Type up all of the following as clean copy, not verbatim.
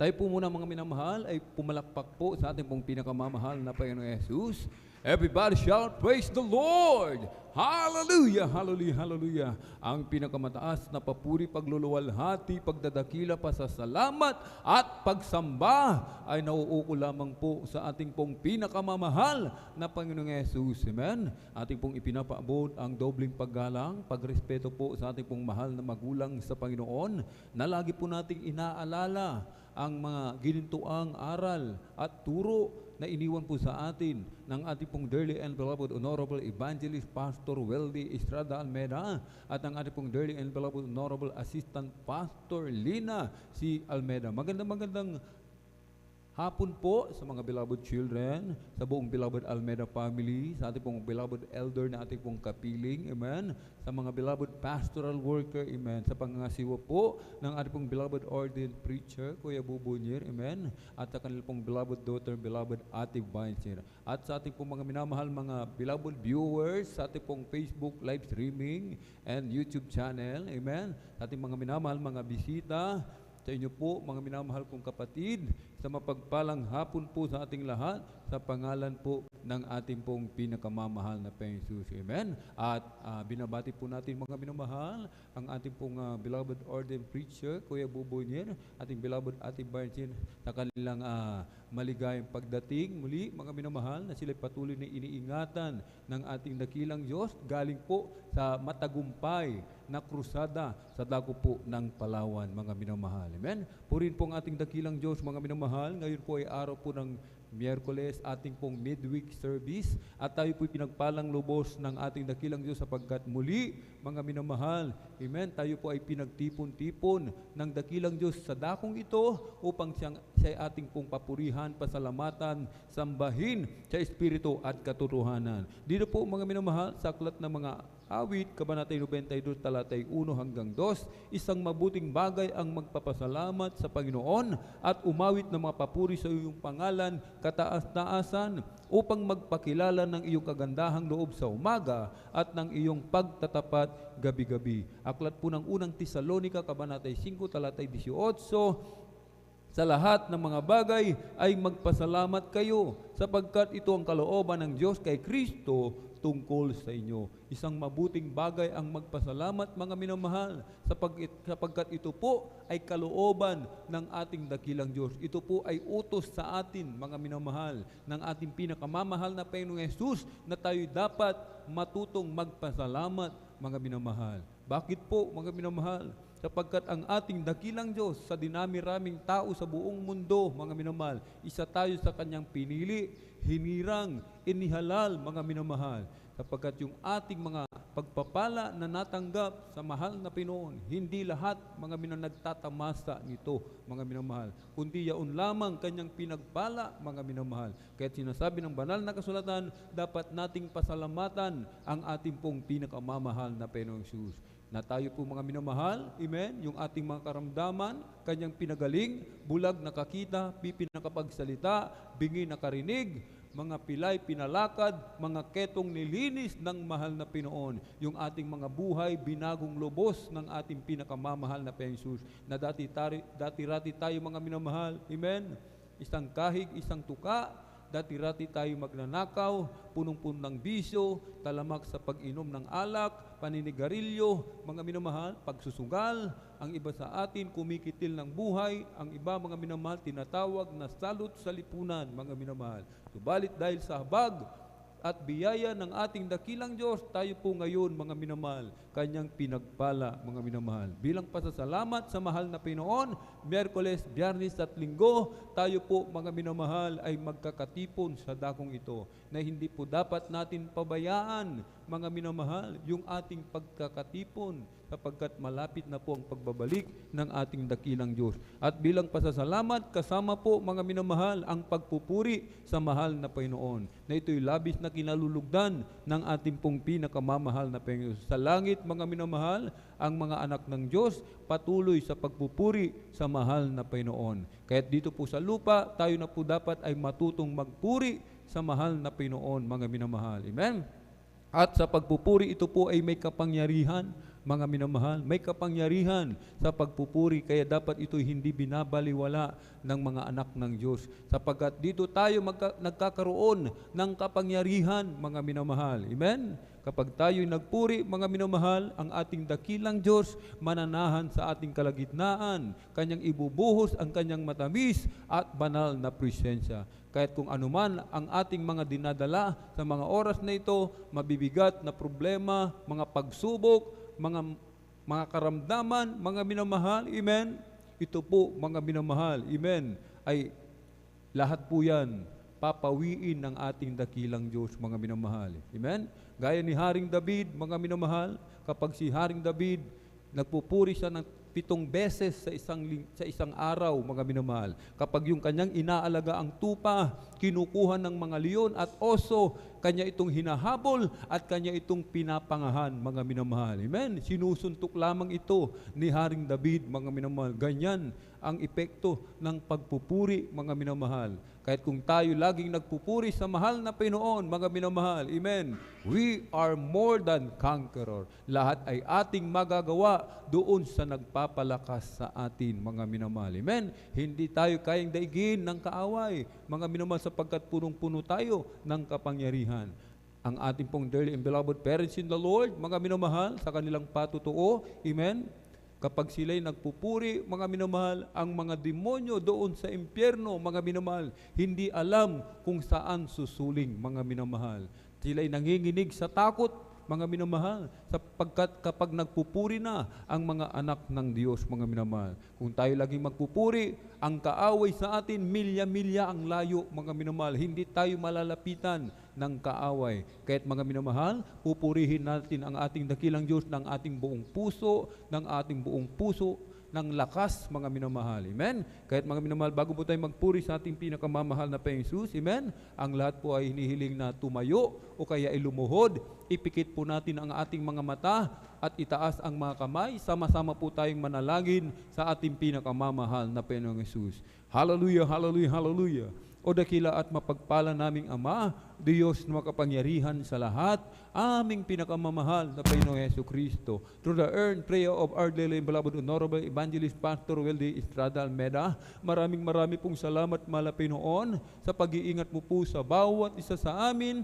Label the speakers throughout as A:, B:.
A: Tayo po muna mga minamahal ay pumalakpak po sa ating pong pinakamamahal na Panginoong Jesus. Everybody shout, praise the Lord! Hallelujah! Hallelujah! Hallelujah! Ang pinakamataas na papuri, pagluluwalhati, pagdadakila, pasasalamat at pagsamba ay nauuko lamang po sa ating pong pinakamamahal na Panginoong Jesus. Amen? Ating pong ipinapaabot ang dobling paggalang, pagrespeto po sa ating pong mahal na magulang sa Panginoon na lagi po nating inaalala ang mga ginintuang aral at turo na iniwan po sa atin ng ating pong dearly and beloved Honorable Evangelist Pastor Weldy Estrada Almeda at ang ating pong dearly and beloved Honorable Assistant Pastor Lina C. Almeda. Magandang hapon po sa mga beloved children, sa buong beloved Almeda family, sa ating pong beloved elder na ating pong kapiling, amen, sa mga beloved pastoral worker, amen, sa pangangasiwa po ng ating pong beloved ordained preacher, Kuya Bubunyer, amen, at sa kanilang pong beloved daughter, beloved Ate Vincent, at sa ating pong mga minamahal mga beloved viewers, sa ating pong Facebook live streaming and YouTube channel, amen, sa ating mga minamahal mga bisita, sa inyo po, mga minamahal kong kapatid, sa mapagpalang hapon po sa ating lahat, sa pangalan po ng ating pong pinakamamahal na Panginoong Jesus. Amen? At binabati po natin mga minamahal, ang ating pong beloved ordained preacher, Kuya Bubunyer, ating beloved Ate Barcin, sa kanilang maligayang pagdating. Muli, mga minamahal, na sila'y patuloy na iniingatan ng ating dakilang Diyos, galing po sa matagumpay na krusada sa dako po ng Palawan, mga minamahal. Amen? Purin po ang ating dakilang Diyos, mga minamahal. Ngayon po ay araw po ng Miyerkules, ating pong midweek service, at tayo po'y pinagpalang lubos ng ating dakilang Diyos sapagkat muli, mga minamahal, amen, tayo po ay pinagtipon-tipon ng dakilang Diyos sa dakong ito upang siya ating pong papurihan, pasalamatan, sambahin sa Espiritu at katotohanan. Dito po, mga minamahal, sa aklat ng mga awit, Kabanata 92, talatay 1 hanggang 2, isang mabuting bagay ang magpapasalamat sa Panginoon at umawit ng mga papuri sa iyong pangalan, kataas-taasan, upang magpakilala ng iyong kagandahang loob sa umaga at ng iyong pagtatapat gabi-gabi. Aklat po ng unang Tesalonica, Kabanata 5, talatay 18, sa lahat ng mga bagay ay magpasalamat kayo sapagkat ito ang kalooban ng Diyos kay Kristo tungkol sa inyo. Isang mabuting bagay ang magpasalamat, mga minamahal, sapagkat ito po ay kalooban ng ating dakilang Diyos. Ito po ay utos sa atin, mga minamahal, ng ating pinakamamahal na Panginoong Jesus na tayo dapat matutong magpasalamat, mga minamahal. Bakit po, mga minamahal? Sapagkat ang ating dakilang Diyos sa dinami-raming tao sa buong mundo, mga minamahal, isa tayo sa kanyang pinili, hinirang, inihalal, mga minamahal. Sapagkat yung ating mga pagpapala na natanggap sa mahal na Pinoon, hindi lahat, mga nagtatamasa nito, mga minamahal, kundi yaon lamang kanyang pinagpala, mga minamahal. Kaya't sinasabi ng banal na kasulatan, dapat nating pasalamatan ang ating pong pinakamamahal na Panginoong Jesus. Na tayo po, mga minamahal, amen, yung ating mga karamdaman, kanyang pinagaling, bulag nakakita, pipi nakapagsalita, bingi nakarinig, mga pilay pinalakad, mga ketong nilinis ng mahal na Pinoon. Yung ating mga buhay, binagong lubos ng ating pinakamamahal na Panginoong Jesus. Na dati-rati tayo, mga minamahal, amen, isang kahig, isang tuka, dati-rati tayo magnanakaw, punong-puno ng bisyo, talamak sa pag-inom ng alak, paninigarilyo, mga minamahal, pagsusugal, ang iba sa atin kumikitil ng buhay, ang iba, mga minamahal, tinatawag na salot sa lipunan, mga minamahal. Subalit dahil sa habag at biyaya ng ating dakilang Diyos, tayo po ngayon, mga minamahal, kanyang pinagpala, mga minamahal. Bilang pasasalamat sa mahal na Pinoon, Miyerkules, Biyernes at Linggo, tayo po, mga minamahal, ay magkakatipon sa dakong ito na hindi po dapat natin pabayaan, mga minamahal, yung ating pagkakatipon sapagkat malapit na po ang pagbabalik ng ating dakilang Diyos. At bilang pasasalamat, kasama po, mga minamahal, ang pagpupuri sa mahal na Panginoon na ito'y labis na kinalulugdan ng ating pong pinakamamahal na Panginoon. Sa langit, mga minamahal, ang mga anak ng Diyos patuloy sa pagpupuri sa mahal na Panginoon. Kaya't dito po sa lupa, tayo na po dapat ay matutong magpuri sa mahal na Panginoon, mga minamahal. Amen? At sa pagpupuri, ito po ay may kapangyarihan, mga minamahal. May kapangyarihan sa pagpupuri, kaya dapat ito hindi binabaliwala ng mga anak ng Diyos. Sapagkat dito tayo nagkakaroon ng kapangyarihan, mga minamahal. Amen? Kapag tayo'y nagpuri, mga minamahal, ang ating dakilang Diyos mananahan sa ating kalagitnaan. Kanyang ibubuhos ang kanyang matamis at banal na presensya. Kahit kung anuman ang ating mga dinadala sa mga oras na ito, mabibigat na problema, mga pagsubok, mga karamdaman, mga minamahal, amen? Ito po, mga minamahal, amen, ay lahat po yan papawiin ng ating dakilang Diyos, mga minamahal. Amen? Gaya ni Haring David, mga minamahal, kapag si Haring David, nagpupuri siya ng 7 beses sa isang araw, mga minamahal. Kapag yung kanyang inaalaga ang tupa, kinukuha ng mga leon at oso, kanya itong hinahabol at kanya itong pinapangahan, mga minamahal. Amen? Sinusuntok lamang ito ni Haring David, mga minamahal. Ganyan ang epekto ng pagpupuri, mga minamahal. Kahit kung tayo laging nagpupuri sa mahal na Panginoon, mga minamahal, amen, we are more than conqueror. Lahat ay ating magagawa doon sa nagpapalakas sa atin, mga minamahal. Amen? Hindi tayo kayang daigin ng kaaway, mga minamahal, sapagkat punong-puno tayo ng kapangyarihan. Ang ating pong dearly and beloved parents in the Lord, mga minamahal, sa kanilang patutuo, amen, kapag sila'y nagpupuri, mga minamahal, ang mga demonyo doon sa impyerno, mga minamahal, hindi alam kung saan susuling, mga minamahal. Sila'y nanginginig sa takot, mga minamahal, sapagkat kapag nagpupuri na ang mga anak ng Diyos, mga minamahal. Kung tayo laging magpupuri, ang kaaway sa atin, milya-milya ang layo, mga minamahal. Hindi tayo malalapitan ng kaaway. Kaya't mga minamahal, pupurihin natin ang ating dakilang Diyos ng ating buong puso, ng lakas, mga minamahal. Amen? Kahit mga minamahal, bago po tayo magpuri sa ating pinakamamahal na Panginoong Jesus, amen? Ang lahat po ay hinihiling na tumayo o kaya ay lumuhod. Ipikit po natin ang ating mga mata at itaas ang mga kamay. Sama-sama po tayong manalangin sa ating pinakamamahal na Panginoong Jesus. Hallelujah, hallelujah, hallelujah. O dakila at mapagpala naming Ama, Diyos na makapangyarihan sa lahat, aming pinakamamahal na Panginoong Yesu Kristo. Through the earned prayer of our dearly and beloved Honorable Evangelist Pastor Weldy Estrada Almeda, maraming pong salamat, mahal na Panginoon, sa pag-iingat mo po sa bawat isa sa amin,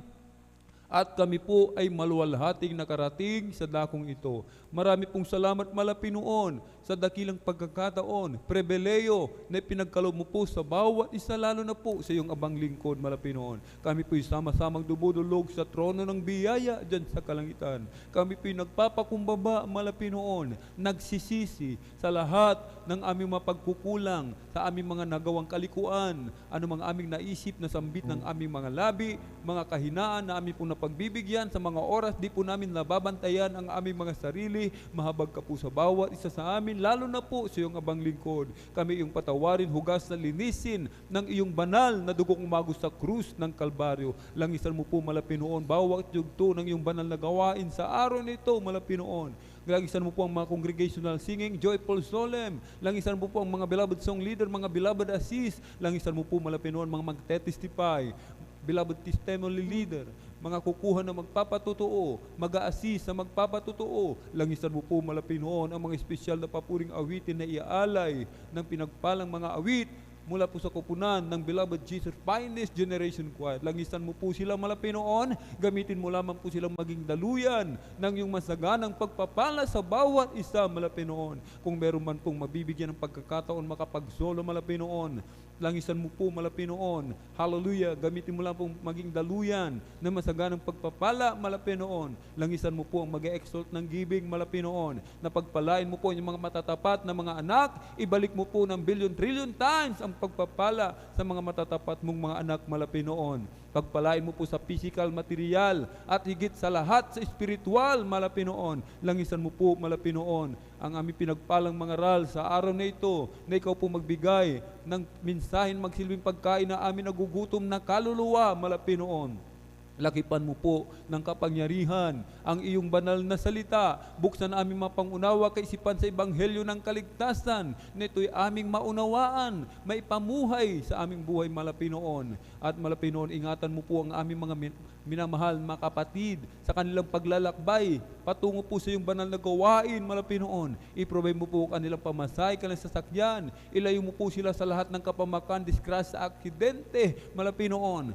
A: at kami po ay maluwalhating nakarating sa dakong ito. Marami pong salamat, mahal na Panginoon, sa dakilang pagkakataon, prebeleyo na pinagkaloob mo po sa bawat isa, lalo na po sa iyong abang lingkod, mahal na Panginoon. Kami po'y sama-samang dumudulog sa trono ng biyaya dyan sa kalangitan. Kami po'y nagpapakumbaba, mahal na Panginoon, nagsisisi sa lahat ng aming mapagkukulang, sa aming mga nagawang kalikuan, anumang aming naisip na sambit ng aming mga labi, mga kahinaan na aming pong napagbibigyan sa mga oras, di po namin nababantayan ang aming mga sarili. Mahabag ka po sa bawat isa sa amin, lalo na po sa iyong abang lingkod. Kami iyong patawarin, hugas na linisin ng iyong banal na dugong umagos sa krus ng Kalbaryo. Langisan mo po, mahal na Panginoon, bawat yugto ng iyong banal na gawain sa araw nito, mahal na Panginoon. Langisan mo po ang mga congregational singing, joyful solemn. Langisan mo po ang mga beloved song leader, mga beloved assist. Langisan mo po, mahal na Panginoon, mga magte-testify, beloved testimony leader, mga kukuha na magpapatutuo, mag-a-assist sa magpapatutuo. Langisan mo po, mahal na Panginoon, ang mga espesyal na papuring awitin na iaalay ng pinagpalang mga awit mula po sa kupunan ng Beloved Jesus Finest Generation Choir. Langisan mo po sila, mahal na Panginoon, gamitin mo lamang po silang maging daluyan ng iyong masaganang pagpapala sa bawat isa, mahal na Panginoon. Kung meron man pong mabibigyan ng pagkakataon makapagsolo, mahal na Panginoon, langisan mo po, mahal na Panginoon. Hallelujah. Gamitin mo lang pong maging daluyan na masaganang pagpapala, mahal na Panginoon. Langisan mo po ang mag-e-exalt ng giving, mahal na Panginoon. Na pagpalain mo po yung mga matatapat na mga anak, ibalik mo po ng billion-trillion times ang pagpapala sa mga matatapat mong mga anak, mahal na Panginoon. Pagpalain mo po sa physical, material, at higit sa lahat sa spiritual, mahal na Panginoon. Langisan mo po, mahal na Panginoon, ang aming pinagpalang mga ral sa araw na ito, na ikaw po magbigay ng mensahen magsilbing pagkain na amin nagugutom na kaluluwa, mahal na Panginoon. Lakipan mo po ng kapangyarihan ang iyong banal na salita. Buksan na aming mapangunawa kaisipan sa ebanghelyo ng kaligtasan. Nito'y aming maunawaan, maipamuhay sa aming buhay malapinoon. At malapinoon, ingatan mo po ang aming mga minamahal mga kapatid sa kanilang paglalakbay patungo po sa iyong banal na gawain malapinoon. I-provide mo po kanilang pamasay, kanilang sasakyan. Ilayo mo po sila sa lahat ng kapamakan, disgrasya, aksidente malapinoon.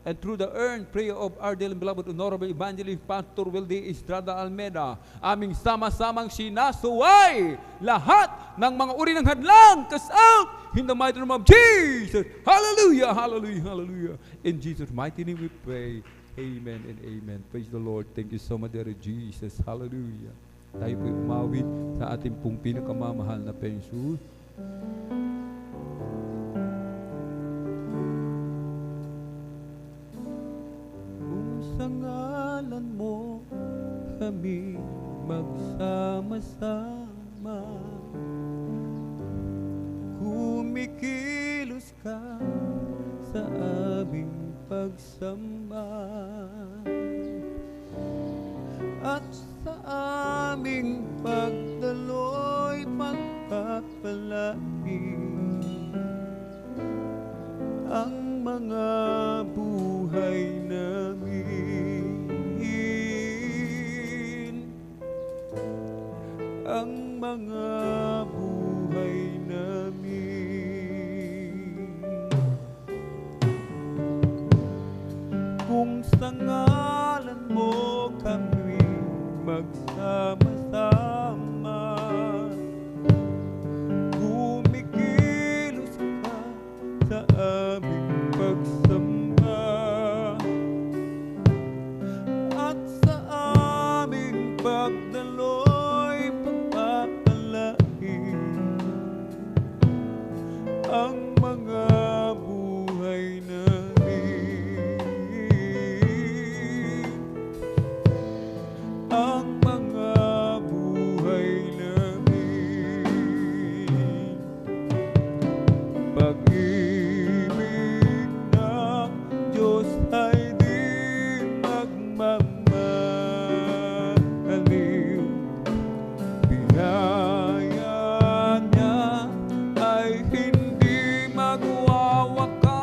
A: And through the earned prayer of our dear and beloved Honorable Evangelist Pastor Wilde Estrada Almeida, aming sama-samang sinasuway lahat ng mga uri ng hadlang, cast out in the mighty name of Jesus. Hallelujah, hallelujah, hallelujah. In Jesus' mighty name we pray. Amen and amen. Praise the Lord. Thank you so much, dear Jesus. Hallelujah. Tayo po'y umawit sa ating pong pinakamamahal na pensus. Sa ngalan mo kami magsama-sama, kumikilos ka sa aming pagsamba, at sa aming pagdaloy pagpapalain ang mga buhay namin, ang mga buhay namin. Kung sa ngalan mo kami magsama-sama, kumikilos ka sa aming pagsamba, at sa aming pagdaloy pagpapalain ang mga buhay namin, ang mga buhay namin. Pag-ibig ng Diyos ay di magmamaliw, biyaya niya ay hindi magwawakas,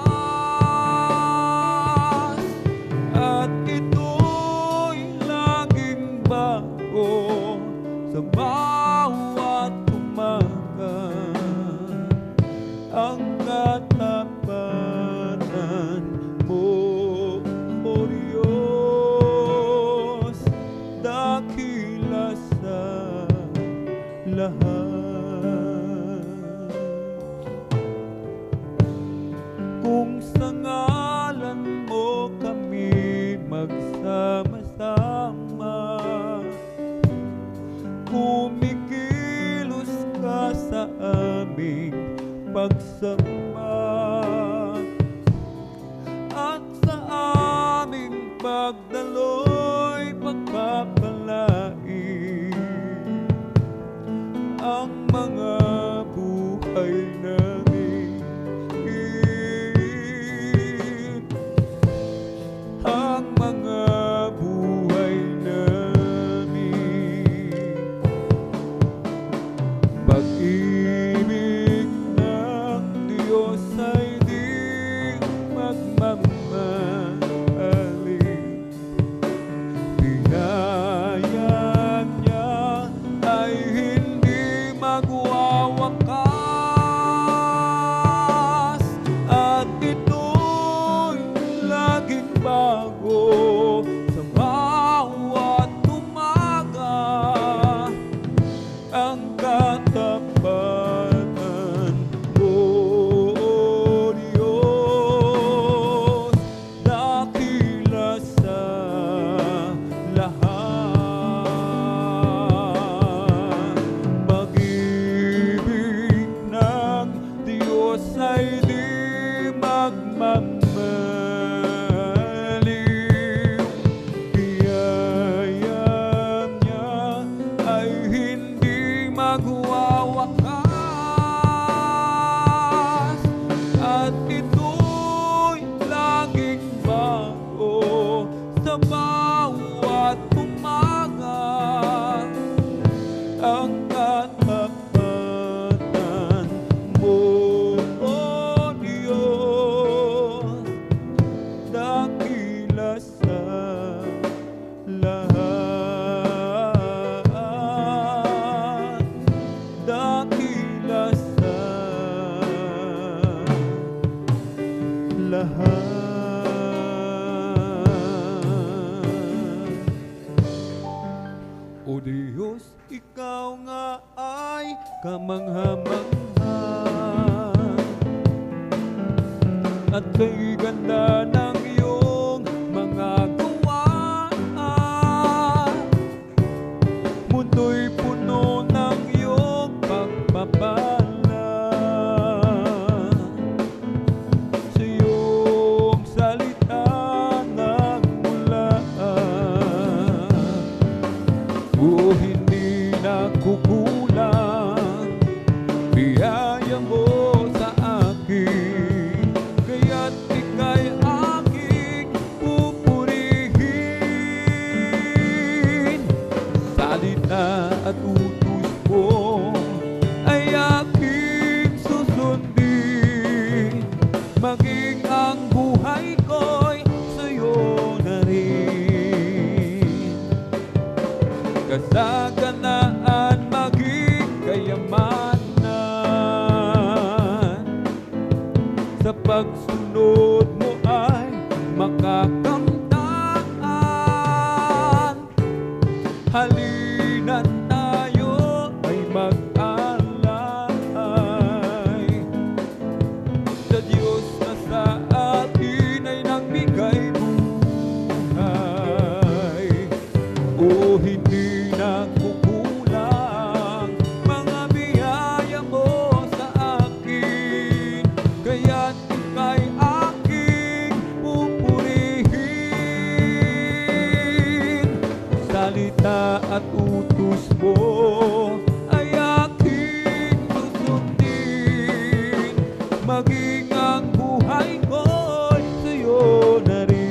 A: at ito'y laging bago sa bawat umaga. Ang katapatan mo, O Diyos, dakila sa lahat. Kung sa ngalan mo kami magsama-sama, kumikilos ka sa aming pagsamba, at sa aming pagdaloy pagpapalain ang mga buhay namin, ang mga buhay namin. Pag-ibig ng Diyos ay di magmamaliw, biyaya niya ay hindi magwawakas, at ito'y laging bago sa bawat umaga. Ang katapatan mo, O Diyos, dakila sa lahat. Pag-ibig ng Diyos ay di magmamaliw, biyaya niya ay hindi magwawakas, at ito'y laging bago O Diyos, ikaw nga ay kamangha-mangha, at kay ganda ng iyong mga gawa, mundo'y puno ng iyong pagpapala. Sa iyong salita nagmula, o hindi nakukulang biyaya mo sa akin, kaya't ika'y aking pupurihin. Salita at utos mo ay aking susundin, maging ang buhay ko'y sa'yo na rin. Kasaganaan maging kayamanan, sa pagsunod mo ay makakamtan. Halina't tayo ay mag-alay sa Diyos na sa atin ay nagbigay buhay. O hindi nakukulang mga biyaya mo sa akin, kaya't ika'y aking pupurihin. Salita at utos mo ay aking susundin, maging ang buhay ko'y sa'yo na rin.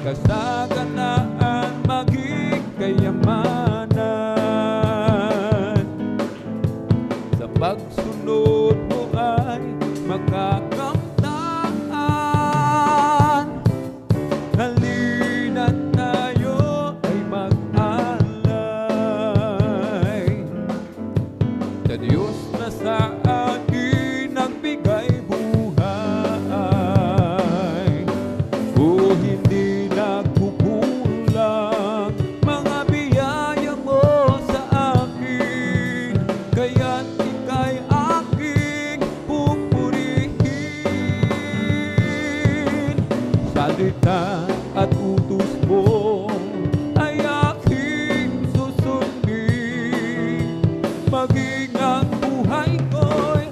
A: Kasaganaan maging kayamanan, sa pagsunod mo ay makakamtan. Halina't tayo ay mag-alay sa Diyos na sa atin nagbigay buhay. O hindi nagkukulang mga biyaya mo sa akin, kaya't ika'y aking pupurihin. Salita at utos mo ay aking susundin, maging ang buhay ko'y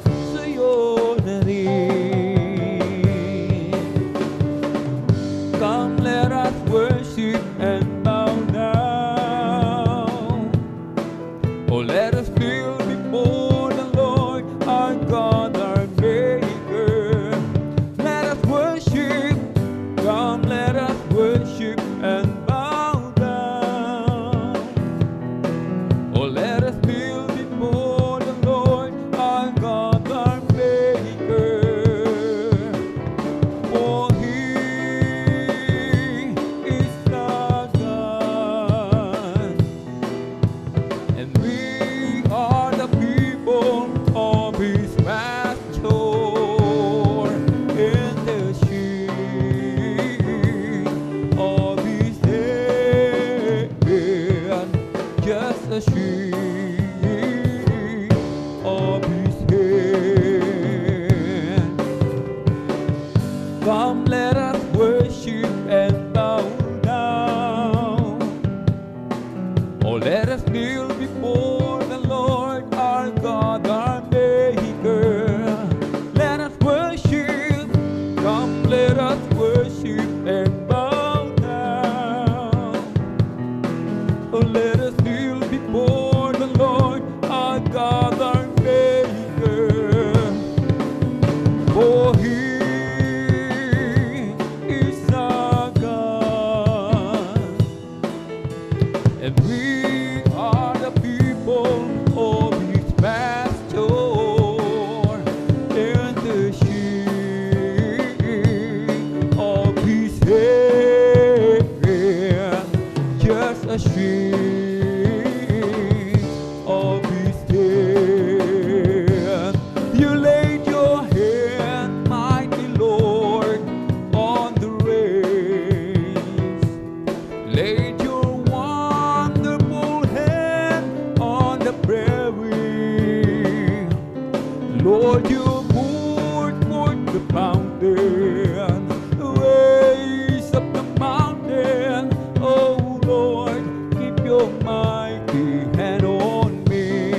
A: Lord, you poured forth the fountain, raise up the mountain. Oh Lord, keep your mighty hand on me.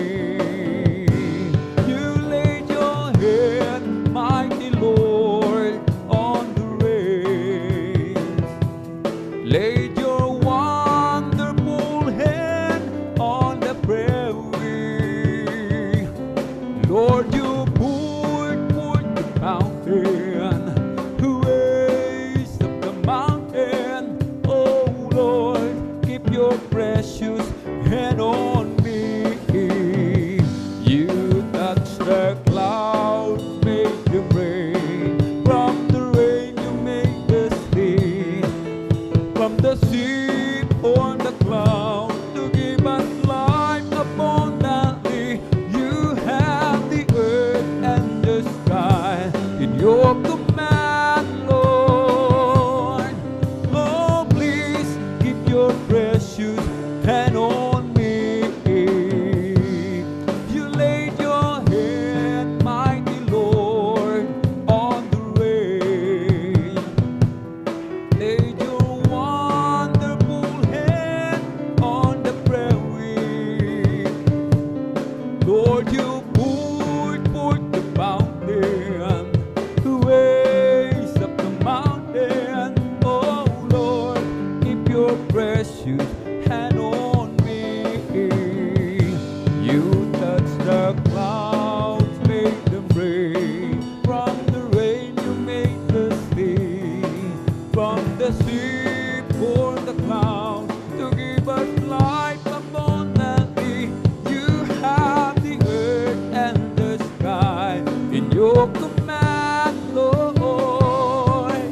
A: You laid your hand, mighty Lord, on the reins. Laid your wonderful hand on the prairie. Lord, you poured forth the fountain, raised up the mountain. Oh Lord, keep your precious hand on me. You touched the clouds, made them rain. From the rain you made the sea. From the sea on the cloud to give us life abundantly. You have the earth and the sky in your command, Lord. Oh, please keep your precious hand on me. You laid your hand, mighty Lord, on the rain. Laid your wonderful hand on the prairie. Lord, you poured forth the fountain, raised up the mountain. Oh Lord, keep your precious hand on me. You touched the clouds, made them rain. From the rain you made the sea. From the sea pour the clouds to give us life abundantly. You have the earth and the sky in your command, Lord.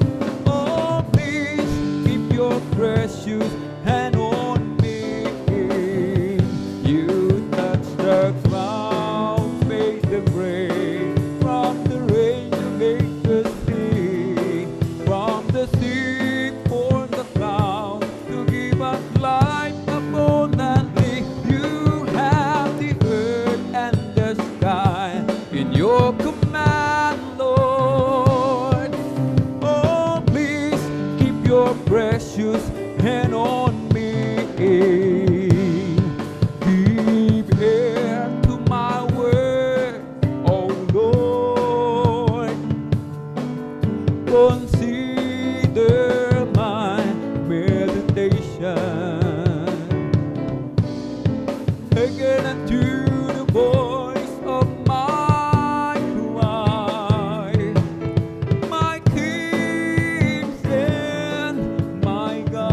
A: Oh, please keep your precious hand on me. You touched the clouds, made them rain. From the rain you made the sea. From the sea pour the clouds to give us life abundantly. You have the earth and the sky in your command, Lord. Oh, please keep your precious hand on me. Give ear to my word, oh Lord. Consider my meditation. Again unto the voice of my cry, my kings and my God.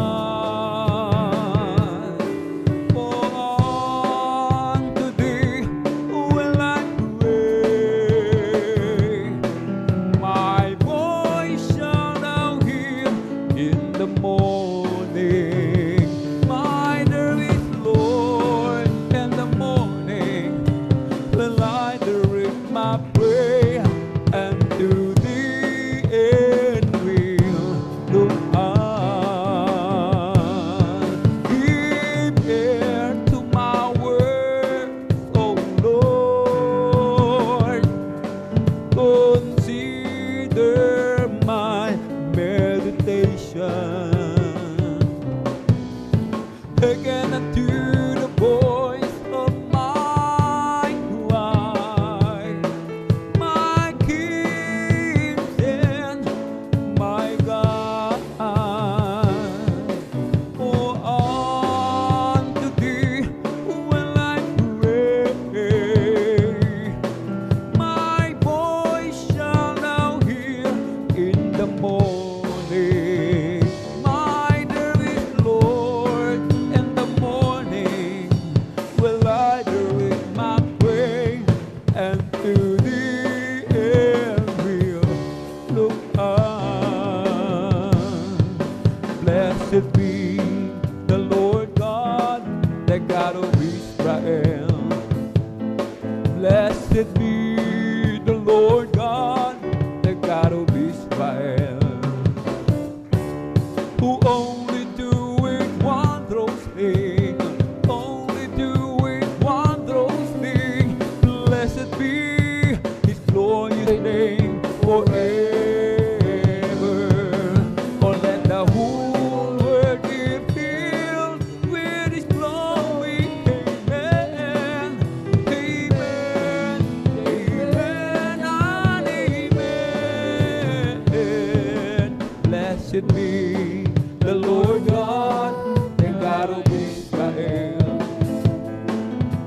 A: Blessed be the Lord God, the God of Israel.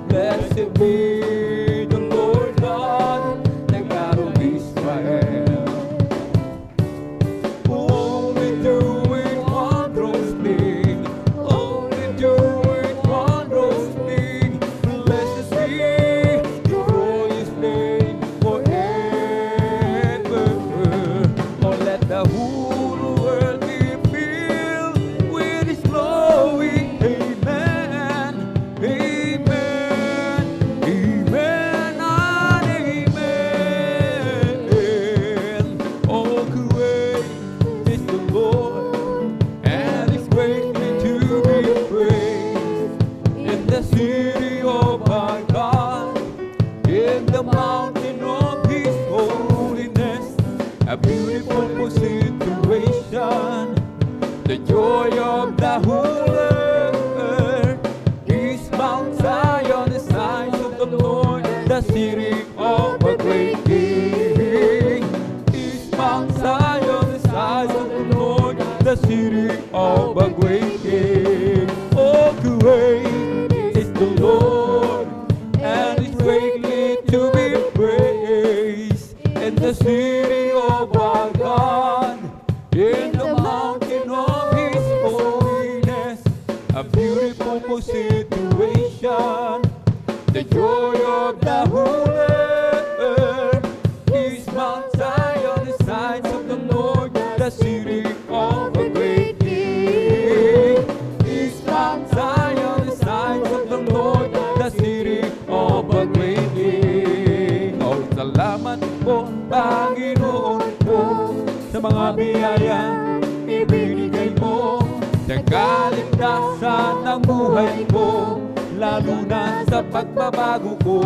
A: Blessed be the Lord God, the God of Israel. Only doing wondrous things, only doing wondrous things. Blessed be your glorious name forever. Oh, let the whole world be filled with His glory. Amen, amen, amen, and amen. Oh, great is the Lord, and He's greatly to be praised. In the city of our God, in the mountain of His holiness, a beautiful situation. The joy of the whole earth is Mount Zion, the signs of the Lord, the city of a great King. Is Mount Zion, the signs of the Lord, the city of a great King. Oh, great is the Lord, and He's greatly to be praised. In the city of our God, in the mountain of His holiness, a beautiful situation. The joy of the whole earth is Mount Zion, the signs of the Lord, the city of a great King. Is Mount Zion, the signs of the Lord, the city of a great King. Oh, salamat po, Panginoon po, sa mga biyayang ibinigay mo, sa kaligtasan ng buhay ko, lalo na sa pagbabago ko.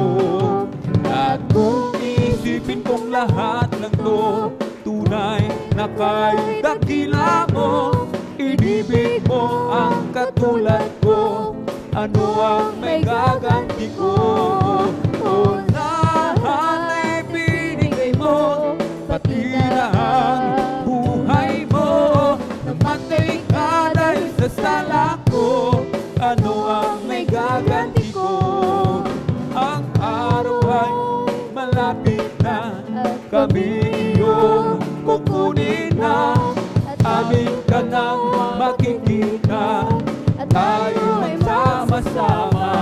A: At kung isipin kong lahat ng to, tunay na kay dakila mo, inibig mo ang katulad ko, ano ang may gaganti ko? O lahat na ibinigay mo, pati na ang buhay mo, namatay ka dahil sa sala ko, ano ang may gaganti ko? Ang araw ay malapit na, kami iyong kukunin na, amin ka nang makikita, at tayo magsama-sama.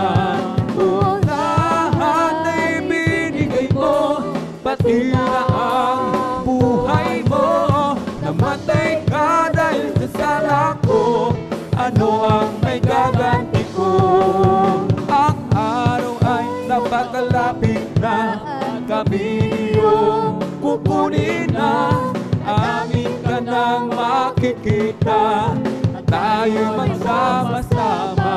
A: O lahat na ibinigay mo, pati na ang buhay mo, namatay ka dahil sa sala ko, ano ang may gaganti ko? Ang araw ay napakalapit na, kami iyong kukunin na, amin ka nang makikita, at tayo magsama-sama.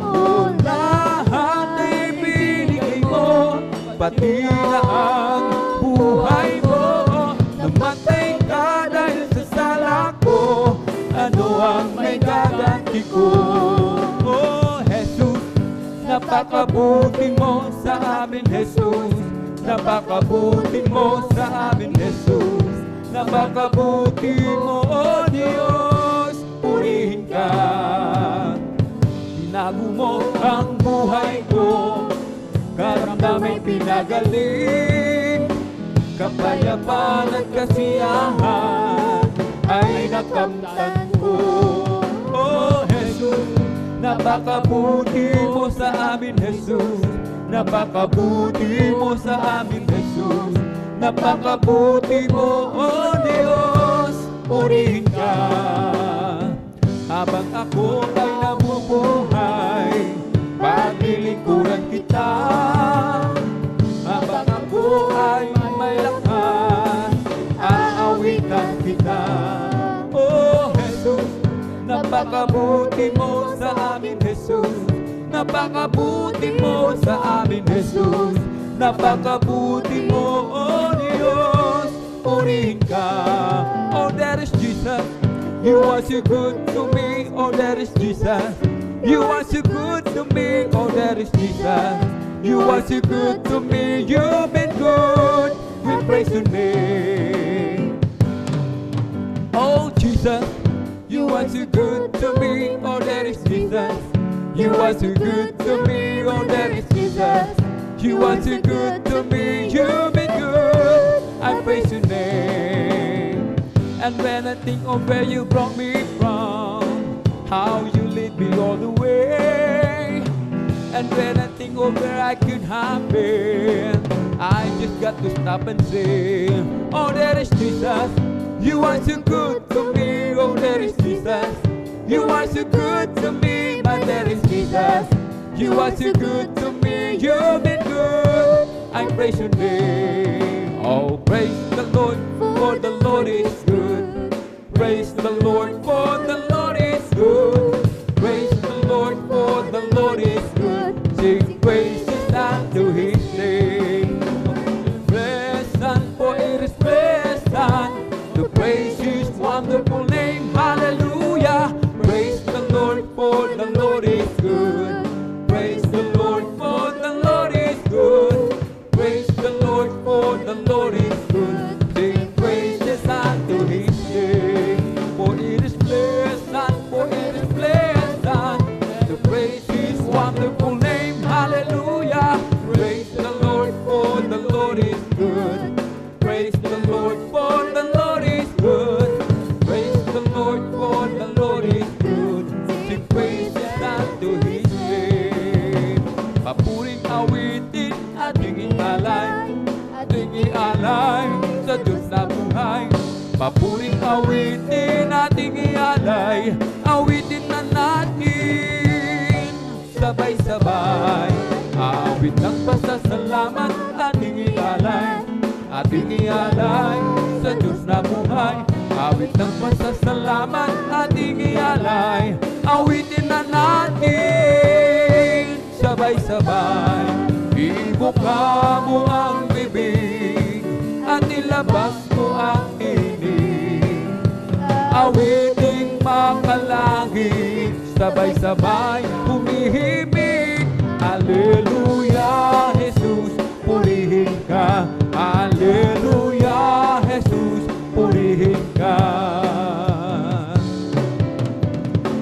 A: O lahat na ibinigay mo, pati na ang buhay mo, namatay ka dahil sa sala ko, ano ang may gaganti ko? Oh, Jesus, napakabuti mo sa amin, Jesus. Napakabuti mo sa amin, Jesus. Napakabuti mo, oh Diyos, purihin ka. Tinago mo ang buhay ko, karamdamin pinagaling, kapayapaan at kasiyahan ay nakamtan ko. Oh Jesus, napakabuti mo sa amin, Jesus. Napakabuti mo sa amin, Jesus. Napakabuti mo, oh Diyos, purihin ka. Habang ako ay nabubuhay, paglilingkuran kita. Habang ako ay may lakas, aawitan kita. Oh Jesus, napakabuti mo sa amin, Jesus. Napakabuti mo sa amin, Jesus. Napakabuti mo, oh Diyos, purihin ka. Oh, there is Jesus. You are so good to me, oh there is Jesus. You are so good to me, oh there is Jesus. You are so good to me, you've been good. We praise your name. Oh Jesus. Jesus. You are too good to me, oh that is Jesus. You are too good to me, oh that is Jesus. You are too good to me, you've been good. I praise your name. And when I think of where you brought me from, how you lead me all the way, and when I think of where I could have been, I just got to stop and say, oh that is Jesus. You are too good to me, oh that is Jesus. You are too good to me, but that is Jesus. You are too good to me, you've been good. I praise your name. Oh, praise the Lord, for the Lord is good. Praise the Lord, for the Lord is good. Praise the Lord, for the Lord is good. Sing praises unto His name. Pleasant, for it is pleasant to praise His wonderful name. Hallelujah. Praise the Lord, for the Lord is good. Praise the Lord, for the Lord is good. Praise the Lord, for the Lord is good. Sing praises unto His name. For it is pleasant, for it is pleasant to praise His wonderful name. Hallelujah. Praise the Lord, for the Lord is good. Praise the Lord, for the Lord is good. Praise the Lord, for the Lord is good. Sing praises unto His name. Papuring awitin ating ialay, ating ialay sa Diyos na buhay. Papuring awitin ating ialay, awitin na natin sabay-sabay. Awit ng pasasalamat ating ialay, ating ialay sa Diyos na buhay. Awit ng pasasalamat ating ialay, awitin na natin sabay-sabay. Ibuka mo ang bibig at ilabas mo ang tinig. Awiting makalangit, sabay-sabay humihimig. Hallelujah, Jesus, purihin ka. Hallelujah, Jesus, purihin ka.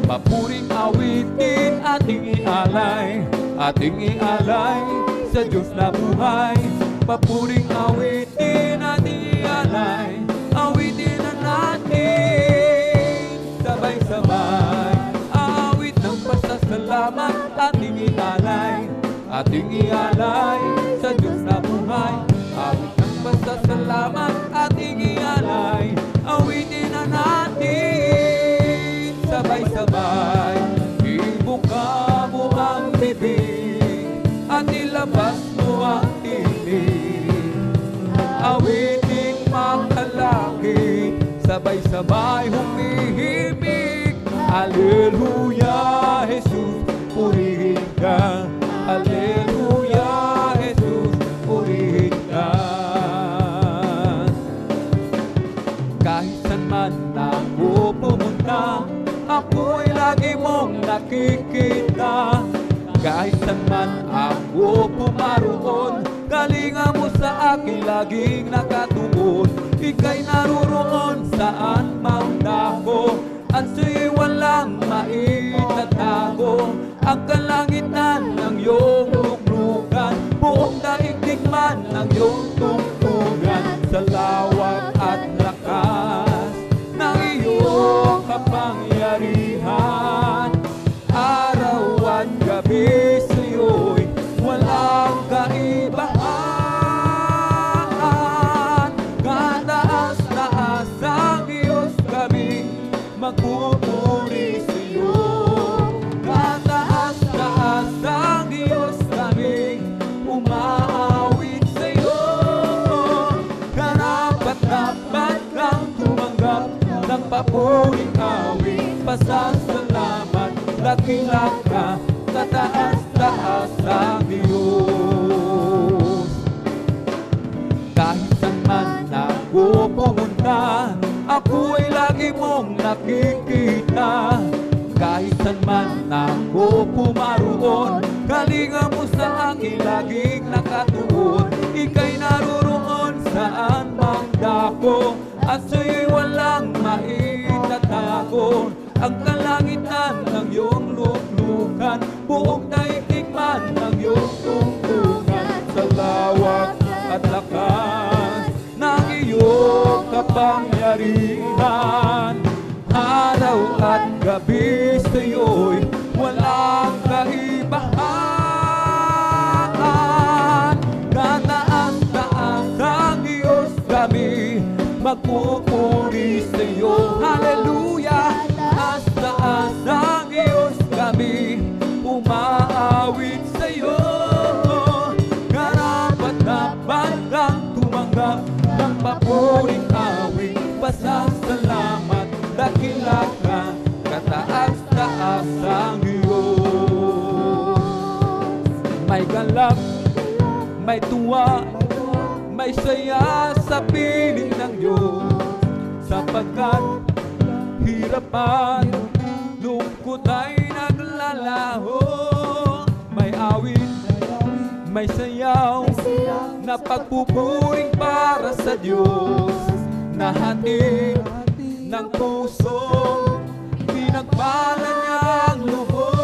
A: Papuring awitin ating ialay, ating ialay sa Diyos na buhay. Papuring awitin ating ialay, awitin na natin sabay-sabay. Awit ng pasasalamat ating ialay, ating ialay sa Diyos na buhay. Awit ng pasasalamat ating ialay, awitin na natin sabay-sabay. Ibuka mo ang bibig at ilabas mo ang tinig. Awiting makalangit, sabay-sabay humihimig. Hallelujah, Jesus, purihin ka. Hallelujah, Jesus, purihin ka. Kahit saan man ako pumunta, ako'y lagi mong nakikita. Kahit saan man ako pumaroon, galingan mo sa akin laging nakatuon. Ika'y naroroon saan mang dako, at sa'yo'y walang maitatago. Ang kalangitan ng iyong luglugan, buong daigdig man ng iyong tungtungan. Sa lawak at lakas ng iyong kapangyarihan, araw at gabi sa'yo'y walang kaibahan. Kataas-taas ang Diyos kami, magpupuri sa'yo. Kataas-taas ang Diyos kami, umaawit sa'yo. Karapat-dapat kang tumanggap ng papuring awit, pasasalamat, dakilang ka, kataas-taas ang Diyos. Kahit saan man ako pumunta, ako ay lagi mong nakikita. Kahit saan man ako pumaroon, kalinga mo sa akin laging nakatuon. Ika'y naroroon saan mang dako, at sa'yo'y walang maitatago. ang kalangitan ng iyong luklukan, buong daigdig man ng iyong tungtungan, sa lawak at lakas ng iyong kapangyarihan. Araw at gabi sa'yo'y walang kaibahan. Kataas-taas Diyos kami, magpupuri sa'yo. Hallelujah! Taas-taas ang Diyos kami, umaawit sa'yo. Karapat-dapat kang tumanggap ng papuring awit, pasasalamat, dakila ka, kataas-taas ang Diyos. May galak, may tuwa, may saya sa piling ng Diyos, sapagkat hirapan, lungkot ay naglalaho. May awit, may sayaw, na pagpupuring para sa Diyos, na hatid ng puso, pinagpala niya ang lubos.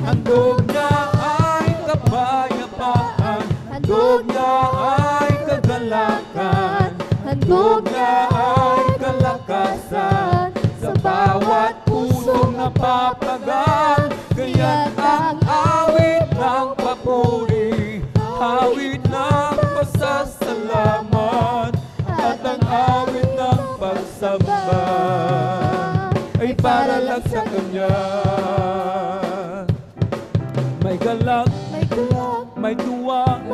A: Handog niya ay kapayapaan, handog niya ay kagalakan, handog niya ay kalakasan, sa bawat pusong napapagal. Kaya't ang awit ng papuri, awit ng pasasalamat, at ang awit ng pagsamba ay para lang sa Kanya. May galak, may tuwa,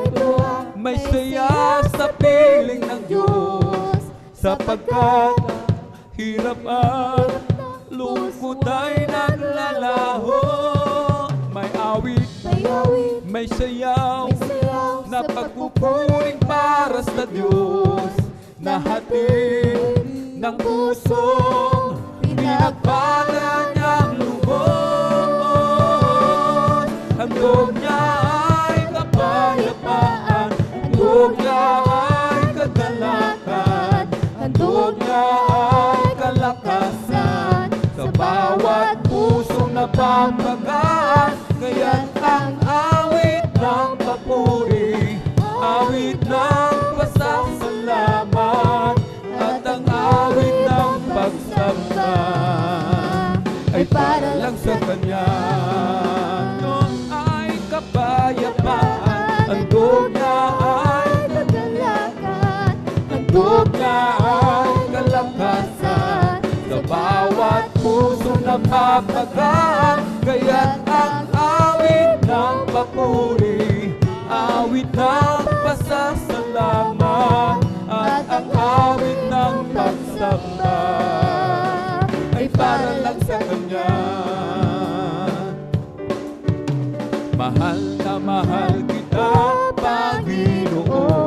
A: may saya sa piling ng Diyos, sapagkat hirap at lungkot ay naglalaho. May awit, may sayaw, na pagpupuring para sa Diyos, na hatid ng pusong pinagpala niyang lubos. Handog niya ay kapayapaan, handog niya ay kagalakan, handog niya ay kalakasan, sa bawat pusong napapagaan. Kaya't ang awit ng papuri, awit ng pasasalamat, at ang awit ng pagsamba ay para lang sa Kanya. Noon ay kapayapaan, handog niya ay kagalakan, handog niya ay kalakasan, sa bawat pusong napapagaan. Kaya't ang awit ng papuri, awit ng pasasalamat, at ang awit ng pagsamba ay para lang sa Kanya. Mahal na mahal kita, Panginoon.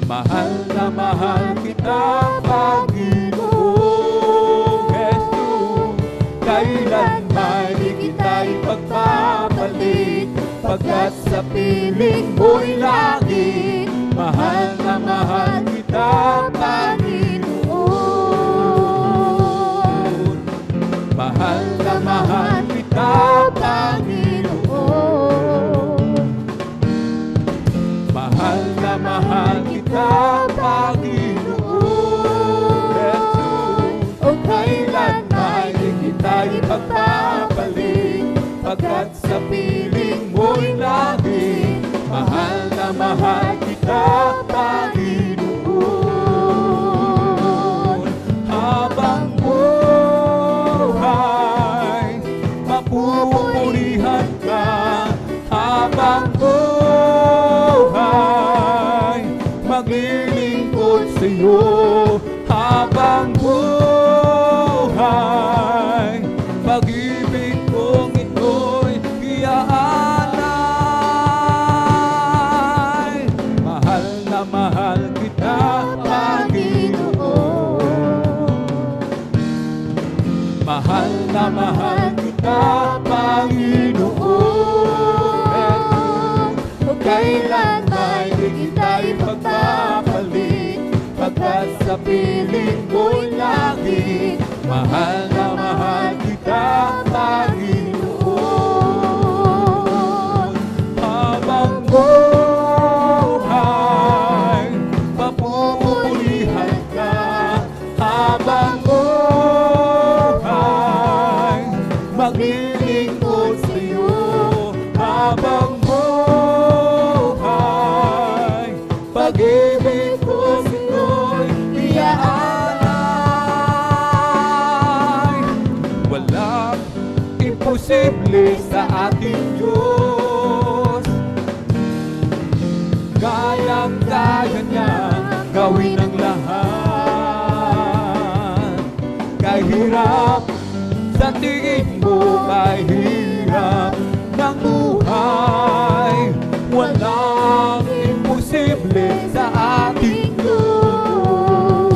A: Mahal na mahal kita, Panginoon Jesus. Kailanman di kita ipagpapalit, pagkat sa piling mo'y langit. Mahal na mahal kita, Panginoon. Mahal na mahal kita, Panginoon. Mahal na mahal kita, Panginoon Jesus. O kailanman di kita ipagpapalit, pagkat sa piling mo'y langit. Mahal na mahal kita, Panginoon. Habang buhay, mapupurihan ka. Habang buhay, maglilingkod sa'yo. Habang buhay, pag-ibig kong ito'y iaalay. Mahal na mahal kita, Panginoon. Mahal na mahal kita, Panginoon. O kailanman di kita ipagpapalit, pagkat sa piling ko'y langit. Mahal na mahal kita, Panginoon. Habang buhay, papupulihan ka. Habang buhay, maglilingkod sa'yo. Habang buhay, pag-ibig ko sa'yo'y iaalay. Walang imposible sa ating Diyos. Kayang-kaya niya gawin ang lahat. Kahit hirap sa tingin mo, kahit hirap ng buhay, walang imposible sa ating Diyos.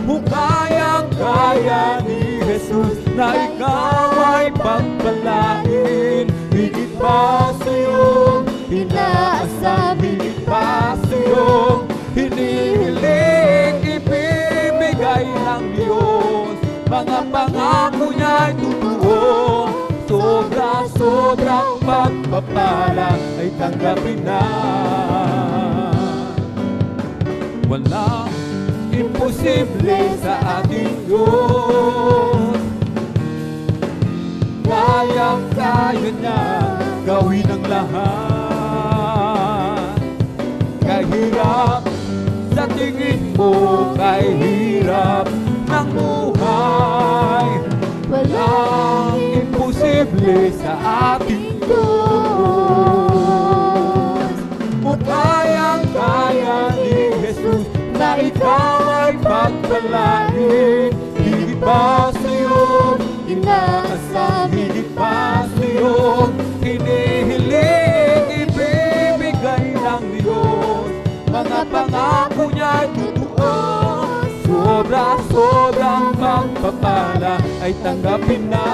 A: Kung kayang-kaya ni Jesus na ikaw ay pagpalain, higit pa sa'yo inaasam, higit pa sa'yo hinihiling, ibibigay ng Diyos. Mga pangako niya'y totoo, sobra-sobrang pagpapala ay tanggapin na. Walang imposible sa ating Diyos. Kayang-kaya niya gawin ang lahat. Kahit hirap sa tingin mo, kahit hirap ng buhay, walang imposible sa ating Diyos. O kayang-kaya ni Jesus na ikaw ay pagpalain, higit pa sa'yo inaasam, higit pa sa'yo hinihiling, ibibigay ng Diyos. Mga pangako niya'y totoo, sobra-sobrang pagpapala ay tanggapin na.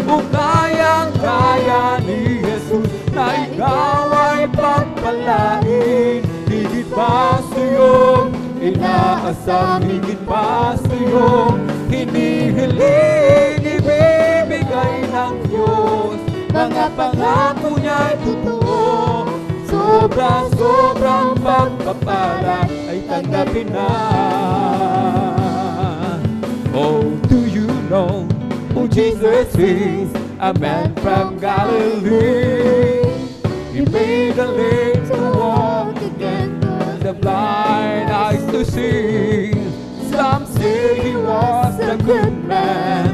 A: Kung kayang-kaya ni Jesus na ikaw ay pagpalain, higit pa sa'yo inaasam, higit pa sa'yo hinihiling, ibibigay ng Diyos. Mga pangako niya'y totoo, sobra-sobrang pagpapala ay tanggapin na. Oh, do you know who Jesus is? A man from Galilee. He made the lame to walk again, the blind eyes to see. Some say he was a good man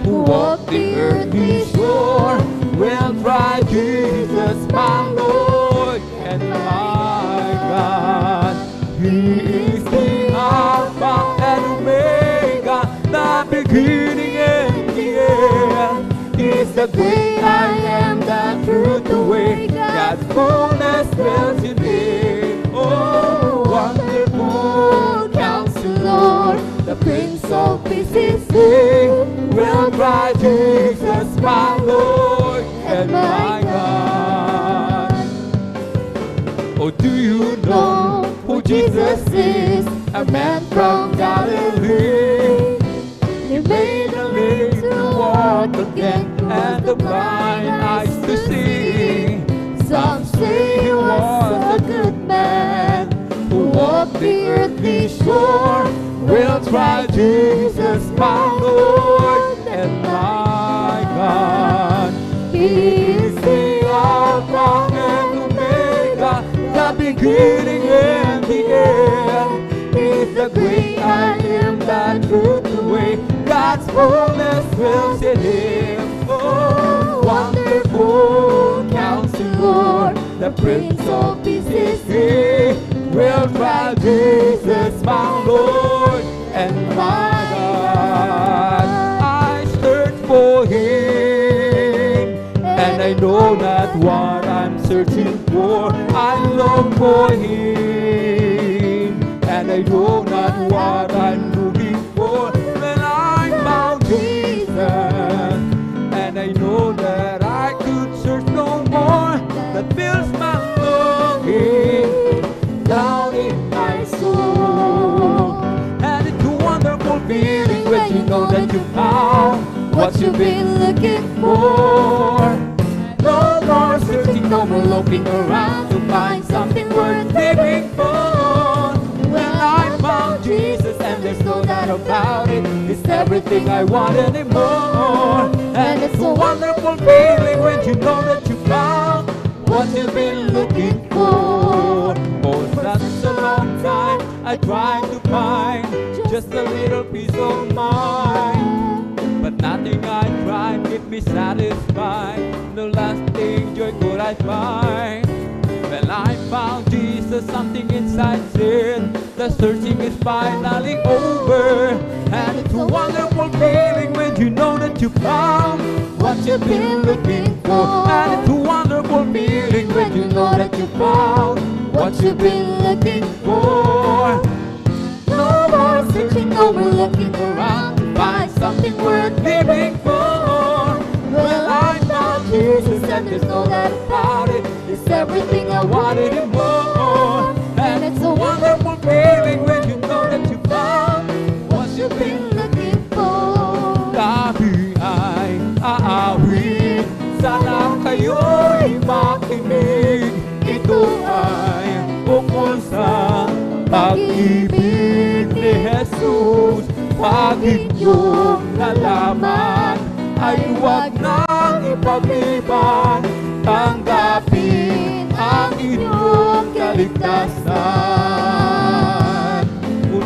A: who walked the earthly shore. Well, try Jesus, my Lord and my God. He is the Alpha and Omega, the beginning and the end. He is the great I am, the truth, the way. God's fullness dwells in Him. Oh, wonderful Counselor, the Prince of Peace is He. Well, cry Jesus, my Lord and my God. Oh, do you know who Jesus is? A man from Galilee. He made the lame to walk again and the blind eyes to see. Some say he was a good man who walked the earthly shore. We'll try Jesus, my Lord and my God. He is the Alpha and Omega, the beginning and the end. He is the great I am, the truth, the way. God's fullness dwells in Him. Oh, wonderful Counselor, the Prince of Peace is He. We'll try Jesus, my Lord and my God. I search for Him, and I know not what I'm searching for. I long for Him, and I know not what I'm looking for. When I found Jesus, and I know that I could search no more. That fills my longing.
B: you've been looking for. No more searching, no more looking around to find something worth living for. When I found Jesus, and there's no doubt about it, it's everything I wanted and more. And it's a wonderful feeling when you know that you found what you've been looking for. For such a long time I tried to find just a little peace of mind, but nothing I tried kept me satisfied. No lasting joy could I find. When I found Jesus, something inside said the searching is finally over. And it's a wonderful feeling when you know that you found what you've been looking for. And it's a wonderful feeling when you know that you found what you've been looking for. No more searching, no more looking around to find something worth living for. Well, I found Jesus, and there's no doubt about it, it's everything I wanted and more. And it's a wonderful feeling when you know that you found what you've been looking for.
A: Kami ay aawit, sana kayo'y makinig. Ito ay ukol sa pag-ibig ni Jesus. Pag inyong nalaman, ay huwag nang ipag-iban. Tanggapin ang inyong kaligtasan.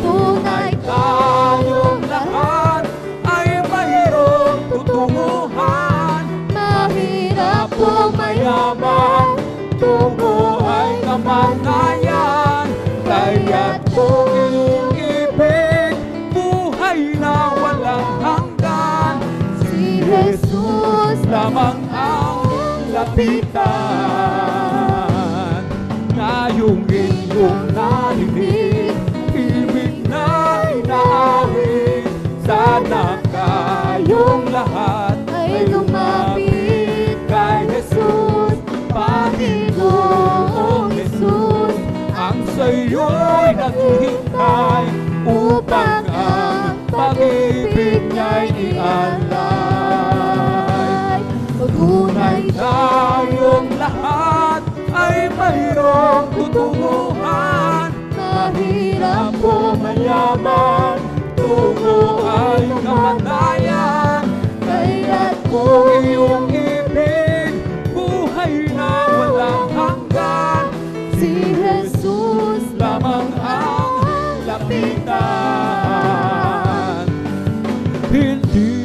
A: Tunay tayong lahat ay mayroong tutunguhan.
B: Mahirap o mayaman,
A: Tungo ay kamatayan. Kaya't kung iyong ibig, buhay na walang hanggan. Si Jesus lamang ang lapitan. Ngayong inyong narinig, ibig na inaawit, sana kayong lahat ay lumapit kay Jesus. Panginoong Jesus, ang sa'yo'y naghihintay upang ang pag-ibig niya'y ialay. Tunay tayong lahat ay mayroong tutunguhan. Mahirap o mayaman, tungo ay kamatayan. Kaya't kung iyong ibig, buhay na walang hanggan. Si Jesus lamang ang lapitan. Hindi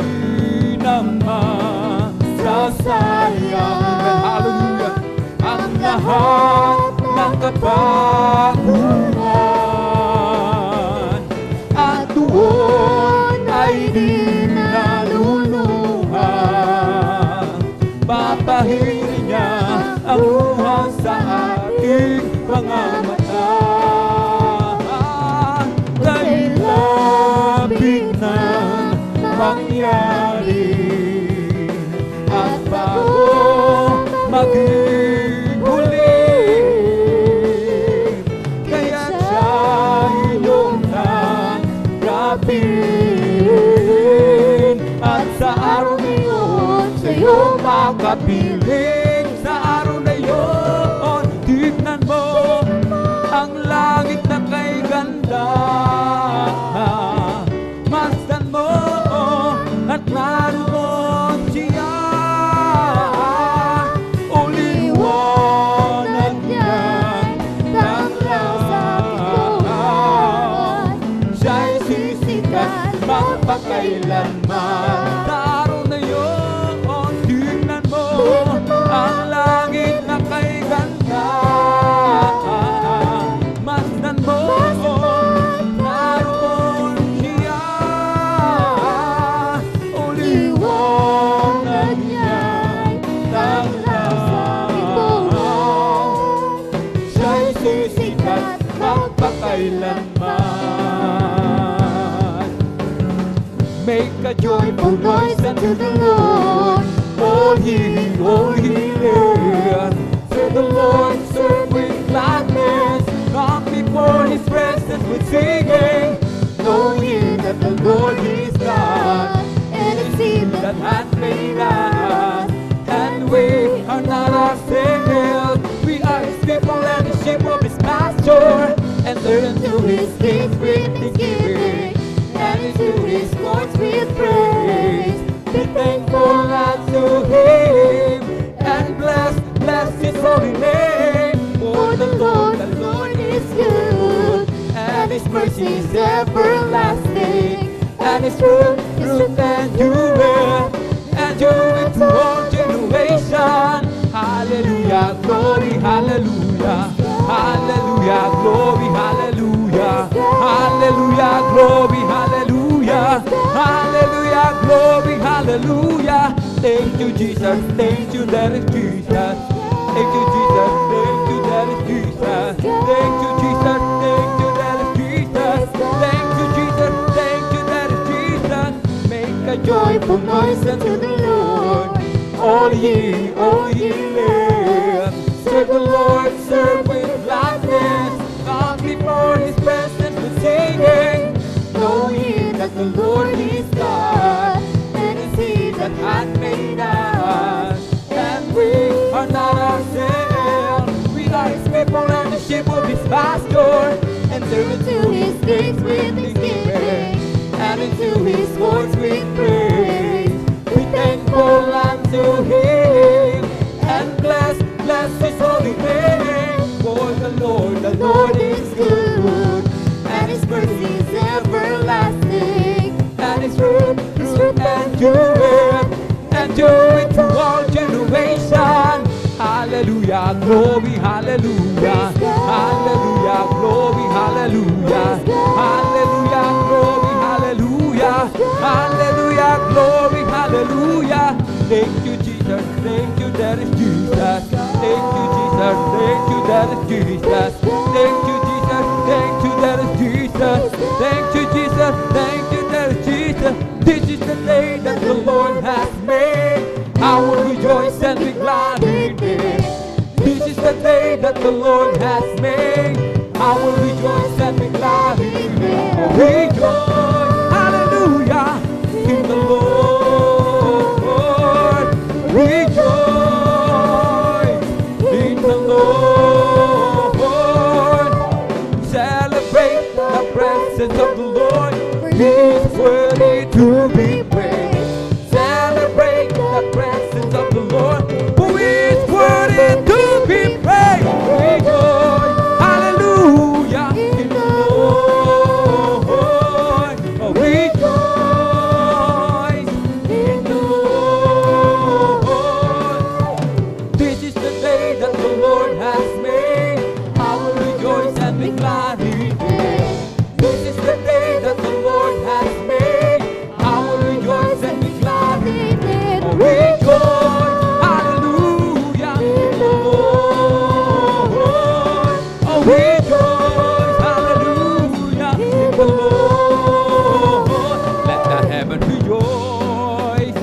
A: naman sasayang, hallelujah, ang lahat ng kapaguran. At doon ay di naluluhan. Papahirin niya ang luha sa ating mga mata. Dahil labig na mangyari, at bago maging huli, kaya siya iyong tanggapin. At sa araw na yun, sa'yo makapiling. Sa araw na yun, tignan mo ang langit na kay ganda. Masdan mo at naroon siya. O liwanag niyan tanglaw sa buhay. Siya'y sisikat magpakailanman. Sa araw na yun, tignan mo ang langit na kay ganda. Masdan mo naroon siya. O liwanag niya'y tanglaw sa buhay. Siya'y sisikat magpakailanman. Make a joyful noise unto the Lord. All ye land. Serve the Lord, serve with gladness. Come before His presence with singing. Know ye that the Lord is God, and His seed that hath made us, and we are not ourselves. We are His people and the sheep of His pasture. Enter into His gates with thanksgiving, and into His courts with praise. Be thankful unto Him, and bless His holy name. For the Lord is good, and His mercy is everlasting, and His truth endureth to all generation. Hallelujah, glory, hallelujah, hallelujah, glory, hallelujah, hallelujah, glory, hallelujah, hallelujah, glory, hallelujah. Thank you, Jesus, thank you, that is Jesus. Thank you, Jesus, thank you, that is Jesus. Thank you, Jesus, thank you, that is Jesus. Thank you, Jesus, thank you, that is Jesus. Make a joyful noise unto the Lord, all ye land. Serve the Lord, serve with gladness. Come before His presence with singing. Know ye that the Lord is God, and it's He that hath made us, and we are not ourselves. We are His people and the sheep of His pasture. Enter into His gates with thanksgiving, and into His courts with praise. Be thankful unto Him, and bless His holy name. For the Lord is good, and His mercy is everlasting, and His truth endureth to all generation. Hallelujah, glory, hallelujah, hallelujah, glory, hallelujah, hallelujah, glory, hallelujah, hallelujah, glory, hallelujah. Thank you, Jesus, thank you, that is Jesus. Thank you, Jesus, thank you, that is Jesus. Thank you, Jesus, thank you, that is Jesus. Thank you, Jesus, thank you, that is Jesus. This is the day that the Lord has made. I will rejoice and be glad in it. This is the day that the Lord has made. I will rejoice and be glad in it. Rejoice, hallelujah, in the Lord. Rejoice in the Lord. Celebrate the presence of the Lord. He is worthy to be praised. Celebrate the presence of the Lord, who is worthy to be praised. Rejoice, hallelujah, in the Lord. Rejoice in the Lord. This is the day that the Lord has made. I will rejoice and be glad in it. This is the day that the Lord has made. I will rejoice and be glad in it. Rejoice, hallelujah, in the Lord. Oh, rejoice, hallelujah, in the Lord. Let the heaven rejoice,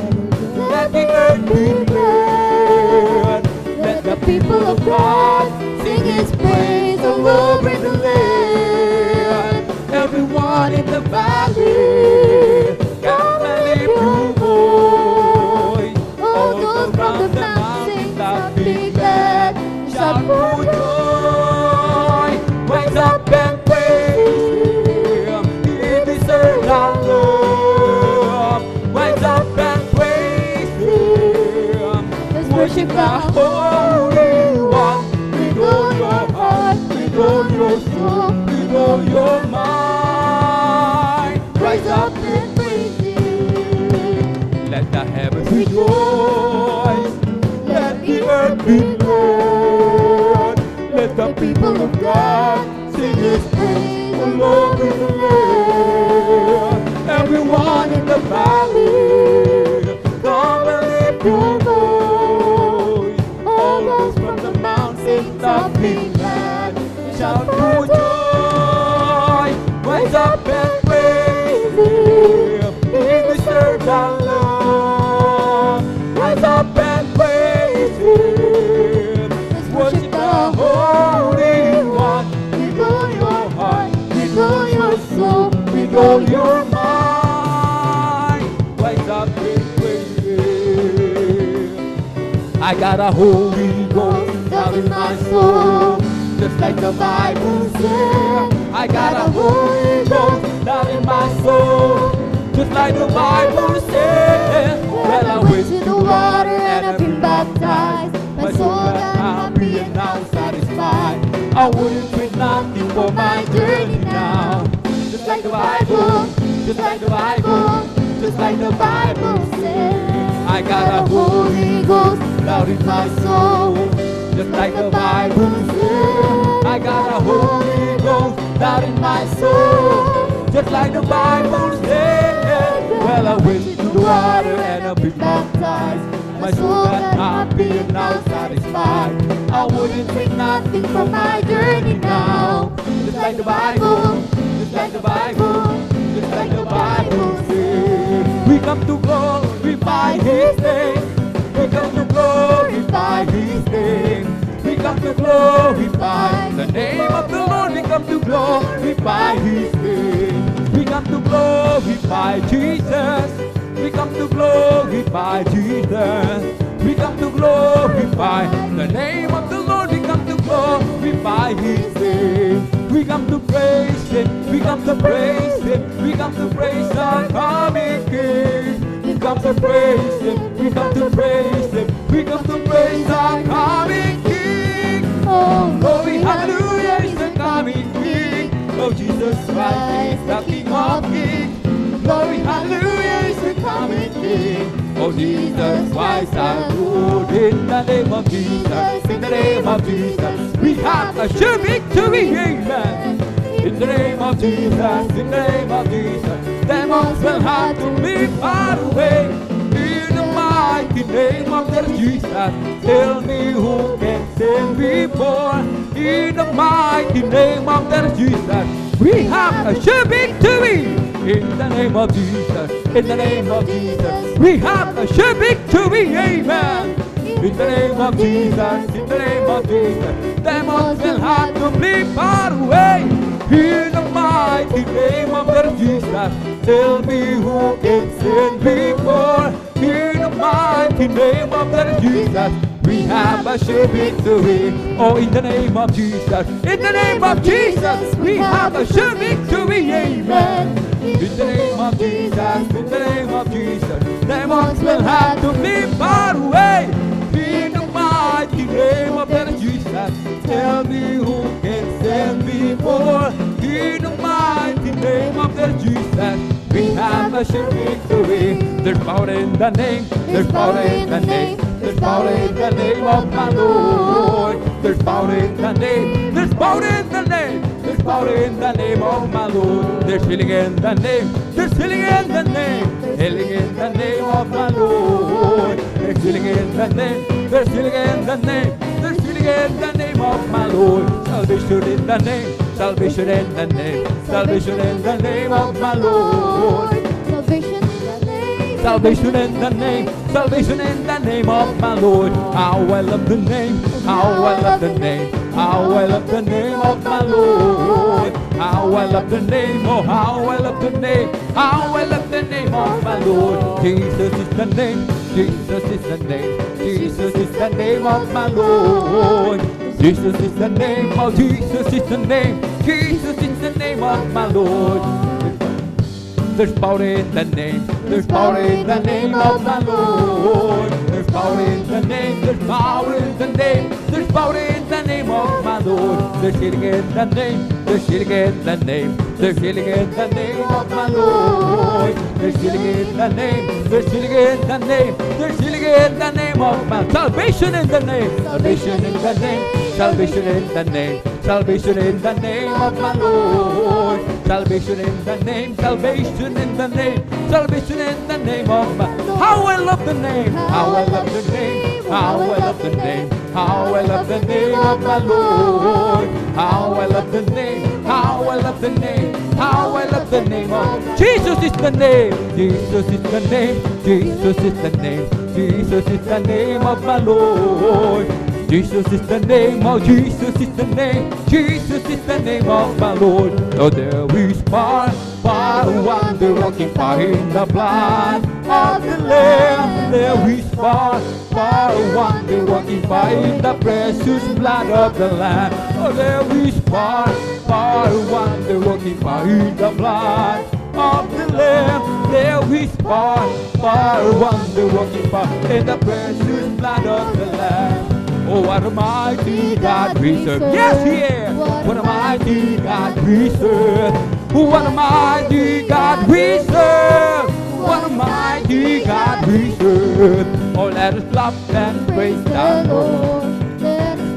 A: let the earth be glad. Let the people of God sing His praise all over the land. Everyone in the valley, come and lift your voice. All those from the mountains that be glad, shout for joy. Rise up and praise Him, He deserves our love. Rise up and praise Him, let's worship the Holy One. With all your heart, with all your soul, with all your mind. Rise up and praise Him. Let the heavens rejoice, let the earth be glad. Let the people of God sing His praise all over the land. Everyone in the valley, come and lift your voice. All those from the mountains of glad, shout for joy. Rise up and praise Him, He deserves our love. Rise up and praise Him, let's worship the Holy One. With all your heart, with all your soul, with all your mind. Rise up and praise Him. I got a Holy Ghost
B: down in my soul. Just like the Bible said,
A: I got a Holy Ghost down in my soul. Just like the Bible said.
B: well, I went to the water and I've been baptized. My soul got happy and now satisfied.
A: I wouldn't trade nothing for my journey now.
B: Just like the Bible, just like the Bible, just like the Bible said.
A: I got
B: Got
A: a
B: a Holy Ghost
A: down in my soul. Just like the Bible said. I got a Holy Ghost down in my soul. Just like the Bible said. Well, I went to the water and I've been baptized. My soul got happy and now satisfied. I wouldn't take nothing from my journey now. Just like the Bible, just like the Bible, just like the Bible says. We come to glorify His name. We come to glorify His name. We come to glorify the name of the Lord. We come to glorify His name. We come to glorify Jesus. We come to glorify Jesus. We come to glorify the name of the Lord. We come to glorify His name. We come to praise Him. We come to praise Him. We come to praise our coming King. We come to praise Him. We come to praise Him. We come to praise our coming King.
B: Oh,
A: Glory, hallelujah, is the coming King. Oh, Jesus Christ is the King of Kings. Glory, hallelujah, is the coming King. Oh, Jesus Christ, our Lord, in the name of Jesus, in the name of Jesus, we have a sure victory, amen. In the name of Jesus, in the name of Jesus, demons will have to be far away. In the mighty name of the Jesus, tell me who can stand before. In the mighty name of the Jesus, we have a sure victory. In the name of Jesus, in the name of Jesus, we have a sure victory, amen. In the name of Jesus, in the name of Jesus, demons will have to be far away. In the mighty name of the Jesus, tell me who can stand before. In the mighty name of the Jesus, we have a sure victory. Oh, in the name of Jesus, in the name of Jesus, we have a sure victory, amen. In the name of Jesus, in the name of Jesus, demons will have to be far away. In the mighty name of the Jesus, tell me who can stand before. In the mighty name of the Jesus, we have a sure victory. There's power in the name, there's power in the name, there's power in the name of my Lord. There's power in the name, there's power in the name, there's power in the name of my Lord. There's healing in the name, there's healing in the name, healing in the name of my Lord. There's healing in the name, there's healing in the name, there's healing in the name of my Lord. Salvation in the name, salvation in the name, salvation in the name of my Lord.
B: salvation in the name,
A: Salvation in the name, salvation in the name of my Lord. How I love the name, how I love the name, how I love the name of my Lord. How I love the name, oh how I love the name, how I love the name of my Lord. Jesus is the name, Jesus is the name, Jesus is the name of my Lord. Jesus is the name, oh Jesus is the name, Jesus is the name of my Lord. There's power in the name, there's power in the name of my Lord. There's power in the name, there's power in the name, there's power in the name of my Lord. There's healing in the name, there's healing in the name, there's healing in the name of my Lord. There's healing in the name, there's healing in the name, there's healing in the name of my salvation in the name, salvation in the name, salvation in the name, salvation in the name of my Lord. Salvation in the name, salvation in the name, salvation in the name of my. How I love the name, how I love the name, how I love the name, how I love the name of my Lord. How I love the name, how I love the name, how I love the name of Jesus is the name, Jesus is the name, Jesus is the name, Jesus is the name of my Lord. Jesus is the name, oh Jesus is the name, Jesus is the name of my Lord. Oh, there is power, wonder working power in the blood of the Lamb. There is power, wonder working power in the precious blood of the Lamb. Oh, there is power, wonder working power in the blood of the Lamb. There is power, wonder working power in the precious blood of the Lamb. Oh, what a mighty God we serve. Yes, He is. What a mighty God we serve. What a mighty God we serve. What a mighty God we serve. Oh, let us clap and praise the Lord.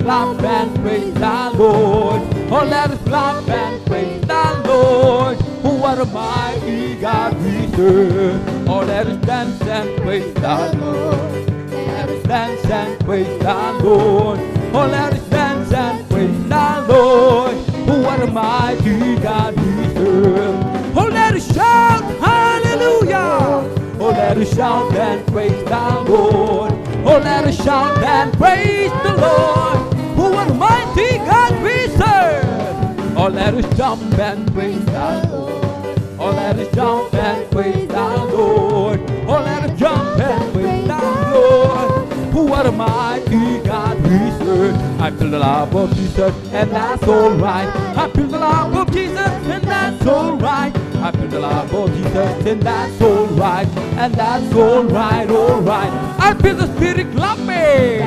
A: Clap and praise the Lord. Oh, let us clap and praise the Lord. Oh, what a mighty God we serve. Oh, let us dance and praise the Lord. Let us dance and praise the Lord. Oh, let us dance and praise the Lord. Oh, what a mighty God we serve. Oh, let us shout hallelujah. Oh, let us shout and praise the Lord. Oh, let us shout and praise the Lord. Oh, what a mighty God we serve. Oh, let us jump and praise the Lord. Oh, let us jump and praise the Lord. Oh, let us jump and praise the Lord. Oh, what a mighty God we serve. I feel the love of Jesus, and that's alright. I feel the love of Jesus, and that's alright. I feel the love of Jesus, and that's alright. And that's alright, alright. I feel the Spirit clapping.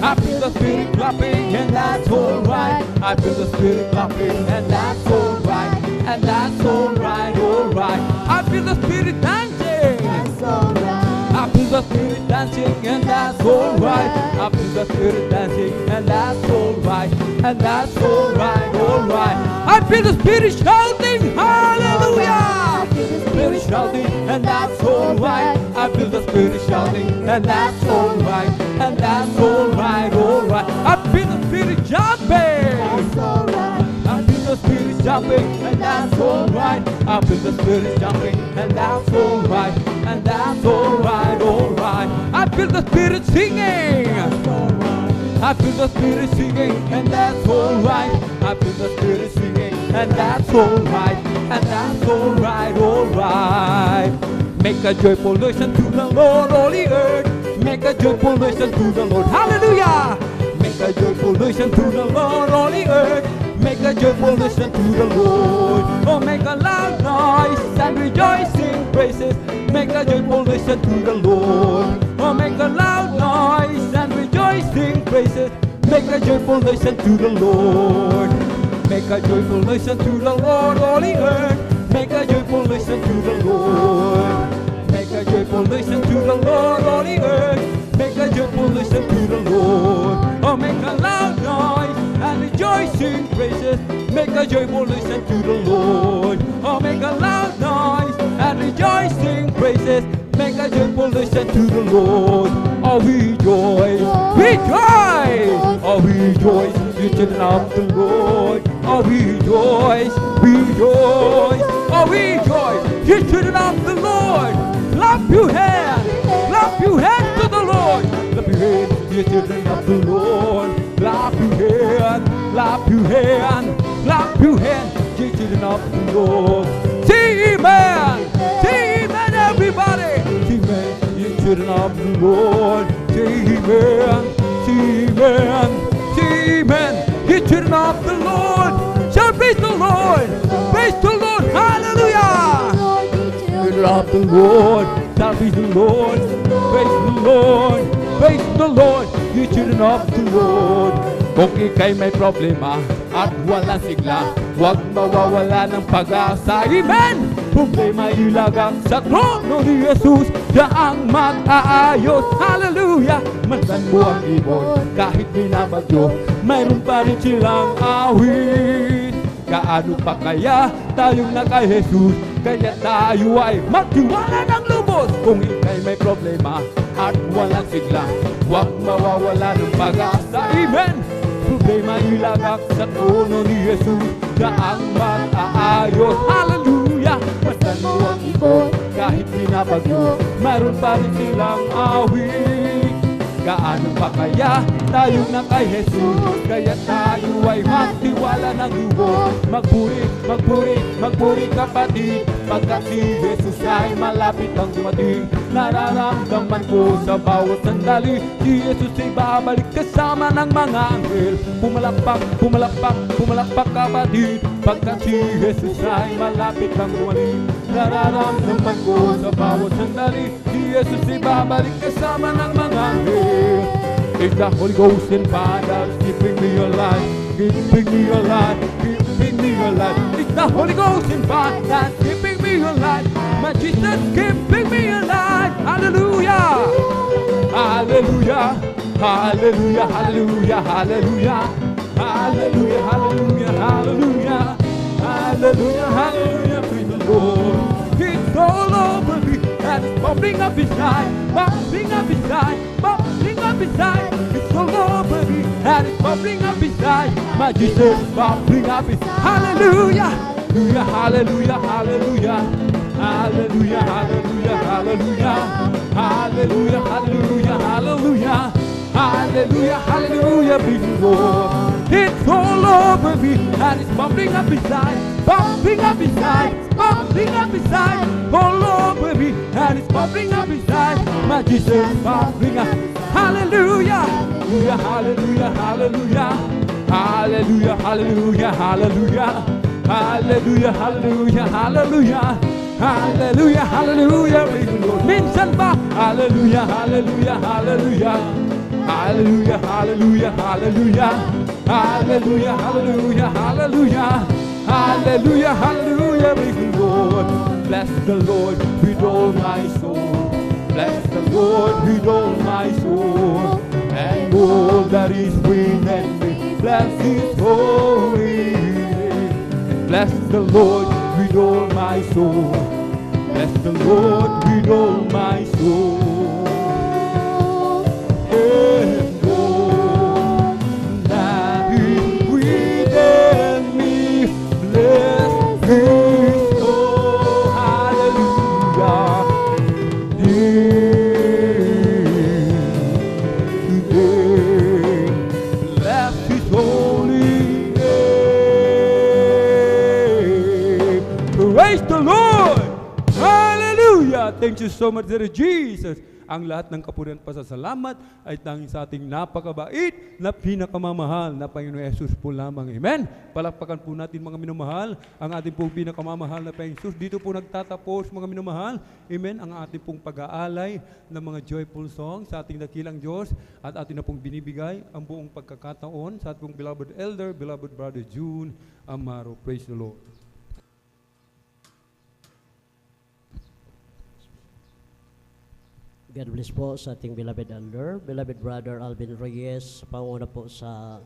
A: I feel the Spirit clapping, and that's alright. I feel the Spirit clapping, and that's alright. And that's alright, alright. I feel the Spirit dancing.
B: That's alright.
A: I feel the Spirit dancing, and that's alright. I feel the Spirit dancing, and that's alright. And that's alright, alright. I feel the Spirit shouting, hallelujah. Spirit shouting, and that's alright. I feel the Spirit shouting, and that's alright. And that's alright, alright. I feel the Spirit jumping.
B: That's alright.
A: I feel the Spirit jumping, and that's alright. I feel the Spirit jumping, and that's alright. And that's alright, alright. I feel the Spirit singing. I feel the Spirit singing, and that's alright. I feel the Spirit singing, and that's alright. And that's alright, alright. Make a joyful listen to the Lord, all the earth. Make a joyful listen to the Lord. Hallelujah. Make a joyful listen to the Lord, all the earth. Make a joyful listen to the Lord. Oh, make a loud noise and rejoicing praises. Make a joyful listen to the Lord. Oh, make a loud noise and rejoicing praises. Make a joyful listen to the Lord. Make a joyful listen to the Lord, all the earth. Make a joyful listen to the Lord. Make a joyful listen to the Lord, all the earth. Make a joyful listen to the Lord. Oh, make a loud noise and rejoicing praises. Make a joyful listen to the Lord. Oh, make a loud noise and rejoicing praises. Make a joyful listen to the Lord. Oh, rejoice, rejoice. Oh, rejoice, you children of the Lord. Oh, rejoice, rejoice. Oh, rejoice, you children of the Lord. Clap your hands, clap your hands to the Lord. Clap your hands, you children of the Lord. Clap your hands, clap your hands, clap your hands, you children of the Lord. Say amen, say amen, everybody. Say amen, you children of the Lord. Say amen, say amen, say amen, you children of the Lord. Shall praise the Lord, praise the Lord, hallelujah. Children of the Lord, shall praise the Lord, praise the Lord, praise the Lord, you children of the Lord. Kung ika'y may problema at walang sigla, huwag mawawala ng pag-asa. Amen! Problema ilagak sa trono ni Jesus, siya ang mag-aayos. Hallelujah! Mansan mo ang ibon, kahit binabagyo, mayroon pa rin silang awit. Gaano pa kaya tayong na kay Jesus, kaya tayo ay magtiwala ng lubos. Kung ika'y may problema at walang sigla, huwag mawawala ng pag-asa. Amen! Problema ilagak sa trono ni Jesus, siya ang mag-aayos. Hallelujah! Mastan mo ang ibon, kahit binabagyo, mayroon pa rin silang awit. gaano pa kaya tayo na kay Jesus? Kaya tayo ay magtiwala ng lubos. Magpuri, magpuri, magpuri kapatid, pagkat si Jesus ay malapit ang dumating. Nararamdaman ko sa bawat sandali, si Jesus ay babalik kasama ng mga anghel. Pumalakpak, pumalakpak, pumalakpak kapatid, pagkat si Jesus ay malapit ang dumating. Nararamdaman ko sa bawat sandali, si Jesus ay babalik kasama ng mga anghel. It's the Holy Ghost and Father keeping me alive, keeping me alive, keeping me alive. It's the Holy Ghost and Father keeping me alive, my Jesus keeping me alive. Hallelujah, hallelujah, hallelujah, hallelujah, hallelujah, hallelujah, hallelujah, hallelujah, hallelujah, hallelujah. Praise the Lord. It's all over me and it's bubbling up inside, bubbling up inside, bubbling up inside. It's all over me and it's bubbling up inside. My Jesus bubbling up inside. Hallelujah, hallelujah, hallelujah, hallelujah, hallelujah, hallelujah, hallelujah, hallelujah, hallelujah, hallelujah, hallelujah, be the Lord. It's all over me and it's bubbling up inside, bubbling up inside, bubbling up inside, all over me and it's bubbling up inside. My Jesus bubbling up. Hallelujah, hallelujah, hallelujah, hallelujah, hallelujah, hallelujah, hallelujah, hallelujah, hallelujah, hallelujah, hallelujah, hallelujah. Minsan ba? Hallelujah, hallelujah, hallelujah, hallelujah, hallelujah, hallelujah, hallelujah, hallelujah, hallelujah, hallelujah, hallelujah, praise the Lord. Bless the Lord with all my soul. Bless the Lord with all my soul, and all that is within me. Bless His holy name. Bless the Lord with all my soul. Bless the Lord with all my soul. And all that is within me. Bless His soul. Hallelujah. Today, bless His holy name. Praise the Lord. Hallelujah. Thank you so much, Dear Jesus. Ang lahat ng kapurihan pasasalamat ay tanging sa ating napakabait na pinakamamahal na Panginoon Jesus po lamang. Amen. Palakpakan po natin mga minamahal ang ating pong pinakamamahal na Panginoon Jesus. Dito po nagtatapos mga minamahal. Amen. Ang ating pong pag-aalay ng mga joyful songs sa ating dakilang Diyos at ating na pong binibigay ang buong pagkakataon sa ating pong beloved elder, beloved brother June Amaro. Praise the Lord.
C: God bless po sa ating beloved elder, beloved brother Alvin Reyes, panguna po sa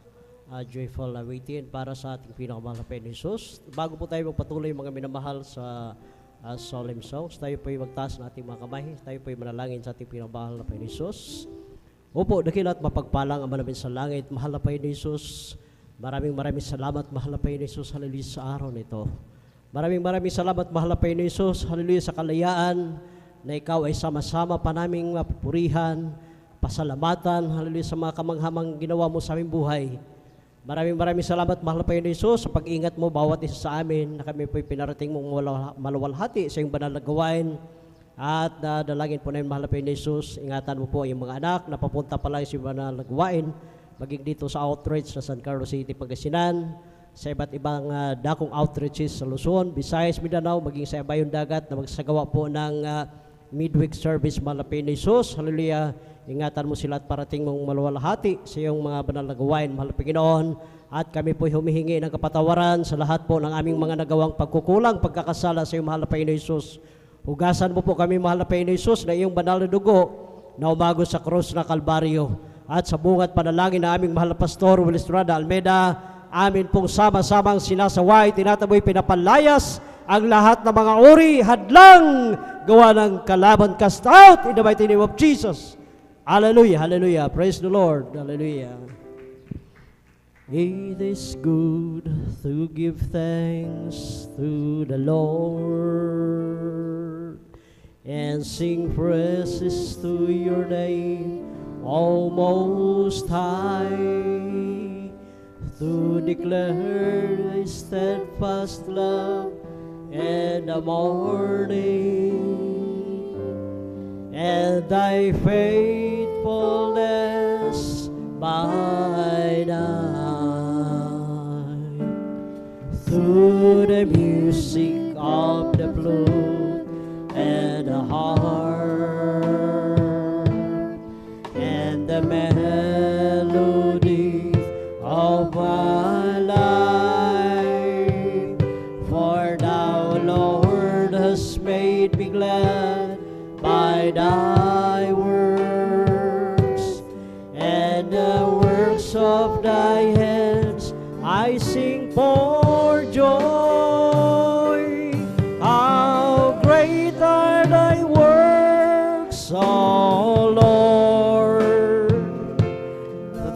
C: joyful awaiting para sa ating pinakamahal na Panginoon Jesus. Bago po tayo magpatuloy mga minamahal sa solemn songs, tayo po ay magtaas ng ating mga kamay, tayo po ay manalangin sa ating pinakamahal na Panginoon Jesus. Opo, dakil at mapagpalang ang namin sa langit, mahal na Panginoon Jesus. Maraming salamat, mahal na Panginoon Jesus, hallelujah sa araw nito. Maraming salamat, mahal na Panginoon Jesus, hallelujah sa kalayaan, na ikaw ay sama-sama pa naming mapupurihan, pasalamatan, hallelujah sa mga kamanghamang ginawa mo sa aming buhay. Maraming salamat, mahal na Panginoon Jesus, sa pag-ingat mo bawat isa sa amin na kami po'y pinarating mong maluwalhati sa iyong banal na gawain. At dalangin po namin, mahal na Panginoon Jesus, ingatan mo po yung mga anak na papunta pa lang sa iyong banal na gawain, maging dito sa outreach sa San Carlos City, Pangasinan, sa iba't ibang dakong outreaches sa Luzon, Visayas, Mindanao, maging sa Ibayong Dagat na magsagawa po ng midweek service, mahal na Panginoon Jesus. Hallelujah. Ingatan mo sila at parating mong maluwalhati sa iyong mga banal na gawain, mahal na Panginoon. At kami po humihingi ng kapatawaran sa lahat po ng aming mga nagawang pagkukulang, pagkakasala sa iyong mahal na Panginoon Jesus. Hugasan mo po kami, mahal na Panginoon Jesus, na iyong banal na dugo na umago sa krus na Kalbaryo. At sa bungat panalangin na aming mahal na Pastor Willistrada Almeida, amin pong sama-samang sinasaway, tinataboy, pinapalayas ang lahat ng mga uri, hadlang, gawa ng kalaban, cast out in the mighty name of Jesus. Hallelujah, hallelujah. Praise the Lord. Hallelujah. It is good to give thanks to the Lord and sing praises to your name, O Most High, to declare Thy steadfast love in the morning, and Thy faithfulness by night. Through the music of the flute and the harp and the melody of my life, for Thou, Lord, hast made me glad by Thy works, and the works of Thy hands I sing for joy. How great are Thy works, O Lord!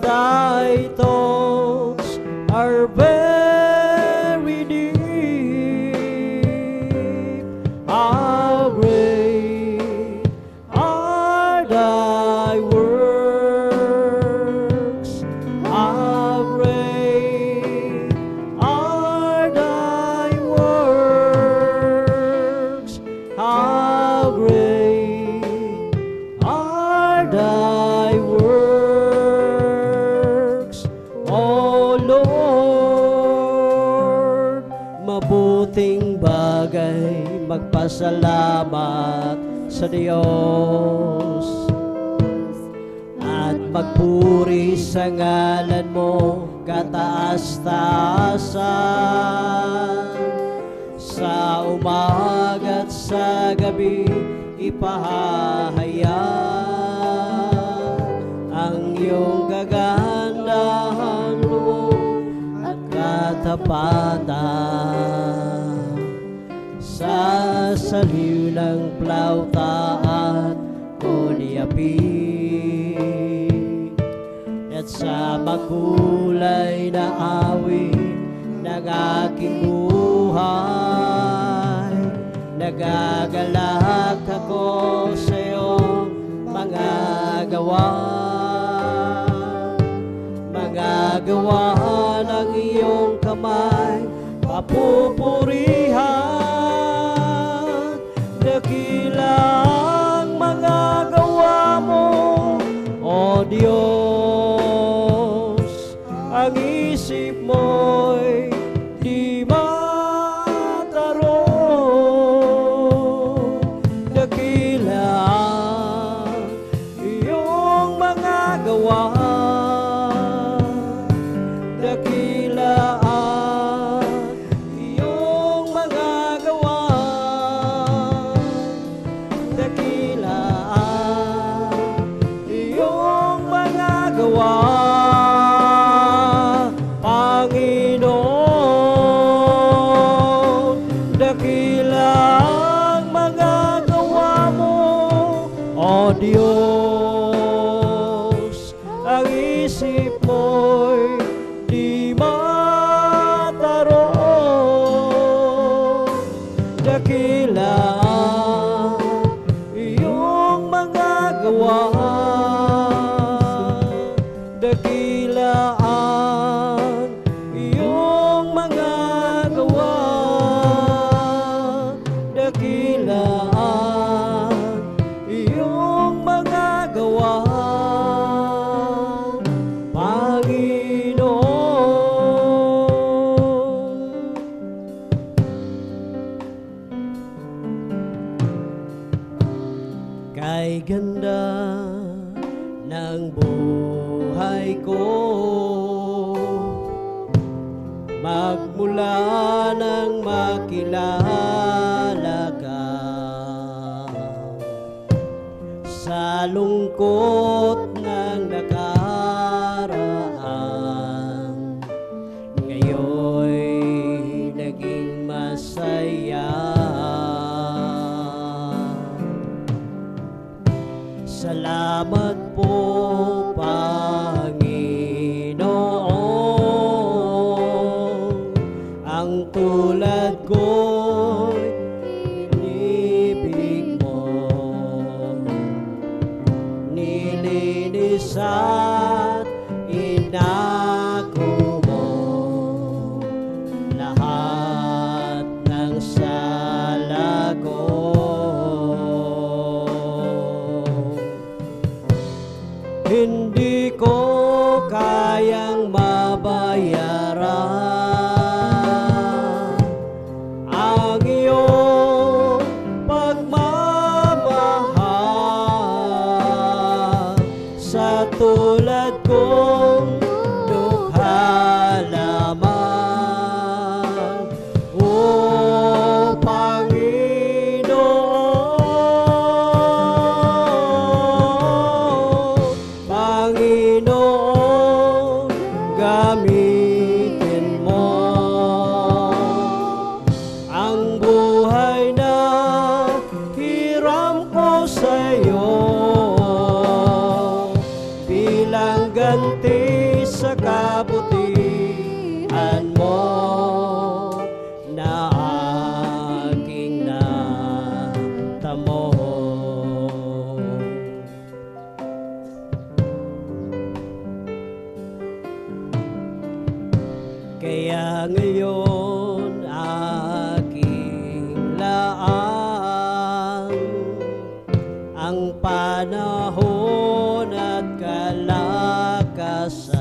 C: Thy thoughts are very deep. How great are Thy works! How great are Thy works! How great are Thy works, O Lord! Mabuting bagay magpasalamat sa Diyos at magpuri sa ngalan mo kataas-taasan. Sa umaga at sa gabi ipahahayag ang iyong kagandahan mo at katapatan. Sa saliw ng plauta at kuniapi, at sa makulay na awit ng aking buhay, nagagalak ako sa iyong mga gawa, mga gawa ng iyong kamay, papupurihan. Dakila ang mga gawa mo, O Diyos, ang isip mo'y di matarong. Dakila ang iyong mga gawa, dakila ang iyong mga gawa, dakila ang iyong mga gawa, Panginoon. Dakila ang mga gawa mo, O Diyos, ang isip mo'y di matarong. Dakila ang iyong mga gawa, dakila ang iyong mga gawa, dakila ang iyong mga gawa, Panginoon. Kay ganda ng buhay ko, magmula nang makilala ka, sa lungkot ng nakaraan, ngayon'y naging masaya. Salamat po, Panginoon, ang tulad ko'y inibig mo, nililinis kabutihan mo na aking natamo. Kaya ngayon aking laang ang panahon at kalakasan,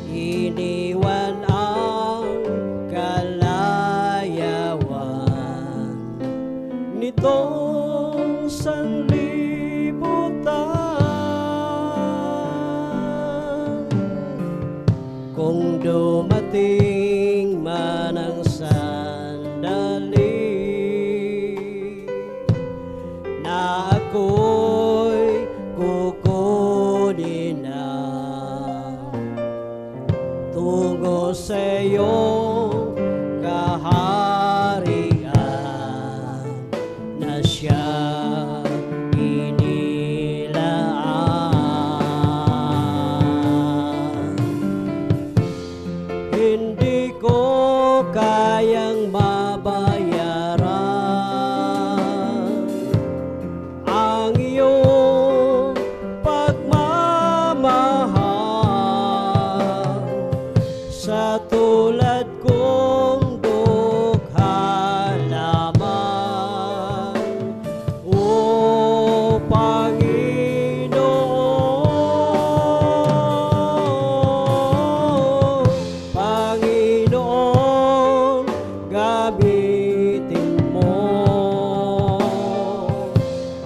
C: iniwan ang kalayawan nitong sanlibutan. Kung dumating man ang sandali na ako'y kukunin na tungo sa iyong kaharian na siya inilaan. Hindi ko kayang mabayaran ang iyong pagmamahal sa tulad kong dukha lamang, O Panginoon. Panginoon, gamitin mo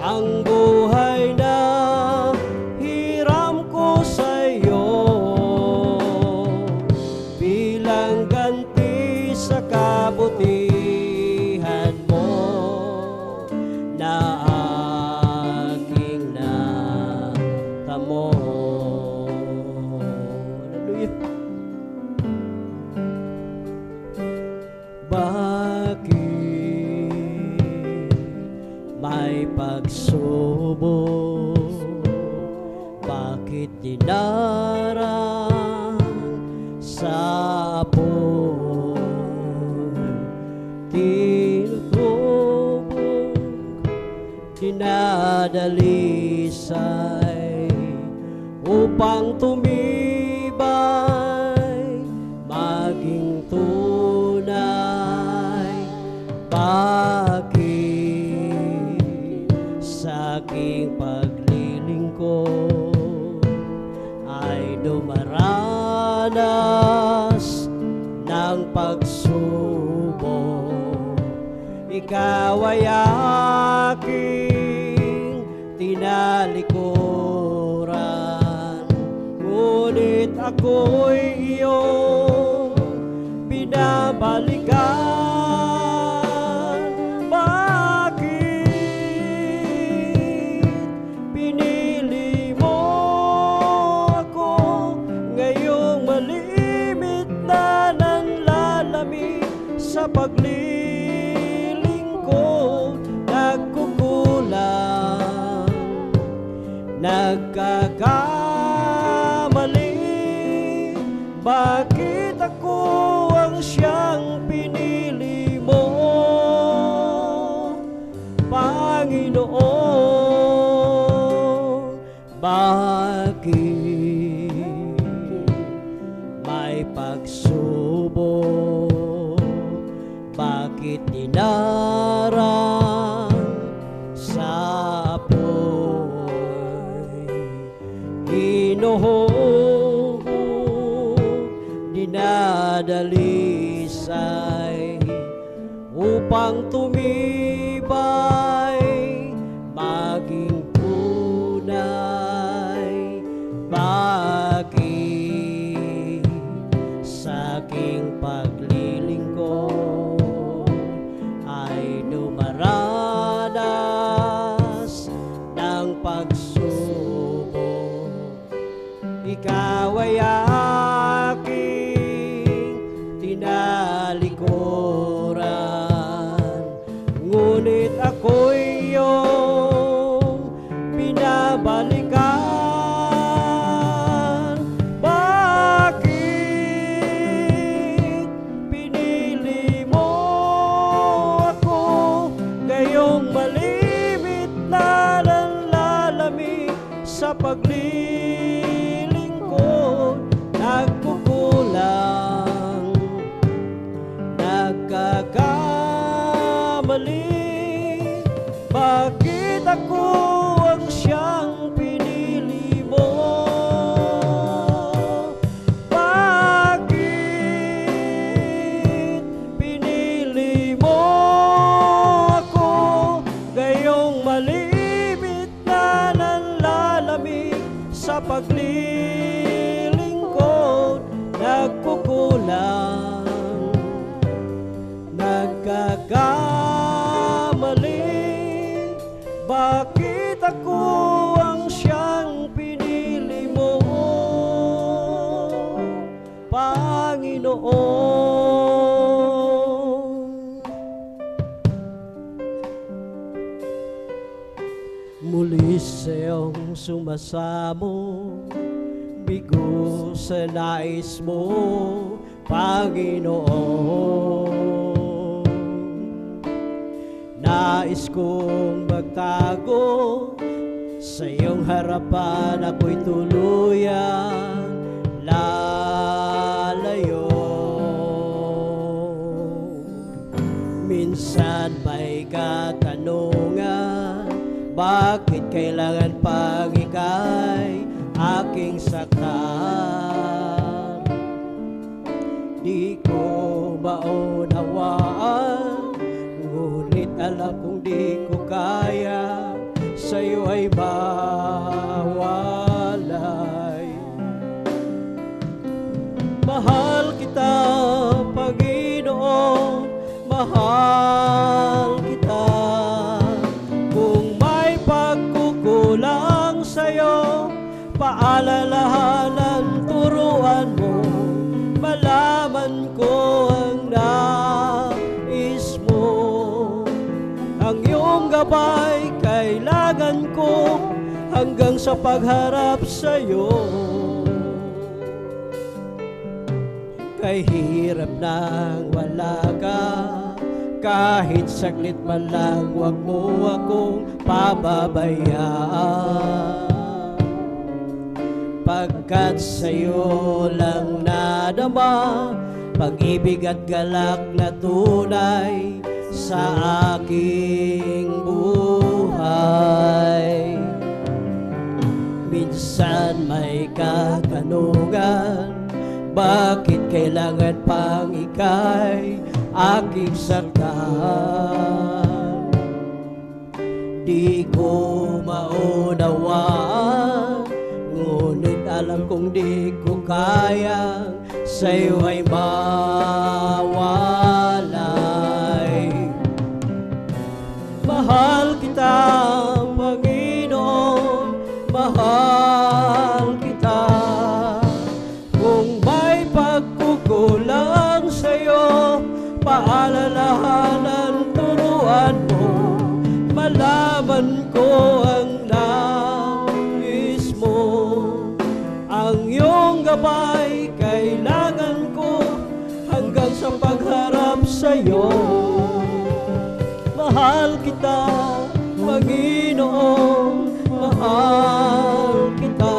C: ang buhay na hiram ko sa iyo bilang ganti sa kabutihan mo na aking natamo. Hallelujah. Bakit may pagsubok? Bakit dinarang sa apoy? Tinutubog, dinadalisay upang tumibay, maging tunay. Bakit sa aking paglilingkod ay dumaranas ng pagsubok? Ikaw ay aking tinalikuran, ngunit ako'y iyong binabalikan. Bakit pinili mo ako ngayong malimit na nanlalamig sa paglilingkod? Nagkukulang, nagkakamali. Bakit ako ang siyang pinili mo, Panginoon? Bakit may pagsubok? Bakit dinarang sa apoy? Hinuhubog, dinadalisay upang tumibay, maging tunay. Bakit sa aking paglilingkod ay dumaranas ng pagsubok? Ikaw ay aking tinalikuran, ngunit ako'y iyong binabalikan. sa paglilingkod nagkukulang, nagkakamali. Bakit ako ang siyang pinili mo, Panginoon? Muli sa'yong sumasamo, bigo sa nais mo, Panginoon. Nais kong magtago sa iyong harapan, ako'y tuluyan lalayo. Minsan may katanungan, bakit kailangan pag ika'y aking saktan? Di ko maunawaan, ngunit alam kong di ko kaya sa'yo ay mawalay. Mahal kita, Panginoon, mahal kita. Kung may pagkukulang sa'yo, paalalahanan, turuan mo, malaman ko ang nais mo. Ang iyong gabay kailangan ko hanggang sa pagharap sa'yo. Kay hirap nang wala ka, kahit saglit man lang, wag mo akong pababayaan. Pagkat sa'yo lang nadama, pag-ibig at galak na tunay sa aking buhay. Minsan may katanungan, bakit kailangan pang ika'y aking saktan? Di ko maunawaan, ngunit alam kong di ko kaya sa'yo ay mawalay. Mahal kita, Panginoon, mahal kita. Kung may pagkukulang sa'yo, paalalahanan, turuan mo, malaman ko ang nais mo. Ang iyong gabay kailangan ko hanggang sa pagharap sa'yo. Mahal kita, Panginoon, mahal kita.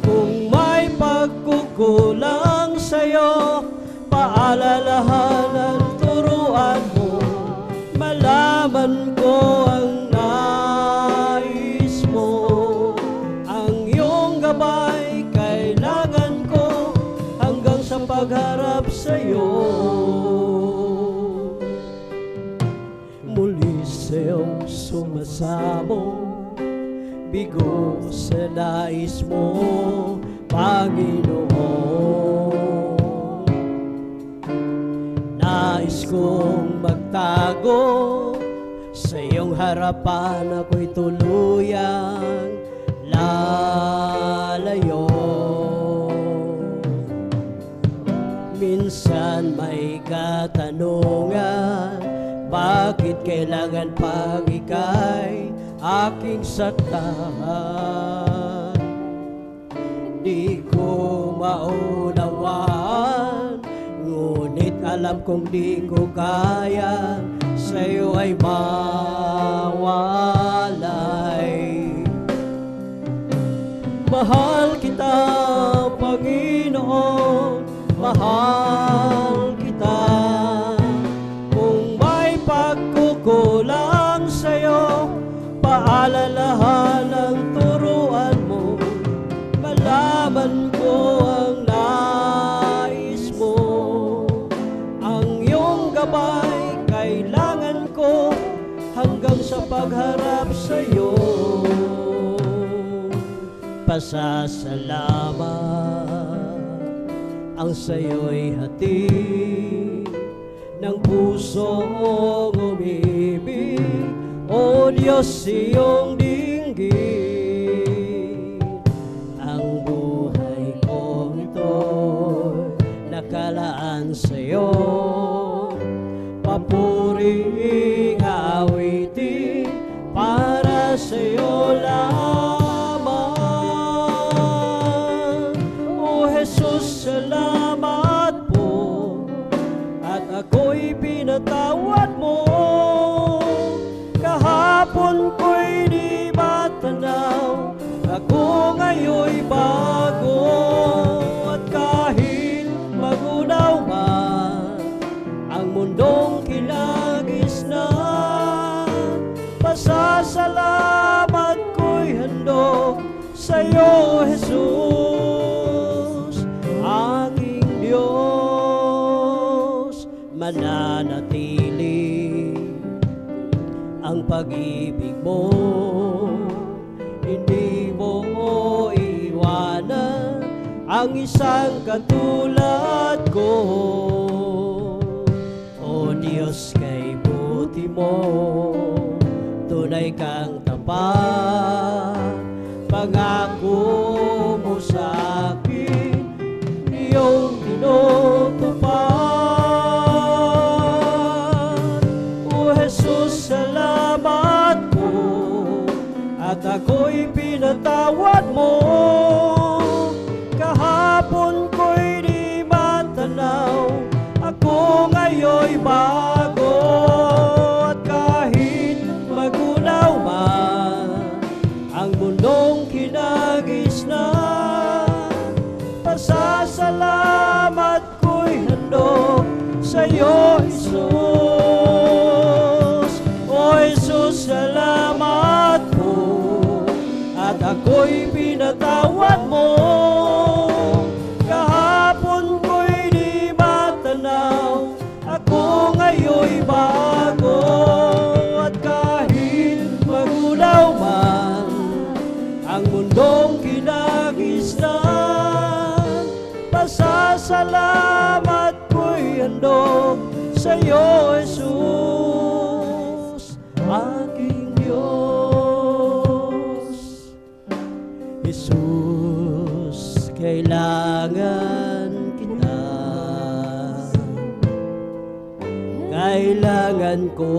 C: Kung may pagkukulang sa'yo, paalalahanan, turuan mo, malaman ko ang nais mo. Ang iyong gabay kailangan ko hanggang sa pagharap sa'yo. Muli sa'yong sumasamo, bigo sa nais mo, Panginoon. Nais kong magtago sa iyong harapan, ako'y tuluyang lalayo. Minsan may katanungan, bakit kailangan pag ika'y aking saktan? Di ko maunawaan, ngunit alam kong di ko kaya sa'yo ay mawalay. Mahal kita, Panginoon, mahal kita. Kung may pagkukulang sa'yo, paalalahanan, turuan mo, malaman ko ang nais mo. Ang iyong gabay kailangan ko hanggang sa pagharap sa'yo. pasasalamat ang sayo'y hatid ng pusong umibig. O Diyos, iyong dinggin ang buhay kong ito'y nakalaan sa'yo. Papuring awitin para sa'yo lamang. O Jesus, salamat po at ako'y pinatawad mo. Kahapon ko'y di matanaw, ako ngayon'y bago. At kahit magunaw man ang mundong kinagis na, pasasalamat ko'y handog sa'yo, Jesus. Aking Diyos, mananatili ang pag-ibig mo, hindi mo iwanan ang isang katulad ko. O Diyos, kay buti mo, tunay kang tapat. Pangako mo sa akin, iyong tinutupad. O Jesus, salamat po at ako'y pinatawad mo. Kahapon ko'y di matanaw, ako ngayon'y bago. At kahit magunaw man ang mundong kinagis na, pasasalamat ko'y handog sa'yo, Jesus. O Jesus, salamat po at ako'y pinatawad mo. Kahapon ko'y di matanaw, ako ngayon'y bago. At kahit magunaw man ang mundong kinagis na, pasasalamat ko'y handog sa'yo, Jesus. Aking Diyos, Jesus, kailangan kita. Kailangan ko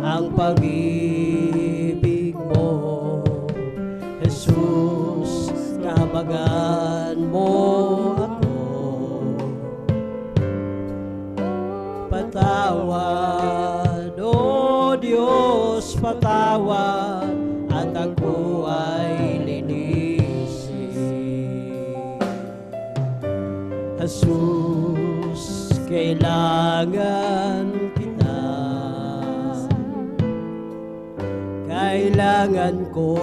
C: ang pag-ibig mo, Jesus. Kabagan mo ako, patawad, O Diyos, patawad, at ako ay linisin. Jesus, kailangan kita. Kailangan ko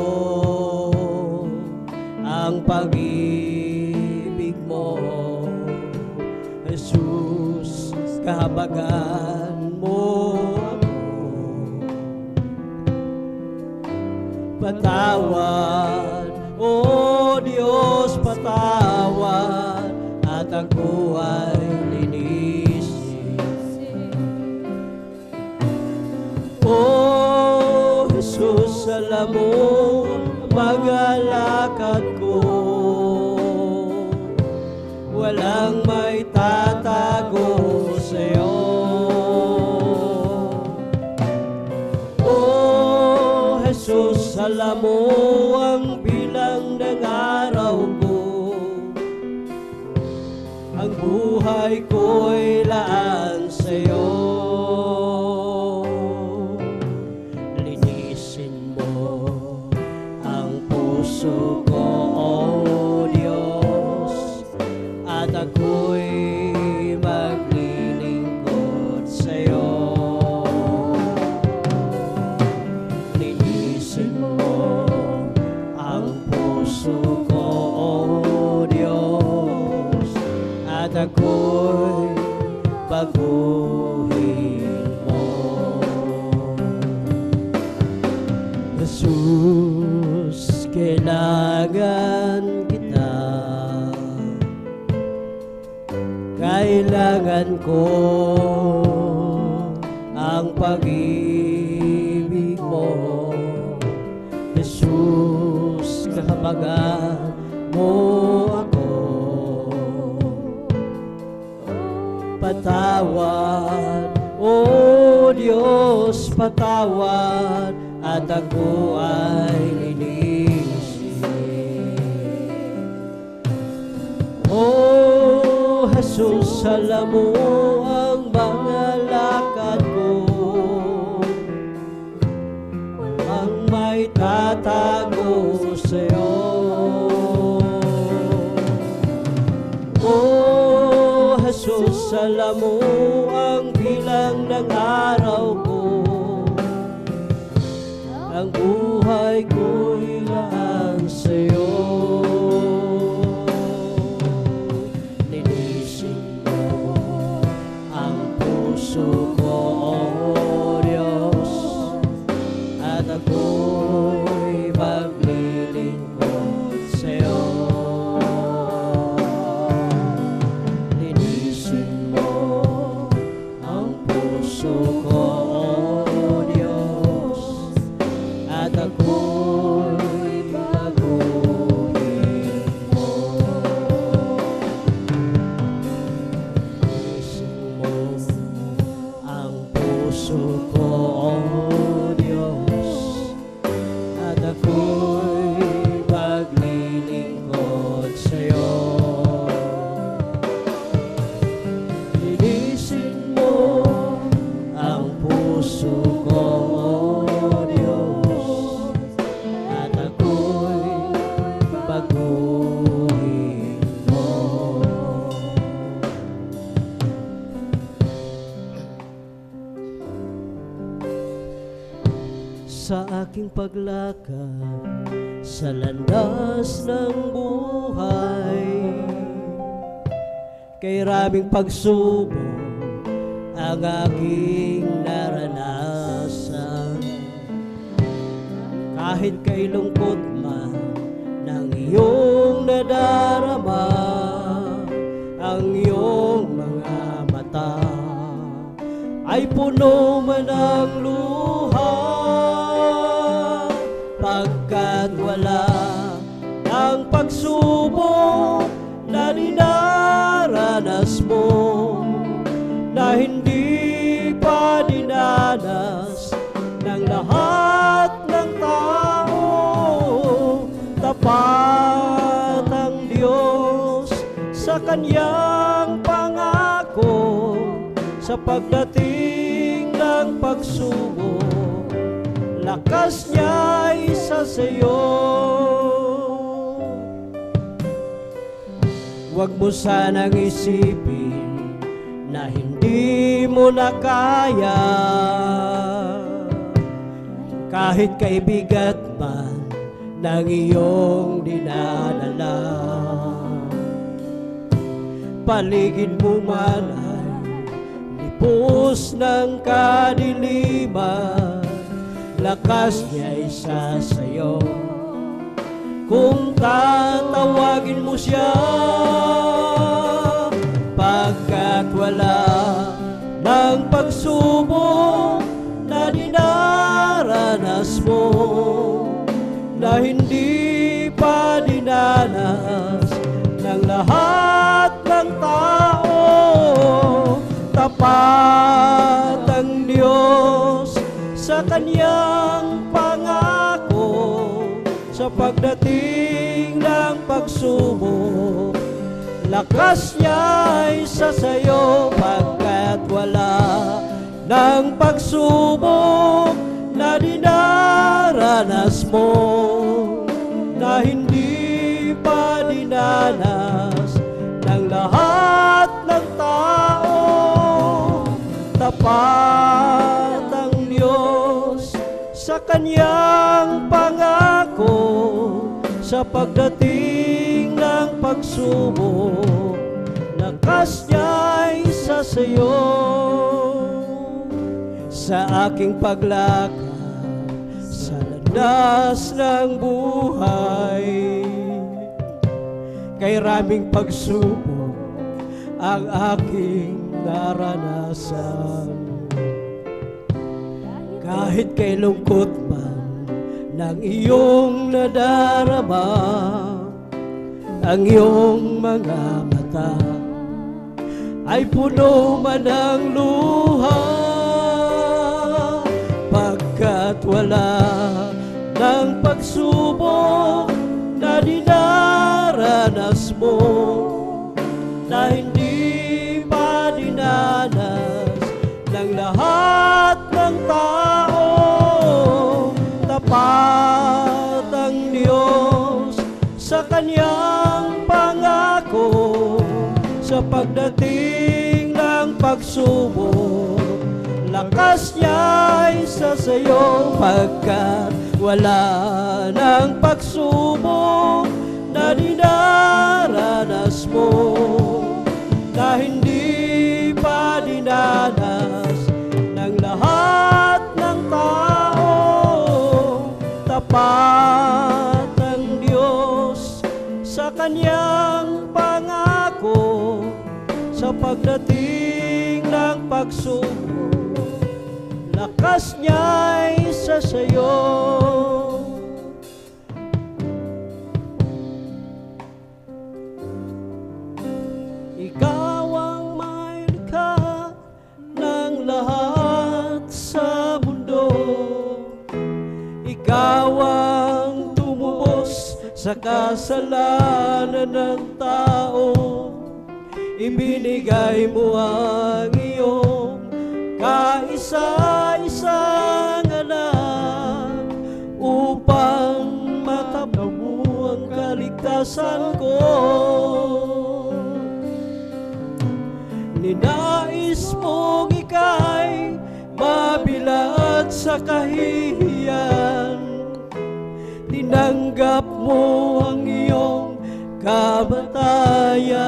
C: ang pag-ibig mo, Jesus. Kahabagan mo ako, patawad, O Diyos, patawad, at ako ay linisin. O Jesus, alam mo magalakad ko, walang may tatago sa'yo. O Jesus, alam mo ang bilang ng araw ko, ang buhay ko'y laan sa'yo. Linisin mo ang puso ko, O Diyos, at ako'y maglilingkod sa'yo. Linisin mo ang puso ko, O Diyos, at ako'y baguhin mo. Jesus, Kailangan kita, kailangan ko ang pag-ibig mo. Jesus, kahabagan mo ako. Patawad, O Diyos, patawad, at ako ay linisin. O Jesus, alam mo ang mga lakad ko, ang may tatago sa'yo. O Jesus, alam mo ang bilang ng araw ko, ang buhay ko'y laan sa'yo. Linisin mo ang puso ko, O Diyos, at ako'y maglilingkod sa'yo. Linisin mo ang puso ko, O Diyos, at ako'y baguhin mo. Linisin mo ang puso ko, O Diyos, at ako'y maglilingkod sa'yo. Linisin mo ang puso ko, O Diyos, at ako'y baguhin mo. Sa aking paglakad sa landas ng buhay, kay raming pagsubok ang aking naranasan. Kahit kay lungkot man ng iyong nadarama, ang iyong mga mata ay puno man ng luha. Pagkat wala ang pagsubok na dinaranas mo, na hindi pa dinanas ng lahat ng tao. Tapat ang Diyos sa kanyang pangako, sa pagdating ng pagsubok, lakas niya'y sa sayo. Huwag mo sanang isipin na hindi mo na kaya, kahit kaibigat man ng iyong dinadala. Paligid mo man ay lipos ng kadiliman, lakas niya'y sa sayo. Kung tatawagin mo siya, pagkat wala ng pagsubok na dinaranas mo, na hindi pa dinanas ng lahat ng tao. Tapat ang Diyos sa kanyang pangako, sa pagdating ng pagsubok, lakas niya'y sa sayo. Pagkat wala ng pagsubok na dinaranas mo, na hindi pa dinanas ng lahat ng tao. Tapat ang Diyos sa kanyang pangako, sa pagdating ng pagsubok, lakas niya'y sa sayo. Sa aking paglakad sa landas ng buhay. Kay raming pagsubok ang aking naranasan. Kahit kay lungkot man ng iyong nadarama, ang iyong mga mata ay puno man ng luha. Pagkat wala ng pagsubok na dinaranas mo, na hindi pa dinanas ng lahat ng tao. Tapat ang Diyos sa kanyang pangako, sa pagdating ng pagsubok, lakas niya'y sa sayo. Pagkat wala ng pagsubok na dinaranas mo, na hindi pa dinanas ng lahat ng tao. Tapat ang Diyos sa kanyang pangako, sa pagdating ng pagsubok, lakas niya'y sa sayo. Ikaw ang may likha ng lahat sa mundo. Ikaw ang tumubos sa kasalanan ng tao. Ibinigay mo ang iyong kaisa-isang anak upang makamtan mo ang kaligtasan ko. Ninais mong ika'y mabilad sa kahihiyan. Tinanggap mo ang iyong kamatayan.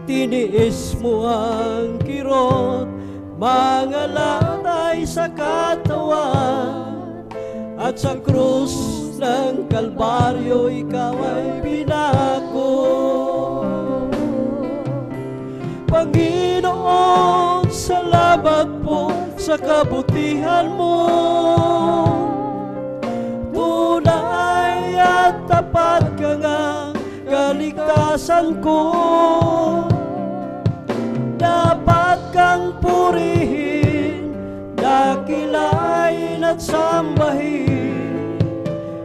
C: Tiniis mo ang kirot, mga latay sa katawan, at sa krus ng Kalbaryo ikaw ay pinako. Panginoon, salamat po sa kabutihan mo. Tunay at tapat ka nga kaligtasan ko. Dapat kang purihin, dakilain at sambahin,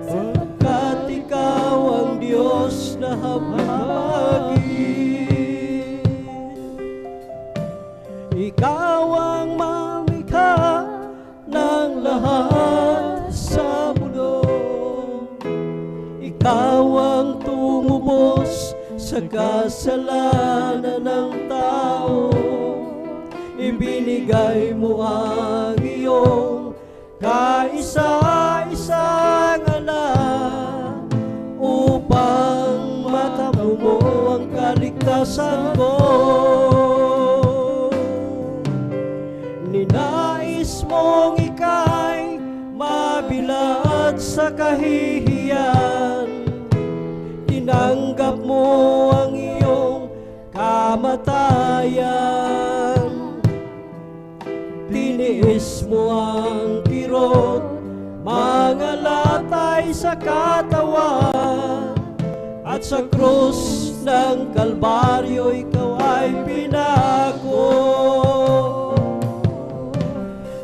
C: sapagkat ikaw ang Diyos na habagin. Ikaw ang mamikha ng lahat sa mundo. Ikaw ang tumubos sa kasalanan ng tao. Ibinigay mo ang iyong kaisa-isang anak upang matamo mo ang kaligtasan ko. Ninais mong ika'y mabilad sa kahihiyan. Tinanggap mo ang iyong kamatayan. Tiniis mo ang kirot, mga latay sa katawan, at sa krus ng Kalbaryo ikaw ay pinako.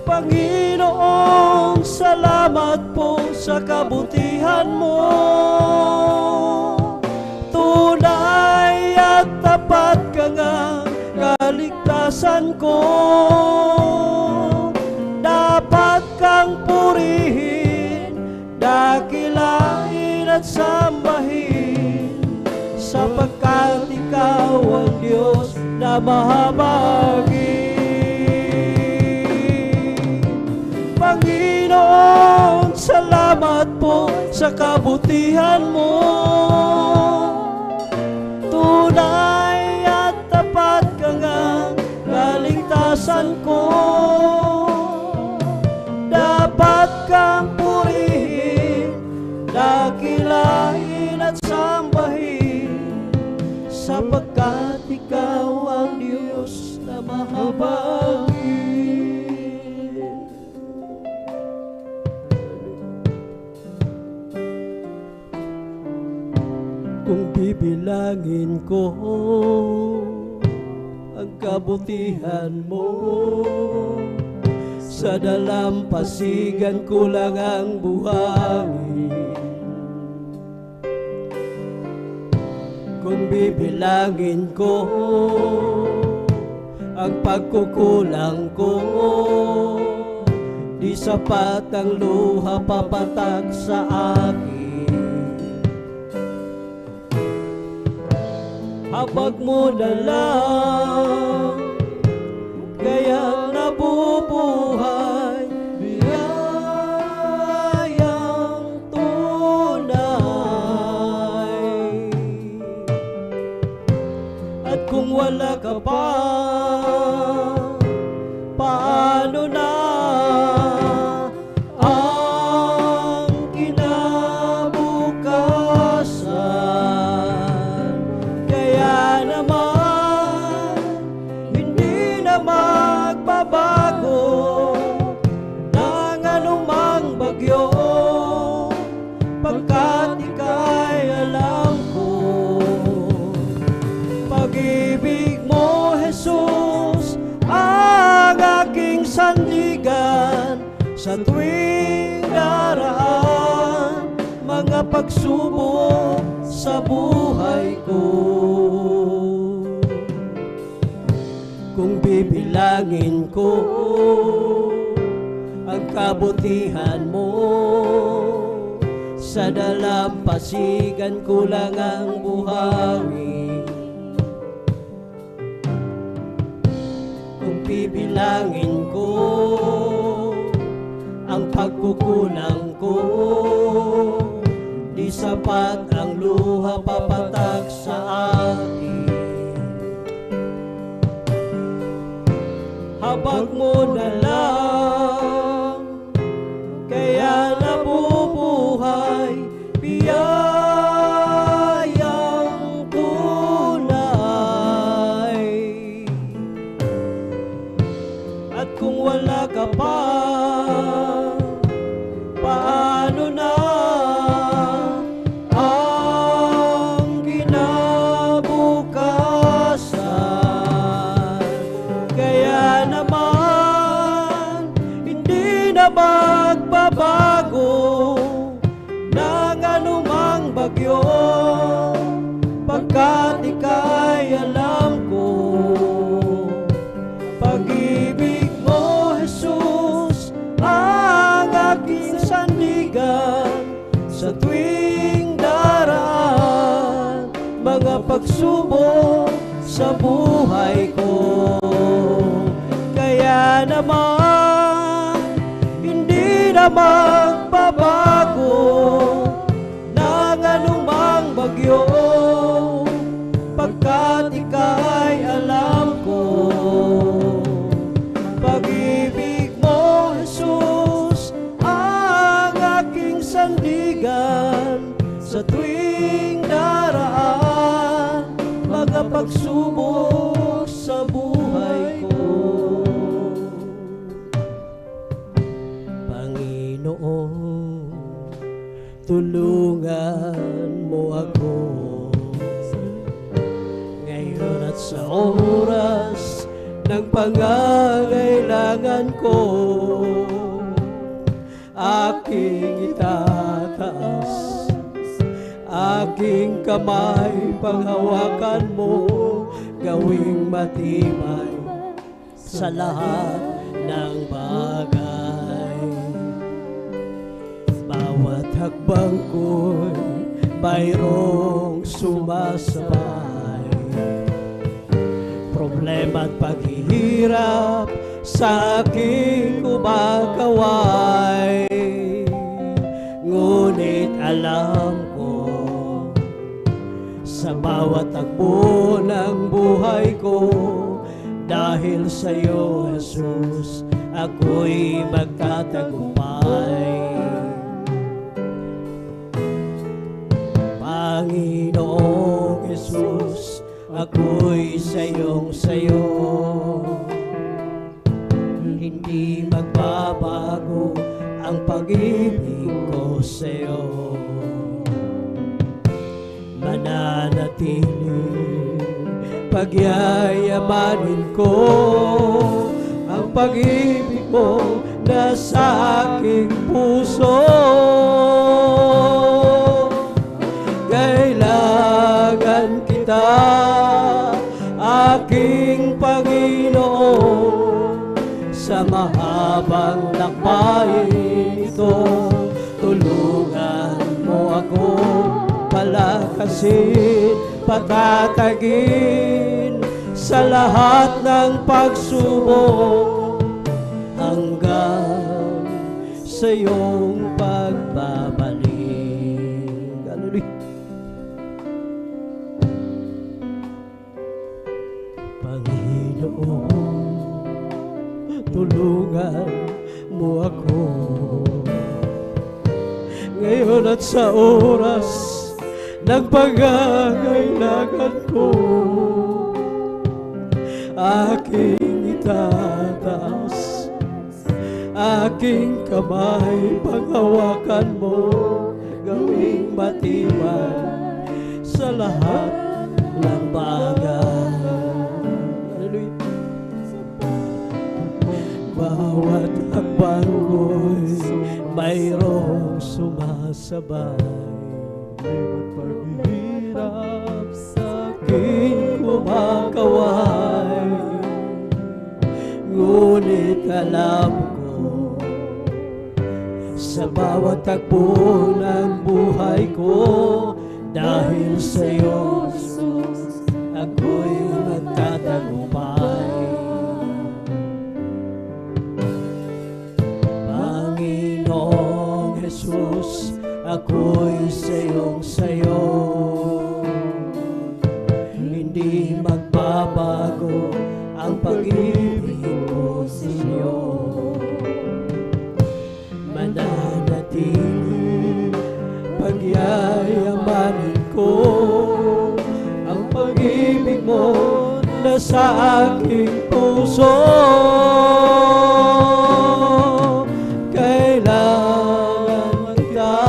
C: Panginoon, salamat po sa kabutihan mo. Tunay at tapat ka nga kaligtasan ko. Dapat kang purihin, dakilain at sambahin, sapagkat ikaw ang Diyos na mahabagin. Panginoon, salamat po sa kabutihan mo. Tunay at tapat ka nga kaligtasan ko. Dapat kang purihin, dakilain at sambahin, sapagkat ikaw ang Diyos na mahabagin. Kung bibilangin ko ang kabutihan mo, sa dalampasigan ko lang ang buhangin. Kung bibilangin ko ang pagkukulang ko, di sapat ang luha papatak sa akin. Habag mo na lang, kaya nabubuhay, biyayang tunay. At kung wala ka pa, paano na ang kinabukasan? Kaya naman, hindi na magbabago ng anumang bagyo, pagkat ika'y alam ko. Pag-ibig mo, Jesus, ang aking sandigan sa tuwing daraan mga pagsubok sa buhay ko. Kung bibilangin ko ang kabutihan mo, sa dalampasigan ko lang ang buhangin. Kung bibilangin ko ang pagkukulang ko, di sapat ang luha papatak sa akin. Habag mo na lang, kaya nabubuhay, biyayang tunay. At kung wala ka pa, paano na ang kinabukasan? Kaya naman, hindi na magbabago ng anumang bagyo, pagkat ika'y alam ko. Pag-ibig mo, Jesus, ang aking sandigan sa tuwing daraan mga pagsubok sa buhay ko. Kaya naman, hindi na magbabago ng anumang bagyo, pagkat ika'y alam ko. Pag-ibig mo, Jesus, ang aking sandigan sa tuwing daraan mga pagsubok sa buhay ko. Panginoon, tulungan mo ako ngayon at sa oras ng pangangailangan ko. Aking itataas, aking kamay, panghawakan mo, gawing matibay sa lahat ng bagay. Bawat hakbang ko'y mayroong sumasabay, problema at paghihirap sa aking kumakaway. Ngunit alam ko, sa bawat takbo ng buhay ko, dahil sa iyo, Jesus, ako'y magtatagumpay. ako'y sayo. Hindi magbabago ang pag-ibig ko sa'yo. Mananatili, pagyayamanin ko ang pag-ibig mo na sa aking puso. Kailangan kita, aking Panginoon, sa mahabang lakbayin ito. Tulungan mo ako, palakasin, patatagin sa lahat ng pagsubok hanggang sa iyong pagbabalik. Hallelujah. Panginoon, tulungan mo ako ngayon at sa oras ng pangangailangan ko. Aking itataas, aking kamay, panghawakan mo, gawing matibay sa lahat ng bagay. Hallelujah. Bawat hakbang ko'y mayroong sumasabay. Bawat paghihirap sa aking kumakaway, ngunit alam ko sa bawat takbo ng buhay ko, dahil sa'yo, Jesus, ako'y magtatagumpay. Panginoong Jesus, ako'y sayo. Hindi magbabago ang pag-ibig ko sa'yo. Mananatili, pagyayamanin ko ang pag-ibig mo na sa aking puso. Kailangan kita,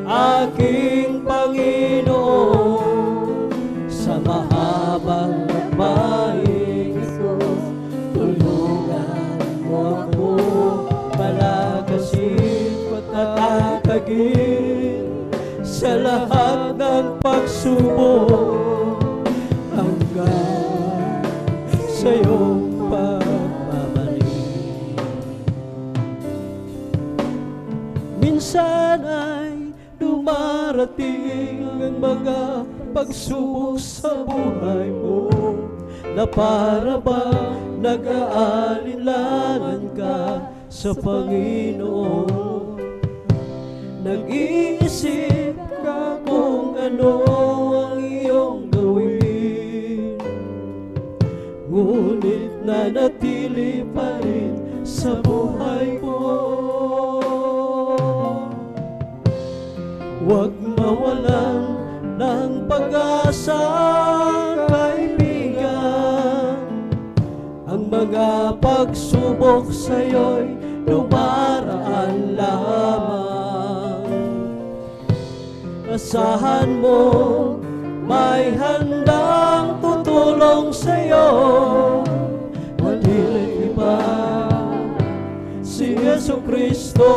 C: aking Panginoon, sa mahabang lakbayin ko. Tulungan mo ako, palakasin, patatagin sa lahat ng pagsubok hanggang sa iyong pagbabalik. Minsan ay dumarating ang mga pagsubok sa buhay mo na para ba nag-aalinlangan ka sa Panginoon. Nag-iisip ka kung ano ang iyong gawin, ngunit nanatili pa rin sa buhay mo. Huwag mawalan ng pag-asa, kaibigan. Ang mga pagsubok sa'yo'y dumaraan lamang. Asahan mo, may handang tutulong sa'yo. Walang iba, si Jesucristo.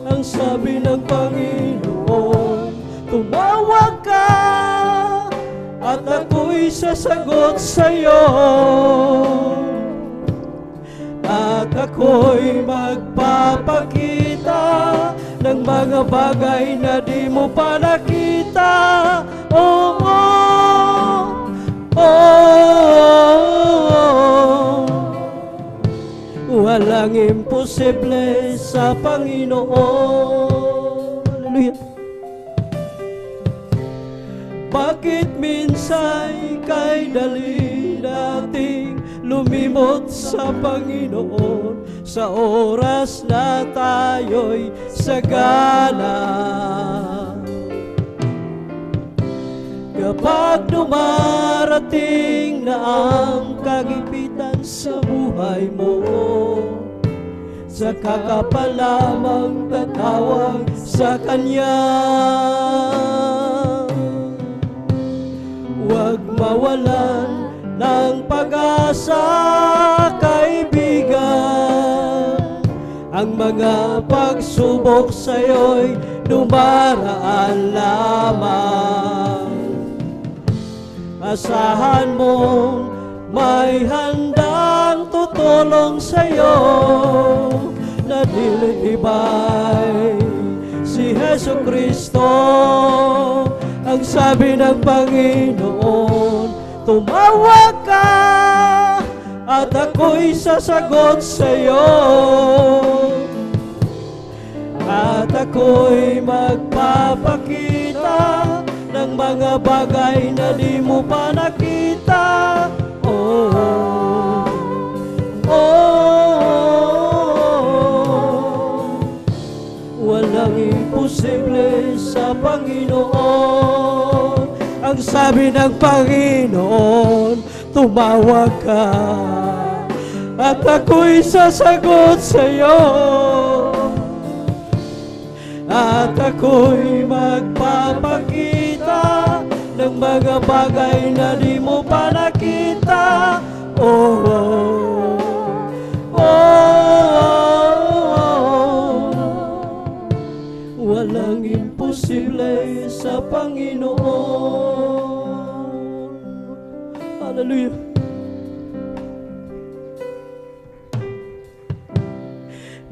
C: Ang sabi ng Panginoon, tumawag ka at ako'y sasagot sa'yo. At ako'y magpapakita ng mga bagay na di mo pa nakita. Oh, oh, oh. Walang imposible sa Panginoon. Hallelujah. Bakit minsan kay dali nating lumimot sa Panginoon sa oras na tayo'y sagana? Kapag dumarating na ang kagipitan sa buhay mo, saka ka pa lamang tatawag sa Kanya. Huwag mawalan ng pag-asa, kaibigan. Ang mga pagsubok sa'yo'y dumaraan lamang. Asahan mong may handang tutulong sa'yo na dilitibay si Hesu Kristo. Ang sabi ng Panginoon, tumawag ka at ako'y sasagot sa'yo. At ako'y magpapakita ng mga bagay na di mo pa nakita. Oh, oh, oh. Walang imposible sa Panginoon. Ang sabi ng Panginoon, tumawag ka at ako'y sasagot sa'yo. At ako'y magpapakita ng mga bagay na di mo pa nakita. Oh, oh, oh, oh. Walang imposible sa Panginoon. Hallelujah.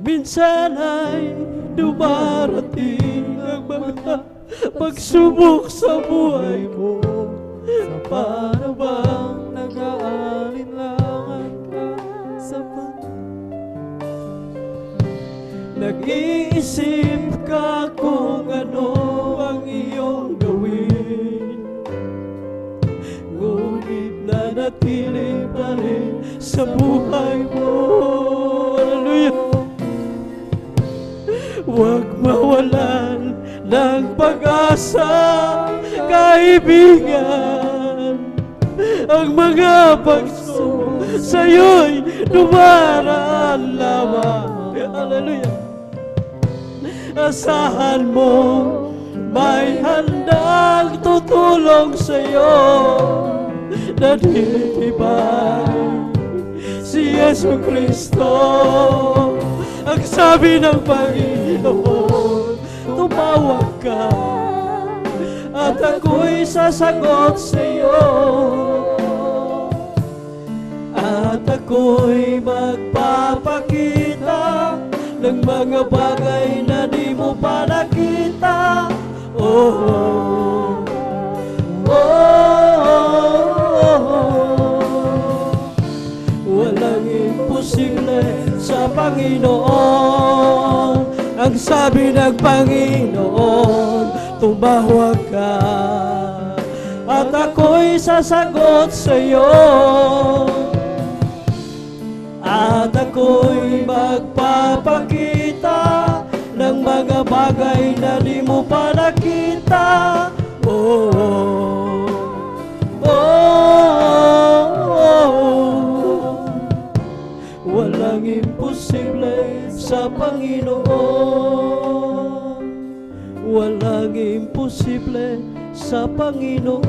C: Minsan ay dumarating ang mga pagsubok sa buhay mo. Para bang nag-aalinlangan ka sa nag-iisip ka kung ano ang iyong gawin, ngunit nanatili pa rin sa buhay mo. Hallelujah. Huwag mawalan ng pag-asa, kaibigan. Ang mga pagsubok sa'yo'y dumaraan lamang. Hallelujah. Asahan mo may handang tutulong sa'yo na ditibay si Yesu Kristo. Ang sabi ng Panginoon, tumawag ka at ako'y sasagot sa'yo. At ako'y magpapakita ng mga bagay na di mo pa nakita. Oh, oh, oh, oh, oh. Walang imposible sa Panginoon. Ang sabi ng Panginoon, tumawag ka at ako'y sasagot sa'yo. At ako'y magpapakita ng mga bagay na di mo pa nakita. Oh, oh, oh, oh. Walang imposible sa Panginoon. Walang imposible sa Panginoon.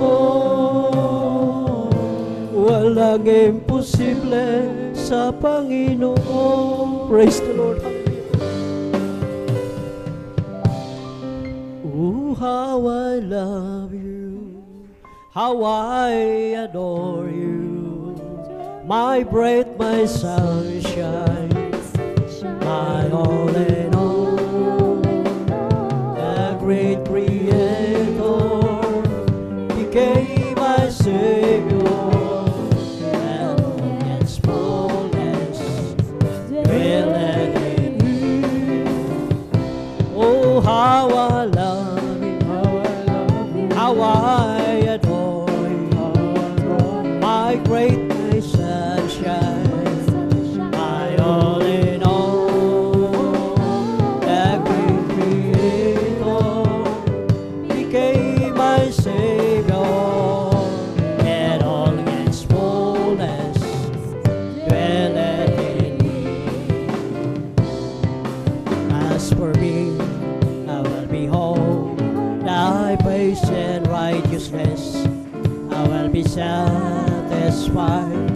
C: Walang imposible sa Panginoon. Praise the Lord. Oh, how I love you, how I adore you, my breath, my sunshine, my all in all. The great Creator became my Savior. How I love you, how I adore you, my great, my sunshine, my all in all. The great Creator became my Savior. will behold thy face and righteousness. I will be satisfied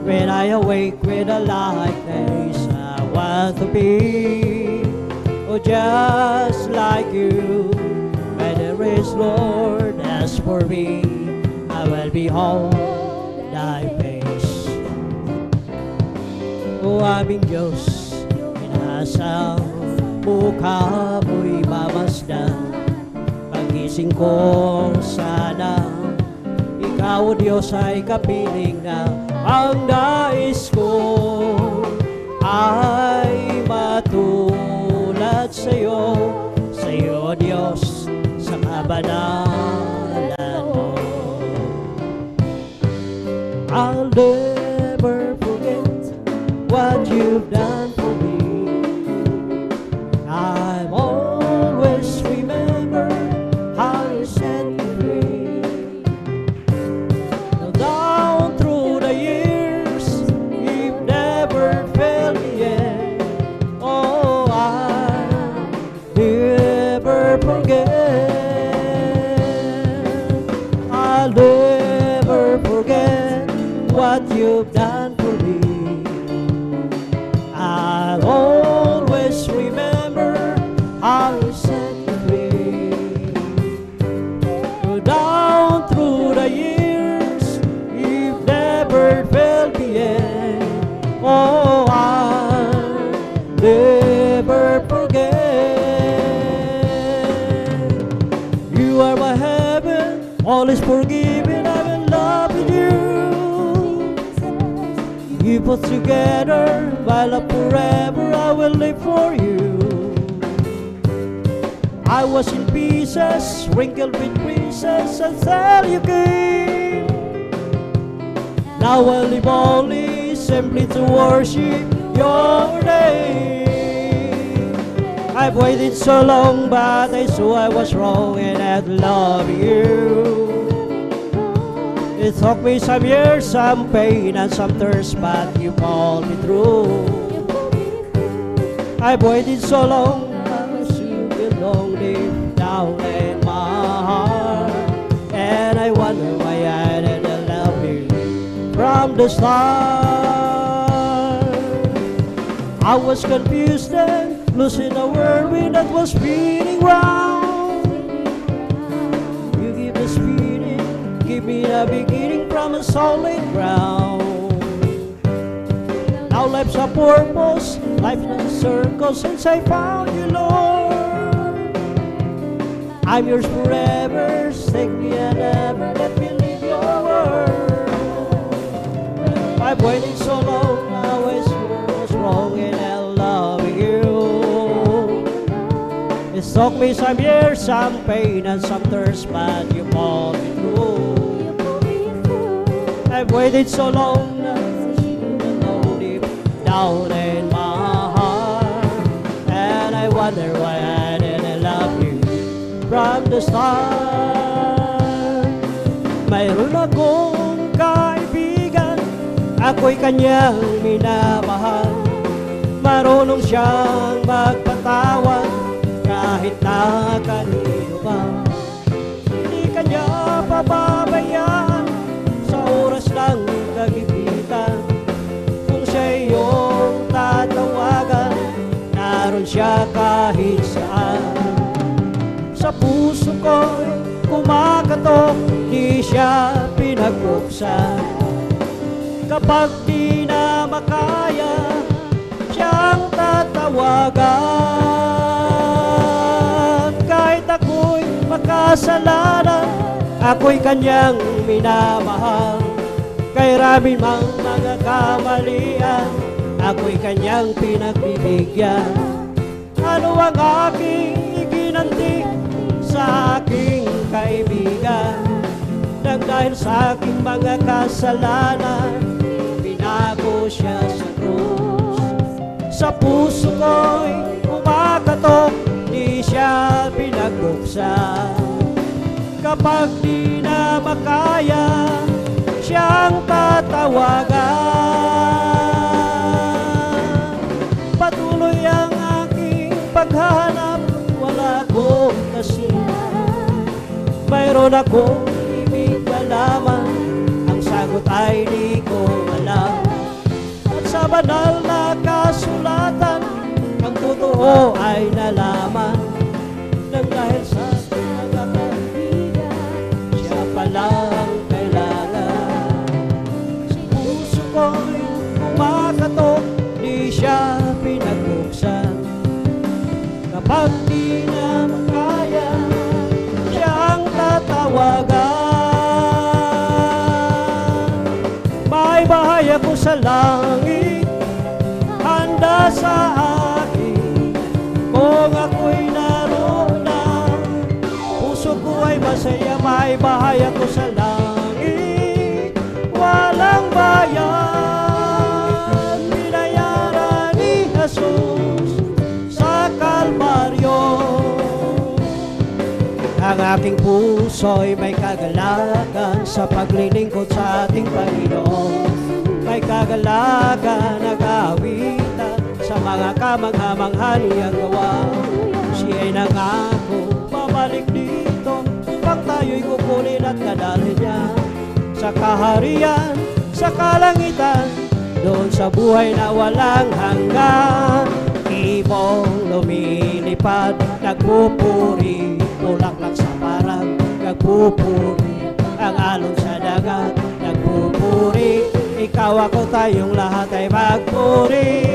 C: when I awake with a likeness. I want to be just like you. When there is, Lord, as for me, I will behold thy face. O aming Diyos, inasa mukha mo'y mamasdan. Pagising ko sana, ikaw o Diyos ay kapiling na. Ang nais ko ay matulad sa'yo, sa'yo Diyos, sa kabanalan mo. I'll never forget what you've done for me. I've always remember how you set me free. Now down through the years, you've never failed me yet. Oh, I'll never forget. I'll never forget what you've done for me. I'll always remember how you set me free. Down through the years, you've never failed me yet. Oh, I'll never forget. You are my heaven, all is forgiven, I'm in love with you. You put together my love forever, I will live for you. I was in pieces, wrinkled with creases, until you came. Now I live only simply to worship your name. I've waited so long, but I saw I was wrong and I'd love you. It took me some years, some pain and some thirst, but you pulled me through. I've waited so long, but you belong deep down in my heart. And I wonder why I didn't love you from the start. I was confused and losing a whirlwind that was spinning round. You give the spirit, give me a beginning from a solid ground. Now life's a purpose, life's a circle since I found you, Lord. I'm yours forever, take me and never let me leave your word. I've waited so long, now I was wrong and I love you. It took me some years, some pain and some thirst, but you pulled me through. I've waited so long, now you belong deep down in my heart. And I wonder why I didn't love you from the start. Mayroon akong kaibigan, ako'y kanyang minamahal. Marunong siyang magpatawad kahit na kanino ba. Hindi kanya pababayaan sa oras ng kagipitan. Kung siya iyong tatawagan, naroon siya kahit saan. Sa puso ko'y kumakatok, di siya pinagbuksan. Kapag di na makaya, siyang tatawagan. Kahit ako'y makasalanan, ako'y kanyang minamahal. Kay rami mang mga kamalian, ako'y kanyang pinagbibigyan. Ano ang aking iginanti sa aking kaibigan? Nang dahil sa aking mga kasalanan, binago siya sa krus. Sa puso ko'y kumakatok, di siya pinagbuksan. Kapag di na makaya, siyang tatawagan. Patuloy ang aking paghahanap, wala akong na siya. Mayroon akong ibig malaman, ang sagot ay di ko alam. At sa banal na kasulatan, ang totoo ay nalaman. Nang dahil sa mga kaibigan, siya pala ang kailangan. Puso ko'y kumakatok, di siya pinagbuksan. Kapag di na makaya, siya ang tatawagan. May bahay ako sa langit, handa sa akin. Kung ako'y naroon na, puso ko ay masaya. May bahay ako sa langit, walang bayan. Binayaran ni Jesus sa Kalbaryo. Ang aking puso'y may kagalakan sa paglilingkod sa ating Panginoon. May kagalakan, nag-aawitan sa mga kamangha-mangha niyang gawa. Siya'y nangako, babalik dito upang tayo'y kukunin at kadalhin niya sa kaharian, sa kalangitan, doon sa buhay na walang hanggan. Ibong lumilipad, nagpupuri, bulaklak sa parang nagpupuri, ang alon sa dagat nagpupuri, ikaw ako tayong lahat ay magpuri.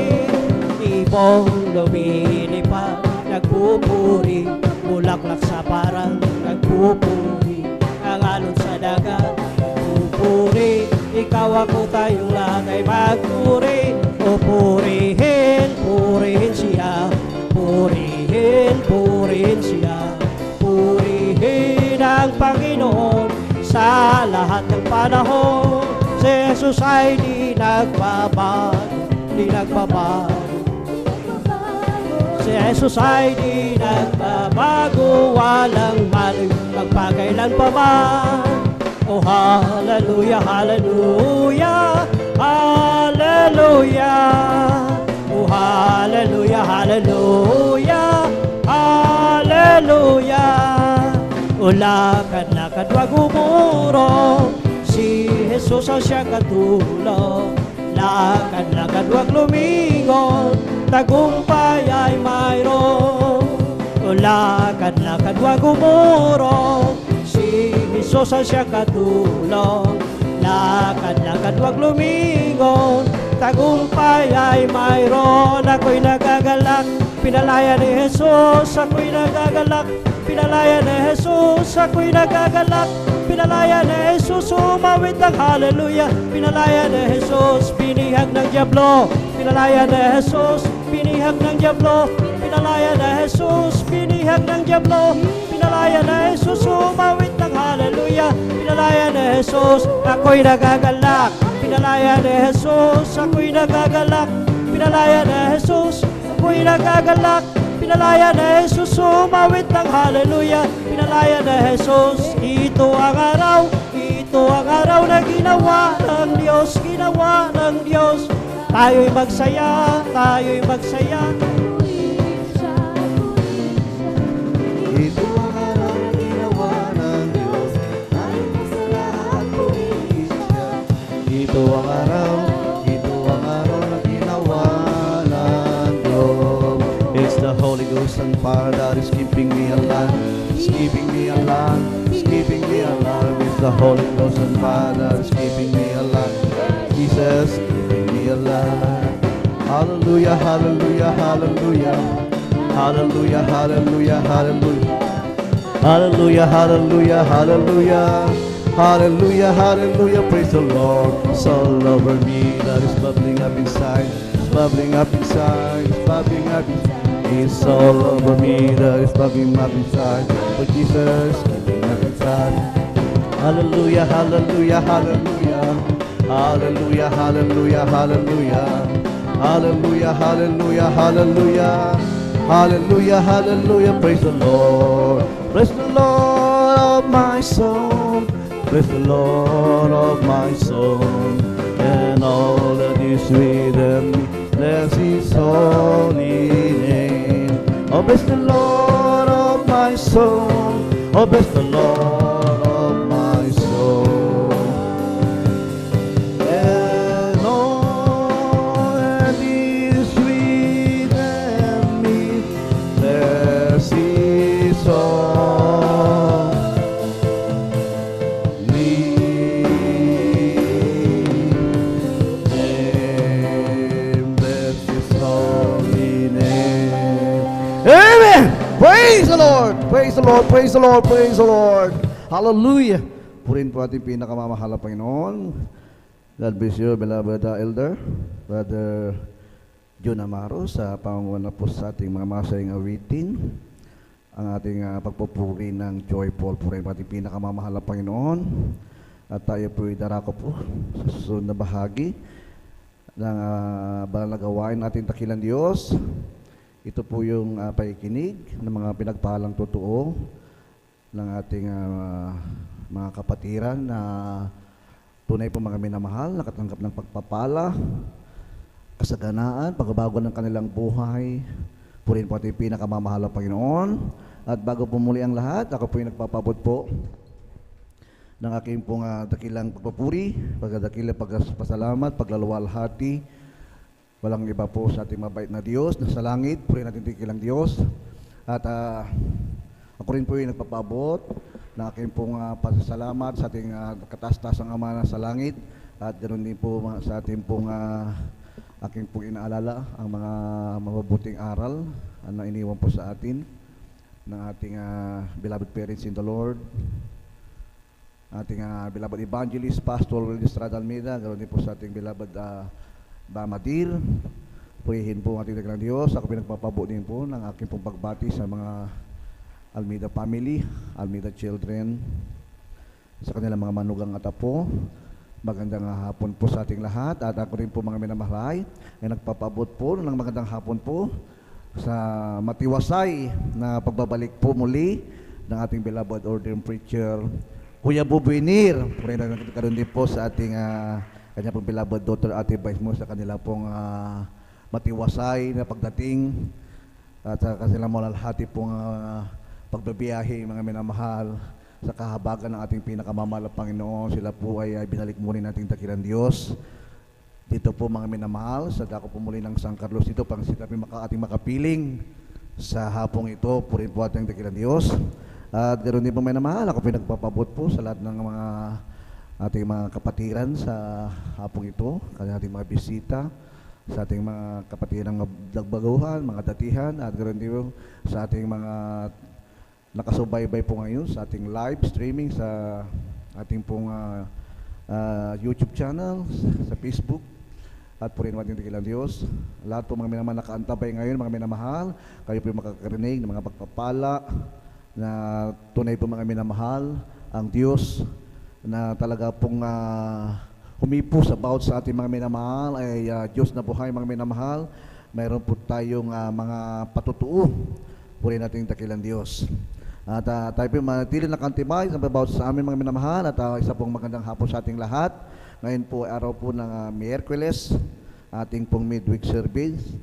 C: Ibong lumilipad, nagpupuri, bulaklak sa parang nagpupuri, ang alon sa dagat nagpupuri, ikaw ako tayong lahat ay magpuri. O purihin, purihin siya, purihin, purihin siya, purihin ang Panginoon sa lahat ng panahon. Si Jesus ay di nagbabago, di nagbabago. Si Jesus ay di nagbabago, walang mali magpakailan pa man. Oh hallelujah, hallelujah, hallelujah. Oh hallelujah, hallelujah, hallelujah. O lakad-lakad wag umuro, si Jesus ang siyang katulong. Lakad-lakad wag lumingon, tagumpay ay mayroon. O lakad-lakad wag umuro, si Jesus ang siyang katulong. Lakad-lakad wag lumingon, tagumpay ay mayroon. Ako'y nagagalak, pinalaya ni Jesus. Ako'y nagagalak, pinalaya ni Jesus. Ako'y nagagalak, pinalaya ni Jesus. Umawit ang hallelujah, pinalaya ni Jesus. Pinihag ng diablo, pinalaya ni Jesus. Pinihag ng diablo, pinalaya ni Jesus. Pinihag ng diablo, pinalaya ni Jesus. Umawit ng hallelujah, pinalaya ni Jesus. Ako'y nagagalak, pinalaya ni Jesus. Ako'y nagagalak, pinalaya ni Jesus. Ako'y nagagalak, pinalaya ni Jesus. Umawit ng hallelujah, pinalaya ni Jesus. Ito ang araw na ginawa ng Diyos, ginawa ng Diyos. Tayo'y magsaya, tayo'y magsaya.
B: Ito ang araw na ginawa ng Diyos, tayo'y masaya at purihin siya. Ito ang araw na ginawa ng Diyos. It's the Holy Ghost and fire that is keeping me alive, it's keeping me alive, it's keeping me alive. It's the Holy Ghost and fire that is keeping me alive. Jesus, keeping me alive. Hallelujah, hallelujah, hallelujah. Hallelujah, hallelujah, hallelujah. Hallelujah, hallelujah, hallelujah. Hallelujah, hallelujah, praise the Lord. It's all over me that is bubbling up inside. It's bubbling up inside, it's bubbling up inside. It's all over me that is bubbling up inside. But Jesus, keeping up inside. Hallelujah, hallelujah, hallelujah. Hallelujah, hallelujah, hallelujah. Hallelujah, hallelujah, hallelujah. Hallelujah, hallelujah, praise the Lord. Praise the Lord of my soul. Praise the Lord of my soul. And all that is within me, bless His holy name. Oh, bless the Lord of my soul.
D: soul. Oh, bless the Lord of my soul. And all that is within me, bless His soul. Bless His holy name. Amen. Praise the Lord. Praise the Lord. Praise the Lord. Praise the Lord. Hallelujah. Purihin po ating pinakamamahal na Panginoon. God bless you, beloved elder, Brother Jun Amaro, sa pangunguna po sa ating mga masayang awitin, ang ating pagpupuri ng joyful. Purihin po ating pinakamamahal na Panginoon. At tayo po idarako po sa susunod na bahagi ng banal na gawain natin dakilang Diyos. Ito po yung pakikinig ng mga pinagpahalang totoo ng ating mga kapatiran na tunay po mga minamahal, nakatanggap ng pagpapala, kasaganaan, pagbabago ng kanilang buhay. Purihin po ating pinakamamahal na Panginoon. At bago po muli ang lahat, ako po yung nagpapabot po ng aking pong dakilang pagpapuri, pagdakilang pagpasalamat, paglaluwalhati. Walang iba po sa ating mabait na Diyos na sa langit. Purihin natin dakilang Diyos. At ako rin po yung nagpapabot na aking pong pasasalamat sa ating kataas-taasang Ama na sa langit. At ganoon din po sa ating pong aking pong inaalala ang mga mabubuting aral na iniwan po sa atin ng ating beloved parents in the Lord, ating beloved evangelist, Pastor Willie Estrada Almeida, ganoon din po sa ating beloved Bamadir. Purihin po ang ating dakilang Diyos. Ako pinagpapabo din po ng aking pong pagbati sa mga Almeida family, Almeida children, sa kanilang mga manugang at apo. Magandang hapon po sa ating lahat. At ako rin po mga minamahal ay nagpapabot po ng magandang hapon po sa matiwasay na pagbabalik po muli ng ating beloved ordained preacher, Kuya Bubuinir. Karoon din po sa ating kanya pong beloved daughter, Ate Vice mo, sa kanila pong matiwasay na pagdating at sa kanilang malalhati pong pagbabiyahe, mga minamahal, sa kahabagan ng ating pinakamamahal na Panginoon. Sila po ay binalik muli nating dakilang Diyos. Dito po mga minamahal, sa dako po muli ng San Carlos dito, pang ating makapiling sa hapong ito. Purin po ating dakilang Diyos. At ganoon din po minamahal, ako pinagpapabot po sa lahat ng mga ating mga kapatiran sa hapong ito, kanya ating mga bisita, sa ating mga kapatiran ng dagbaguhan, mga datihan, at ganoon din po sa ating mga nakasubaybay po ngayon sa ating live streaming sa ating pong YouTube channel, sa Facebook. At purihin natin dakilang Diyos. Lahat po mga minamahal nakaantabay ngayon, mga minamahal, kayo po yung makakarinig ng mga pagpapala na tunay po mga minamahal, ang Diyos na talaga pong humipo sa bawat sa ating mga minamahal ay Diyos na buhay, mga minamahal. Mayroon po tayong mga patutuo. Purihin natin dakilang Diyos. At tayo po manatili nakantibay sa bawat sa amin mga minamahal. At isa pong magandang hapon sa ating lahat. Ngayon po araw po ng Miyerkules, ating pong midweek service.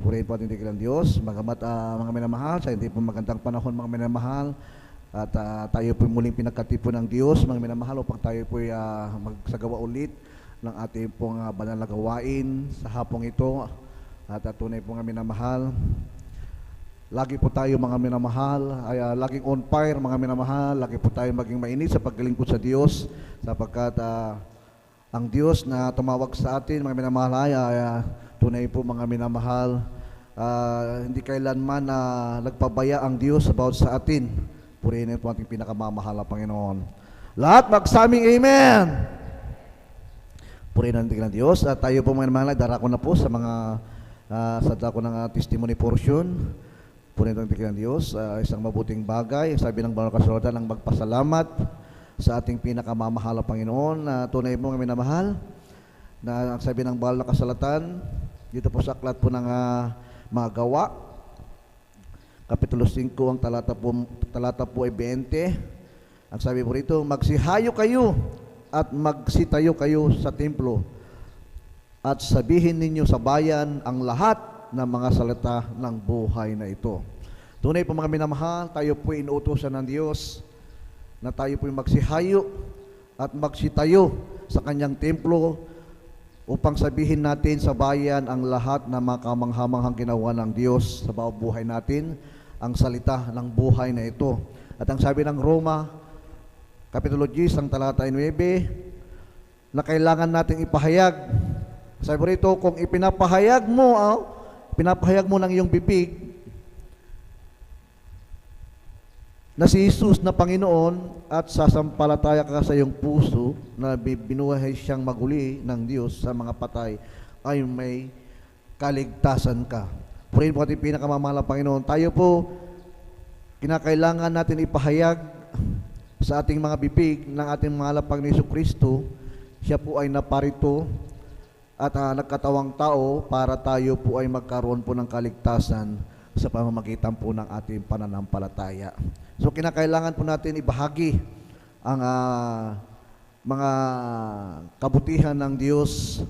D: Purihin po ating dakilang Diyos. Magamat mga minamahal, sa hindi po magandang panahon mga minamahal, at tayo po muling pinagkatipo ng Diyos, mga minamahal, upang tayo po magsagawa ulit ng ating pong banal na gawain sa hapong ito. At tunay po mga minamahal, lagi po tayo mga minamahal, ay laging on fire mga minamahal, lagi po tayo maging mainit sa paglingkod sa Diyos, sapagkat ang Diyos na tumawag sa atin mga minamahal ay tunay po mga minamahal, hindi kailanman nagpabaya ang Diyos about sa atin. Purihin po ating pinakamamahal na Panginoon. Lahat magsaming amen. Purihin natin ng Diyos. At tayo po mga minamahal, darako na po sa mga sa dako ng testimony portion. Purihin natin ng Diyos. Isang mabuting bagay, sabi ng banal na kasulatan, ang magpasalamat sa ating pinakamamahal na Panginoon. Tunay mo mga minamahal, na ang sabi ng banal na kasulatan dito po sa aklat po ng mga gawa, Kapitulo 5, ang talata po ay 20. Ang sabi po rito, magsihayo kayo at magsitayo kayo sa templo at sabihin ninyo sa bayan ang lahat ng mga salita ng buhay na ito. Tunay po mga minamahal, tayo po inuutosan ng Diyos na tayo po magsihayo at magsitayo sa kanyang templo upang sabihin natin sa bayan ang lahat na makamanghamanghang ginawa ng Diyos sa bawat buhay natin, ang salita ng buhay na ito. At ang sabi ng Roma, Kapitulo 10, ang talata 9, na kailangan nating ipahayag. Sabi rito, kung pinapahayag mo ng iyong bibig na si Jesus na Panginoon at sasampalataya ka sa iyong puso na binuhay siyang maguli ng Diyos sa mga patay, ay may kaligtasan ka. Purihin po ating pinakamamahal na Panginoon. Tayo po, kinakailangan natin ipahayag sa ating mga bibig ng ating mahal na Panginoon Jesucristo. Siya po ay naparito at nagkatawang tao para tayo po ay magkaroon po ng kaligtasan sa pamamagitan po ng ating pananampalataya. So kinakailangan po natin ibahagi ang mga kabutihan ng Diyos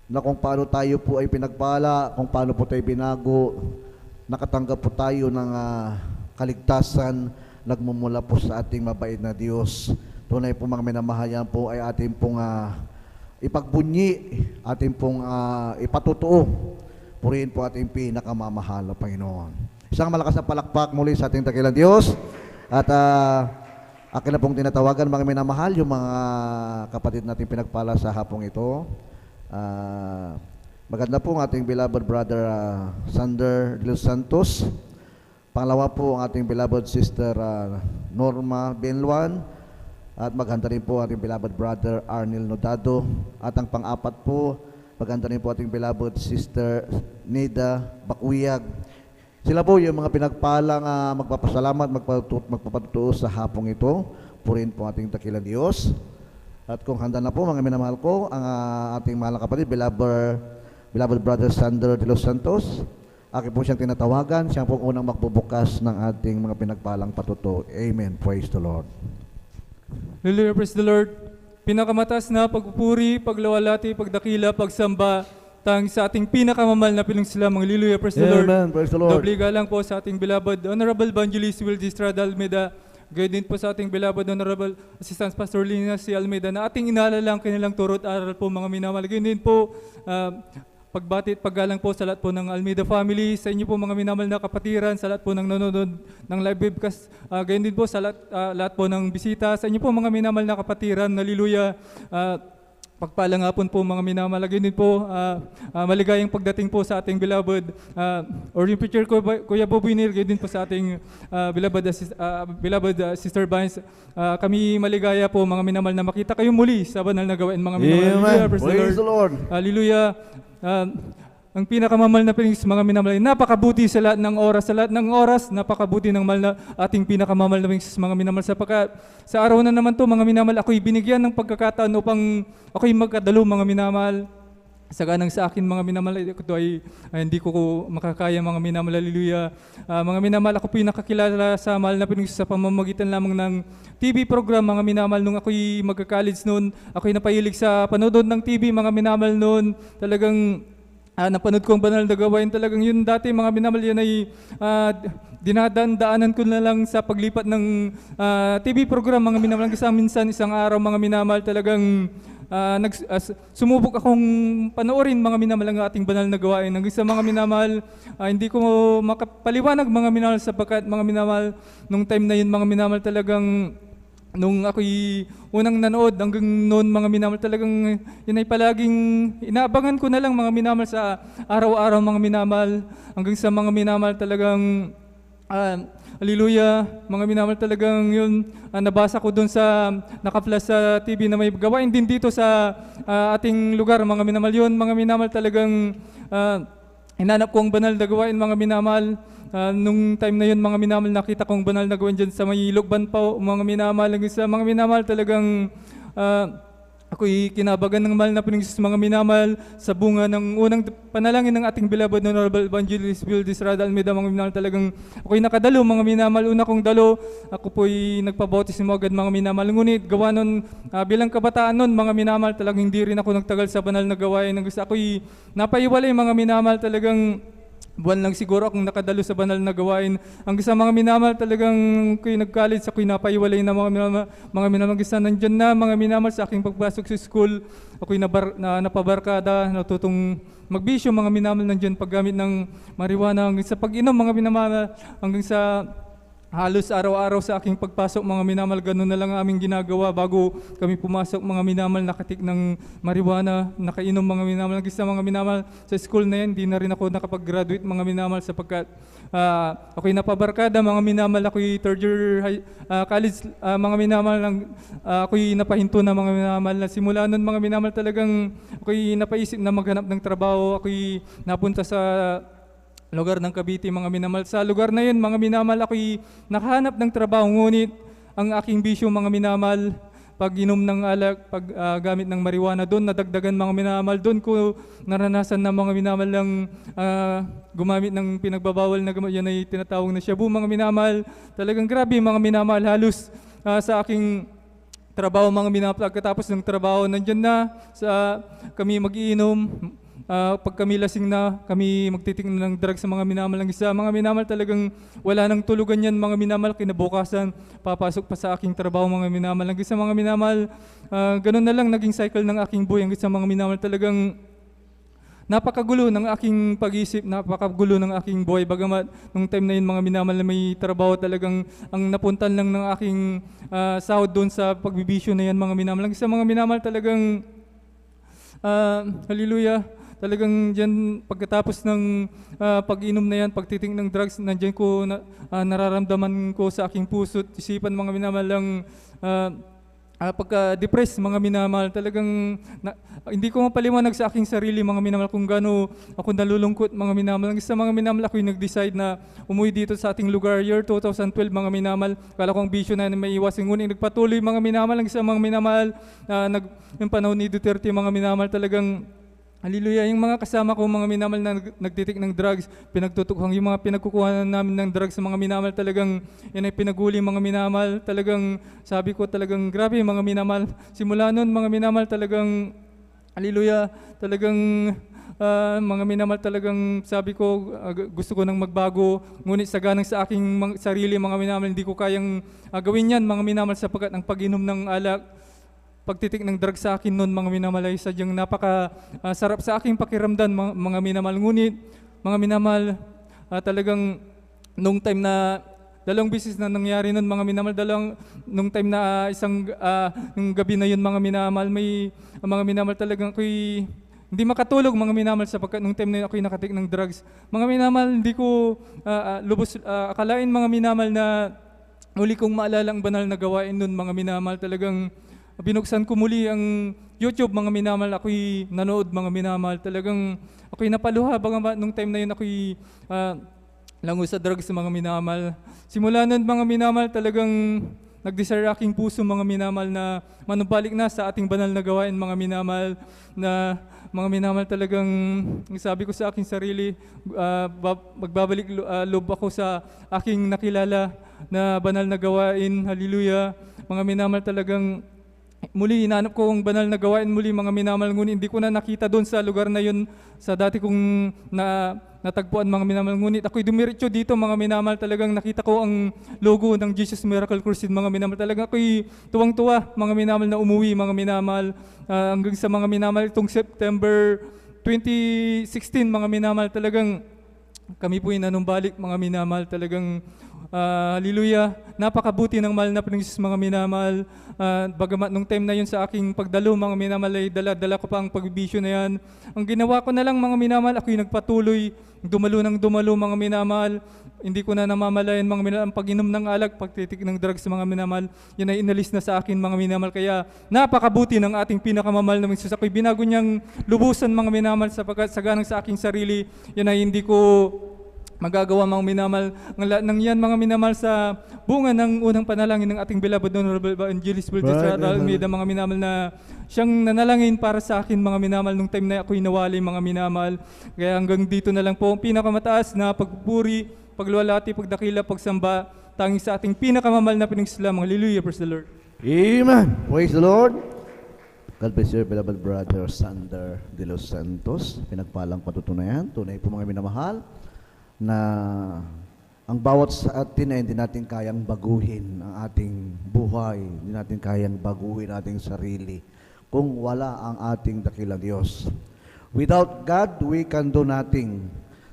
D: na kung paano tayo po ay pinagpala, kung paano po tayo binago, nakatanggap po tayo ng kaligtasan, nagmumula po sa ating mabait na Diyos. Tunay po mga minamahayan po ay ating pong ipagbunyi, ating pong ipatutuo. Purihin po ating pinakamamahal na Panginoon. Isang malakas na palakpak muli sa ating dakilang Diyos. At akin na pong tinatawagan mga minamahal, yung mga kapatid natin pinagpala sa hapong ito. Maganda po ang ating beloved brother Sander de los Santos. Pangalawa po ang ating beloved sister Norma Benluan. At maganda rin po ating beloved brother Arnel Nodado. At ang pang-apat po, maganda rin po ating beloved sister Nida Bakuyag. Sila po yung mga pinagpalang magpapasalamat, magpapatutuo sa hapong ito. Purihin po ating dakilang Diyos. At kung handa na po mga minamahal ko, ang ating mahal na kapatid, beloved brother Sander de los Santos, akin po siyang tinatawagan, siya po unang magbubukas ng ating mga pinagpalang patutuo. Amen. Praise the Lord.
E: Hallelujah, praise the Lord. Pinakamataas na pagpupuri, paglawalati, pagdakila, pagsamba, tang sa ating pinakamamahal na pinagsilamang. Hallelujah, praise the Lord.
D: Amen, praise the Lord.
E: Doble galang po sa ating beloved Honorable Evangelist Will Estrada Almeida. Gayon din po sa ating beloved Honorable Assistant Pastor Lina C. Almeida na ating inalalang kanilang turot aral po mga minamahal. Gayon din po pagbati at paggalang po sa lahat po ng Almeida family, sa inyo po mga minamahal na kapatiran, sa lahat po ng nanonood ng live webcast, gayon din po sa lahat po ng bisita, sa inyo po mga minamahal na kapatiran. Hallelujah. Pagpalang hapon po mga minamahal. Gayon din po maligayang pagdating po sa ating beloved or yung picture ko, Kuya Bobinir, gayon din po sa ating beloved Sister Vines. Kami maligaya po mga minamahal na makita kayo muli sa banal na gawain mga minamahal.
D: Amen.
E: Praise
D: Praise the Lord.
E: Hallelujah. Ang pinakamamahal na pinigis mga minamahal, napakabuti sa lahat ng oras, napakabuti ng mahal na ating pinakamamahal na pinigis mga minamahal, sapagkat sa araw na naman to mga minamahal, ako'y binigyan ng pagkakataon upang ako'y magkadalo mga minamahal. Saganang sa akin mga minamahal, ito ay hindi ko makakaya mga minamahal. Hallelujah. Mga minamahal, ako po'y nakakilala sa mahal na pinigis sa pamamagitan lamang ng TV program mga minamahal. Nung ako'y magka-college noon, ako'y napahilig sa panood ng TV mga minamahal noon. Talagang napanood ko ang banal na gawain. Talagang yun dati mga minamahal, yun ay dinadaan-daanan ko na lang sa paglipat ng TV program mga minamahal. Kasi minsan isang araw mga minamahal, talagang sumubok akong panoorin mga minamahal ang ating banal na gawain. Hanggang sa mga minamahal, hindi ko makapaliwanag mga minamahal, sapagkat mga minamahal, nung time na yun mga minamahal, talagang nung ako'y unang nanood hanggang noon mga minamahal, talagang yun ay palaging inaabangan ko na lang mga minamahal sa araw-araw mga minamahal. Hanggang sa mga minamahal talagang hallelujah, mga minamahal, talagang yun nabasa ko doon sa naka-flash sa TV na may gawain din dito sa ating lugar mga minamahal. Yun mga minamahal, talagang hinanap ko ang banal na gawain mga minamahal. Nung time na yun mga minamahal, nakita kong banal na gawain dyan sa may Lugban pa mga minamahal. Sa mga minamahal, talagang ako'y kinabagan ng mahal na pinigis mga minamahal sa bunga ng unang panalangin ng ating beloved Honorable Evangelist Will Estrada Almeida mga minamahal. Talagang ako'y nakadalo mga minamahal. Una kong dalo, ako po'y nagpabautismo agad mga minamahal. Ngunit gawa nun, bilang kabataan nun mga minamahal, talagang hindi rin ako nagtagal sa banal na gawain. Ako'y napaiwalay mga minamahal. Talagang buwan lang siguro akong nakadalo sa banal na gawain. Ang sa mga minamahal talagang ako'y nag-college, ako'y napaiwalay na mga minamahal. Ang nandyan na mga minamahal sa aking pagpasok sa school. Ako'y napabarkada, natutong magbisyo mga minamahal nandyan paggamit ng marijuana. Hanggang sa pag-inom mga minamahal, hanggang sa halos araw-araw sa aking pagpasok mga minamahal, ganun na lang ang aming ginagawa bago kami pumasok mga minamahal, nakatik ng marijuana, nakainom mga minamahal. Hanggang sa mga minamahal sa school na yan, hindi na rin ako nakapag-graduate mga minamahal sapagkat ako'y napabarkada mga minamahal, ako'y third year college mga minamahal, ako'y napahinto na mga minamahal. Na simula nun mga minamahal talagang ako'y napaisip na maghanap ng trabaho, ako'y napunta sa lugar ng Cavite mga minamahal. Sa lugar na yun mga minamahal, ako'y nakahanap ng trabaho, ngunit ang aking bisyo mga minamahal, pag inom ng alak, pag gamit ng marijuana, doon nadagdagan mga minamahal. Doon ko naranasan na mga minamahal lang gumamit ng pinagbabawal na gamit, yan ay tinatawag na shabu mga minamahal. Talagang grabe mga minamahal, halos sa aking trabaho mga minamahal, pagkatapos ng trabaho nandyan na kami mag-iinom. Pag kami lasing na, kami magtitingin ng drugs sa mga minamahal. Sa mga minamahal talagang wala nang tulugan yan mga minamahal. Kinabukasan, papasok pa sa aking trabaho mga minamahal. Sa mga minamahal, ganun na lang naging cycle ng aking buhay. Hanggang sa mga minamahal talagang napakagulo ng aking pag-isip, napakagulo ng aking buhay. Bagamat nung time na yun mga minamahal na may trabaho, talagang ang napuntan lang ng aking sahod doon sa pagbibisyo na yan mga minamahal. Sa mga minamahal talagang hallelujah. Talagang dyan, pagkatapos ng pag-inom na yan, pagtiting ng drugs, nandyan ko, nararamdaman ko sa aking puso't isipan mga minamahal lang, pagka-depressed mga minamahal, talagang hindi ko mapaliwanag sa aking sarili mga minamahal kung gaano ako nalulungkot mga minamahal. Sa mga minamahal, ako'y nag-decide na umuwi dito sa ating lugar, year 2012 mga minamahal. Kala kong bisyo na may iwasin, ngunit nagpatuloy mga minamahal. Sa mga minamahal, yung panahon ni Duterte mga minamahal, talagang hallelujah, yung mga kasama ko mga minamahal na nagtitik ng drugs, pinagtutukhang yung mga pinagkukuhanan namin ng drugs sa mga minamahal, talagang yan ay pinaguli mga minamahal. Talagang sabi ko talagang grabe mga minamahal. Simula nun mga minamahal talagang hallelujah, talagang mga minamahal talagang sabi ko gusto ko nang magbago, ngunit saganang sa aking sarili mga minamahal, hindi ko kayang gawin yan mga minamahal sapagkat ang pag-inom ng alak, pagtitik ng drugs sa akin noon mga minamahal ay sadyang sarap sa aking pakiramdam mga minamahal. Ngunit mga minamahal, talagang nung time na dalawang beses na nangyari noon mga minamahal, nung time na yung gabi na yun mga minamahal, may mga minamahal talagang ako'y hindi makatulog mga minamahal sapagkat nung time na yun ako'y nakatik ng drugs. Mga minamahal, hindi ko lubos akalain mga minamahal na muli kong maalala ang banal na gawain noon mga minamahal. Talagang binuksan ko muli ang YouTube mga minamahal, ako'y nanood mga minamahal. Talagang ako'y napaluha nung time na yun ako'y lango sa drugs mga minamahal. Simula nun mga minamahal, talagang nag-desire aking puso mga minamahal na manumbalik na sa ating banal na gawain mga minamahal. Na mga minamahal talagang sabi ko sa aking sarili, magbabalik loob ako sa aking nakilala na banal na gawain. Hallelujah. Mga minamahal, talagang muli hinanap ko ang banal na gawain muli mga minamahal, ngunit hindi ko na nakita doon sa lugar na yun sa dati kong natagpuan mga minamahal. Ngunit ako'y dumiretso dito mga minamahal, talagang nakita ko ang logo ng Jesus Miracle Crusade mga minamahal. Talagang ako'y tuwang-tuwa mga minamahal na umuwi mga minamahal. Hanggang sa mga minamahal itong September 2016 mga minamahal, talagang kami po'y nanumbalik mga minamahal. Talagang hallelujah, napakabuti ng mahal na Panginoon mga minamahal. Bagamat nung time na yun sa aking pagdalo mga minamahal ay dala ko pa ang pagbibisyo na yan. Ang ginawa ko na lang mga minamahal, ako'y nagpatuloy dumalo mga minamahal. Hindi ko na namamalayan mga minamahal ang pag-inom ng alak, pagtitik ng drugs mga minamahal. Yan ay inalis na sa akin mga minamahal. Kaya napakabuti ng ating pinakamamahal na Panginoon. Ako'y binago niyang lubusan mga minamahal sapagkat saganang sa aking sarili, yan ay hindi ko magagawa mga minamahal. Ang lahat ng yan mga minamahal sa bunga ng unang panalangin ng ating beloved Honorable Evangelist Wildes Almeida mga minamahal, na siyang nanalangin para sa akin mga minamahal nung time na ako'y nawali mga minamahal. Kaya hanggang dito na lang po ang pinakamataas na pagpupuri, pagluwalhati, pagdakila, pagsamba tanging sa ating pinakamamahal na Panginoon. Hallelujah, praise the Lord.
D: Amen. Praise the Lord. God bless you, beloved brother Sander de los Santos. Pinagpalang patutunayan. Tunay po mga minamahal. na ang bawat sa atin ay hindi natin kayang baguhin ang ating buhay, hindi natin kayang baguhin ating sarili kung wala ang ating dakilang Diyos. Without God, we can do nothing.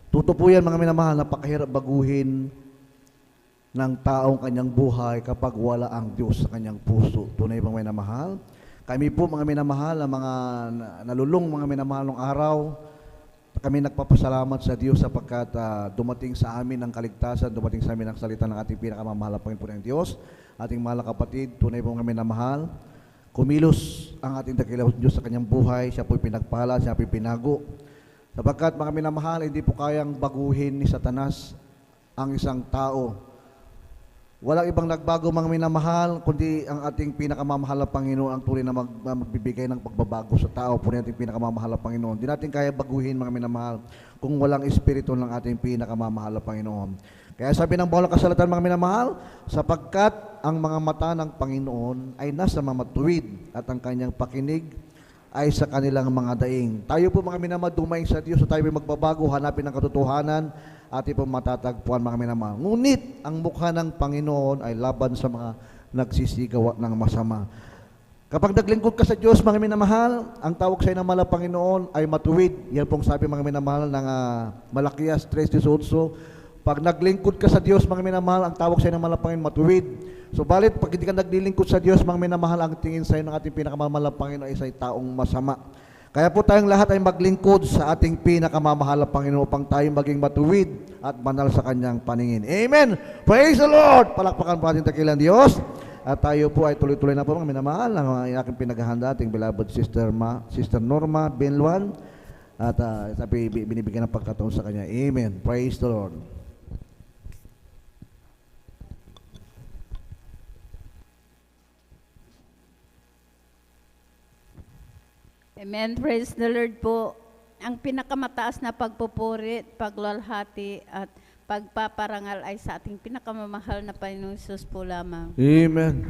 D: Totoo po yan, mga minamahal, napakahirap baguhin ng taong kanyang buhay kapag wala ang Diyos sa kanyang puso. Tunay bang minamahal? Kami po, mga minamahal, ang mga nalulung mga minamahal ng araw, kami nagpapasalamat sa Diyos sapagkat dumating sa amin ang kaligtasan, dumating sa amin ang salita ng ating pinakamamahal na Panginoon ng Diyos. Ating mahal na kapatid, tunay po kami na mahal. Kumilos ang ating dakilang Diyos sa kanyang buhay, siya po'y pinagpala, siya po'y pinago. Sapagkat mga minamahal, hindi po kayang baguhin ni Satanas ang isang tao. Walang ibang nagbago mga minamahal, kundi ang ating pinakamamahal na Panginoon ang tuloy na magbibigay ng pagbabago sa tao. Puri ating pinakamamahal na Panginoon. Hindi natin kaya baguhin mga minamahal kung walang espiritu ng ating pinakamamahal na Panginoon. Kaya sabi ng bawal na kasalatan mga minamahal, sapagkat ang mga mata ng Panginoon ay nasa mga matuwid at ang kanyang pakinig ay sa kanilang mga daing. Tayo po mga minamahal, dumaing sa Diyos, so tayo may magbabago, hanapin ang katotohanan, ating po matatagpuan mga minamahal. Ngunit ang mukha ng Panginoon ay laban sa mga nagsisigawa ng masama. Kapag naglingkod ka sa Diyos mga minamahal, ang tawag sa inang mahal na Panginoon ay matuwid. Yan pong sabi mga minamahal ng Malakias 3:18. Pag naglingkod ka sa Diyos mga minamahal, ang tawag sa inang mahal na Panginoon matuwid. So balit pag hindi ka naglilingkod sa Diyos mga minamahal, ang tingin sa iyo ng ating pinakamamahal na Panginoon ay isang taong masama. Kaya po tayong lahat ay maglingkod sa ating pinakamamahal na Panginoon upang tayo maging matuwid at banal sa kanyang paningin. Amen! Praise the Lord! Palakpakan po ating dakilang Diyos. At tayo po ay tuloy-tuloy na po mga minamahal ng aking pinaghahanda, ating beloved Sister Norma Benluan. At sabi, binibigyan ng pagkataon sa kanya. Amen! Praise the Lord!
B: Amen. Praise the Lord po. Ang pinakamataas na pagpupuri, paglalhati at pagpaparangal ay sa ating pinakamamahal na Panginoong Hesus po lamang.
D: Amen!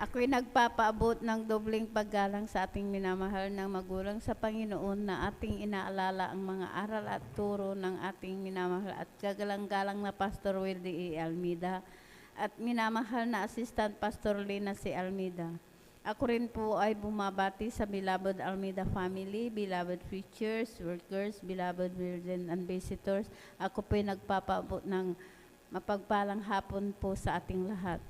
B: Ako'y nagpapaabot ng dobling paggalang sa ating minamahal ng magulang sa Panginoon na ating inaalala ang mga aral at turo ng ating minamahal at kagalang-galang na Pastor Wildy E. Almeida at minamahal na Assistant Pastor Lina C. Almeida. Ako rin po ay bumabati sa beloved Almeida family, beloved preachers, workers, beloved Virgin and visitors. Ako po ay nagpapaabot ng mapagpalang hapon po sa ating lahat.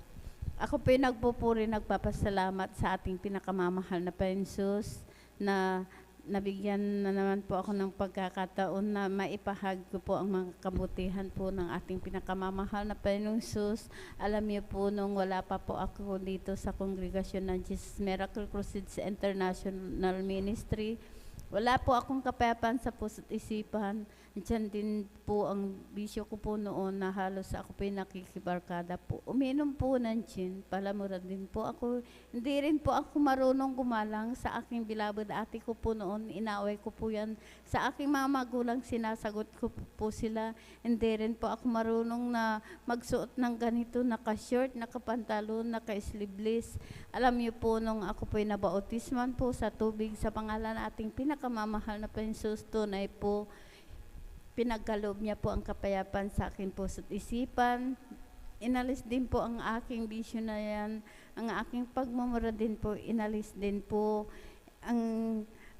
B: Ako po ay nagpupuri, nagpapasalamat sa ating pinakamamahal na Panginoon na nabigyan na naman po ako ng pagkakataon na maipahag ko po ang mga kabutihan po ng ating pinakamamahal na Panginoong Hesus. Alam niyo po, nung wala pa po ako dito sa kongregasyon ng Jesus Miracle Crusades International Ministry, wala po akong kapayapaan sa puso't isipan. Diyan din po ang bisyo ko po noon na halos ako po nakikibarkada po. Uminom po ng gin, palamura din po ako. Hindi rin po ako marunong gumalang sa aking beloved ate ko po noon. Inaway ko po yan. Sa aking mga magulang, sinasagot ko po sila. Hindi rin po ako marunong na magsuot ng ganito, naka-short, naka-pantalon, naka-sleeveless. Alam niyo po, nung ako po nabautisman po sa tubig sa pangalan ating pinakamamahal na Panginoon, tunay po, pinagkaloob niya po ang kapayapaan sa akin po sa isipan. Inalis din po ang aking bisyo na yan. Ang aking pagmumura din po, inalis din po ang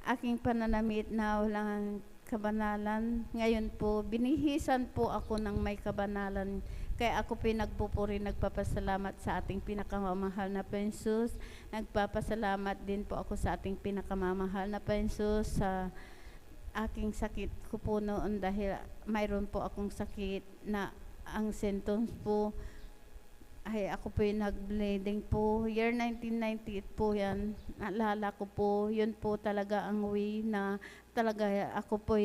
B: aking pananamit na walang kabanalan. Ngayon po, binihisan po ako ng may kabanalan. Kaya ako po nagpupuri, nagpapasalamat sa ating pinakamamahal na Panginoon. Nagpapasalamat din po ako sa ating pinakamamahal na Panginoon sa aking sakit ko po noon dahil mayroon po akong sakit na ang symptoms po ay ako po yung nag-bleeding po. Year 1998 po yan. Naalala ko po, yun po talaga ang way na talaga ako po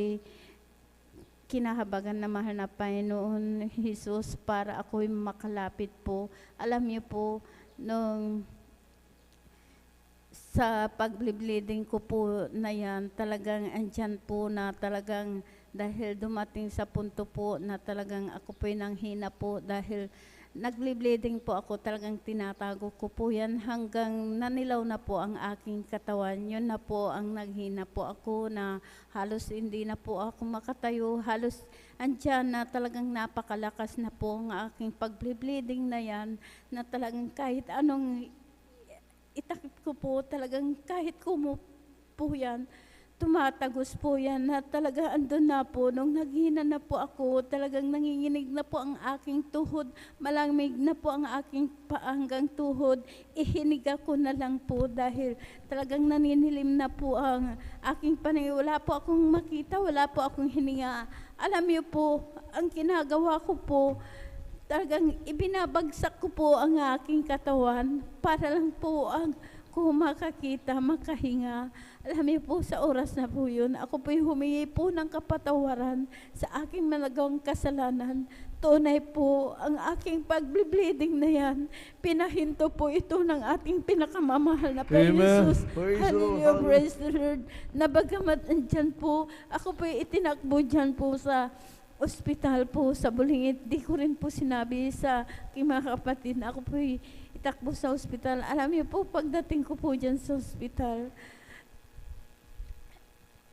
B: kinahabagan na mahal na Panginoon Jesus para ako makalapit po. Alam niyo po, nung sa pag-bleeding ko po na yan, talagang andyan po na talagang dahil dumating sa punto po na talagang ako po nanghina po dahil
F: nagli-bleeding po ako, talagang tinatago ko po yan hanggang nanilaw na po ang aking katawan. Yun na po ang naghina po ako na halos hindi na po ako makatayo. Halos andyan na talagang napakalakas na po ang aking pag-bleeding na yan, na talagang kahit anong itakip ko po, talagang kahit po yan, tumatagos po yan na talaga andun na po. Nung naghina na po ako, talagang nanginginig na po ang aking tuhod, malamig na po ang aking paanggang tuhod. Ihinig ako na lang po dahil talagang naninilim na po ang aking paningin. Wala po akong makita, wala po akong hininga. Alam niyo po, ang ginagawa ko po, talagang ibinabagsak ko po ang aking katawan para lang po ang ko makakita, makahinga. Alam niyo po, sa oras na po yun, ako po'y humingi po ng kapatawaran sa aking managawang kasalanan. Tunay po, ang aking pag-bleeding na yan, pinahinto po ito ng ating pinakamamahal na Panginoon Jesus.
D: Praise the Lord.
F: Hallelujah, praise the Lord. Nabagamat andyan po, ako po'y itinakbo dyan po sa ospital po sa Bulingit. Di ko rin po sinabi sa aking mga kapatid na ako po'y itakbo sa ospital. Alam niyo po, pagdating ko po dyan sa ospital,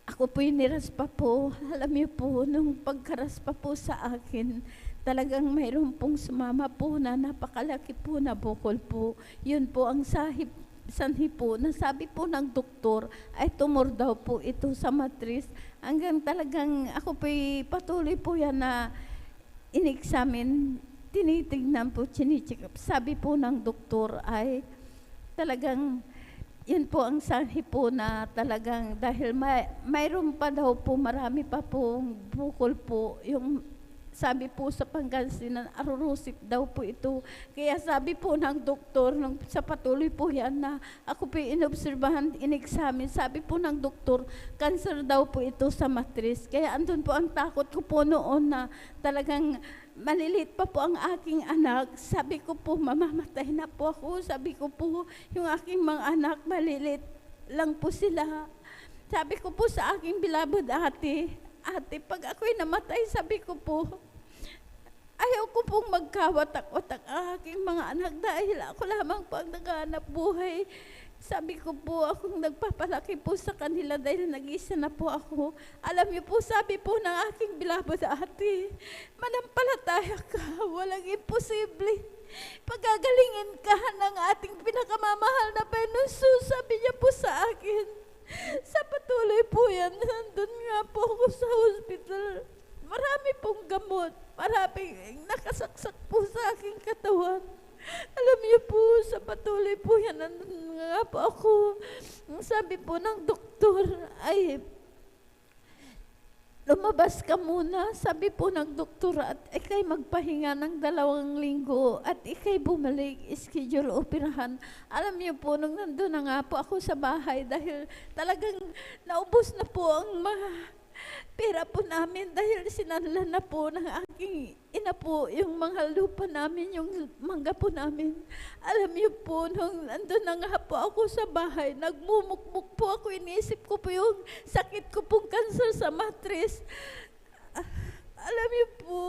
F: ako po'y niraspa po. Alam niyo po, nung pagkaraspa po sa akin, talagang mayroon pong sumama po na napakalaki po na bukol po. Yun po ang sanhi po, na sabi po ng doktor ay tumor daw po ito sa matris. Hanggang talagang ako po'y patuloy po yan na in-examine, tinitignan po, chinicheck up. Sabi po ng doktor ay talagang yun po ang sanhi po na talagang dahil mayroon pa daw po, marami pa pong bukol po. Yung sabi po sa Pangasinan, arurusip daw po ito. Kaya sabi po ng doktor, nung sa patuloy po yan na ako po inobserbahan, in-examine, sabi po ng doktor, cancer daw po ito sa matris. Kaya andun po ang takot ko po noon na talagang malilit pa po ang aking anak. Sabi ko po, mamamatay na po ako. Sabi ko po, yung aking mga anak, malilit lang po sila. Sabi ko po sa aking beloved ate, pag ako'y namatay, sabi ko po, ayaw ko pong magkawatak-watak ang aking mga anak dahil ako lamang po ang naghahanap buhay. Sabi ko po, akong nagpapalaki po sa kanila dahil nag-isa na po ako. Alam niyo po, sabi po ng aking beloved ate, manampalataya ka, walang imposible. Pagagalingin ka ng ating pinakamamahal na Panginoon. Sabi niya po sa akin, sa patuloy po yan, nandun nga po ako sa hospital. Marami pong gamot, maraming nakasaksak po sa aking katawan. Alam niyo po, sa patuloy po yan, nandun nga po ako. Sabi po ng doktor ay, lumabas ka muna, sabi po ng doktor, at ikay magpahinga ng 2 linggo at ikay bumalik, schedule operahan. Alam niyo po, nung nandun na nga po ako sa bahay dahil talagang naubos na po ang mga pera po namin dahil sinanla na po ng aking ina po yung mga lupa namin, yung mangga po namin. Alam niyo po, nung nandun na nga po ako sa bahay, nagmumukmuk po ako, iniisip ko po yung sakit ko pong cancer sa matris. Alam niyo po,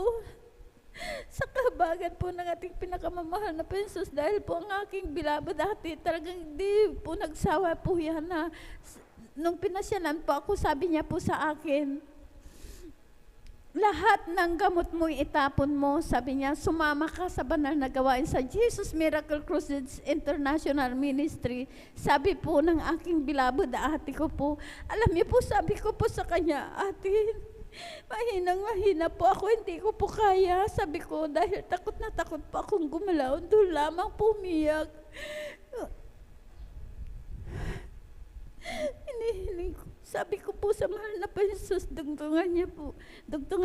F: sa kahabagan po ng ating pinakamamahal na Pensos, dahil po ang aking beloved dati, talagang hindi po nagsawa po yan na nung pinasyalan po ako, sabi niya po sa akin, lahat ng gamot mo itapon mo, sabi niya, sumama ka sa banal na gawain sa Jesus Miracle Crusades International Ministry. Sabi po ng aking beloved ate ko po, alam niyo po, sabi ko po sa kanya, ate, mahina po ako, hindi ko po kaya. Sabi ko, dahil takot na takot po akong gumalaw, doon lamang pumiyak. Hinihiling ko. Sabi ko po sa mahal na Pensos, dugtungan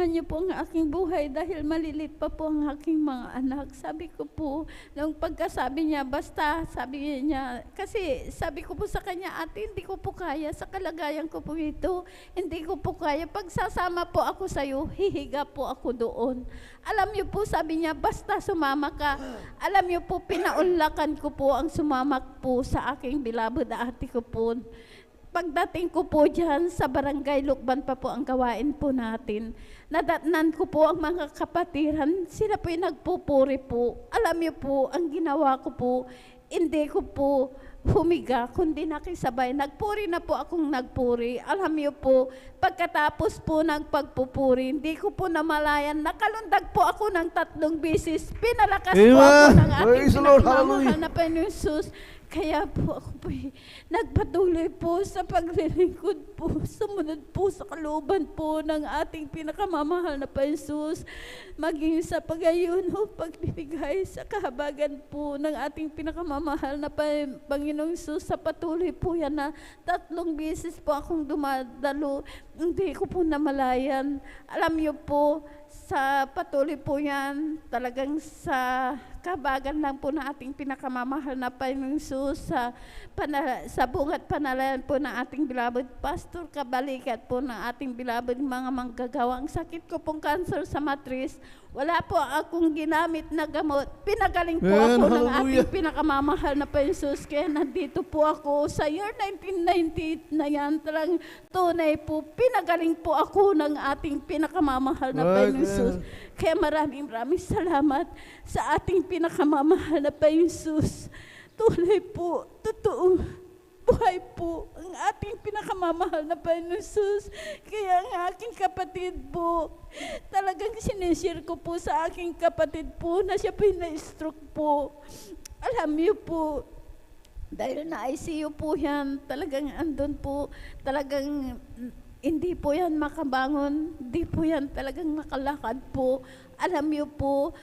F: niyo po ang aking buhay dahil malilit pa po ang aking mga anak. Sabi ko po, nung pagkasabi niya, basta, sabi niya, kasi sabi ko po sa kanya, ate, hindi ko po kaya, sa kalagayan ko po ito, hindi ko po kaya. Pag sasama po ako sa'yo, hihiga po ako doon. Alam niyo po, sabi niya, basta sumama ka. Alam niyo po, pinaunlakan ko po ang sumama po sa aking beloved ate ko po. pagdating ko po dyan sa barangay Lukban pa po ang gawain po natin. Nadatnan ko po ang mga kapatiran, sila po yung nagpupuri po. Alam niyo po, ang ginawa ko po, hindi ko po humiga, kundi nakisabay. Nagpuri na po akong nagpuri. Alam niyo po, pagkatapos po ng pagpupuri, hindi ko po namalayan, nakalundag po ako ng 3 beses. Pinalakas po ako ng ating
D: Praise the Lord.
F: pinagmamahal
D: Hallelujah.
F: na Panginoon Jesus. Kaya po ako po nagpatuloy po sa paglilingkod po, sumunod po sa kalooban po ng ating pinakamamahal na Panginoon Jesus, maging sa pagayon o pagbibigay sa kahabagan po ng ating pinakamamahal na Panginoong Jesus. Sa patuloy po yan na 3 beses po akong dumadalo, hindi ko po namalayan. Alam niyo po, sa patuloy po yan, talagang sa kabagan lang po ng ating pinakamamahal na Panginoong Jesus, sa bungat panalayan po ng ating bilabid Pastor Kabalikat po ng ating bilabid mga manggagawa. Ang sakit ko pong cancer sa matris, wala po akong ginamit na gamot. Pinagaling po ako ng
D: Hallelujah.
F: ating pinakamamahal na Panginoong Jesus. Kaya nandito po ako sa year 1998 na yan, talagang tunay po, pinagaling po ako ng ating pinakamamahal na Panginoong Jesus. Kaya maraming salamat sa ating pinakamamahal na Panginoong Jesus. Tunay po, totoo, buhay po ang ating pinakamamahal na Panginoong Jesus. Kaya ang aking kapatid po, talagang sinishare ko po sa aking kapatid po na siya po na-stroke po. Alam niyo po, dahil na ICU po yan, talagang andun po, talagang hindi po yan makabangon, hindi po yan talagang makalakad po. Alam niyo po,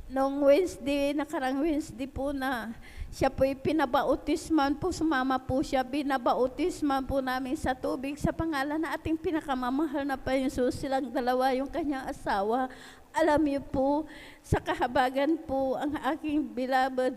F: noong Wednesday, nakarang Wednesday po na siya po'y pinabautisman po, sumama po siya, binabautisman po namin sa tubig sa pangalan na ating pinakamamahal na Panginoon Jesus. Silang dalawa, yung kanyang asawa. Alam niyo po, sa kahabagan po, ang aking beloved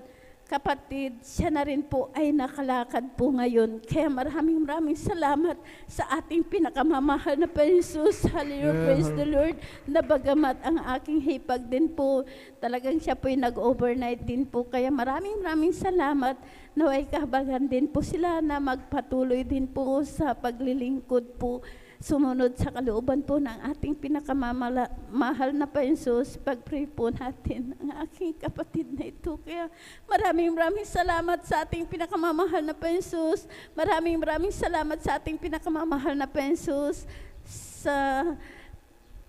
F: kapatid, siya na rin po ay nakalakad po ngayon. Kaya maraming salamat sa ating pinakamamahal na Panginoon Jesus. Hallelujah, praise the Lord. Na bagamat ang aking hipag din po, talagang siya po ay nag-overnight din po. Kaya maraming salamat. Naway kahabagan din po sila na magpatuloy din po sa paglilingkod po. Sumunod sa kalooban po ng ating pinakamamahal na Panginoon Jesus, pag-pray po natin ang aking kapatid na ito. Kaya maraming salamat sa ating pinakamamahal na Panginoon Jesus. Maraming salamat sa ating pinakamamahal na Panginoon Jesus.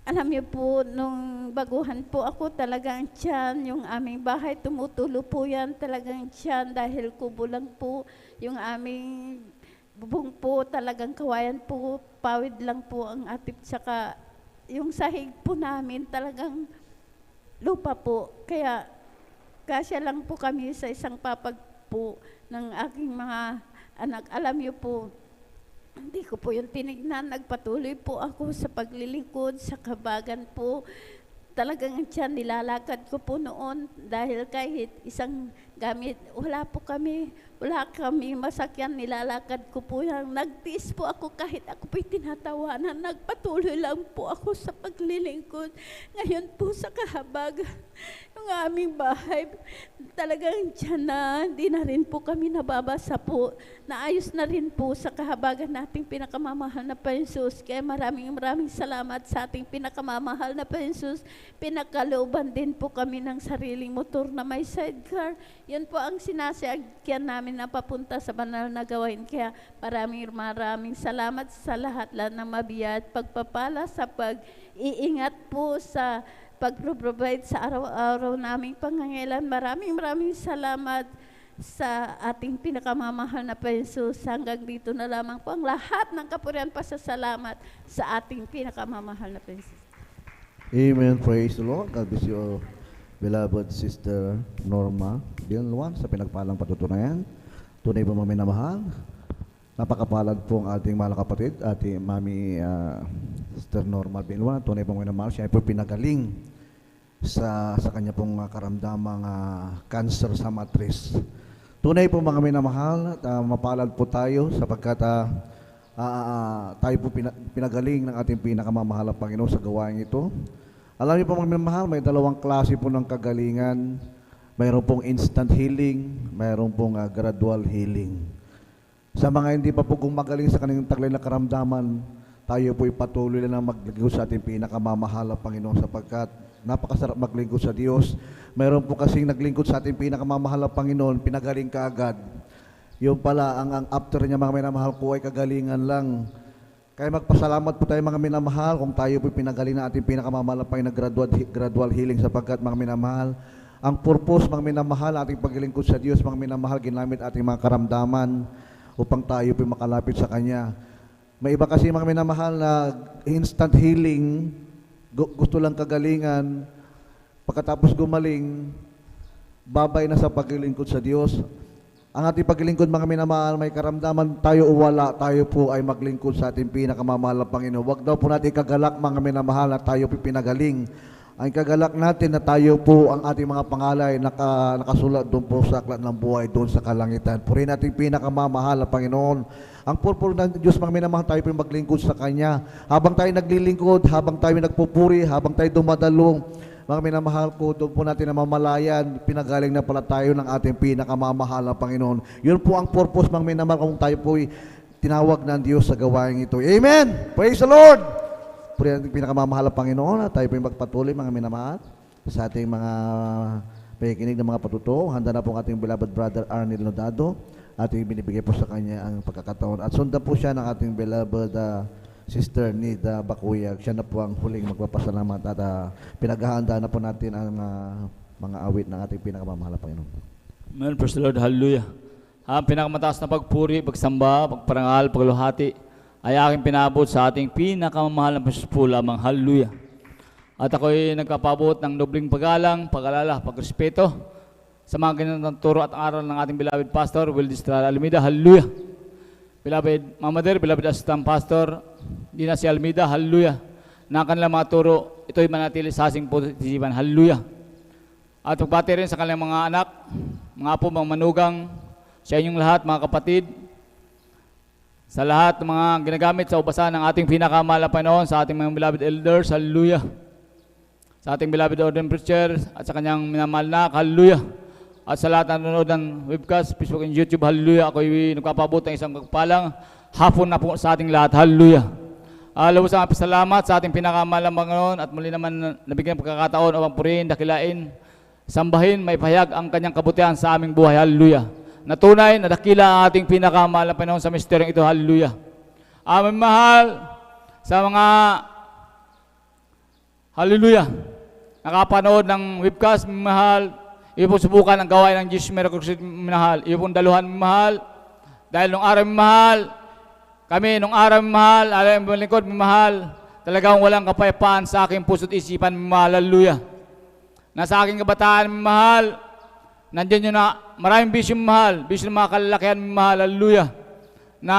F: Alam niyo po, nung baguhan po ako, talagang tiyan, yung aming bahay, tumutulo po yan, talagang tiyan, dahil kubo lang po yung aming bubong po, talagang kawayan po, pawid lang po ang atip, tsaka yung sahig po namin talagang lupa po. Kaya kasya lang po kami sa isang papag po ng aking mga anak. Alam niyo po, hindi ko po yung tinignan, nagpatuloy po ako sa paglilingkod, sa kabagan po. Talagang tiyan, nilalakad ko po noon dahil kahit isang gamit, wala kami masakyan, nilalakad ko po yan. Nagtiis po ako kahit ako po'y tinatawanan, nagpatuloy lang po ako sa paglilingkod. Ngayon po sa kahabagan, yung aming bahay, talagang tiyan na, hindi na rin po kami nababasa po. Naayos na rin po sa kahabagan nating pinakamamahal na Panginoon Jesus. Kaya maraming salamat sa ating pinakamamahal na Panginoon Jesus. Pinagkalooban din po kami ng sariling motor na may sidecar. Yan po ang sinasakyan namin na papunta sa banal na gawain. Kaya maraming salamat sa lahat ng mabiyat, pagpapala sa pag-iingat po sa pag-provide sa araw-araw naming pangangailan. Maraming salamat sa ating pinakamamahal na Panginoon Jesus. Hanggang dito na lamang po ang lahat ng kapurihan pasasalamat sa ating pinakamamahal na Panginoon Jesus.
D: Amen. Praise the Lord. God bless you, beloved Sister Norma Dilwan, sa pinagpalang patutunayan. Tunay po mga minamahal. Napakapalad po ang ating mahal na kapatid, ating Mami Sister Norma Dilwan. Tunay po mga minamahal. Siya ay po pinagaling sa kanya pong karamdamang cancer sa matris. Tunay po mga minamahal, mapalad po tayo sapagkat tayo po pinagaling ng ating pinakamamahal na Panginoon sa gawain ito. Alam niyo po mga minamahal, may dalawang klase po ng kagalingan. Mayroon pong instant healing, mayroon pong gradual healing. Sa mga hindi pa po gumagaling sa kanilang taglay na karamdaman, tayo po'y patuloy lang maglingkod sa ating pinakamamahal na Panginoon sapagkat napakasarap maglingkod sa Diyos. Mayroon po kasing naglingkod sa ating pinakamamahal na Panginoon, pinagaling ka agad. Yung pala, ang after niya mga minamahal ko ay kagalingan lang. Kaya magpasalamat po tayo mga minamahal kung tayo po'y pinagaling na ating pinakamamahal na Panginoon gradual healing sapagkat mga minamahal, ang purpose mga minamahal ating paglingkod sa Diyos, mga minamahal, ginamit ating mga karamdaman upang tayo po'y makalapit sa Kanya. May iba kasi mga minamahal na instant healing, gusto lang kagalingan, pagkatapos gumaling, babay na sa paglingkod sa Diyos. Ang ating paglingkod mga minamahal, may karamdaman tayo o wala, tayo po ay maglingkod sa ating pinakamamahal na Panginoon. Huwag daw po natin kagalak mga minamahal na tayo po pinagaling. Ang kagalak natin na tayo po ang ating mga pangalay nakasulat doon po sa aklat ng buhay, doon sa kalangitan. Purihin natin pinakamamahal na Panginoon. Ang purpose ng Diyos mga minamahal, tayo po maglingkod sa Kanya. Habang tayo naglilingkod, habang tayo nagpupuri, habang tayo dumadalong, mga minamahal ko, doon po natin namamalayan, pinagaling na pala tayo ng ating pinakamamahal na Panginoon. Yun po ang purpose mga minamahal kung tayo po'y tinawag ng Diyos sa gawain ito. Amen! Praise the Lord! Puri natin pinakamamahal na Panginoon at tayo po'y magpatuloy mga minamahal sa ating mga pakikinig ng mga patuto. Handa na po ang ating beloved brother Arnel Nodado at binibigay po sa kanya ang pagkakataon. At sundan po siya ng ating beloved Sister Nida Bakuyag. Siya na po ang huling magpapasalamat at pinaghahanda na po natin ang mga awit ng ating pinakamamahal na Panginoon.
G: Amen. Praise the Lord. Hallelujah. Ang pinakamataas na pagpuri, pagsamba, pagparangal, pagluhati ay aking pinabot sa ating pinakamamahal na Diyos po lamang. Hallelujah. At ako'y nagkapabot ng dobling paggalang, pag-alala, pagrespeto sa mga ganitong turo at aral ng ating beloved Pastor, Will Distrala Almeida. Hallelujah. Beloved Mama Mother, beloved Assistant Pastor, Dina si Almeida. Hallelujah. Na kanilang mga turo, ito'y manatili sa asing positiban. Hallelujah. At pagbati rin sa kanilang mga anak, mga apo, mga manugang, sa inyong lahat, mga kapatid, sa lahat ng mga ginagamit sa ubasan ng ating pinakamahal na Panginoon, sa ating mga beloved elders. Hallelujah. Sa ating beloved ordained preacher at sa kanyang minamahal na, hallelujah. At sa lahat na nanonood ng webcast, Facebook and YouTube, hallelujah. Ako'y nagpapabot ng isang pagpalang hapon na po sa ating lahat, hallelujah. Lubos ang salamat sa ating pinakamahal na Panginoon at muli naman nabigyan ng pagkakataon upang purihin, dakilain, sambahin, may pahayag ang kanyang kabutihan sa aming buhay, hallelujah. Natunay na dakila ang ating pinakamahal na Panginoon sa misteryong ito, hallelujah. Aming mahal sa mga hallelujah, nakapanood ng webcast, mahal, iyo pong subukan ang gawain ng Jesus Miracle, mahal, iyo pong daluhan, mahal, dahil nung araw, mahal, kami nung araw, mahal, alam mo lingkod, mahal, talagang walang kapayapaan sa aking puso't isipan, mahal, hallelujah. Nasa aking kabataan, mahal, nandiyan yun na maraming bisyo, mahal, bisyo ng mga kalalakihan, mahal, hallelujah, na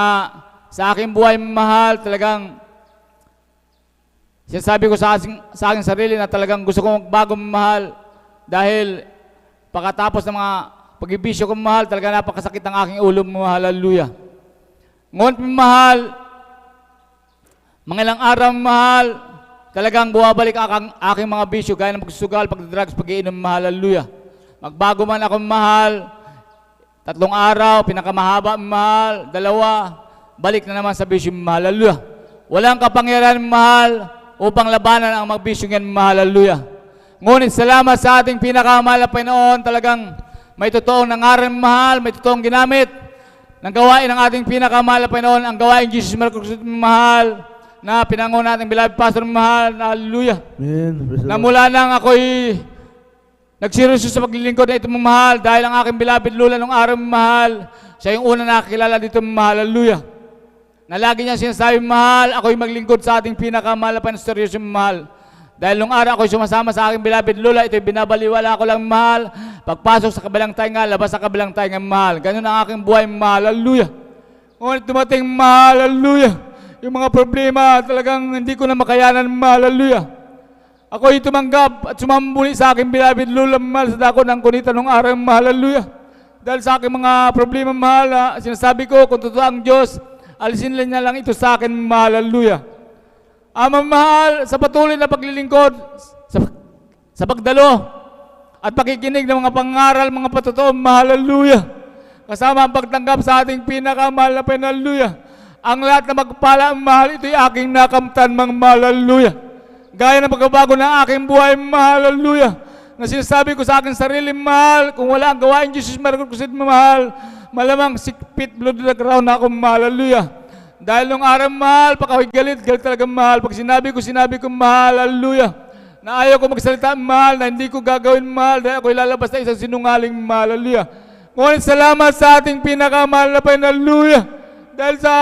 G: sa aking buhay, mahal, talagang sinasabi ko sa aking sarili na talagang gusto kong magbago, mahal, dahil pagkatapos ng mga pag-ibisyo ko, mahal, talaga napakasakit ang aking ulo, mahal, hallelujah. Ngunit, mahal, mga ilang araw, mahal, talagang buwabalik ang aking mga bisyo, gaya ng pagsusugal, pagdrugs, pag-iinom, mahal, hallelujah. Magbago man ako, mahal, 3 araw, pinakamahaba, mahal, 2, balik na naman sa bisyo, mahal, hallelujah. Walang kapangyarihan, mahal, upang labanan ang mga bisyo yan, mahal, hallelujah. Ngunit salamat sa ating pinakamahal na Panginoon, talagang may totoong nangaral, mahal, may totoong ginamit ng gawain ng ating pinakamahal na Panginoon, ang gawain Jesus Miracle, mahal, na pinangon natin beloved Pastor, mahal, na hallelujah.
D: Amen.
G: Na mula nang ako'y nagseryoso sa paglilingkod na ito, mahal, dahil ang aking beloved Lula nung araw, mahal, siya yung una nakakilala dito, mahal, hallelujah. Na lagi niya sinasabi, mahal, ako'y maglingkod sa ating pinakamahal na Panginoon, seryoso, mahal. Dahil nung araw ako'y sumasama sa aking beloved Lula, ito'y binabaliwala ko lang, mahal. Pagpasok sa kabilang tainga, labas sa kabilang tainga, mahal. Ganun ang aking buhay, mahal, hallelujah. Ngunit dumating, mahal, hallelujah, yung mga problema, talagang hindi ko na makayanan, mahal, hallelujah. Ako'y tumanggap at sumambuli sa aking beloved Lula, mahal, sa dako ng kunita nung araw, mahal, hallelujah. Dahil sa aking mga problema, mahal, sinasabi ko, kung totoo ang Diyos, alisin niya lang ito sa akin, mahal, hallelujah. Ama, mahal, sa patuloy na paglilingkod, sa pagdalo, at pakikinig ng mga pangaral, mga patotoo, mahal, hallelujah. kasama ang pagtanggap sa ating pinakamahal na Panginoon. Hallelujah. Ang lahat na magpala ang mahal, ito'y aking nakamtan mang mahal. Hallelujah. Gaya ng pagbabago ng aking buhay, mahal. Hallelujah. Na sinasabi ko sa aking sarili, mahal, kung wala ang gawain, Jesus, meron ko sa mahal. Malamang sikpit, blood na ground na ako, mahal. Hallelujah. Dahil nung araw, mahal, pag ako'y galit talaga, mahal. Pag sinabi ko, mahal. Hallelujah. Na ayaw ko magsalita, mahal, na hindi ko gagawin, mahal, dahil ako'y lalabas na isang sinungaling, mahal. Hallelujah. Ngunit salamat sa ating pinakamahal na Panginoon. Hallelujah. Dahil sa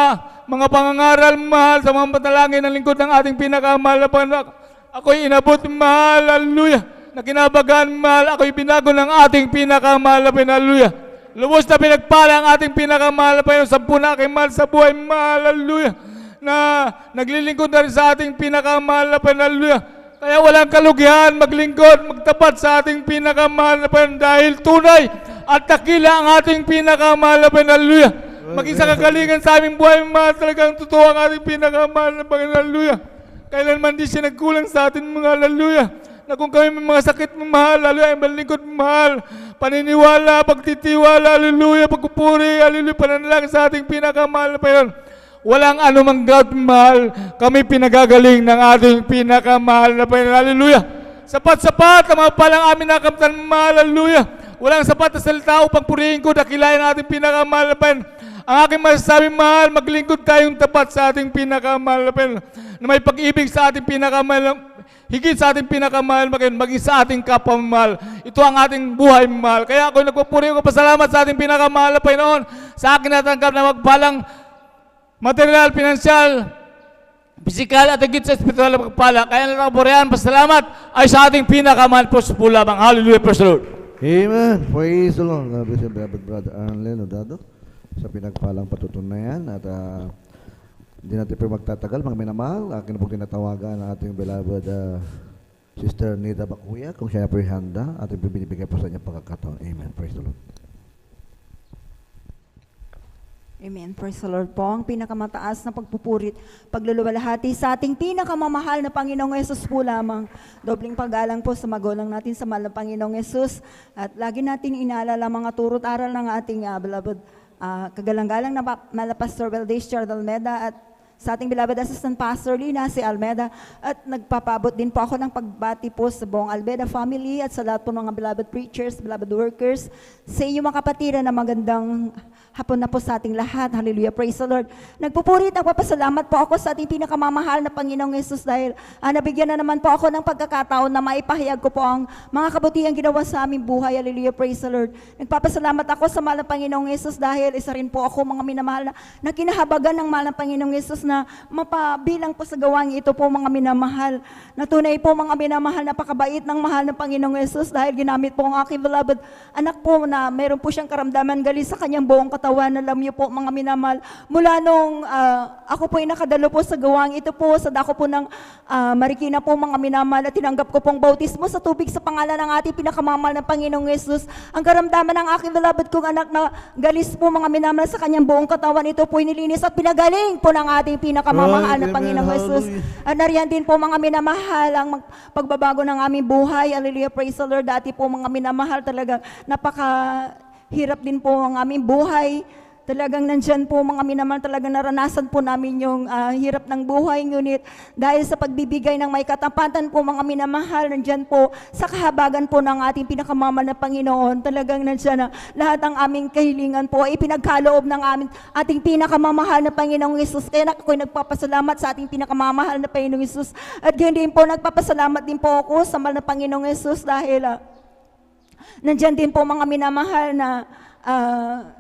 G: mga pangangaral, mahal, sa mga patalangin ng lingkod ng ating pinakamahal na Panginoon, ako'y inabot, mahal. Hallelujah. Na kinabagan, mahal, ako'y binago ng ating pinakamahal na Panginoon. Hallelujah. Lubos na pinagpala ang ating pinakamahal na Panginoon. 10 na aking mahal sa buhay, mahal. Hallelujah. Na naglilingkod na rin sa ating pinakamahal na Panginoon. Hallelujah. Kaya walang kalugihan maglingkod, magtapat sa ating pinakamahal na Panginoon dahil tunay at takila ang ating pinakamahal na Panginoon. Hallelujah. Maging sa kagalingan sa aming buhay, mahal, talagang totoo ang ating pinakamahal na Panginoon. Hallelujah. Kailanman di siya nagkulang sa atin, mga hallelujah. Na kung kami may mga sakit, mahal, hallelujah, ay malingkod, mahal, paniniwala, pagtitiwala, hallelujah, pagpupuri, hallelujah, pananalangin sa ating pinakamahal na Panginoon. Walang anumang God, mahal, kami pinagagaling ng ating pinakamahal na Panginoon. Hallelujah. Sapat-sapat ang mga palang amin nakamtan, mahal. Hallelujah. Walang sapat na salita upang purihin ko, dakilain ang ating pinakamahal na Panginoon. Ang aking masasabi, mahal, maglingkod tayong tapat sa ating pinakamahal na Panginoon. Na may pag-ibig sa ating pinakamahal, higit sa ating pinakamahal, maging sa ating kapwa, mahal. Ito ang ating buhay, mahal. Kaya ako nagpupuri ko, pasalamat sa ating pinakamahal na Panginoon, sa akin natanggap na magpalang material, pinansyal, pisikal at higit sa espiritual na pagpala. Kaya nakapurihan, pasalamat ay sa ating pinakamahal po sa pula lamang. Hallelujah, praise the Lord.
D: Amen. Praise the Lord. God bless you, beloved brother Arlen Odado, sa pinagpalang patutunayan. At hindi natin pa magtatagal, mga minamahal. Akin po tinatawagan ang ating beloved Sister Nita Bakuya. Kung siya po handa, ating binibigay po sa kanyang pagkakataon. Amen. Praise the Lord.
H: Amen. Praise the Lord po. Ang pinakamataas na pagpupurit, pagluluwalhati sa ating pinakamamahal na Panginoong Yesus po lamang. Dobling paggalang po sa magulang natin sa mahal na Panginoong Yesus. At lagi natin inaalala mga turot aral ng ating beloved kagalang-galang na Mala Pastor Valdez Chard Almeda at sa ating beloved Assistant Pastor Lina si Almeda. At nagpapabot din po ako ng pagbati po sa buong Almeda family at sa lahat po ng mga beloved preachers, beloved workers, sa inyo mga kapatiran na magandang hapon na po sa ating lahat. Hallelujah. Praise the Lord. Nagpupurit, nagpapasalamat po ako sa ating pinakamamahal na Panginoong Yesus dahil nabigyan na naman po ako ng pagkakataon na maipahayag ko po ang mga kabutihan ginawa sa aming buhay. Hallelujah. Praise the Lord. Nagpapasalamat ako sa mahal na Panginoong Yesus dahil isa rin po ako mga minamahal na kinahabagan ng mahal na Panginoong Yesus na mapabilang po sa gawang ito po mga minamahal. Na tunay po mga minamahal, napakabait ng mahal na Panginoong Yesus dahil ginamit po ang aking beloved anak po na meron po siyang karamdaman gali sa kanyang buong katawan. Alam niyo po mga minamahal, mula nung ako po ay nakadalo po sa gawang ito po, sa dako po ng Marikina po mga minamahal, at tinanggap ko pong bautismo sa tubig sa pangalan ng ating pinakamamahal na Panginoong Yesus. Ang karamdaman ng aking beloved kong anak na galis po mga minamahal sa kanyang buong katawan, ito po nilinis at pinagaling po ng ating pinakamamahal na Panginoong Yesus. At nariyan din po mga minamahal ang pagbabago ng aming buhay. Hallelujah, praise the Lord. Dati po mga minamahal, talagang hirap din po ang aming buhay. Talagang nandyan po mga minamahal, talagang naranasan po namin yung hirap ng buhay. Ngunit dahil sa pagbibigay ng may katapatan po mga minamahal, nandyan po sa kahabagan po ng ating pinakamamahal na Panginoon, talagang nandyan na lahat ng aming kahilingan po ay pinagkaloob ng ating pinakamamahal na Panginoong Yesus. Kaya ako'y nagpapasalamat sa ating pinakamamahal na Panginoong Yesus. At ganyan din po, nagpapasalamat din po ako sa mahal na Panginoong Yesus dahil nandyan din po mga minamahal na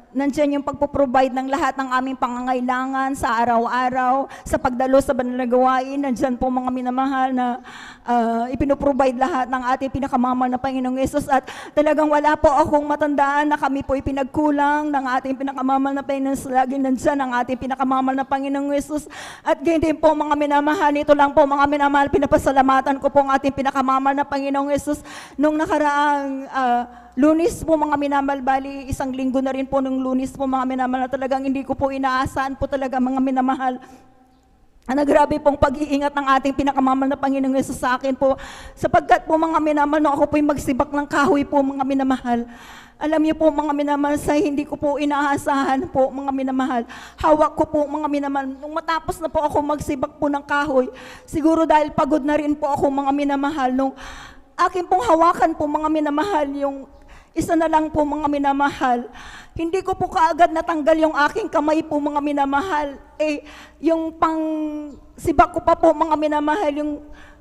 H: nandyan yung pagpo-provide ng lahat ng aming pangangailangan sa araw-araw, sa pagdalo sa banal na gawain. Nandyan po mga minamahal na ipinoprovide lahat ng ating pinakamamahal na Panginoong Yesus. At talagang wala po akong matandaan na kami po ipinagkulang ng ating pinakamamahal na Panginoong Yesus. Lagi nandyan ang ating pinakamamahal na Panginoong Yesus. At ganyan din po mga minamahal, ito lang po mga minamahal, pinapasalamatan ko po ang ating pinakamamahal na Panginoong Yesus. Nung nakaraang Lunes po mga minamahal, bali isang linggo na rin po nung Lunes po mga minamahal, na talagang hindi ko po inaasahan po talaga mga minamahal Grabe pong pag-iingat ng ating pinakamamahal na Panginoong Yesus sa akin po. Sapagkat po mga minamahal, nung ako po'y magsibak ng kahoy po mga minamahal. Alam niyo po mga minamahal, sa hindi ko po inaasahan po mga minamahal. Hawak ko po mga minamahal. Nung matapos na po ako magsibak po ng kahoy, siguro dahil pagod na rin po ako mga minamahal, nung akin pong hawakan po mga minamahal, yung isa na lang po mga minamahal, hindi ko po kaagad natanggal yung aking kamay po mga minamahal. Yung pang sibak ko pa po mga minamahal, yung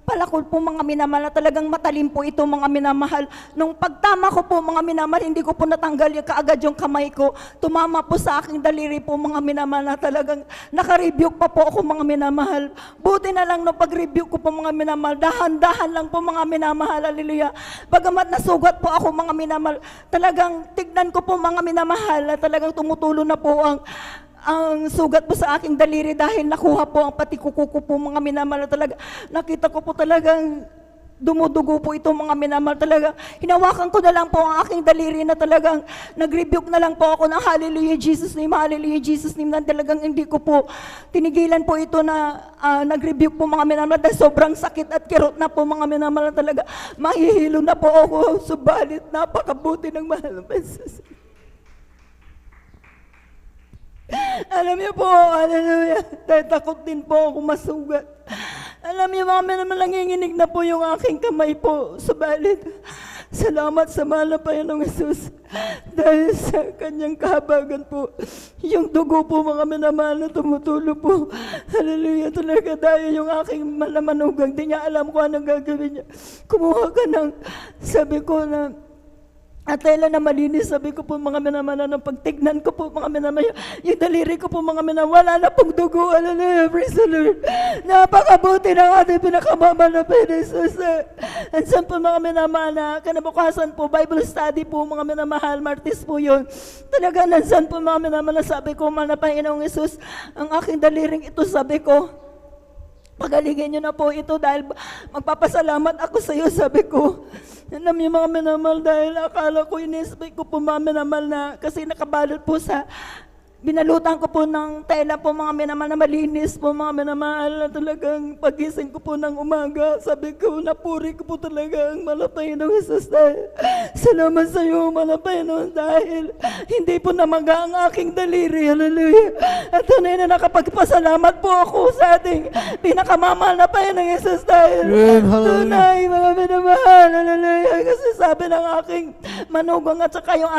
H: palakol po mga minamahal, na talagang matalim po ito mga minamahal. Nung pagtama ko po mga minamahal, hindi ko po natanggal yung kaagad yung kamay ko. Tumama po sa aking daliri po mga minamahal, na talagang naka-rebuke pa po ako mga minamahal. Buti na lang nung pag-rebuke ko po mga minamahal, dahan-dahan lang po mga minamahal, hallelujah. Bagamat nasugat po ako mga minamahal, talagang tignan ko po mga minamahal, na talagang tumutulo na po ang sugat po sa aking daliri dahil nakuha po ang pati kuko ko po mga minamahal. Talaga nakita ko po talagang dumudugo po ito mga minamahal. Talaga hinawakan ko na lang po ang aking daliri, na talagang nag-rebuke na lang po ako ng hallelujah Jesus name, hallelujah Jesus name, na talagang hindi ko po tinigilan po ito na nag-rebuke po mga minamahal dahil sobrang sakit at kirot na po mga minamahal. Talaga mahihilo na po ako, subalit napakabuti ng mahal ng Jesus. Alam niyo po, hallelujah, dahil takot din po ako masugat. Alam niyo mga minamahal, nanginginig na po yung aking kamay po. Subalit, salamat sa mahal na Panginoong Jesus. Dahil sa kanyang kahabagan po, yung dugo po mga minamahal na tumutulo po. Hallelujah talaga, dahil yung aking malamanugang, di niya alam kung anong gagawin niya. Kumuha ka ng, sabi ko na, at tela na malinis, sabi ko po mga minamahal, ng pagtignan ko po mga minamahal, yung daliri ko po mga minamahal, wala na pong dugo. Hallelujah, praise the Lord. Napakabuti ng ating pinakamamahal na Panginoon. Ansan po mga minamahal, na kinabukasan po, Bible study po mga minamahal, Martes po yun. Talaga nansan po mga minamahal, sabi ko, mahal na Panginoong Jesus, ang aking daliring ito, sabi ko, pagaligin niyo na po ito dahil magpapasalamat ako sa iyo, sabi ko. Alam niyo mga minamahal, dahil akala ko, inisipin ko po mga minamahal, na kasi nakabalot po sa, binalutan ko po ng tela po mga minamahal, na malinis po mga minamahal, na talagang pagising ko po ng umaga, sabi ko, napuri ko po talaga ang malapay ng Jesus, dahil salamat sa iyo malapay Panginoon, dahil hindi po namaga ang aking daliri, hallelujah. At tunay na nakapagpasalamat po ako sa ating pinakamamahal na Panginoong Jesus, dahil tunay mga minamahal, hallelujah. Kasi sabi ng aking manugang at saka yung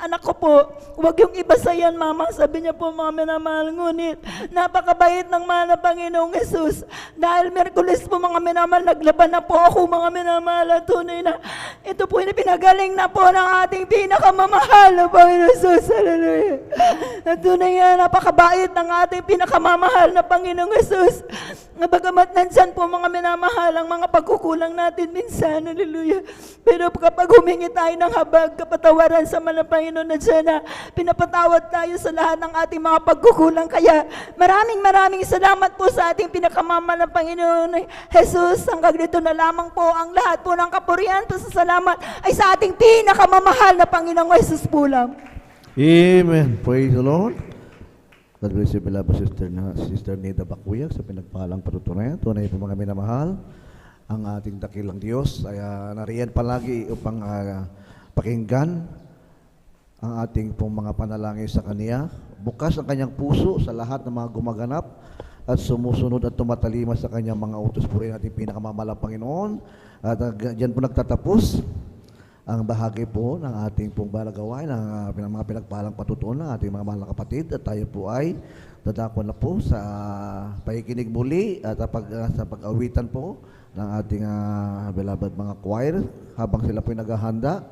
H: anak ko po, huwag yung iba sa yan, mama. Sabi niya po mga minamahal, ngunit napakabait ng mahal na Panginoong Jesus. Dahil Miyerkules po mga minamahal, naglaban na po ako mga minamahal. At tunay na ito po yung pinagaling na po ng ating pinakamamahal na Panginoong Jesus. Hallelujah. At tunay na napakabait ng ating pinakamamahal na Panginoong Jesus. Bagamat nandyan po mga minamahal, ang mga pagkukulang natin minsan, hallelujah. Pero kapag humingi tayo ng habag, kapatawaran sa mahal na Panginoon, nandyan na pinapatawad tayo sa lahat ng ating mga pagkukulang. Kaya maraming salamat po sa ating pinakamamahal na Panginoon Jesus. Hanggang dito na lamang po ang lahat po ng kapurihan, pasasalamat ay sa ating pinakamamahal na Panginoong Jesus po lang.
D: Amen. Praise the Lord. God bless you, beloved Sister Neda Bakuyag, sa pinagpalang patutunayan. Tunay po mga minamahal, ang ating dakilang Diyos ay nariyan palagi upang pakinggan ang ating pong mga panalangin sa Kanya. Bukas ang Kanyang puso sa lahat ng mga gumaganap at sumusunod at tumatalima sa Kanyang mga utos. Purihin ating pinakamamahalang Panginoon. At diyan po nagtatapos ang bahagi po ng ating pong balagawain, ng mga pinagpalang patutunan ng ating mga mahal na kapatid. At tayo po ay dadako na po sa pakikinig muli at sa pag-awitan po ng ating beloved mga choir. Habang sila po ay naghahanda,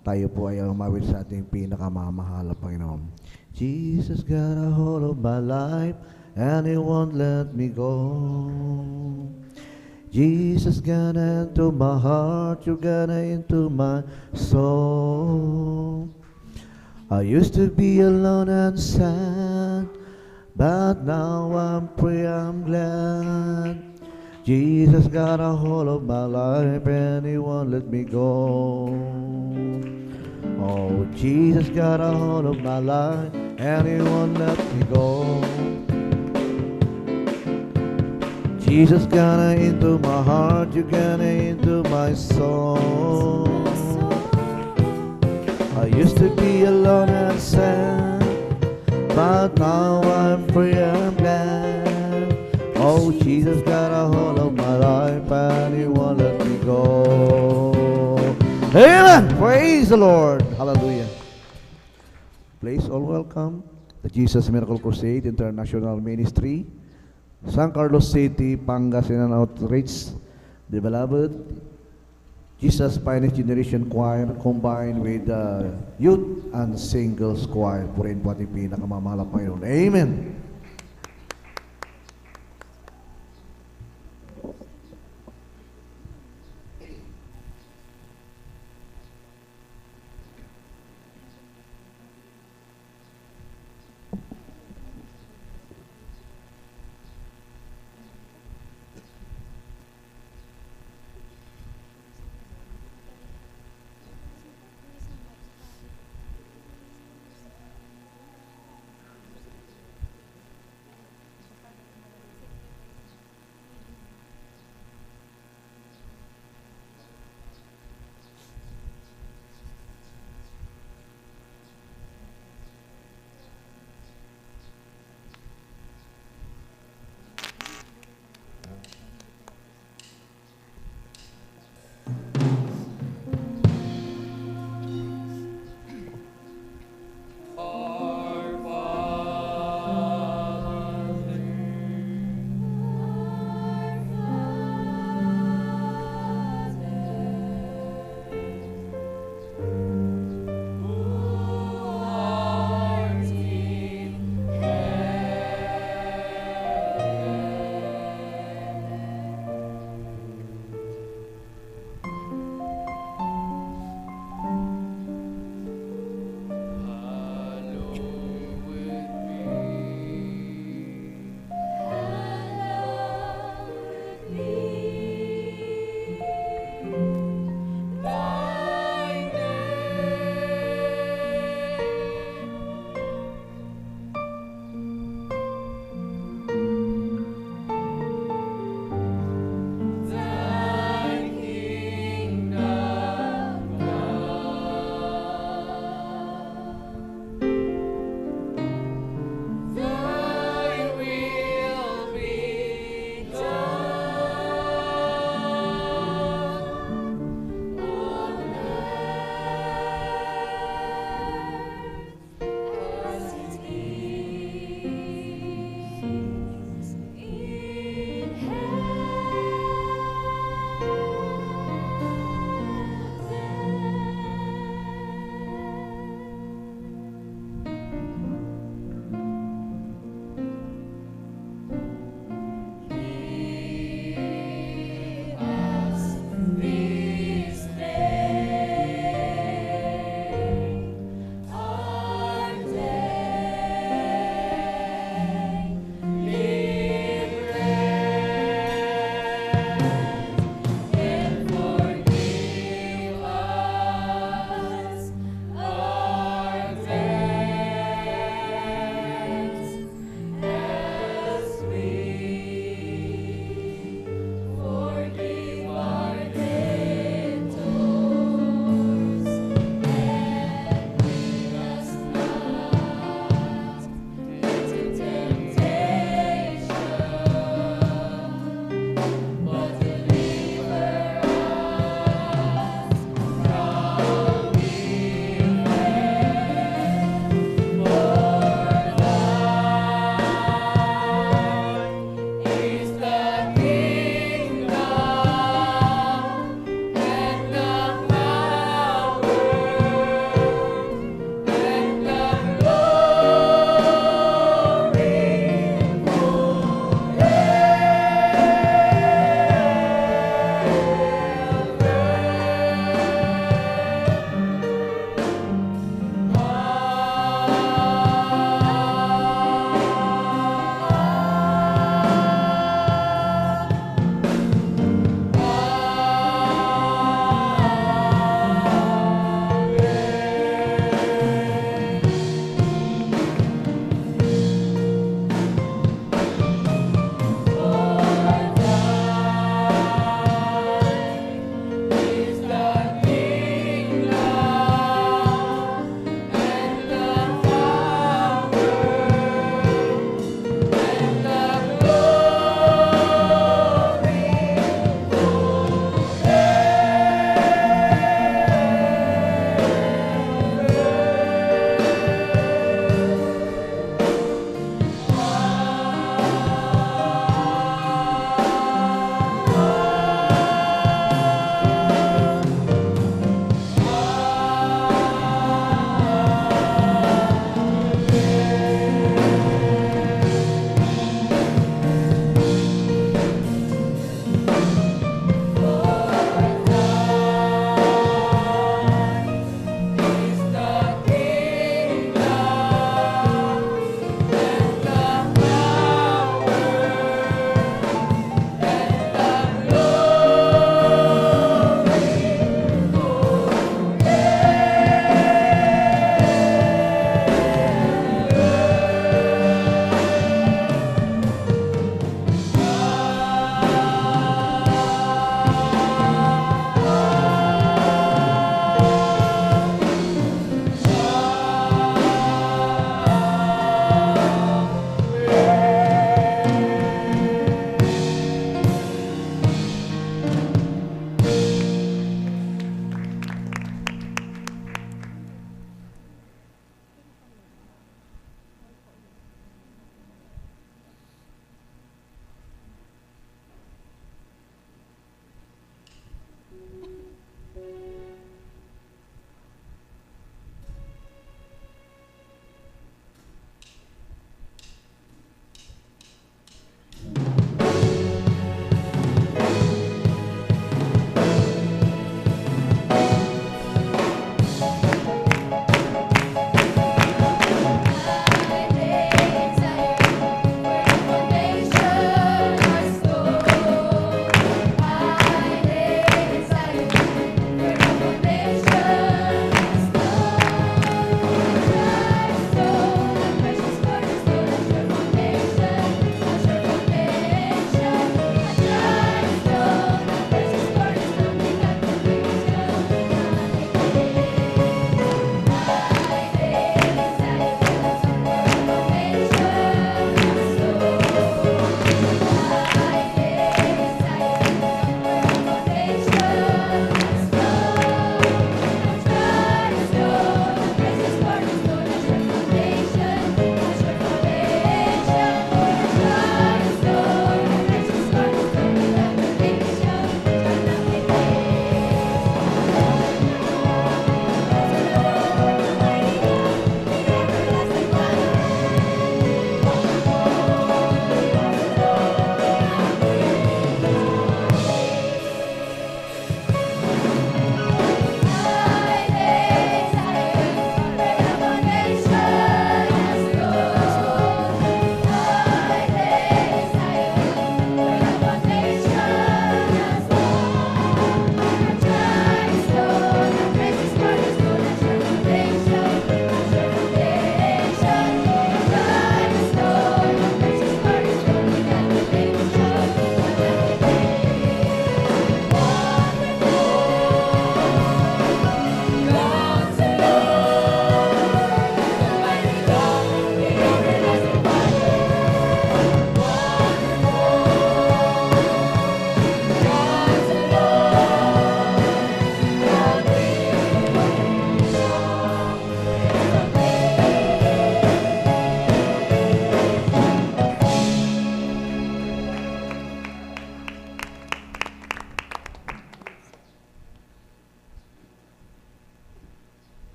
D: tayo po ay umawit sa ating pinakamamahal na Panginoon. Jesus got a hold of my life and He won't let me go. Jesus got into my heart, you got into my soul. I used to be alone and sad, but now I'm free, I'm glad. Jesus got a hold of my life and He won't let me go. Oh, Jesus got a hold of my life and He won't let me go. Jesus gonna into my heart, you gonna into my soul. I used to be alone and sad, but now I'm free and glad. Oh, Jesus got a hold of my life and He won't let me go. Amen. Praise the Lord. Hallelujah. Please all welcome the Jesus Miracle Crusade International Ministry, San Carlos City, Pangasinan Outreach, the beloved Jesus Finest Generation Choir combined with youth and singles choir. Purihin po ating pinakamamahal na Panginoon. Amen.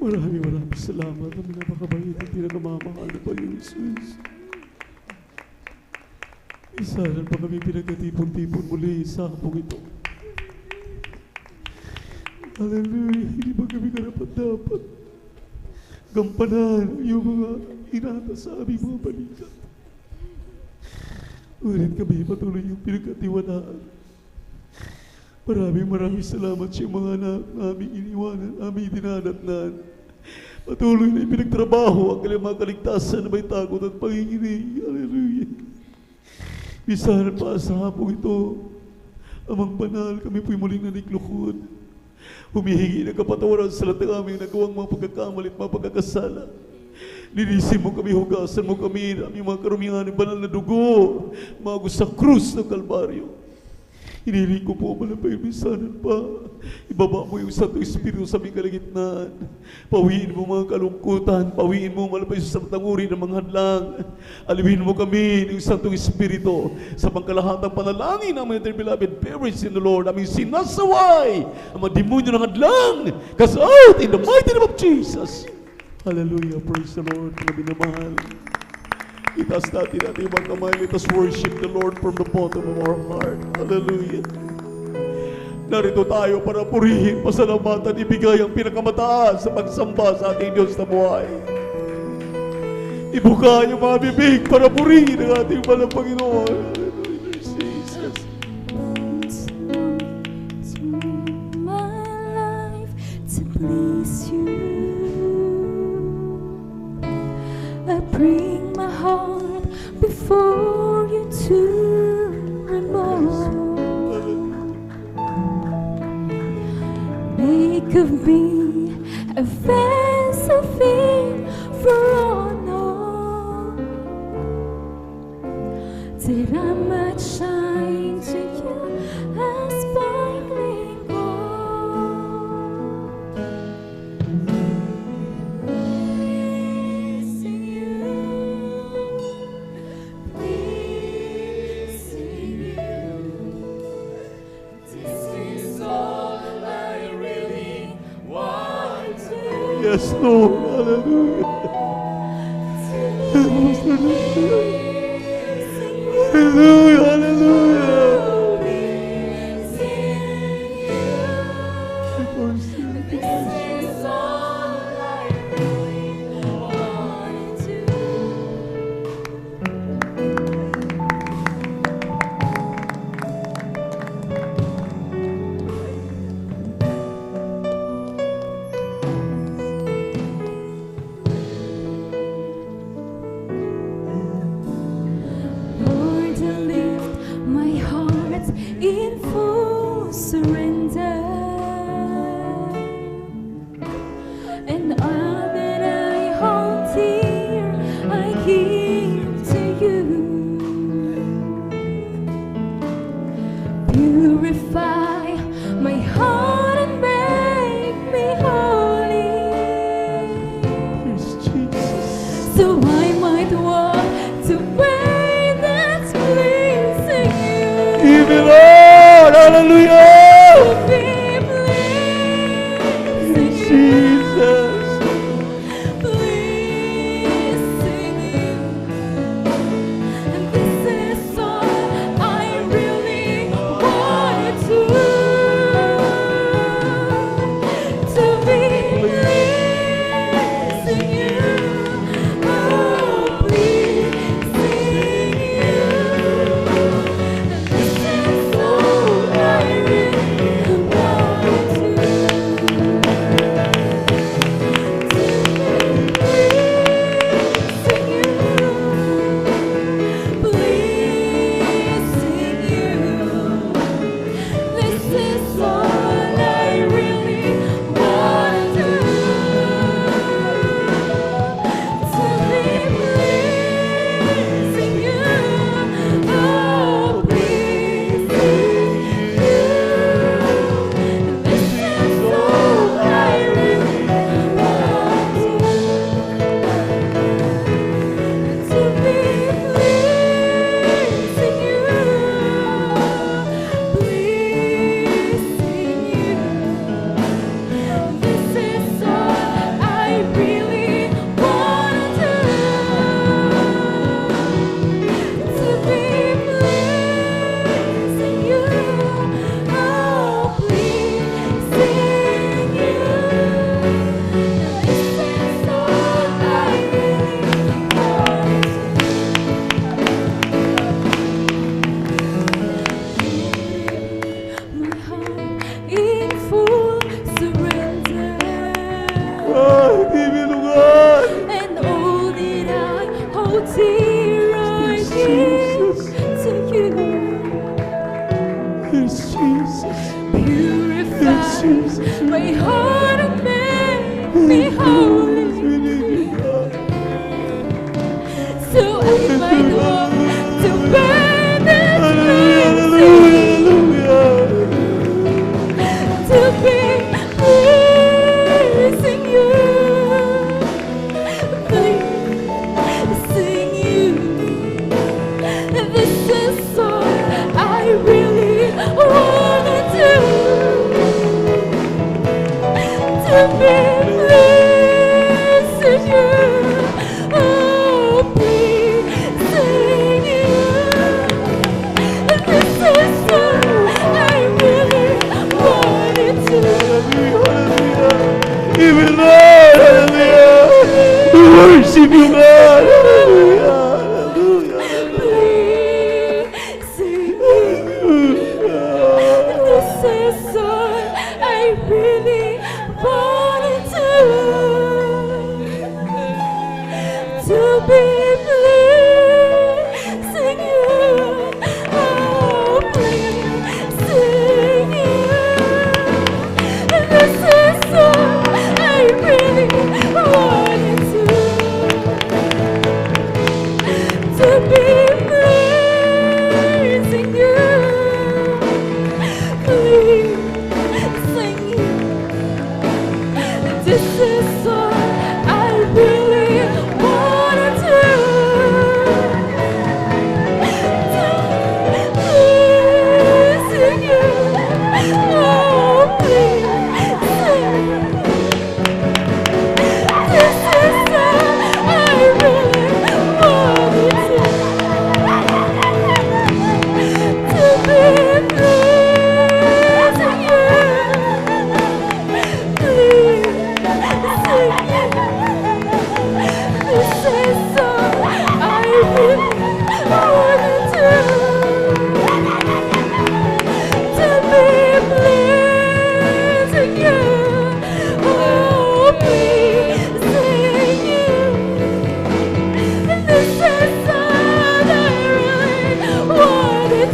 I: Maraming salamat na napakabait at pinakamamahal na Panginoon Jesus. Isalan pa kami pinagkatipon-tipon muli sa hapong ito. Hallelujah, hindi ba kami karapat-dapat gampanan yung mga inata sa aming mga balikat. Ngunit kami patuloy yung pinagkatiwalaan. Maraming salamat sa mga anak na aming iniwanan, aming dinadatnan. Patuloy na ipinagtrabaho ang kanilang mga kaligtasan na may takot at panginginig. Hallelujah. Bisan pa sa hapong ito, Amang banal, kami po'y muling naniklukod. Humihingi ng kapatawaran sa lahat ng aming nagawang mga pagkakamali at mga pagkakasala. Linisin mo kami, hugasan mo kami ng aming mga karumihan ng banal na dugo, mago sa krus ng Kalbaryo. Hiniling ko po, malapay-misanan pa. Ibaba mo yung Santo Espiritu sa aming kalagitnaan. Pawiin mo mga kalungkutan. Pawiin mo malapay sa uri ng mga hadlang. Aliwin mo kami ng Santo Espiritu sa pangkalahatang panalangin ng mga beloved parents in the Lord. Aming sinasaway ang mga demonyo ng hadlang. Cast out in the mighty name of Jesus. Hallelujah. Praise the Lord. Mga binamahal. Itaas natin ating mga kamay. Let us worship the Lord from the bottom of our heart. Hallelujah. Narito tayo para purihin, pasalamatan, ibigay ang pinakamataas sa pagsamba sa ating Diyos na buhay. Ibuka yung mga bibig para purihin ang ating malang Panginoon. Hallelujah, Jesus.
B: My life to please you. I bring my heart before you to remove. Make of me a vessel fit for honor, that I might shine to you as sparkling gold. Pleasing you, pleasing you. This is all I really want to do.
I: Yes, Lord. Hallelujah. Hallelujah. Hallelujah.
B: This is all I really want to do. Lord, I lift my heart in full surrender.
I: Jesus.
B: My heart made me holy, so I might walk to burn and to be praising you, praising you. This is all I really wanna do, to be pleasing you, oh pleasing you. This is all I really wanted to.
I: Even Lord, hallelujah. We worship you, God. Hallelujah.
B: Pleasing you. This is all I really wanted to be pleasing you, oh pleasing you. This is all I really wanted to be pleasing you, pleasing you. This is all I really wanted to pleasing you, oh pleasing you. This is all I really wanted to be pleasing you, pleasing you. This is all I really wanted to be pleasing you, oh pleasing you. This is all I really wanted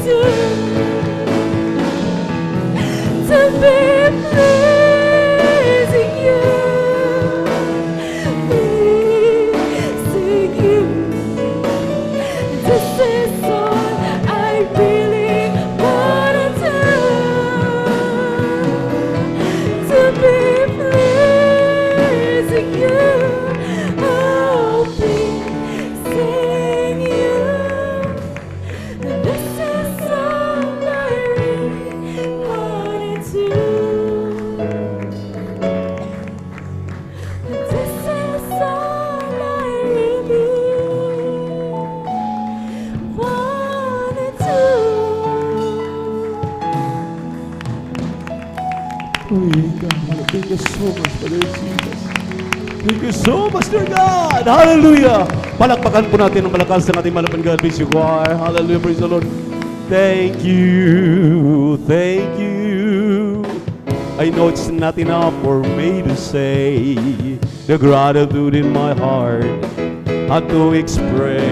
B: to be pleasing you, pleasing you. This is all I really wanted to be pleasing you, oh pleasing you. This is all I really wanted to. This is all I really wanted to.
I: Thank you so much, Father Jesus. Thank you so much, dear God. Hallelujah. Palakpakan po natin ang malakas ng ating malapan God. Praise you, choir. Hallelujah. Praise the Lord. Thank you. Thank you. I know it's not enough for me to say the gratitude in my heart how to express.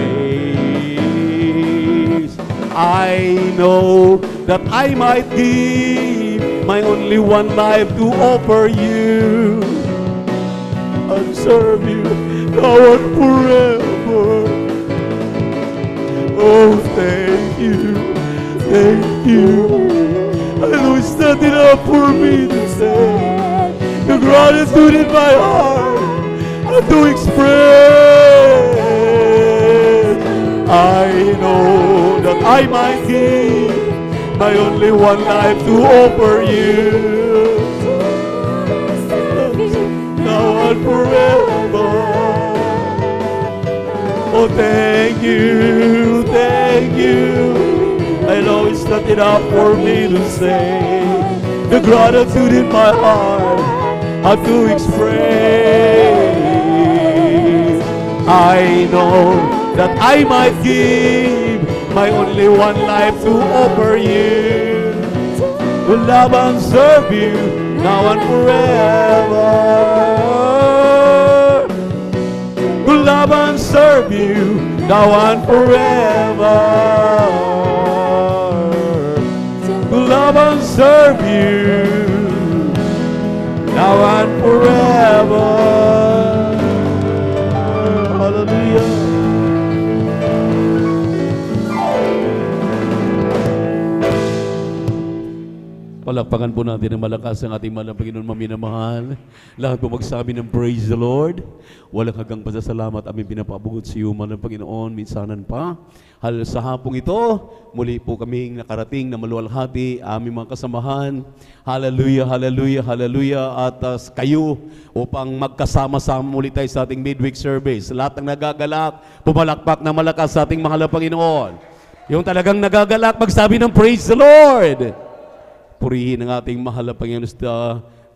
I: I know that I might give my only one life to offer you and serve you now and forever. Oh, thank you, thank you. I know it's not enough for me to say the gratitude in my heart and to express. I know that I might give my only one life to offer you now and forever. Oh, thank you, thank you. I know it's not enough for me to say the gratitude in my heart how to express. I know that I might give my only one life to offer you, to love and serve you now and forever. To love and serve you now and forever. To love and serve you Palakpakan po natin ng malakas ang ating mahal na Panginoon, maminamahal. Lahat po magsabi ng praise the Lord. Walang hanggang pasasalamat aming pinapabugot sa iyo, mahal na Panginoon, minsanan pa. Sa hapong ito, muli po kaming nakarating na maluwalhati, aming mga kasamahan. Hallelujah, hallelujah, hallelujah. At kayo upang magkasama-sama muli tayo sa ating midweek service. Lahat ng nagagalak, pumalakpak na malakas sa ating mahal na Panginoon. Yung talagang nagagalak, magsabi ng praise the Lord. Purihin ang ating mahal na Panginoon.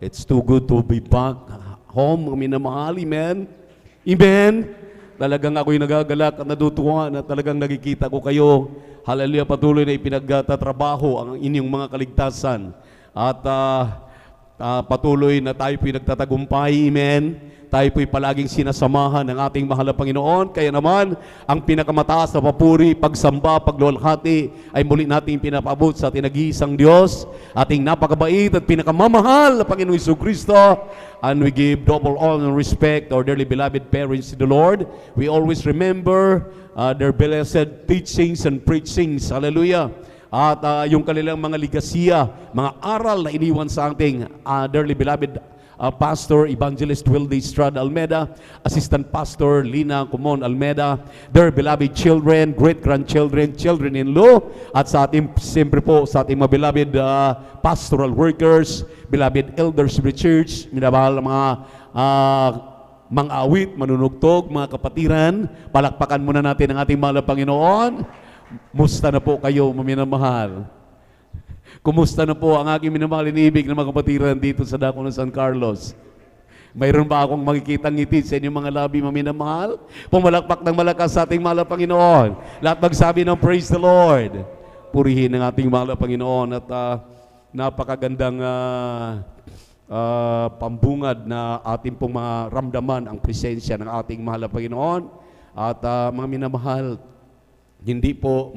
I: It's too good to be back home, mga minamahal. Amen? Amen? Talagang ako'y nagagalak at natutuwa na talagang nakikita ko kayo. Hallelujah, patuloy na ipinagtatrabaho ang inyong mga kaligtasan. At patuloy na tayo pinagtatagumpay. Amen? Tayo po'y palaging sinasamahan ng ating mahal na Panginoon. Kaya naman, ang pinakamataas na papuri, pagsamba, pagluwalhati, ay muli natin pinapaabot sa ating nag-iisang Diyos, ating napakabait at pinakamamahal na Panginoon Jesucristo. And we give double honor and respect our dearly beloved parents in the Lord. We always remember their blessed teachings and preachings. Hallelujah. At yung kanilang mga ligasiya, mga aral na iniwan sa ating dearly beloved Pastor Evangelist Wilde Estrada Almeda, Assistant Pastor Lina Comon Almeda, their beloved children, great-grandchildren, children-in-law, at sa ating, siyempre po, sa ating mga beloved pastoral workers, beloved elders of the church, minamahal mga awit, manunugtog, mga kapatiran, palakpakan muna natin ang ating mahal na Panginoon. Musta na po kayo, maminamahal? Kumusta na po ang aking minamahal inibig na mga kapatiran dito sa Dako ng San Carlos? Mayroon ba akong makikitang ngiti sa inyong mga labi, maminamahal? Pumalakpak ng malakas sa ating mahal na Panginoon. Lahat magsabi ng praise the Lord. Purihin ang ating mahal na Panginoon at napakagandang pambungad na ating pong maramdaman ang presensya ng ating mahal na Panginoon. At mga minamahal, hindi po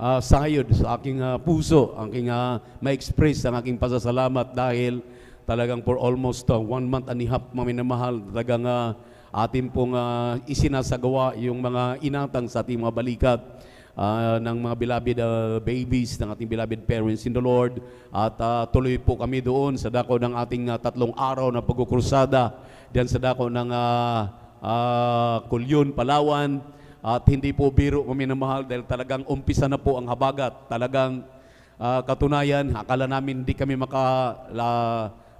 I: sayod sa aking puso, aking ma-express ang aking pasasalamat dahil talagang for almost 1 month and a half, maminamahal, talagang atin pong isinasagawa yung mga inatang sa ating mga balikat ng mga beloved babies, ng ating beloved parents in the Lord. At tuloy po kami doon sa dako ng ating 3 araw na pagkukrusada diyan sa dako ng Kulyon, Palawan. At hindi po biro kami na mahal dahil talagang umpisa na po ang habagat. Talagang katunayan, akala namin hindi kami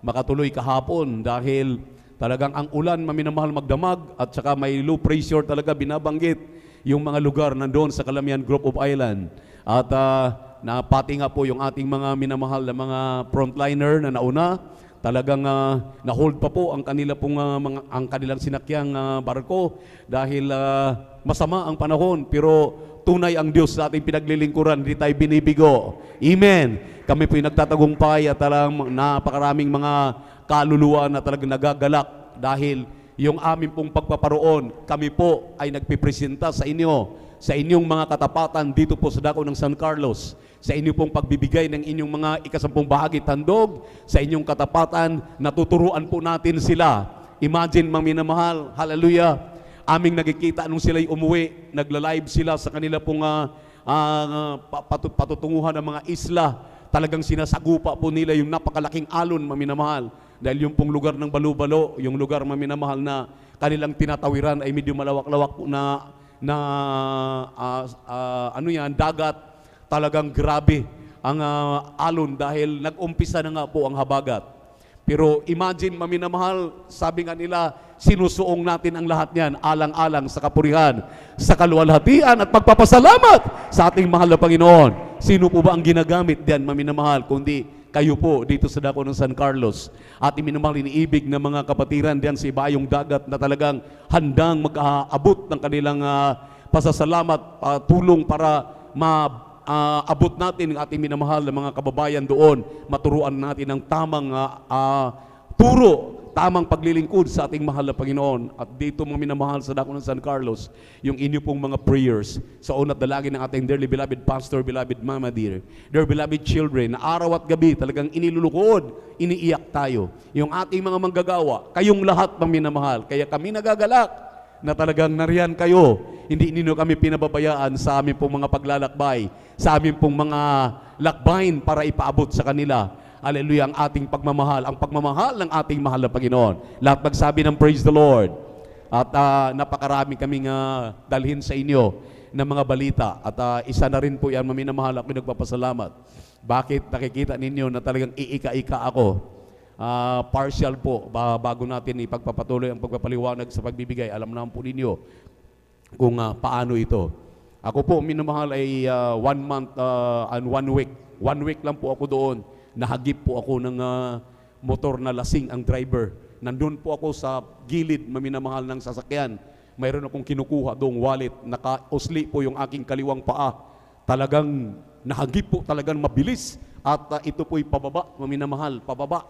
I: makatuloy kahapon dahil talagang ang ulan maminamahal magdamag at saka may low pressure talaga binabanggit yung mga lugar nandoon sa Calamian Group of Island. At napati nga po yung ating mga minamahal na mga frontliner na nauna. Talagang na-hold pa po ang kanila pong ang kanilang sinakyang barko dahil masama ang panahon, pero tunay ang Diyos sa ating pinaglilingkuran, hindi tayo binibigo. Amen. Kami po'y nagtatagumpay at napakaraming mga kaluluwa na talagang nagagalak dahil yung aming pong pagpaparoon, kami po ay nagpipresenta sa inyo, sa inyong mga katapatan dito po sa Dako ng San Carlos, sa inyong pong pagbibigay ng inyong mga ikasampung bahagi tandog, sa inyong katapatan, natuturuan po natin sila. Imagine, mga minamahal, hallelujah, aming nakikita nung sila'y umuwi, nagla-live sila sa kanila pong patutunguhan ng mga isla. Talagang sinasagupa po nila yung napakalaking alon, maminamahal. Dahil yung pong lugar ng Balubalo, yung lugar, maminamahal, na kanilang tinatawiran ay medyo malawak-lawak po na dagat. Talagang grabe ang alon dahil nag-umpisa na nga po ang habagat. Pero imagine, maminamahal, sabi nga nila, sinusuong natin ang lahat niyan, alang-alang sa kapurihan, sa kaluwalhatian at pagpapasalamat sa ating mahal na Panginoon. Sino po ba ang ginagamit diyan, maminamahal, kundi kayo po dito sa Dako ng San Carlos. At iminamahal, iniibig ng mga kapatiran diyan sa ibayong dagat na talagang handang mag-aabot ng kanilang pasasalamat, tulong para abot natin ang ating minamahal na mga kababayan doon, maturuan natin ng tamang turo, tamang paglilingkod sa ating mahal na Panginoon. At dito, mga minamahal sa Dako ng San Carlos, yung inyo pong mga prayers sa unat dalangin ng ating dearly beloved pastor, beloved mama dear, dear beloved children, na araw at gabi talagang inilulukod, iniiyak tayo. Yung ating mga manggagawa, kayong lahat, mga minamahal, kaya kami nagagalak na talagang nariyan kayo. Hindi ninyo kami pinababayaan sa aming pong mga paglalakbay, sa aming pong mga lakbayin para ipaabot sa kanila
J: hallelujah, ang ating pagmamahal, ang pagmamahal ng ating mahal na Panginoon. Lahat magsabi ng praise the Lord. At napakarami kaming dalhin sa inyo ng mga balita. At isa na rin po yan, maminamahal ako nagpapasalamat. Bakit nakikita ninyo na talagang iika-ika ako? Partial po, bago natin ipagpapatuloy ang pagpapaliwanag sa pagbibigay. Alam naman po ninyo kung paano ito. Ako po, minamahal ay 1 month and 1 week. 1 week lang po ako doon. Nahagip po ako ng motor na lasing ang driver. Nandun po ako sa gilid, maminamahal ng sasakyan. Mayroon akong kinukuha doong wallet. Naka-usli po yung aking kaliwang paa. Talagang nahagip po, talagang mabilis. At ito po'y pababa, maminamahal, pababa.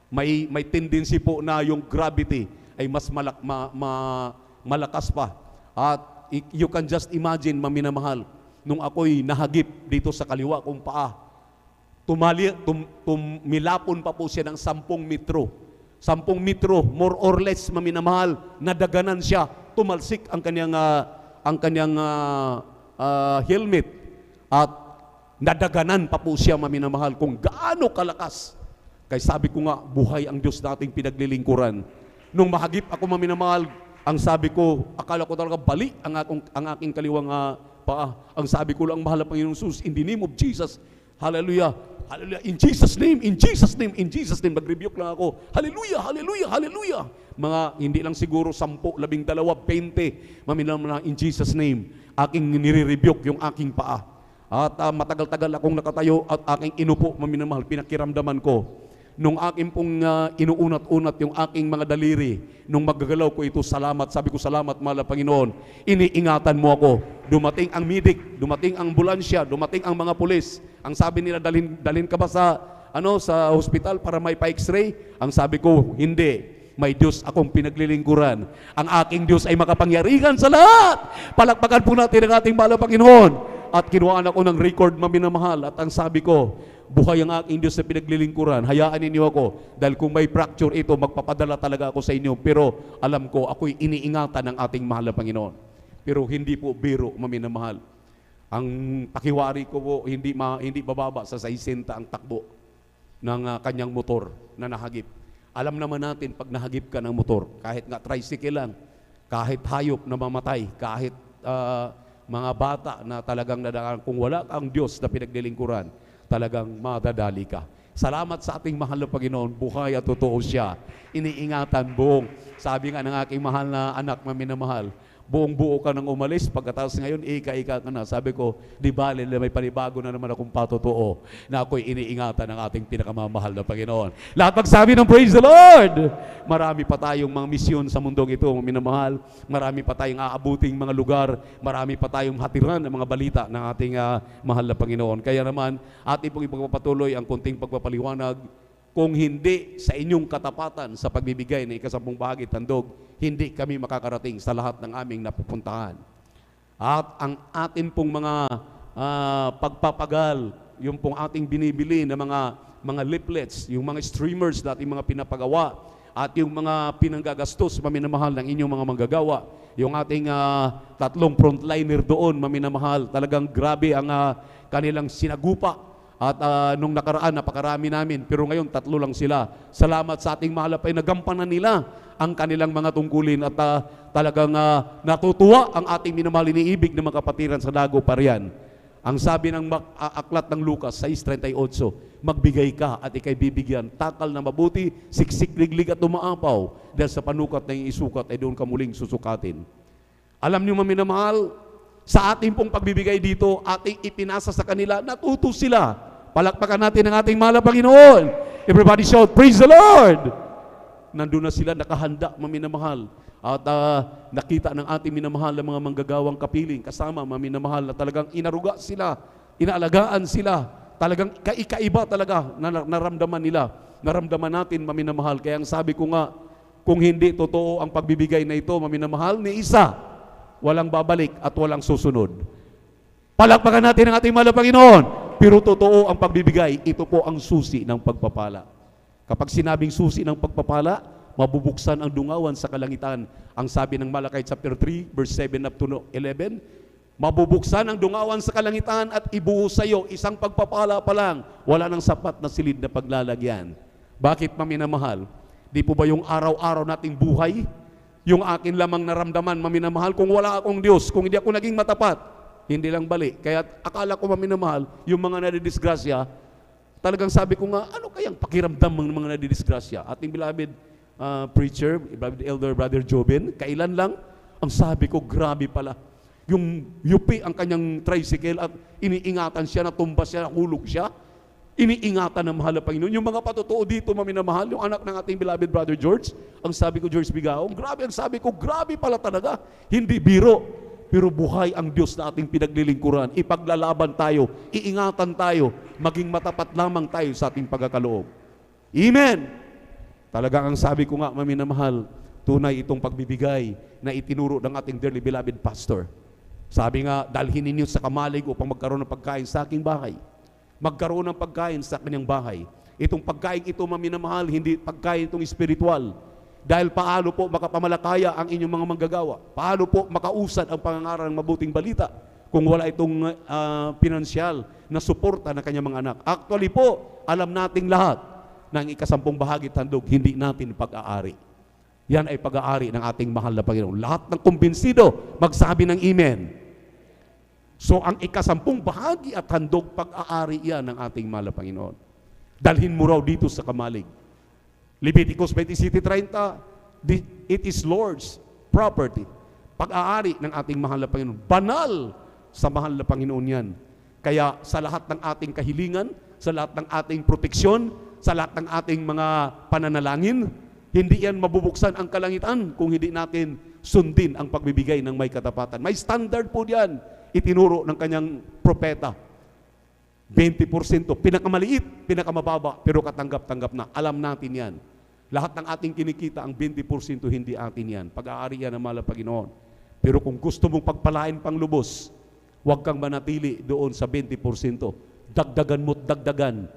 J: May tendency po na yung gravity ay mas malakas pa. At you can just imagine, maminamahal, nung ako'y nahagip dito sa kaliwa kong paa, tumilapon pa po siya ng 10 metro. 10 metro, more or less, maminamahal, nadaganan siya, tumalsik ang kanyang helmet. At nadaganan pa po siya, maminamahal, kung gaano kalakas. Kaya sabi ko nga, buhay ang Diyos nating pinaglilingkuran. Nung mahagip ako, maminamahal, ang sabi ko, akala ko talaga bali ang aking kaliwang paa. Ang sabi ko lang, mahal na Panginoong Jesus, in the name of Jesus, hallelujah, hallelujah, in Jesus' name, in Jesus' name, in Jesus' name, nag-rebuke lang ako, hallelujah, hallelujah, hallelujah. Mga hindi lang siguro 10, 12, 20, maminamahal, in Jesus' name, aking nire-rebuke yung aking paa. At matagal-tagal akong nakatayo at aking inupo, maminamahal, pinakiramdaman ko. Nung aking pong inuunat-unat yung aking mga daliri, nung maggagalaw ko ito, salamat, sabi ko salamat, mahal na Panginoon, iniingatan mo ako. Dumating ang medic, dumating ang ambulansya, dumating ang mga pulis. Ang sabi nila, dalhin ka ba sa hospital para may pa-x-ray? Ang sabi ko, hindi. May Diyos akong pinaglilingkuran. Ang aking Diyos ay makapangyarihan sa lahat. Palakpakan po natin ang ating mahal na Panginoon. At kinuhaan ako ng record, maminamahal. At ang sabi ko, buhay ang aking Diyos na pinaglilingkuran. Hayaan ninyo ako. Dahil kung may fracture ito, magpapadala talaga ako sa inyo. Pero alam ko, ako'y iniingatan ng ating mahal na Panginoon. Pero hindi po biro, maminamahal. Ang pakiwari ko po, hindi bababa sa 60 ang takbo ng kanyang motor na nahagip. Alam naman natin, pag nahagip ka ng motor, kahit nga tricycle lang, kahit hayop na mamatay, kahit mga bata na talagang nadaan, kung wala kang Diyos na pinaglilingkuran, talagang madadali ka. Salamat sa ating mahal na Panginoon, buhay at totoo siya. Iniingatan buong, sabi nga ng aking mahal na anak, maminamahal, buong buo ka nang umalis, pagkatapos ngayon, ika-ika ka na. Sabi ko, di bale, may panibago na naman akong patotoo na ako'y iniingatan ng ating pinakamamahal na Panginoon. Lahat magsabi ng praise the Lord! Marami pa tayong mga misyon sa mundong ito, minamahal. Marami pa tayong aabuting mga lugar. Marami pa tayong hatiran ng mga balita ng ating mahal na Panginoon. Kaya naman, ating pong ipagpapatuloy ang kunting pagpapaliwanag. Kung hindi sa inyong katapatan sa pagbibigay ng ika-10 bahagi tandog, hindi kami makakarating sa lahat ng aming napupuntahan. At ang atin pong mga pagpapagal, yung pong ating binibili na mga leaflets, yung mga streamers na ating mga pinapagawa, at yung mga pinanggagastos, maminamahal ng inyong mga manggagawa, yung ating 3 frontliner doon, maminamahal, talagang grabe ang kanilang sinagupa. At nung nakaraan, napakarami namin, pero ngayon 3 lang sila. Salamat sa ating mahal ay nagampanan nila ang kanilang mga tungkulin at talagang natutuwa ang ating minamahal iniibig na mga kapatiran sa Dago Parian. Ang sabi ng aklat ng Lucas 6:38, magbigay ka at ikay bibigyan, takal na mabuti, siksik, liglig at umaapaw, dahil sa panukat na yung isukat ay doon ka muling susukatin. Alam niyo maminamahal, sa ating pong pagbibigay dito, ating ipinasa sa kanila, natuto sila. Palakpakan natin ang ating mahal na Panginoon. Everybody shout, praise the Lord! Nandun na sila, nakahanda, maminamahal. At nakita ng ating minamahal na mga manggagawang kapiling, kasama, maminamahal, na talagang inaruga sila, inaalagaan sila. Talagang kaikaiba talaga na naramdaman nila. Naramdaman natin, maminamahal. Kaya ang sabi ko nga, kung hindi totoo ang pagbibigay na ito, maminamahal, ni isa, walang babalik at walang susunod. Palakpakan natin ang ating mahal na Panginoon. Pero totoo ang pagbibigay, ito po ang susi ng pagpapala. Kapag sinabing susi ng pagpapala, mabubuksan ang dungawan sa kalangitan. Ang sabi ng Malakay chapter 3, verse 7 up to 11, Mabubuksan ang dungawan sa kalangitan at ibuhos sa iyo isang pagpapala pa lang. Wala nang sapat na silid na paglalagyan. Bakit maminamahal? Di po ba yung araw-araw nating buhay, yung akin lamang naramdaman, maminamahal, kung wala akong Diyos, kung hindi ako naging matapat, hindi lang bali. Kaya akala ko maminamahal, yung mga nadidisgrasya, talagang sabi ko nga, ano kayang pakiramdam ng mga nadidisgrasya? Ating beloved preacher, beloved elder brother Jobin, kailan lang, ang sabi ko, grabe pala. Yung yupi ang kanyang tricycle at iniingatan siya, natumba siya, nahulog siya. Iniingatan ng mahal na Panginoon. Yung mga patotoo dito, maminamahal, yung anak ng ating beloved brother George, ang sabi ko, George Bigaong, grabe ang sabi ko, grabe pala talaga. Hindi biro, pero buhay ang Diyos na ating pinaglilingkuran. Ipaglalaban tayo, iingatan tayo, maging matapat lamang tayo sa ating pagkakaloob. Amen! Talagang ang sabi ko nga, maminamahal, tunay itong pagbibigay na itinuro ng ating dearly beloved pastor. Sabi nga, dalhin ninyo sa kamalig upang magkaroon ng pagkain sa aking bahay. Magkaroon ng pagkain sa kanyang bahay. Itong pagkain ito, maminamahal, hindi pagkain itong espiritual. Dahil paano po makapamalakaya ang inyong mga manggagawa? Paano po makausad ang pangangaral ng mabuting balita kung wala itong pinansyal na suporta ng kanyang mga anak? Actually po, alam nating lahat na ang ikasampung bahagi tandog, hindi natin pag-aari. Yan ay pag-aari ng ating mahal na Panginoon. Lahat ng kumbinsido, magsabi ng amen. So, ang ikasampung bahagi at handog, pag-aari yan ng ating mahal na Panginoon. Dalhin mo raw dito sa kamalig. Leviticus 27:30, it is Lord's property. Pag-aari ng ating mahal na Panginoon. Banal sa mahal na Panginoon yan. Kaya sa lahat ng ating kahilingan, sa lahat ng ating proteksyon, sa lahat ng ating mga pananalangin, hindi yan mabubuksan ang kalangitan kung hindi natin sundin ang pagbibigay ng may katapatan. May standard po diyan, itinuro ng kanyang propeta. 20%, pinakamaliit, pinakamababa, pero katanggap-tanggap na. Alam natin yan. Lahat ng ating kinikita, ang 20% hindi atin yan. Pag-aari yan ng mahal na Panginoon. Pero kung gusto mong pagpalain pang lubos, huwag kang manatili doon sa 20%. Dagdagan mo't dagdagan.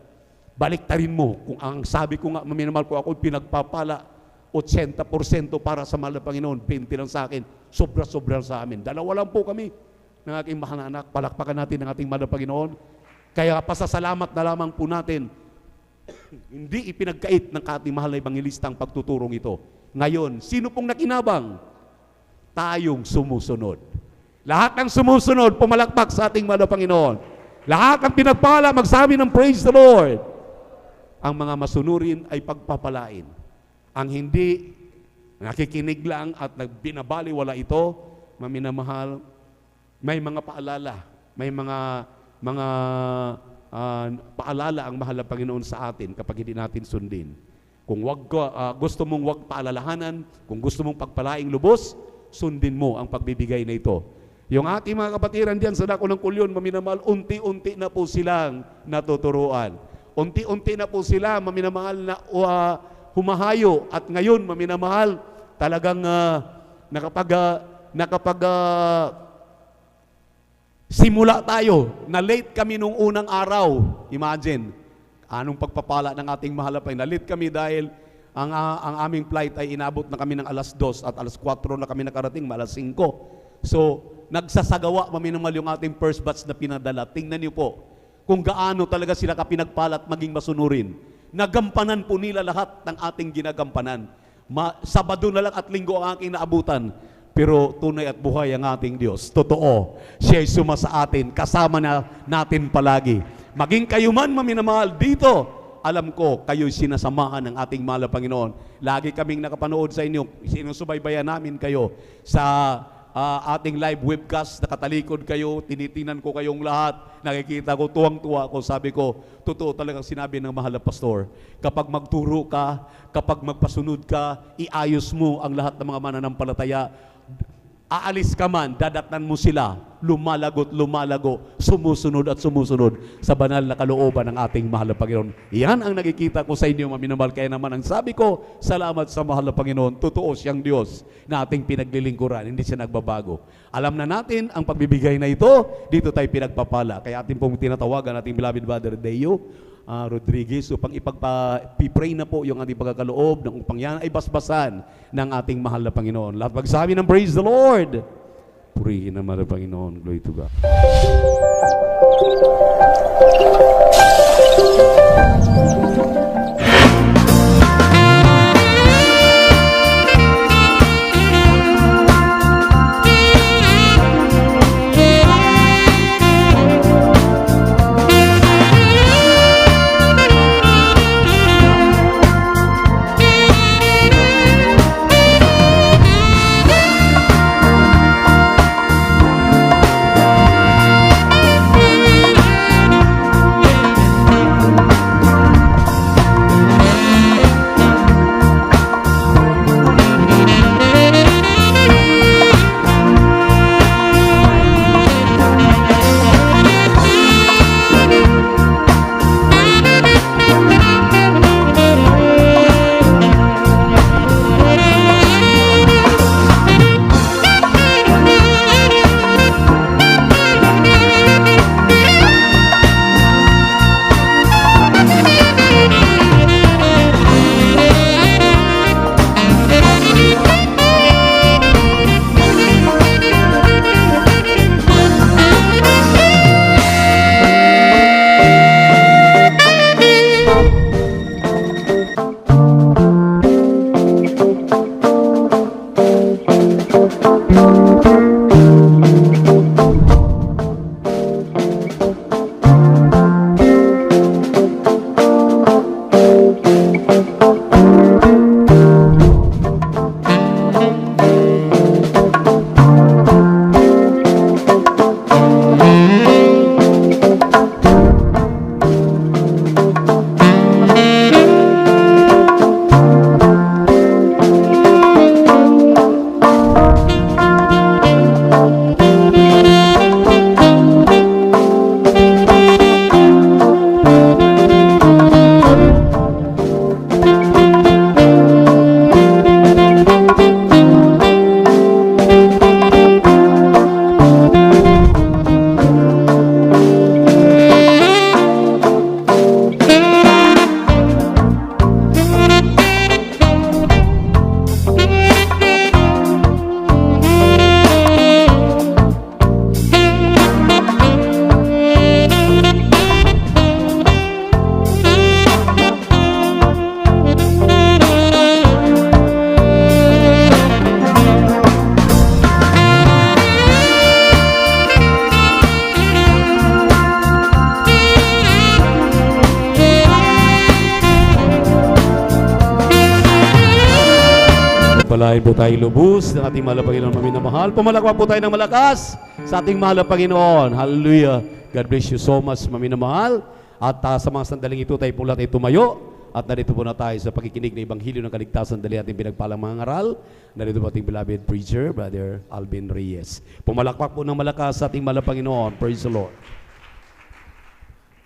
J: Baliktarin mo, kung ang sabi ko nga, maminamahal ko ako, pinagpapala, 80% para sa mahal na Panginoon, 20 lang sa akin, sobra-sobra sa amin. Dalawa lang po kami ng aking mahal na anak, palakpakan natin ang ating mahal na Panginoon. Kaya pasasalamat na lamang po natin, hindi ipinagkait ng ating mahal na ebangelista ang pagtuturong ito. Ngayon, sino pong nakinabang? Tayong sumusunod. Lahat ng sumusunod, pumalakpak sa ating mahal na Panginoon. Lahat ng pinagpala, magsabi ng praise the Lord. Ang mga masunurin ay pagpapalain. Ang hindi nakikinig lang at binabaliwala ito, maminamahal, may mga paalala, may mga paalala ang mahal na Panginoon sa atin kapag hindi natin sundin. Kung gusto mong wag paalalahanan, kung gusto mong pagpalaing lubos, sundin mo ang pagbibigay na ito. Yung ating mga kapatiran diyan sa dako ng Kulyon, maminamahal, unti-unti na po silang natuturuan. Unti-unti na po sila, maminamahal, na humahayo. At ngayon, maminamahal, talagang simula tayo, na late kami nung unang araw. Imagine, anong pagpapala ng ating mahal na Panginoon. Na late kami dahil ang aming flight ay inabot na kami ng alas 2 at alas 4 na kami nakarating, alas 5. So, nagsasagawa, maminamahal, yung ating first batch na pinadala. Tingnan niyo po, kung gaano talaga sila kapinagpalat maging masunurin. Nagampanan po nila lahat ng ating ginagampanan. Sabado na lang at linggo ang aking naabutan. Pero tunay at buhay ang ating Diyos. Totoo, siya'y suma sa atin, kasama na natin palagi. Maging kayo man, maminamahal, dito, alam ko, kayo'y sinasamahan ng ating mahal na Panginoon. Lagi kaming nakapanood sa inyo, sinusubaybayan namin kayo sa ating live webcast, nakatalikod kayo, tinitingnan ko kayong lahat, nakikita ko, tuwang-tuwa ako, sabi ko, totoo talagang sinabi ng mahal na pastor, kapag magturo ka, kapag magpasunod ka, iayos mo ang lahat ng mga mananampalataya, aalis ka man, dadatnan mo sila, lumalago, sumusunod at sumusunod sa banal na kalooban ng ating mahal na Panginoon. Yan ang nakikita ko sa inyo, maminamahal. Kaya naman ang sabi ko, salamat sa mahal na Panginoon. Totoo siyang Diyos na ating pinaglilingkuran, hindi siya nagbabago. Alam na natin ang pagbibigay na ito, dito tayo pinagpapala. Kaya ating pong tinatawagan ating beloved brother Deo Rodriguez upang ipag-pray na po yung ating pagkakaloob upang yan ay basbasan ng ating mahal na Panginoon. Lahat magsabi ng praise the Lord. purihin ang mahal na Panginoon. Glory to God. Palain po tayo lubos ng ating mahal na Panginoon maminamahal. Pumalakpak po tayo ng malakas sa ating mahal na Panginoon. Hallelujah. God bless you so much, maminamahal. At sa mga sandaling ito, tayo po lahat ay tumayo. At narito po na tayo sa pakikinig ng Ebanghelyo ng Kaligtasan dali ating pinagpalang mga ngaral. Narito po ating beloved preacher, Brother Alvin Reyes. Pumalakpak po ng malakas sa ating mahal na Panginoon. Praise the Lord.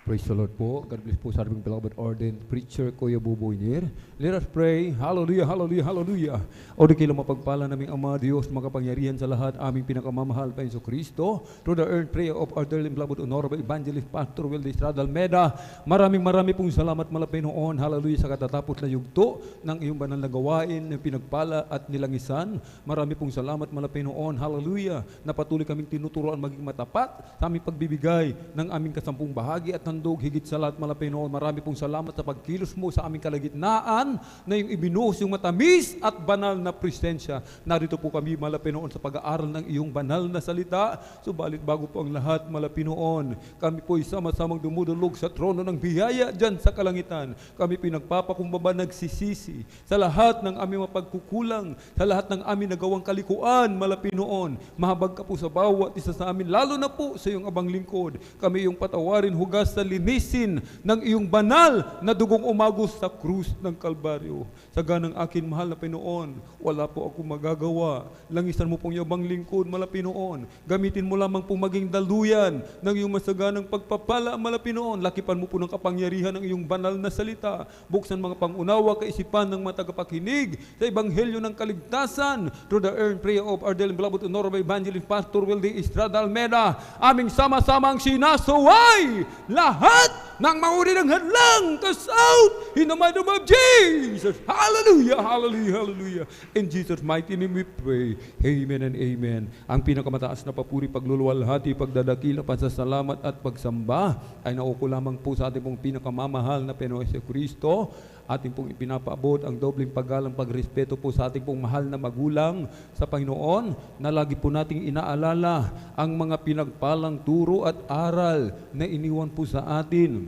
A: Praise the Lord po. God bless po sa ating beloved ordained preacher, Kuya Buboy Nir. Let us pray. Hallelujah, hallelujah, hallelujah. O di kailang mapagpala naming Ama Diyos, makapangyarihan sa lahat, aming pinakamamahal pa Iso Kristo, through the earned prayer of our dearly beloved Honorable Evangelist Pastor Wilde Estrada Almeda. Maraming pong salamat malapay noon. Hallelujah, sa katatapos na yugto ng iyong banal na gawain, ng pinagpala at nilangisan. Marami pong salamat malapay noon. Hallelujah, na patuloy kaming tinuturoan maging matapat sa aming pagbibigay ng aming kasampung bahagi at handog higit sa lahat malapay noon. Marami pong salamat sa pagkilos mo sa aming kalagitnaan na yung ibinuhos yung matamis at banal na presensya. Narito po kami malapay noon sa pag-aaral ng iyong banal na salita. Subalit bago po ang lahat malapay noon, kami po sama-samang dumudulog sa trono ng biyaya dyan sa kalangitan. Kami pinagpapakumbaba nagsisisi sa lahat ng aming mapagkukulang, sa lahat ng aming nagawang kalikuan malapay noon. Mahabag ka po sa bawat isa sa amin, lalo na po sa iyong abang lingkod. Kami iyong patawarin, hugas sa linisin ng iyong banal na dugong umagos sa krus ng Kalbaryo. Sa ganang akin mahal na Pinoon, wala po ako magagawa. Langisan mo pong iyong lingkod malapinoon. Gamitin mo lamang pong maging daluyan ng iyong masaganang pagpapala malapinoon. Lakipan mo po ng kapangyarihan ng iyong banal na salita. Buksan mga pangunawa kaisipan ng mga tagapakinig sa Ebanghelyo ng Kaligtasan through the earned prayer of our dearly beloved Honorable Evangelist Pastor Wilde Estrada Almeda. Aming sama-samang sinasaway lahat nang mauri ng hadlang, cast out in the mighty name of Jesus. Hallelujah, hallelujah, hallelujah. In Jesus' mighty name we pray. Amen and amen. Ang pinakamataas na papuri, pagluluwalhati, pagdadakila, pasasalamat at pagsamba ay nauko lamang po sa ating pong pinakamamahal na Panginoong Kristo. Ating pong ipinapaabot ang dobleng paggalang, pagrespeto po sa ating pong mahal na magulang sa Panginoon, na lagi po nating inaalala ang mga pinagpalang turo at aral na iniwan po sa atin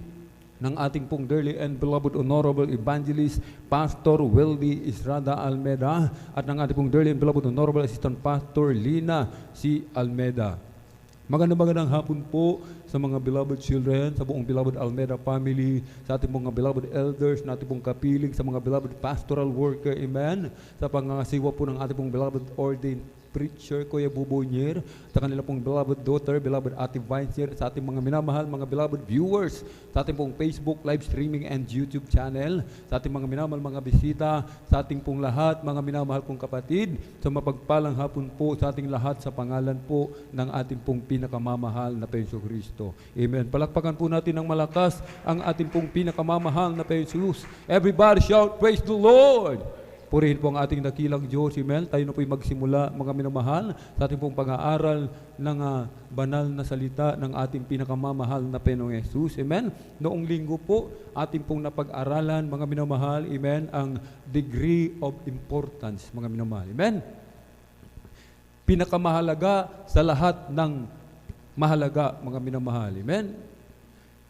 A: ng ating pong dearly and beloved Honorable Evangelist Pastor Weldy Estrada Almeda at ng ating pong dearly and beloved Honorable Assistant Pastor Lina C. Almeda. Magandang hapon po sa mga beloved children, sa buong beloved Almeda family, sa ating mga beloved elders, na ating pong kapiling, sa mga beloved pastoral worker, amen, sa pangangasiwa po ng ating pong beloved ordained preacher, Kuya Bubonyer, sa kanila pong beloved daughter, beloved Ate Vincier, sa ating mga minamahal, mga beloved viewers, sa ating pong Facebook live streaming and YouTube channel, sa ating mga minamahal, mga bisita, sa ating pong lahat, mga minamahal kong kapatid, sa mapagpalang hapon po sa ating lahat sa pangalan po ng ating pong pinakamamahal na Panginoong Kristo. Amen. Palakpakan po natin ng malakas ang ating pong pinakamamahal na Panginoon. Everybody shout, praise the Lord! Purihin po ang ating dakilang Diyos. Amen. Tayo na po'y magsimula, mga minamahal, sa ating pong pag-aaral ng banal na salita ng ating pinakamamahal na Panginoong Yesus. Amen. Noong linggo po, ating pong napag-aralan, mga minamahal, amen, ang degree of importance, mga minamahal. Amen. Pinakamahalaga sa lahat ng mahalaga, mga minamahal. Amen.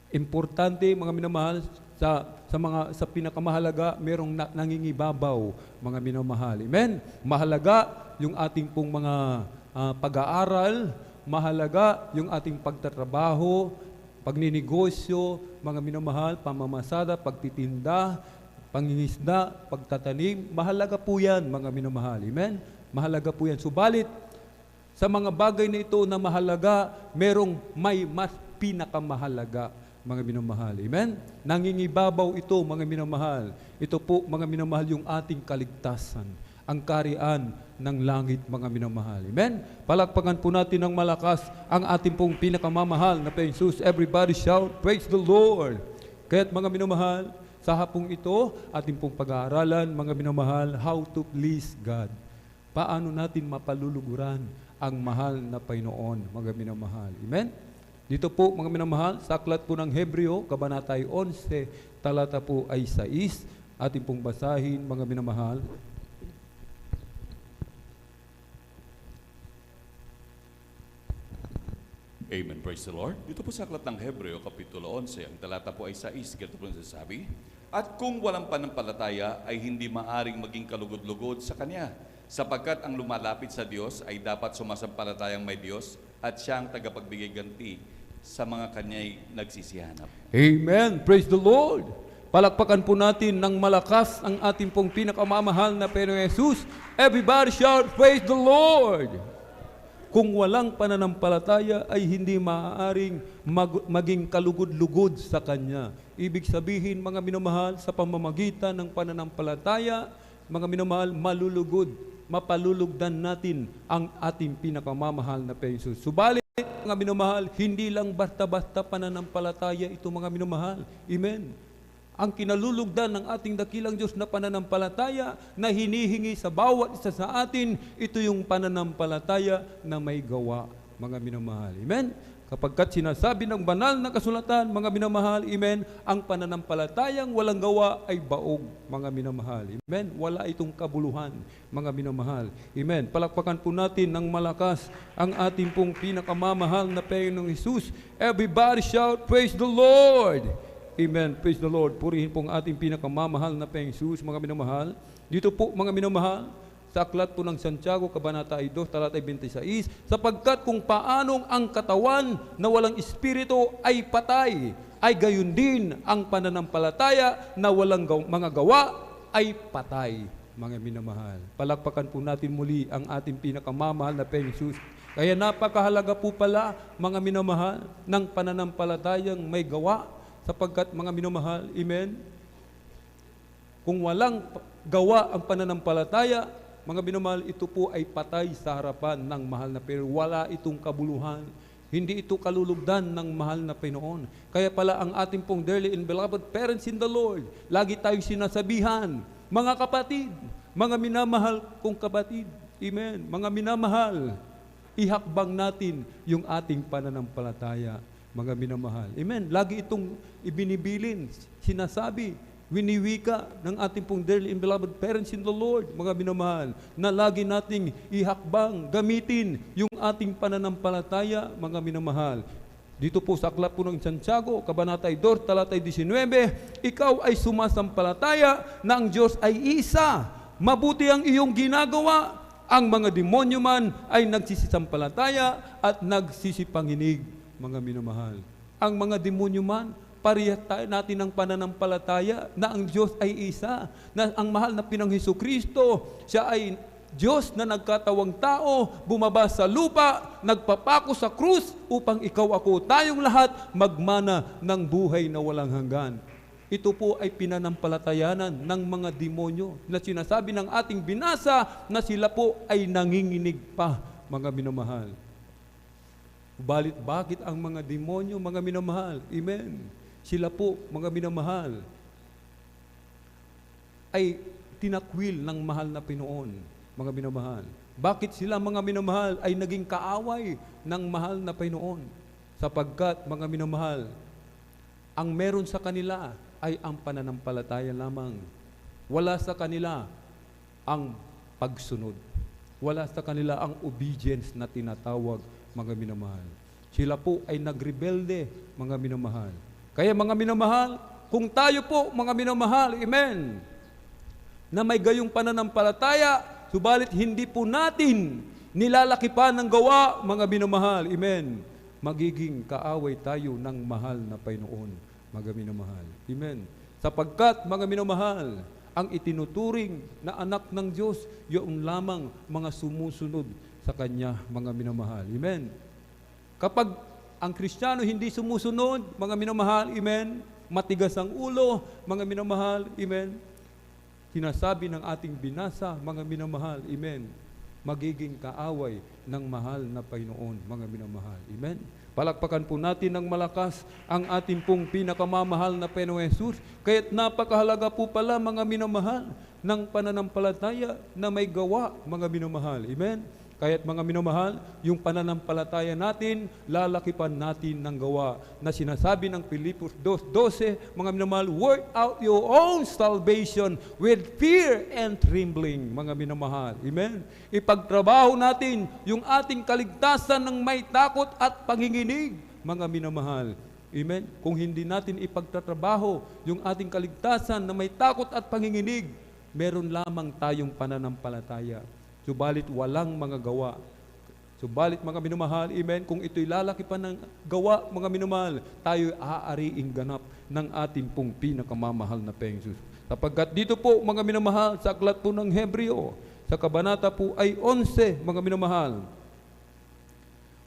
A: Importante, mga minamahal, sa pinakamahalaga, merong nangingibabaw, mga minamahal. Amen? Mahalaga yung ating pong mga pag-aaral, mahalaga yung ating pagtatrabaho, pagninegosyo, mga minamahal, pamamasada, pagtitinda, pangingisda, pagtatanim. Mahalaga po yan, mga minamahal. Amen? Mahalaga po yan. Subalit, sa mga bagay na ito na mahalaga, merong may mas pinakamahalaga, mga minamahal. Amen? Nangingibabaw ito, mga minamahal. Ito po, mga minamahal, yung ating kaligtasan, ang karian ng langit, mga minamahal. Amen? Palakpakan po natin ng malakas ang ating pong pinakamamahal na Panginoong Jesus. Everybody shout, praise the Lord! Kaya't, mga minamahal, sa hapong ito, ating pong pag-aaralan, mga minamahal, how to please God. Paano natin mapaluluguran ang mahal na Panginoon, mga minamahal. Amen? Dito po, mga minamahal, sa aklat po ng Hebreo, Kabanata 11, talata po ay 6, ating pong basahin, mga minamahal.
K: Amen, praise the Lord. Dito po sa aklat ng Hebreo, Kapitulo 11, ang talata po ay 6, ganito po nasasabi, at kung walang panampalataya ay hindi maaring maging kalugod-lugod sa Kanya, sapagkat ang lumalapit sa Diyos ay dapat sumasampalatayang may Diyos at Siya ang tagapagbigay ganti sa mga Kanya'y nagsisihanap.
A: Amen. Praise the Lord. Palakpakan po natin ng malakas ang ating pong pinakamamahal na Panginoong Yesus. Everybody shout, praise the Lord. Kung walang pananampalataya ay hindi maaaring maging kalugod-lugod sa Kanya. Ibig sabihin, mga minamahal, sa pamamagitan ng pananampalataya, mga minamahal, malulugod, mapalulugdan natin ang ating pinakamamahal na Panginoong Yesus. Subalit, mga minamahal, hindi lang basta-basta pananampalataya ito, mga minamahal. Amen. Ang kinalulugdan ng ating dakilang Diyos na pananampalataya na hinihingi sa bawat isa sa atin, ito yung pananampalataya na may gawa, mga minamahal. Amen. Kapagkat sinasabi ng banal na kasulatan, mga minamahal, amen, ang pananampalatayang walang gawa ay baog, mga minamahal. Amen. Wala itong kabuluhan, mga minamahal. Amen. Palakpakan po natin ng malakas ang ating pong pinakamamahal na Panginoong Hesus. Everybody shout, praise the Lord! Amen. Praise the Lord. Purihin po ang ating pinakamamahal na Panginoong Hesus, mga minamahal. Dito po, mga minamahal, sa aklat po ng Santiago, Kabanata 2, talata 26, sapagkat kung paanong ang katawan na walang espiritu ay patay, ay gayon din ang pananampalataya na walang mga gawa ay patay, mga minamahal. Palakpakan po natin muli ang ating pinakamamahal na Panginoong Hesus. Kaya napakahalaga po pala, mga minamahal, ng pananampalatayang may gawa, sapagkat, mga minamahal, amen, kung walang gawa ang pananampalataya, mga minamahal, ito po ay patay sa harapan ng mahal na Pero. Wala itong kabuluhan. Hindi ito kalulugdan ng mahal na Panginoon. Kaya pala ang ating pong dearly and beloved parents in the Lord, lagi tayong sinasabihan, mga kapatid, mga minamahal kong kapatid, amen, mga minamahal, ihakbang natin yung ating pananampalataya, mga minamahal. Amen. Lagi itong ibinibilin, sinasabi, winiwika ng ating pong dearly and beloved parents in the Lord, mga minamahal, na lagi nating ihakbang, gamitin yung ating pananampalataya, mga minamahal. Dito po sa aklat po ng Santiago, Kabanata 2, talatay 19, ikaw ay sumasampalataya na ang Diyos ay isa. Mabuti ang iyong ginagawa. Ang mga demonyo man ay nagsisisampalataya at nagsisipanginig, mga minamahal. Ang mga demonyo man, parehas natin ng pananampalataya na ang Diyos ay isa, na ang mahal na Pinang Hesukristo, siya ay Diyos na nagkatawang tao, bumaba sa lupa, nagpapako sa krus upang ikaw ako, tayong lahat magmana ng buhay na walang hanggan. Ito po ay pinanampalatayanan ng mga demonyo na sinasabi ng ating binasa na sila po ay nanginginig pa, mga minamahal. Balit bakit ang mga demonyo, mga minamahal? Amen. Sila po, mga minamahal, ay tinakwil ng mahal na Pinoon, mga minamahal. Bakit sila, mga minamahal, ay naging kaaway ng mahal na Pinoon? Sapagkat, mga minamahal, ang meron sa kanila ay ang pananampalataya lamang. Wala sa kanila ang pagsunod. Wala sa kanila ang obedience na tinatawag, mga minamahal. Sila po ay nagrebelde, mga minamahal. Kaya mga minamahal, kung tayo po, mga minamahal, amen, na may gayong pananampalataya, subalit hindi po natin nilalaki pa ng gawa, mga minamahal, amen, magiging kaaway tayo ng mahal na Panginoon, mga minamahal. Amen. Sapagkat, mga minamahal, ang itinuturing na anak ng Diyos, yun lamang mga sumusunod sa Kanya, mga minamahal. Amen. Kapag ang Kristiyano hindi sumusunod, mga minamahal, amen, matigas ang ulo, mga minamahal, amen, sinasabi ng ating binasa, mga minamahal, amen, magiging kaaway ng mahal na Panginoon, mga minamahal. Amen. Palakpakan po natin ng malakas ang ating pong pinakamamahal na Panginoong Hesus. Kaya't napakahalaga po pala, mga minamahal, ng pananampalataya na may gawa, mga minamahal. Amen. Kaya't mga minamahal, yung pananampalataya natin, lalakipan natin ng gawa na sinasabi ng Pilipos 2:12, mga minamahal, work out your own salvation with fear and trembling, mga minamahal. Amen. Ipagtrabaho natin yung ating kaligtasan ng may takot at panginginig, mga minamahal. Amen. Kung hindi natin ipagtatrabaho yung ating kaligtasan na may takot at panginginig, meron lamang tayong pananampalataya. Subalit walang mga gawa. Subalit, mga minamahal, amen, kung ito'y lalaki pa ng gawa, mga minamahal, tayo'y aariing ganap ng ating pong pinakamamahal na Panginoon. Sapagkat dito po, mga minamahal, sa aklat po ng Hebreo, sa kabanata po ay 11, mga minamahal.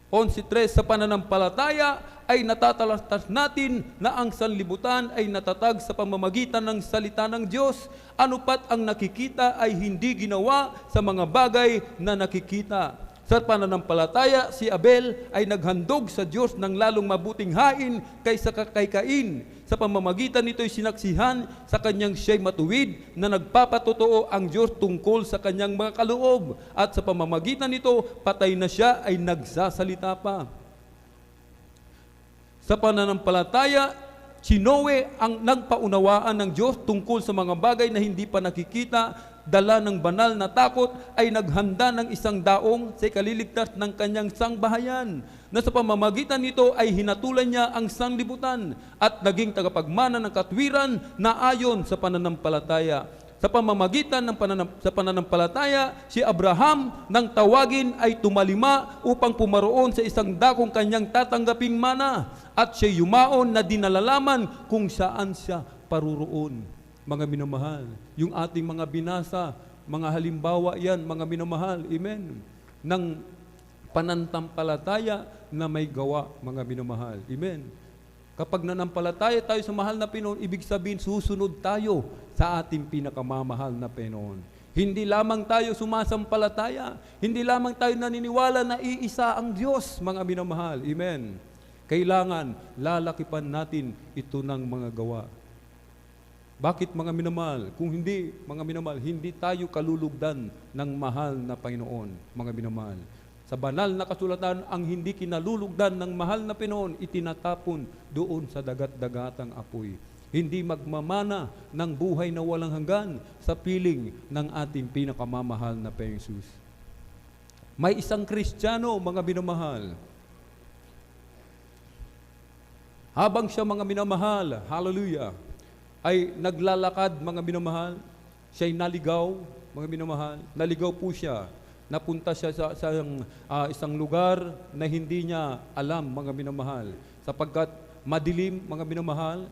A: 11:3, sa pananampalataya ay natatalastas natin na ang sanlibutan ay natatag sa pamamagitan ng salita ng Diyos. Ano pat ang nakikita ay hindi ginawa sa mga bagay na nakikita. Sa pananampalataya, si Abel ay naghandog sa Diyos ng lalong mabuting hain kaysa kay Cain. Sa pamamagitan nito'y sinaksihan sa kanyang siya'y matuwid na nagpapatotoo ang Diyos tungkol sa kanyang mga kaloob. At sa pamamagitan nito, patay na siya ay nagsasalita pa. Sa pananampalataya, si Noe ang nagpaunawaan ng Diyos tungkol sa mga bagay na hindi pa nakikita. Dala ng banal na takot ay naghanda ng isang daong sa ikaliligtas ng kanyang sangbahayan, na sa pamamagitan nito ay hinatulan niya ang sanlibutan at naging tagapagmana ng katwiran na ayon sa pananampalataya. Sa pamamagitan ng pananampalataya, si Abraham nang tawagin ay tumalima upang pumaroon sa isang dakong kanyang tatanggaping mana, at siya yumaon na dinalalaman kung saan siya paruroon. Mga minamahal, yung ating mga binasa, mga halimbawa yan, mga minamahal, amen, ng pananampalataya na may gawa, mga minamahal, amen. Kapag nanampalataya tayo sa mahal na Panginoon, ibig sabihin susunod tayo sa ating pinakamamahal na Panginoon. Hindi lamang tayo sumasampalataya, hindi lamang tayo naniniwala na iisa ang Diyos, mga minamahal. Amen. Kailangan lalakipan natin ito ng mga gawa. Bakit mga minamahal? Kung hindi, mga minamahal, hindi tayo kalulugdan ng mahal na Panginoon, mga minamahal. Sa banal na kasulatan, ang hindi kinalulugdan ng mahal na Panginoon, itinatapon doon sa dagat-dagatang apoy. Hindi magmamana ng buhay na walang hanggan sa piling ng ating pinakamamahal na Panginoong Jesus. May isang Kristiyano, mga minamahal, habang siya, mga minamahal, hallelujah, ay naglalakad, mga minamahal, siya'y naligaw, mga minamahal, naligaw po siya, napunta siya sa isang lugar na hindi niya alam, mga minamahal, sapagkat madilim, mga minamahal.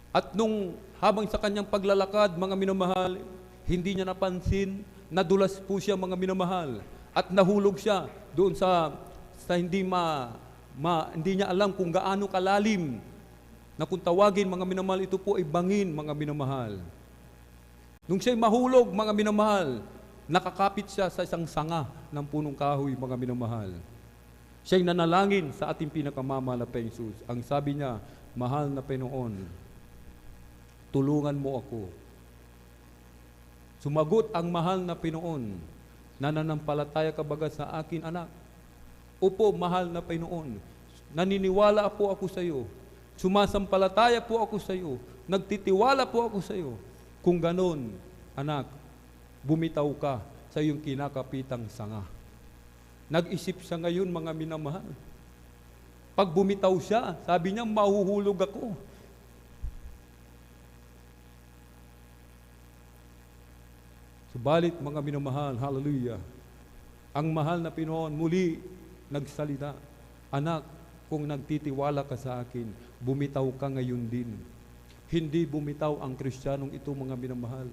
A: At nung habang sa kanyang paglalakad, mga minamahal, hindi niya napansin, nadulas po siya, mga minamahal, at nahulog siya doon sa hindi niya alam kung gaano kalalim, na kung tawagin, mga minamahal, ito po ay bangin, mga minamahal. Nung siya'y mahulog, mga minamahal, nakakapit siya sa isang sanga ng punong kahoy, mga minamahal. Siya'y nanalangin sa ating pinakamamahal na Panginoong Jesus. Ang sabi niya, mahal na Panginoon, tulungan mo ako. Sumagot ang mahal na Panginoon, nananampalataya ka baga sa akin, anak? Opo, mahal na Panginoon, naniniwala po ako sa iyo. Sumasampalataya po ako sa iyo. Nagtitiwala po ako sa iyo. Kung ganon, anak, bumitaw ka sa iyong kinakapitang sanga. Nag-isip siya ngayon, mga minamahal. Pag bumitaw siya, sabi niya, mahuhulog ako. Subalit, mga minamahal, hallelujah, ang mahal na Panginoon muli nagsalita, anak, kung nagtitiwala ka sa akin, bumitaw ka ngayon din. Hindi bumitaw ang Kristiyanong ito, mga minamahal.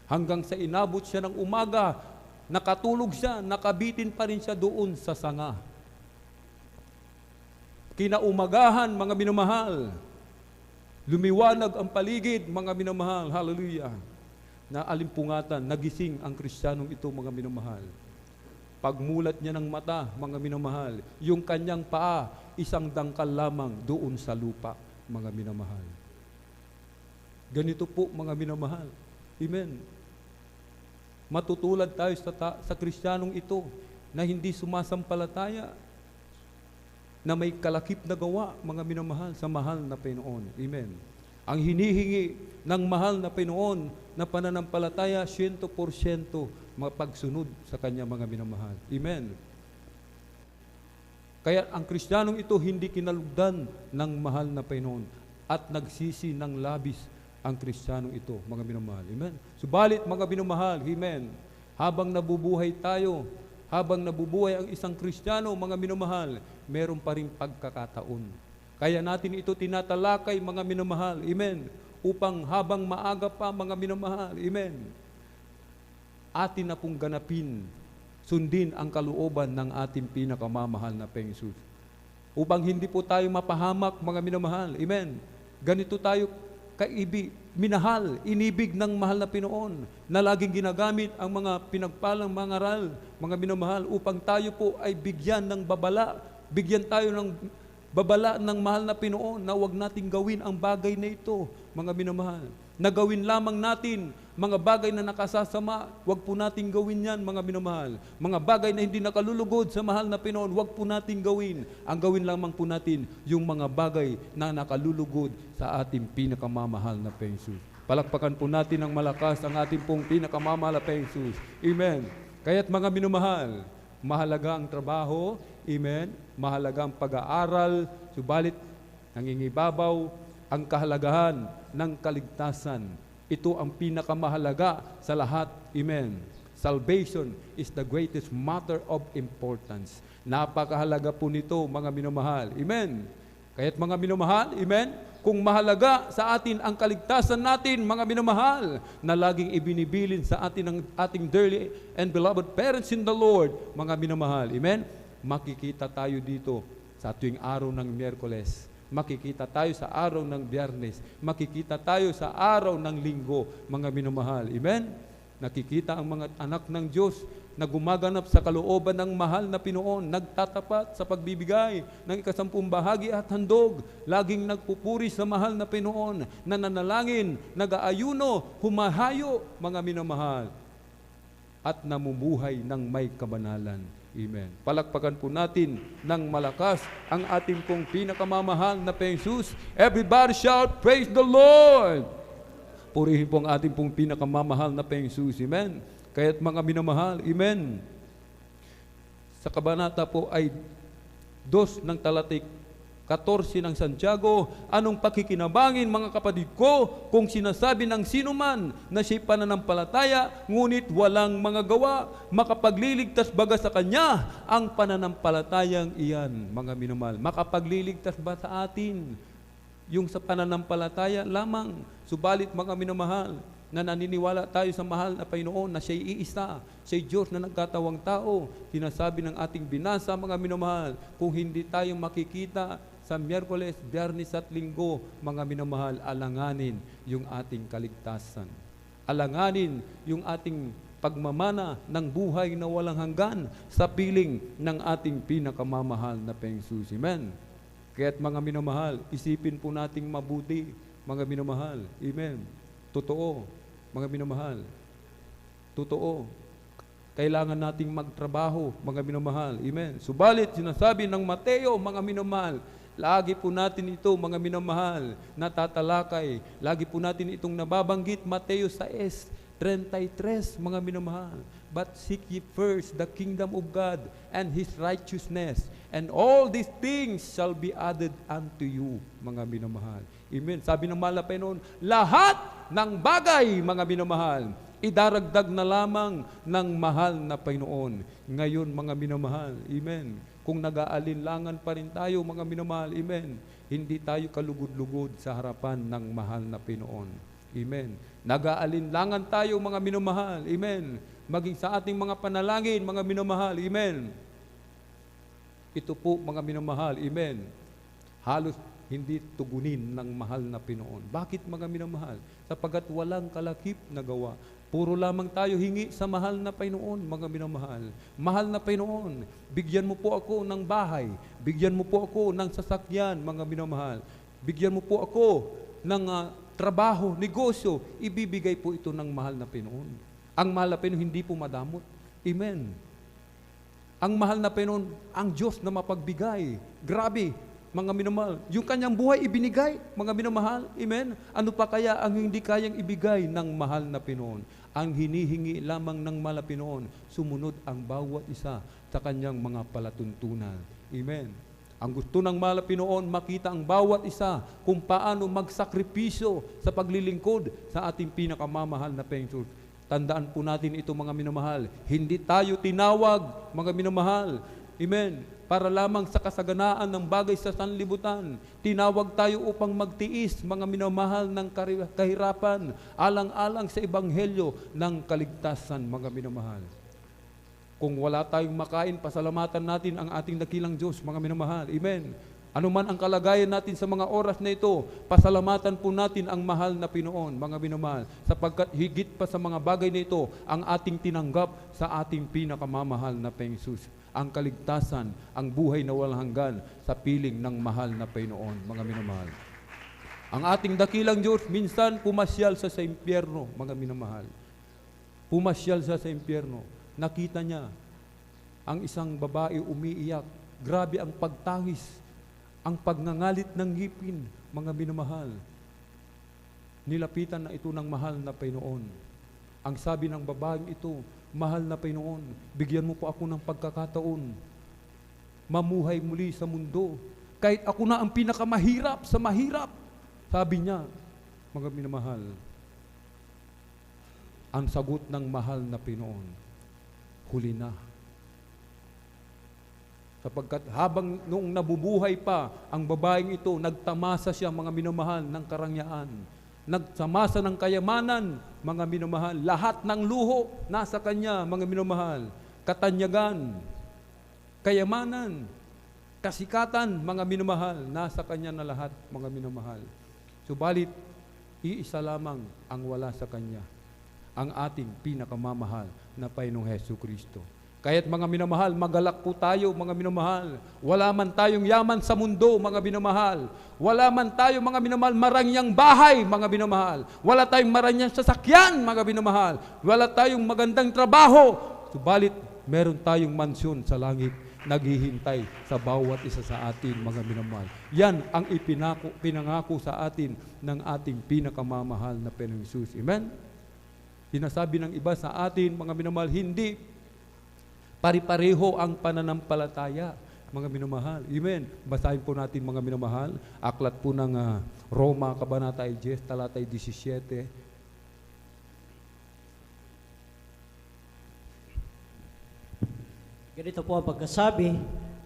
A: Hanggang sa inabot siya ng umaga, nakatulog siya, nakabitin pa rin siya doon sa sanga. Kinaumagahan, mga minamahal, lumiwanag ang paligid, mga minamahal, hallelujah, na alimpungatan, nagising ang Kristiyanong ito, mga minamahal. Pagmulat niya ng mata, mga minamahal, yung kanyang paa, isang dangkal lamang doon sa lupa, mga minamahal. Ganito po, mga minamahal. Amen. Matutulad tayo sa Kristiyanong ito na hindi sumasampalataya, na may kalakip na gawa, mga minamahal, sa mahal na Panginoon. Amen. Ang hinihingi ng mahal na Panginoon na pananampalataya, 100% mapagsunod sa Kanya, mga minamahal. Amen. Kaya ang Kristiyanong ito hindi kinalugdan ng mahal na Panginoon at nagsisi ng labis ang Kristiyanong ito, mga minamahal. Amen. Subalit, mga minamahal, amen, habang nabubuhay tayo, habang nabubuhay ang isang Kristiyano, mga minamahal, meron pa rin pagkakataon. Kaya natin ito tinatalakay, mga minamahal, amen, upang habang maaga pa, mga minamahal, amen, atin na pong ganapin, sundin ang kalooban ng ating pinakamamahal na Panginoong Jesus. Upang hindi po tayo mapahamak, mga minamahal, amen. Ganito tayo minahal, inibig ng mahal na Panginoon, na laging ginagamit ang mga pinagpalang mga aral, mga minamahal, upang tayo po ay bigyan ng babala, bigyan tayo ng babala ng mahal na Panginoon na huwag nating gawin ang bagay na ito, mga minamahal. Na gawin lamang natin mga bagay na nakasasama, huwag po nating gawin yan, mga minamahal. Mga bagay na hindi nakalulugod sa mahal na Panginoon, huwag po nating gawin. Ang gawin lamang po natin yung mga bagay na nakalulugod sa ating pinakamamahal na Panginoon Jesus. Palakpakan po natin ng malakas ang ating pong pinakamamahal na Panginoon Jesus. Amen. Kaya't mga minamahal, mahalaga ang trabaho, amen, mahalaga ang pag-aaral, subalit nangingibabaw ang kahalagahan ng kaligtasan. Ito ang pinakamahalaga sa lahat. Amen. Salvation is the greatest matter of importance. Napakahalaga po nito, mga minamahal. Amen. Kaya't mga minamahal, amen, kung mahalaga sa atin ang kaligtasan natin, mga minamahal, na laging ibinibilin sa atin ng ating dearly and beloved parents in the Lord, mga minamahal. Amen. Makikita tayo dito sa tuwing araw ng Miyerkules makikita tayo sa araw ng Biyernes, makikita tayo sa araw ng Linggo, mga minamahal. Amen? Nakikita ang mga anak ng Diyos na gumaganap sa kalooban ng mahal na Pinoon, nagtatapat sa pagbibigay ng 10 bahagi at handog, laging nagpupuri sa mahal na Pinoon, nananalangin, nag-aayuno, humahayo, mga minamahal, at namumuhay ng may kabanalan. Amen. Palakpakan po natin ng malakas ang ating pong pinakamamahal na Jesus. Everybody shout, praise the Lord! Purihin po ang ating pong pinakamamahal na Jesus. Amen. Kaya't mga minamahal, amen. Sa kabanata po ay 2 ng talatik 14 ng Santiago, anong pakikinabangin mga kapatid ko kung sinasabi ng sino man na siya'y pananampalataya, ngunit walang mga gawa, makapagliligtas baga sa kanya ang pananampalatayang iyan, mga minamahal. Makapagliligtas ba sa atin yung sa pananampalataya lamang? Subalit mga minamahal, na naniniwala tayo sa mahal na Panginoon na siya'y iisa, siya'y Diyos na nagkatawang tao. Sinasabi ng ating binasa, mga minamahal, kung hindi tayo makikita sa Miyerkules, Biyernes at Linggo, mga minamahal, alanganin yung ating kaligtasan. Alanganin yung ating pagmamana ng buhay na walang hanggan sa piling ng ating pinakamamahal na Panginoon. Amen. Kaya't mga minamahal, isipin po nating mabuti, mga minamahal. Amen. Totoo, mga minamahal. Totoo. Kailangan nating magtrabaho, mga minamahal. Amen. Subalit, sinasabi ng Mateo, mga minamahal, lagi po natin ito, mga minamahal, natatalakay. Lagi po natin itong nababanggit, Mateo 6:33, mga minamahal. But seek ye first the kingdom of God and His righteousness, and all these things shall be added unto you, mga minamahal. Amen. Sabi ng mahal na Panginoon, lahat ng bagay, mga minamahal, idaragdag na lamang ng mahal na Panginoon. Ngayon, mga minamahal, amen. Kung nag-aalinlangan pa rin tayo, mga minamahal, amen, hindi tayo kalugod-lugod sa harapan ng mahal na Panginoon. Amen. Nag-aalinlangan tayo, mga minamahal, amen. Maging sa ating mga panalangin, mga minamahal, amen. Ito po, mga minamahal, amen. Halos hindi tugunin ng mahal na Pinoon. Bakit, mga minamahal? Sapagkat walang kalakip na gawa. Puro lamang tayo hingi sa mahal na Pinoon, mga minamahal. Mahal na Pinoon, bigyan mo po ako ng bahay. Bigyan mo po ako ng sasakyan, mga minamahal. Bigyan mo po ako ng trabaho, negosyo. Ibibigay po ito ng mahal na Pinoon. Ang mahal na Pinoon hindi po madamot. Amen. Ang mahal na Pinoon, ang Diyos na mapagbigay. Grabe, mga minamahal, yung kanyang buhay ibinigay, mga minamahal, amen? Ano pa kaya ang hindi kayang ibigay ng mahal na Pinoon? Ang hinihingi lamang ng mahal na Pinoon, sumunod ang bawat isa sa kanyang mga palatuntunan. Amen? Ang gusto ng mahal na Pinoon, makita ang bawat isa kung paano magsakripisyo sa paglilingkod sa ating pinakamamahal na Panginoon. Tandaan po natin ito, mga minamahal, hindi tayo tinawag, mga minamahal, amen, para lamang sa kasaganaan ng bagay sa sanlibutan. Tinawag tayo upang magtiis, mga minamahal, ng kahirapan, alang-alang sa ebanghelyo ng kaligtasan, mga minamahal. Kung wala tayong makain, pasalamatan natin ang ating dakilang Diyos, mga minamahal. Amen. Ano man ang kalagayan natin sa mga oras na ito, pasalamatan po natin ang mahal na Pinoon, mga minamahal, sapagkat higit pa sa mga bagay na ito, ang ating tinanggap sa ating pinakamamahal na Panginoon. Ang kaligtasan, ang buhay na walang hanggan sa piling ng mahal na Panginoon, mga minamahal. Ang ating dakilang Diyos minsan pumasyal sa impyerno, mga minamahal. Pumasyal sa impyerno. Nakita niya ang isang babae umiiyak. Grabe ang pagtangis, ang pagngangalit ng ngipin, mga minamahal. Nilapitan na ito ng mahal na Panginoon. Ang sabi ng babaeng ito, mahal na Panginoon, bigyan mo po ako ng pagkakataon. Mamuhay muli sa mundo. Kahit ako na ang pinakamahirap sa mahirap. Sabi niya, mga minamahal, ang sagot ng mahal na Panginoon, huli na. Sapagkat habang noong nabubuhay pa ang babaeng ito, nagtamasa siya, mga minamahal, ng karangyaan. Nagtamasa ng kayamanan, mga minamahal. Lahat ng luho nasa kanya, mga minamahal. Katanyagan, kayamanan, kasikatan, mga minamahal, nasa Kanya na lahat, mga minamahal. Subalit, iisa lamang ang wala sa Kanya, ang ating pinakamamahal na Panginoong Hesukristo. Kaya't mga minamahal, magalak po tayo, mga minamahal. Wala man tayong yaman sa mundo, mga minamahal. Wala man tayo, mga minamahal, marangyang bahay, mga minamahal. Wala tayong marangyang sasakyan, mga minamahal. Wala tayong magandang trabaho. Subalit, meron tayong mansyon sa langit, naghihintay sa bawat isa sa atin, mga minamahal. Yan ang pinangako sa atin ng ating pinakamamahal na Panginoong Hesus. Amen? Sinasabi ng iba sa atin, mga minamahal, hindi pari-pareho ang pananampalataya, mga minamahal. Amen. Basahin po natin, mga minamahal. Aklat po ng Roma, Kabanata 10, talata 17.
C: Ganito po ang pagkasabi,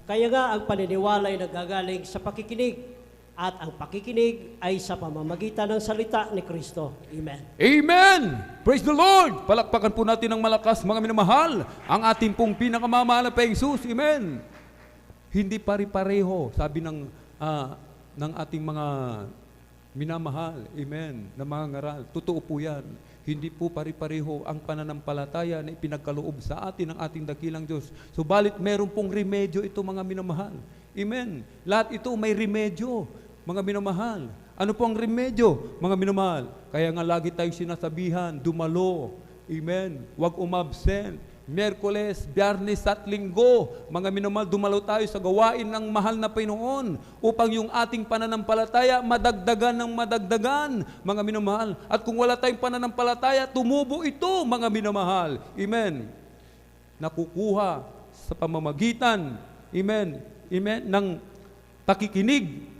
C: kaya nga ang paniniwala ay nagagaling sa pakikinig, at ang pakikinig ay sa pamamagitan ng salita ni Kristo. Amen.
A: Amen! Praise the Lord! Palakpakan po natin ng malakas, mga minamahal, ang ating pong pinakamamahal na Panginoong Hesus. Amen! Hindi pari-pareho, sabi ng ating mga minamahal. Amen! Na mga ngaral. Totoo po yan. Hindi po pari-pareho ang pananampalataya na ipinagkaloob sa atin ng ating dakilang Diyos. Subalit meron pong remedyo ito, mga minamahal. Amen. Lahat ito may remedyo, mga minamahal. Ano po ang remedyo, mga minamahal? Kaya nga lagi tayong sinasabihan, dumalo. Amen. Huwag umabsent. Miyerkules, Biyernes at Linggo, mga minamahal, dumalo tayo sa gawain ng mahal na Panginoon upang yung ating pananampalataya madagdagan ng madagdagan, mga minamahal. At kung wala tayong pananampalataya, tumubo ito, mga minamahal. Amen. Nakukuha sa pamamagitan, amen, amen, ng pakikinig,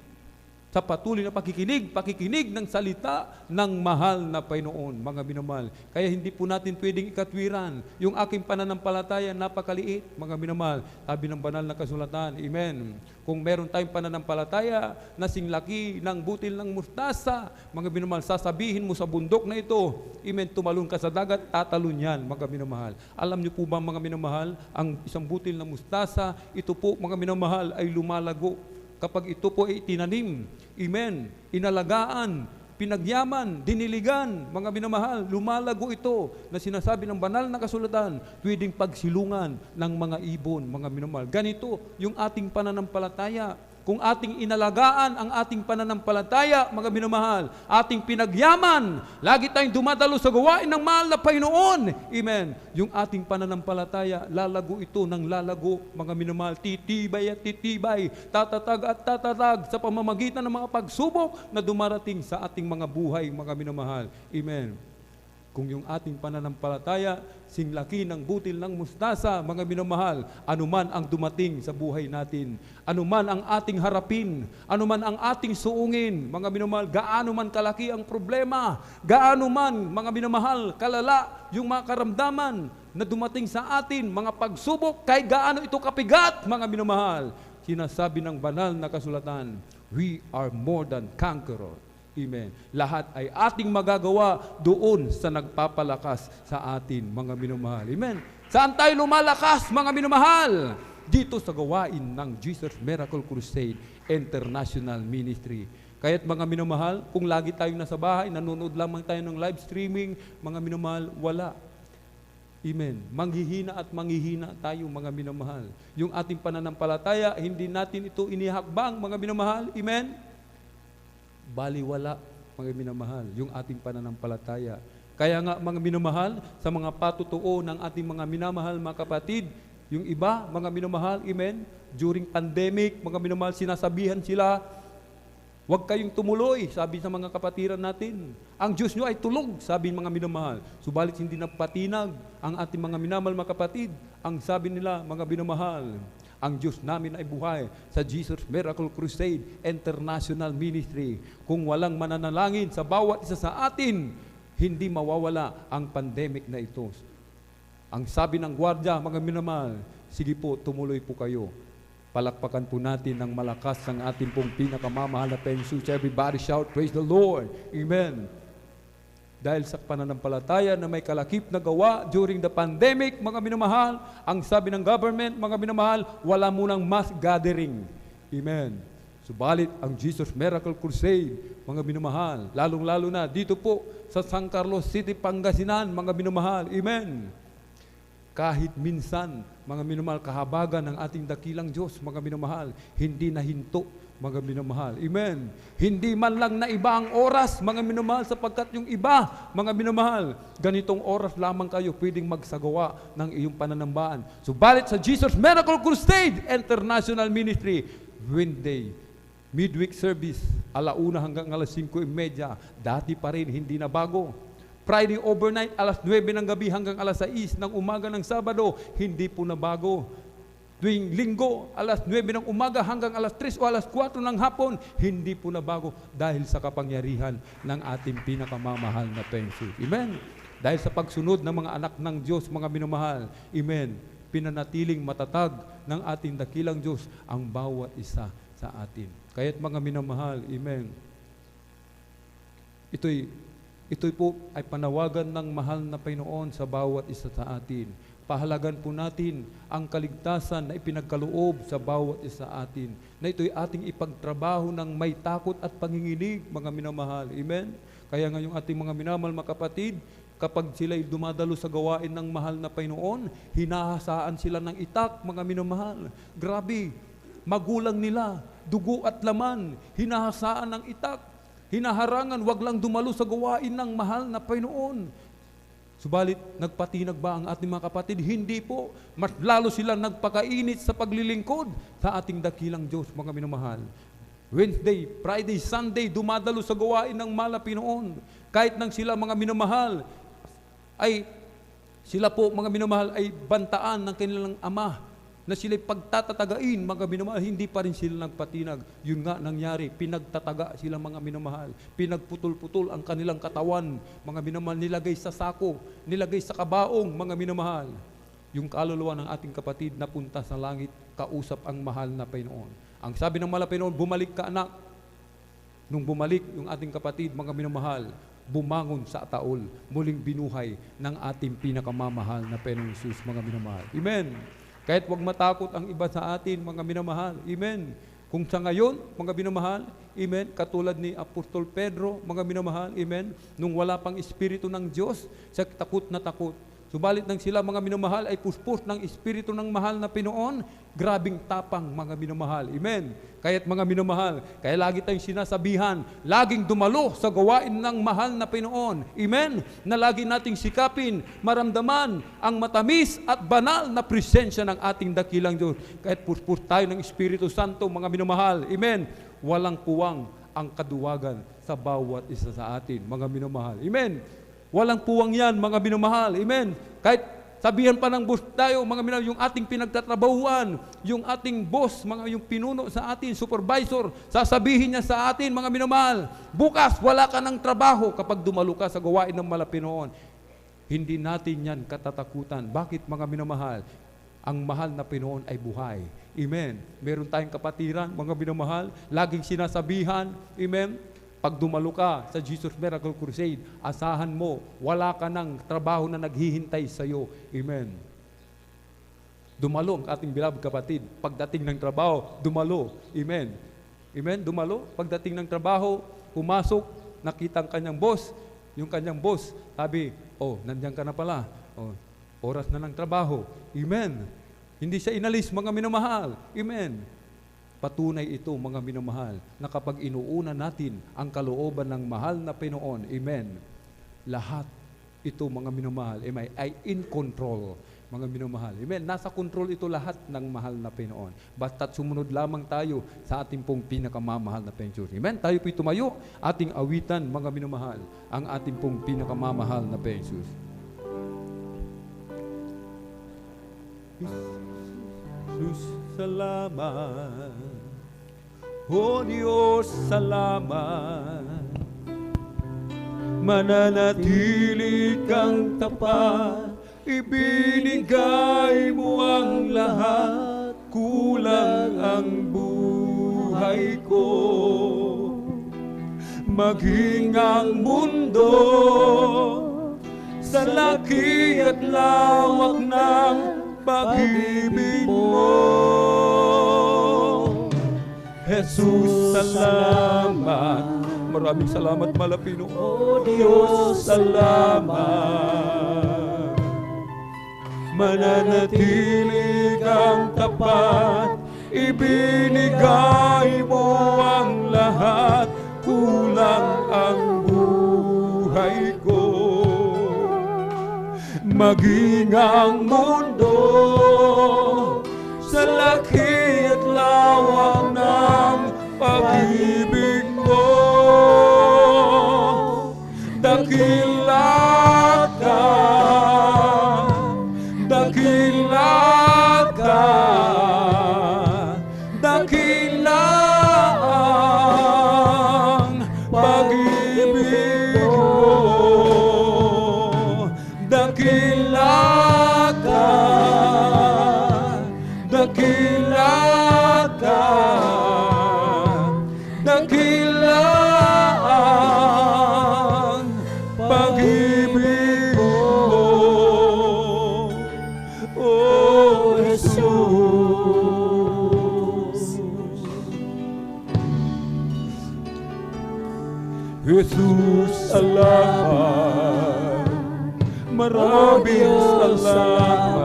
A: sa patuloy na pakikinig ng salita ng mahal na Panginoon, mga minamahal. Kaya hindi po natin pwedeng ikatwiran. Yung aking pananampalataya, napakaliit, mga minamahal. Sabi ng banal na kasulatan, amen. Kung meron tayong pananampalataya na singlaki ng butil ng mustasa, mga minamahal, sasabihin mo sa bundok na ito, amen, tumalon ka sa dagat, tatalon yan, mga minamahal. Alam niyo po ba, mga minamahal, ang isang butil ng mustasa, ito po, mga minamahal, ay lumalago kapag ito po ay tinanim, amen, inalagaan, pinagyaman, diniligan, mga minamahal, lumalago ito na sinasabi ng banal na kasulatan, pwedeng pagsilungan ng mga ibon, mga minamahal. Ganito yung ating pananampalataya. Kung ating inalagaan ang ating pananampalataya, mga minamahal, ating pinagyaman, lagi tayong dumadalo sa gawain ng mahal na Panginoon. Amen. Yung ating pananampalataya, lalago ito ng lalago, mga minamahal, titibay at titibay, tatatag at tatatag sa pamamagitan ng mga pagsubok na dumarating sa ating mga buhay, mga minamahal. Amen. Kung yung ating pananampalataya, singlaki ng butil ng mustasa, mga minamahal, anuman ang dumating sa buhay natin, anuman ang ating harapin, anuman ang ating suungin, mga minamahal, gaano man kalaki ang problema, gaano man, mga minamahal, kalala yung mga karamdaman na dumating sa atin, mga pagsubok, kahit gaano ito kapigat, mga minamahal, sinasabi ng banal na kasulatan, we are more than conquerors. Amen. Lahat ay ating magagawa doon sa nagpapalakas sa atin, mga minamahal. Amen. Saan tayo lumalakas, mga minamahal? Dito sa gawain ng Jesus Miracle Crusade International Ministry. Kaya't mga minamahal, kung lagi tayong nasa bahay, nanonood lamang tayo ng live streaming, mga minamahal, wala. Amen. Manghihina at manghihina tayo, mga minamahal. Yung ating pananampalataya, hindi natin ito inihakbang, mga minamahal. Amen. Baliwala, mga minamahal, yung ating pananampalataya. Kaya nga, mga minamahal, sa mga patutuo ng ating mga minamahal, mga kapatid, yung iba, mga minamahal, amen, during pandemic, mga minamahal, sinasabihan sila, huwag kayong tumuloy, sabi sa mga kapatiran natin. Ang Diyos nyo ay tulog, sabi ng mga minamahal. Subalit hindi napatinag ang ating mga minamahal, mga kapatid. Ang sabi nila, mga minamahal, ang Diyos namin ay buhay sa Jesus Miracle Crusade International Ministry. Kung walang mananalangin sa bawat isa sa atin, hindi mawawala ang pandemic na ito. Ang sabi ng gwardya, mga minamahal, sige po, tumuloy po kayo. Palakpakan po natin ng malakas ang ating pong pinakamamahal na Panginoon. Everybody shout, praise the Lord. Amen. Dahil sa pananampalataya na may kalakip na gawa during the pandemic, mga minamahal, ang sabi ng government, mga minamahal, wala munang mass gathering. Amen. Subalit ang Jesus Miracle Crusade, mga minamahal, lalong-lalo na dito po sa San Carlos City, Pangasinan, mga minamahal. Amen. Kahit minsan, mga minamahal, kahabagan ng ating dakilang Diyos, mga minamahal, hindi nahinto, mga minamahal. Amen. Hindi man lang na iba ang oras, mga minamahal, sapagkat yung iba, mga minamahal, ganitong oras lamang kayo pwedeng magsagawa ng iyong pananambahan. Subalit sa Jesus Miracle Crusade International Ministry, Wednesday, midweek service, 1:00 hanggang 5:30, dati pa rin, hindi na bago. Friday overnight, 9:00 ng gabi hanggang 6:00 ng umaga ng Sabado, hindi po na bago. Tuwing linggo, 9:00 ng umaga hanggang 3:00 o 4:00 ng hapon, hindi po na bago dahil sa kapangyarihan ng ating pinakamamahal na Panginoon. Amen. Dahil sa pagsunod ng mga anak ng Diyos, mga minamahal, amen, pinanatiling matatag ng ating dakilang Diyos ang bawat isa sa atin. Kaya't mga minamahal, amen, ito'y po ay panawagan ng mahal na Panginoon sa bawat isa sa atin. Pahalagan po natin ang kaligtasan na ipinagkaloob sa bawat isa sa atin, na ito'y ating ipagtrabaho ng may takot at panginginig, mga minamahal. Amen? Kaya ngayong ating mga minamahal, mga kapatid, kapag sila'y dumadalo sa gawain ng mahal na Panginoon, hinahasaan sila ng itak, mga minamahal. Grabe, magulang nila, dugo at laman, hinahasaan ng itak, hinaharangan, wag lang dumalo sa gawain ng mahal na Panginoon. Subalit, nagpatinag ba ang ating mga kapatid? Hindi po. Mas lalo silang nagpakainit sa paglilingkod sa ating dakilang Diyos, mga minamahal. Wednesday, Friday, Sunday, dumadalo sa gawain ng mahal na Panginoon. Kahit nang sila, mga minamahal, ay sila po, mga minamahal, ay bantaan ng kanilang ama, na sila'y pagtatatagain, mga minamahal, hindi pa rin sila nagpatinag. Yun nga nangyari, pinagtataga sila, mga minamahal. Pinagputol-putol ang kanilang katawan, mga minamahal, nilagay sa sako, nilagay sa kabaong, mga minamahal. Yung kaluluwa ng ating kapatid napunta sa langit, kausap ang mahal na Panginoon. Ang sabi ng mahal na Panginoon, bumalik ka anak. Nung bumalik yung ating kapatid, mga minamahal, bumangon sa taol, muling binuhay ng ating pinakamamahal na Panginoon Jesus, mga minamahal. Amen. Kahit wag matakot ang iba sa atin, mga minamahal. Amen. Kung sa ngayon, mga minamahal, amen, katulad ni Apostol Pedro, mga minamahal, amen, nung wala pang Espiritu ng Diyos, sa takot na takot. Subalit nang sila, mga minamahal, ay puspos ng Espiritu ng mahal na Panginoon, grabing tapang, mga minamahal. Amen. Kaya't mga minamahal, kaya lagi tayong sinasabihan, laging dumalo sa gawain ng mahal na Panginoon. Amen. Na lagi nating sikapin, maramdaman ang matamis at banal na presensya ng ating dakilang Diyos. Kaya't puspos tayo ng Espiritu Santo, mga minamahal. Amen. Walang puwang ang kaduwagan sa bawat isa sa atin, mga minamahal. Amen. Walang puwang yan, mga minamahal. Amen. Kahit sabihan pa ng boss tayo, mga minamahal, yung ating pinagtatrabahuan, yung ating boss, mga yung pinuno sa atin, supervisor, sasabihin niya sa atin, mga minamahal, bukas wala ka ng trabaho kapag dumalo ka sa gawain ng malapinoon. Hindi natin yan katatakutan. Bakit, mga minamahal? Ang mahal na Panginoon ay buhay. Amen. Meron tayong kapatiran, mga minamahal, laging sinasabihan, amen, pag dumalo ka sa Jesus Miracle Crusade, asahan mo, wala ka ng trabaho na naghihintay sa iyo. Amen. Dumalo ang ating beloved kapatid. Pagdating ng trabaho, dumalo. Amen. Amen. Dumalo. Pagdating ng trabaho, pumasok, nakita ang kanyang boss. Yung kanyang boss, sabi, oh, nandiyan ka na pala. Oh, oras na ng trabaho. Amen. Hindi siya inalis, mga minamahal. Amen. Patunay ito, mga minamahal, na kapag inuuna natin ang kalooban ng mahal na Panginoon, amen, lahat ito, mga minamahal, ay in control, mga minamahal. Amen. Nasa control ito lahat ng mahal na Panginoon. Basta't sumunod lamang tayo sa ating pong pinakamamahal na Panginoon. Amen. Tayo po'y tumayo, ating awitan, mga minamahal, ang ating pong pinakamamahal na Panginoon. Jesus, salamat. O Diyos, salamat. Mananatili kang tapat, ibinigay mo ang lahat, kulang ang buhay ko. Maging ang mundo sa laki at lawak ng pag-ibig mo, Jesus, salamat. Maraming salamat, Malapino.
B: O Diyos, salamat.
A: Mananatili kang tapat, ibinigay mo ang lahat, kulang ang buhay ko. Maging ang mundo sa laki at lawak ng pag-ibig mo, dakila ka, dakila ka, dakila ang pag-ibig mo, dakila ka, dakila ka, dakila ang pag-ibig mo, O Jesus. Jesus, salamat. Maraming salamat.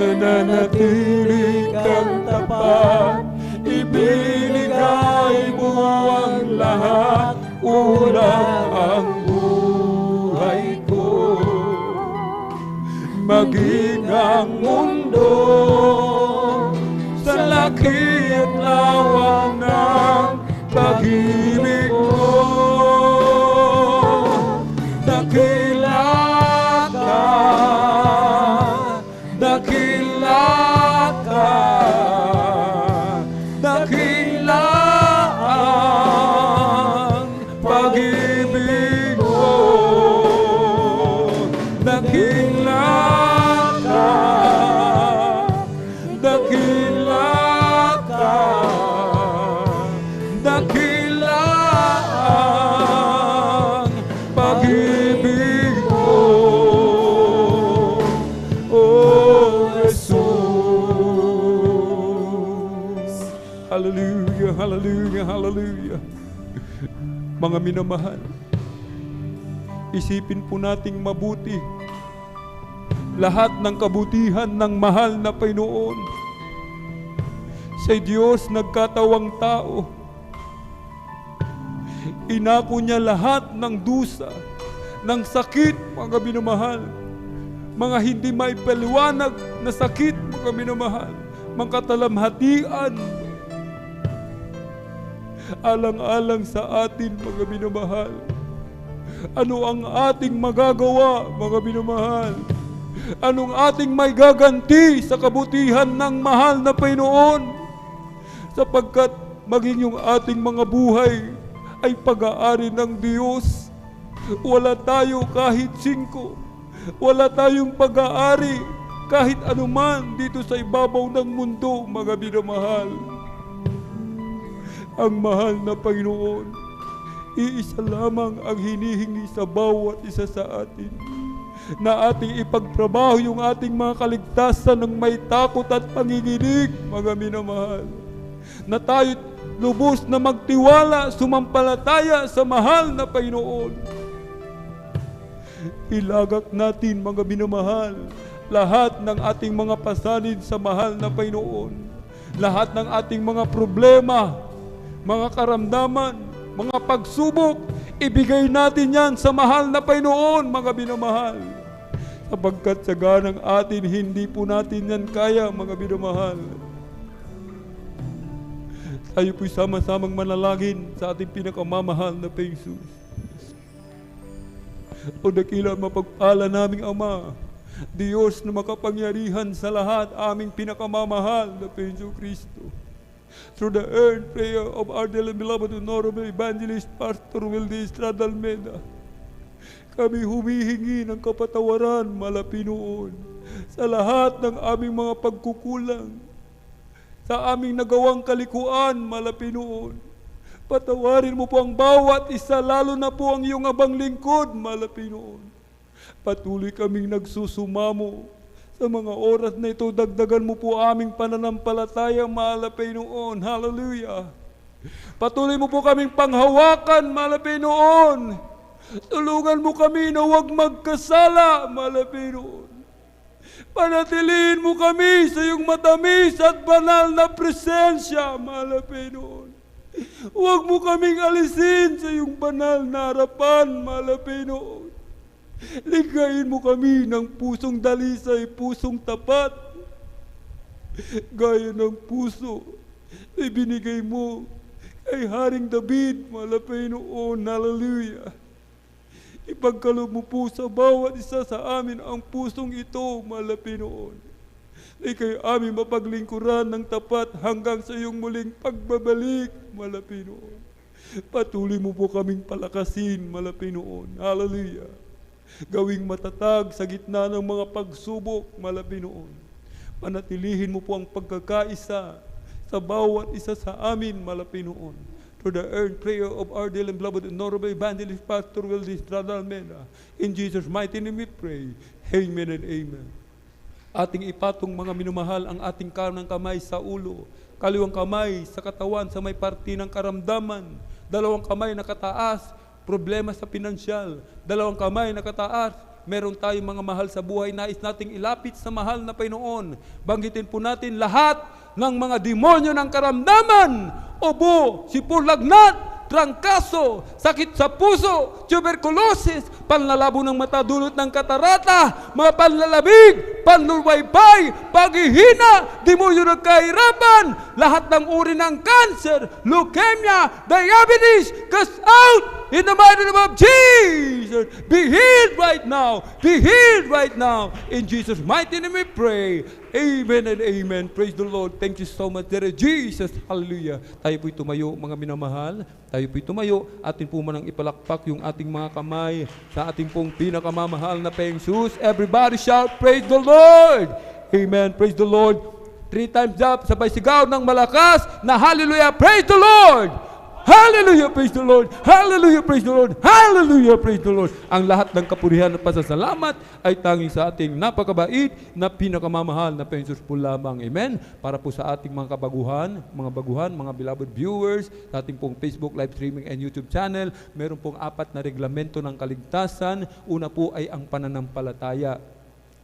A: Nananatili kang tapat, ibinigay mo ang lahat, ulang ang buhay ko. Maging ang mundo sa laki at lawak ng pag-ibig mo, dakila ka, dakila ka, dakila ang pag-ibig mo, dakila ka, dakila ka, dakila ang pag-ibig mo, O Jesus. Hallelujah, hallelujah, hallelujah. Mga minamahal, isipin po nating mabuti lahat ng kabutihan ng mahal na Panginoon. Sa Diyos nagkatawang tao, inako niya lahat ng dusa, ng sakit, mga minamahal, mga hindi maipaliwanag na sakit, mga minamahal, mga katalamhatian, alang-alang sa atin, mga minamahal. Ano ang ating magagawa, mga minamahal? Anong ating may gaganti sa kabutihan ng mahal na Panginoon? Sapagkat maging yung ating mga buhay ay pag-aari ng Diyos. Wala tayo kahit 5. Wala tayong pag-aari kahit anuman dito sa ibabaw ng mundo, mga minamahal. Ang mahal na Panginoon, iisa lamang ang hinihingi sa bawat isa sa atin, na ating ipagtrabaho yung ating mga kaligtasan ng may takot at panginginig, mga minamahal. Na tayo lubos na magtiwala, sumampalataya sa mahal na Panginoon. Ilagak natin, mga minamahal, lahat ng ating mga pasanid sa mahal na Panginoon. Lahat ng ating mga problema, mga karamdaman, mga pagsubok, ibigay natin yan sa mahal na Panginoon, mga minamahal. Sapagkat sa ganang atin, hindi po natin yan kaya, mga minamahal. Tayo po'y sama-samang manalangin sa ating pinakamamahal na Jesus. O dakila mapagpala naming Ama, Diyos na makapangyarihan sa lahat, aming pinakamamahal na Panginoon Kristo. Through the earned prayer of our dearly beloved Honorable Evangelist Pastor Wilde Estrada Almeida, kami humihingi ng kapatawaran, Malapinoon, sa lahat ng aming mga pagkukulang, sa aming nagawang kalikuan, Malapinoon. Patawarin mo po ang bawat isa, lalo na po ang iyong abang lingkod, Malapinoon. Patuloy kaming nagsusumamo Sa mga oras na ito, dagdagan mo po aming pananampalataya, mahal na Panginoon. Hallelujah. Patuloy mo po kaming panghawakan, mahal na Panginoon. Tulungan mo kami na huwag magkasala, mahal na Panginoon. Panatilihin mo kami sa iyong matamis at banal na presensya, mahal na Panginoon. Huwag mo kaming alisin sa iyong banal na harapan, mahal na Panginoon. Ligayin mo kami ng pusong dalisay, pusong tapat, gaya ng puso na ibinigay mo kay Haring David, mahal na Panginoon. Hallelujah. Ipagkaloob mo po sa bawat isa sa amin ang pusong ito, mahal na Panginoon. Ay kayo aming mapaglingkuran ng tapat hanggang sa iyong muling pagbabalik, mahal na Panginoon. Patuloy mo po kaming palakasin, mahal na Panginoon. Hallelujah. Gawing matatag sa gitna ng mga pagsubok, mahal na Panginoon. Panatilihin mo po ang pagkakaisa sa bawat isa sa amin, mahal na Panginoon. Through the earned prayer of our dear and beloved honorable evangelist Pastor Wildes Almeda. In Jesus' mighty name we pray. Amen and amen. Ating ipatong mga minumahal ang ating kanang kamay sa ulo, kaliwang kamay sa katawan sa may parte ng karamdaman, dalawang kamay na kataas, problema sa pinansyal, dalawang kamay na kataas, meron tayong mga mahal sa buhay, nais nating ilapit sa mahal na Panginoon. Banggitin po natin lahat ng mga demonyo ng karamdaman, ubo, sipulagnat, trangkaso, sakit sa puso, tuberculosis, panlalabo ng mata dulot ng katarata, mga panlalabig, panlulwaybay, paghihina, demonyo ng kahirapan, lahat ng uri ng cancer, leukemia, diabetes, cast out in the mighty name of Jesus. Be healed right now. Be healed right now. In Jesus' mighty name we pray. Amen and amen. Praise the Lord. Thank you so much, dear Jesus. Hallelujah. Tayo po'y tumayo, mga minamahal. Tayo po'y tumayo. Atin po manang ipalakpak yung ating mga kamay sa ating pong pinakamamahal na Jesus. Everybody shout, praise the Lord. Amen. Praise the Lord. 3 times up, sabay sigaw ng malakas na hallelujah. Praise the Lord. Hallelujah, praise the Lord. Hallelujah, praise the Lord. Hallelujah, praise the Lord. Ang lahat ng kapurihan at pasasalamat ay tanging sa ating napakabait na pinakamamahal na Jesus po lamang. Amen. Para po sa ating mga baguhan, mga beloved viewers, sa ating pong Facebook live streaming and YouTube channel, meron pong 4 na reglamento ng kaligtasan. Una po ay ang pananampalataya.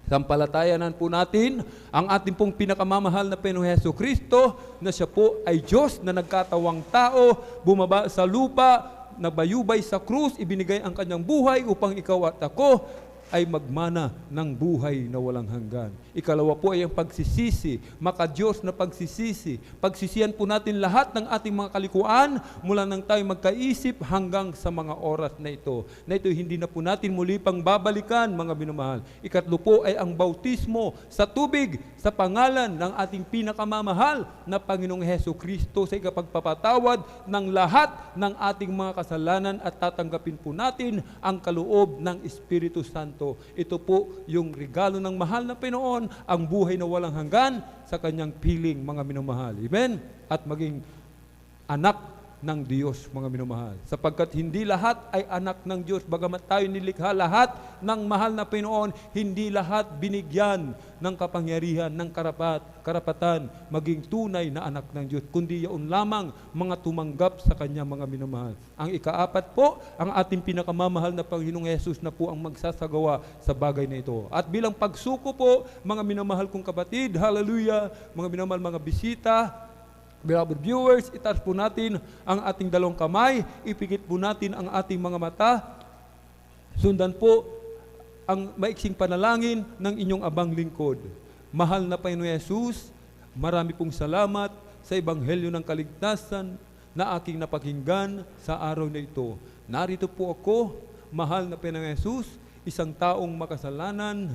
A: Sampalatayanan po natin ang ating pong pinakamamahal na Panginoong Jesucristo na siya po ay Diyos na nagkatawang tao, bumaba sa lupa, nabayubay sa krus, ibinigay ang kanyang buhay upang ikaw at ako ay magmana ng buhay na walang hanggan. Ikalawa po ay ang pagsisisi, maka-Diyos na pagsisisi. Pagsisihan po natin lahat ng ating mga kalikuan mula nang tayo magkaisip hanggang sa mga oras na ito. Na ito hindi na po natin muli pang babalikan, mga minamahal. Ikatlo po ay ang bautismo sa tubig sa pangalan ng ating pinakamamahal na Panginoong Jesucristo sa ikapagpapatawad ng lahat ng ating mga kasalanan at tatanggapin po natin ang kaloob ng Espiritu Santo. Ito po yung regalo ng mahal na Panginoon, ang buhay na walang hanggan sa kanyang piling, mga minamahal. Amen? At maging anak ng Diyos, mga minamahal. Sapagkat hindi lahat ay anak ng Diyos. Bagamat tayo nilikha lahat ng mahal na Panginoon, hindi lahat binigyan ng kapangyarihan, ng karapatan, maging tunay na anak ng Diyos. Kundi yaon lamang mga tumanggap sa Kanya, mga minamahal. Ang ikaapat po, ang ating pinakamamahal na Panginoong Yesus na po ang magsasagawa sa bagay na ito. At bilang pagsuko po, mga minamahal kong kapatid, hallelujah, mga minamahal, mga bisita, beloved viewers, itaas po natin ang ating dalawang kamay, ipikit po natin ang ating mga mata, sundan po ang maiksing panalangin ng inyong abang lingkod. Mahal na Panginoon Yesus, marami pong salamat sa Ebanghelyo ng Kaligtasan na aking napakinggan sa araw na ito. Narito po ako, mahal na Panginoon Yesus, isang taong makasalanan,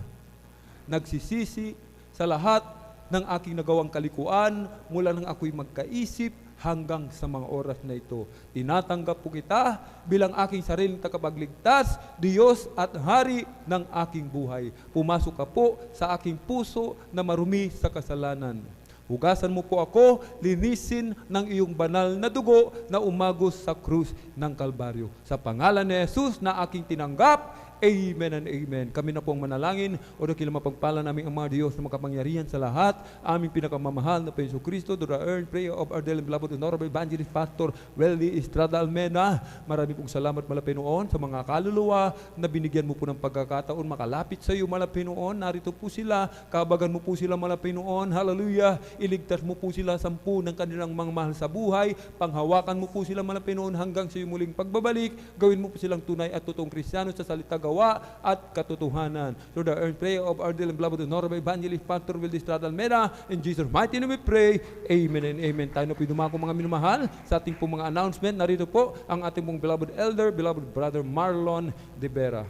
A: nagsisisi sa lahat ng aking nagawang kalikuan mula nang ako'y magkaisip hanggang sa mga oras na ito. Tinatanggap po kita bilang aking sariling tagapagligtas, Diyos at Hari ng aking buhay. Pumasok ka po sa aking puso na marumi sa kasalanan. Hugasan mo po ako, linisin ng iyong banal na dugo na umagos sa krus ng Kalbaryo. Sa pangalan ni Jesus na aking tinanggap, Amen and amen. Kami na po ang manalangin o dakila mapagpala namin ang mga Diyos na makapangyarihan sa lahat. Aming pinakamamahal na Panginoon Kristo, to the earned prayer of our dearly beloved Honorable Evangelist Pastor Weldy Estrada Almena. Marami pong salamat, Malapinoon, sa mga kaluluwa na binigyan mo po ng pagkakataon makalapit sa iyo, Malapinoon. Narito po sila, kabagan mo po sila, Malapinoon. Hallelujah. Iligtas mo po sila 10 ng kanilang mga mahal sa buhay. Panghawakan mo po sila, Malapinoon, hanggang sa iyong muling pagbabalik. Gawin mo po silang tunay at totoong Kristiyano sa salita, gawa at katotohanan. So the earned prayer of our dearly beloved Honorable Evangelist Pastor Weldy Estrada Almena. In Jesus' mighty name we pray. Amen and amen. Tayo na po dumako, mga minamahal, sa ating pong mga announcement. Narito po ang ating pong beloved elder, beloved brother Marlon De Vera.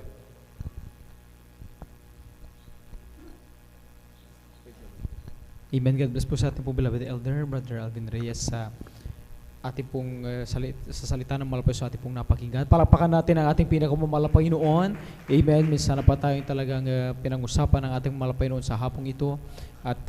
L: Amen. God bless po sa ating pong beloved elder, Brother Alvin Reyes, sa ating pong sa salita ng malapay sa ating pong napakinggan. Palakpakan natin ang ating pinakamamahal na Panginoon. Amen. Minsan na pa tayong talagang pinag-usapan ng ating malapay noon sa hapong ito at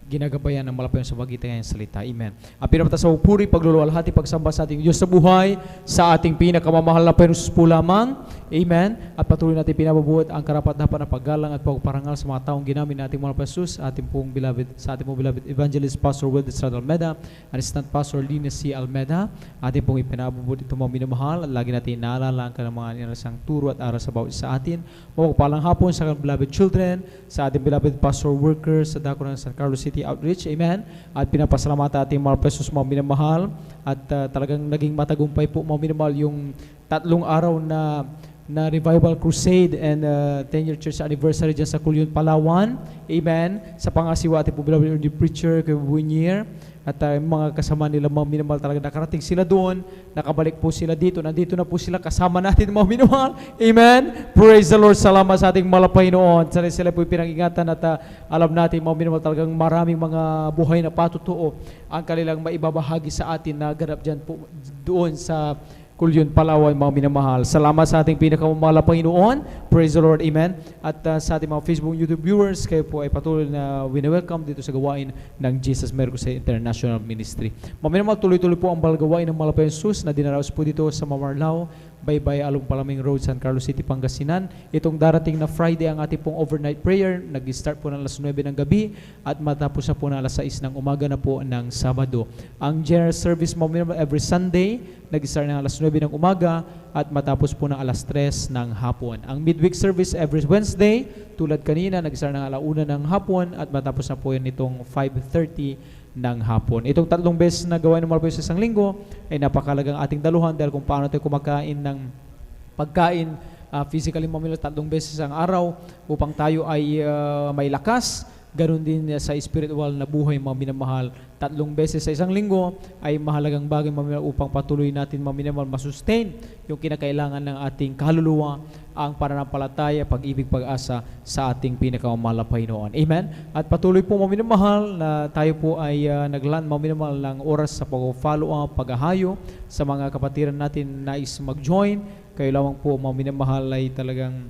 L: ginagabayan ng malapay sa magitan ng salita. Amen. Ang pinapata sa puri, pagluluwalhati, pagsamba sa ating Diyos sa buhay, sa ating pinakamamahal na Panginoon po lamang. Amen. At patuloy natin pinababuhat ang karapat-dapat na paggalang at pagparangal sa mga taong ginamit nating mga Jesus, ating pong beloved, sa ating pong beloved Evangelist Pastor Weldy Estrada Almeda, Assistant Pastor Linus C. Almeda, ating pong ipinababuhat ito mga minamahal. Lagi natin naalala ang kanilang mga inarasang turo at aral sa bawat sa atin. Mapagpalang hapon sa kanilang beloved children, sa ating beloved pastor workers sa dako ng San Carlos City Outreach. Amen. At pinapasalamatan ating mga presos mga minamahal at talagang naging matagumpay po mga minamahal yung 3 araw na Revival Crusade and 10-year church anniversary dyan sa Culyon, Palawan. Amen. Sa pangasiwa ating po beloved preacher kay Bunyir at mga kasama nila mga minamahal, talaga nakarating sila doon, nakabalik po sila dito, nandito na po sila kasama natin mga minamahal. Amen. Praise the Lord. Salamat sa ating malapay noon. Sila po pinag-ingatan at alam natin mga minamahal, talagang maraming mga buhay na patutuo ang kanilang maibabahagi sa atin na ganap dyan po doon sa Culyon, Palawan, mga minamahal. Salamat sa ating pinakamamahal na Panginoon. Praise the Lord. Amen. At sa ating mga Facebook, YouTube viewers, kayo po ay patuloy na wini-welcome dito sa gawain ng Jesus Mercosay International Ministry. Mga minamahal, tuloy-tuloy po ang balgawain ng Malapay Jesus na dinaraos po dito sa Mamarlao, Baybay, Alumpalaming Road, San Carlos City, Pangasinan. Itong darating na Friday ang ating pong overnight prayer. Nag-start po ng alas 9 ng gabi at matapos na po ng alas 6 ng umaga na po ng Sabado. Ang general service mo every Sunday, nag-start ng alas 9 ng umaga at matapos po ng alas 3 ng hapon. Ang midweek service every Wednesday, tulad kanina, nag-start ng alauna ng hapon at matapos na po yun itong 5:30 ng hapon. Itong 3 beses na gawain ng Malapay sa isang linggo ay napakalagang ating daluhan dahil kung paano tayo kumakain ng pagkain physically mamilo 3 beses ang araw upang tayo ay may lakas. Ganon din sa spiritual na buhay mga minamahal. 3 beses sa isang linggo ay mahalagang bagay mga upang patuloy natin mga minamahal masustain yung kinakailangan ng ating kaluluwa, ang pananampalataya, pag-ibig, pag-asa sa ating pinakamamahal na Panginoon. Amen? At patuloy po mga minamahal na tayo po ay naglaan mga minamahal ng oras sa pag-follow up, paghahayo sa mga kapatiran natin nais mag-join. Kayo lamang po mga minamahal ay talagang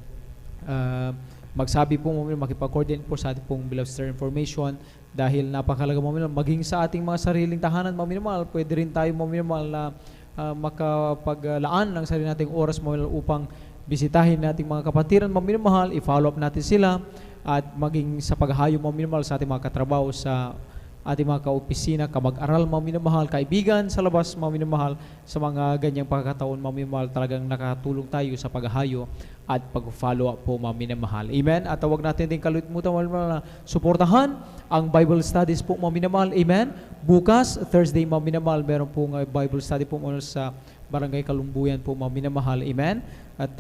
L: magsabi po mo, makipag-coordinate po sa ating pong beloved sister information dahil napakalaga mo maging sa ating mga sariling tahanan mga minamahal, pwede rin tayo mga minamahal na makapaglaan ng sarili nating oras mga upang bisitahin nating mga kapatiran mga minamahal, i-follow up natin sila at maging sa paghahayo mga minamahal sa ating mga katrabaho sa ating mga kaopisina, kamag-aral mga minamahal, kaibigan sa labas mga minamahal, sa mga ganyang pagkakataon mga minamahal, talagang nakatulong tayo sa paghahayo at pag-follow up po mga minamahal. Amen? At huwag natin din kalimutan mga minamahal na suportahan ang Bible studies po mga minamahal. Amen? Bukas, Thursday mga minamahal, meron po Bible study po muna sa Barangay Kalumbuyan po mga minamahal. Amen? At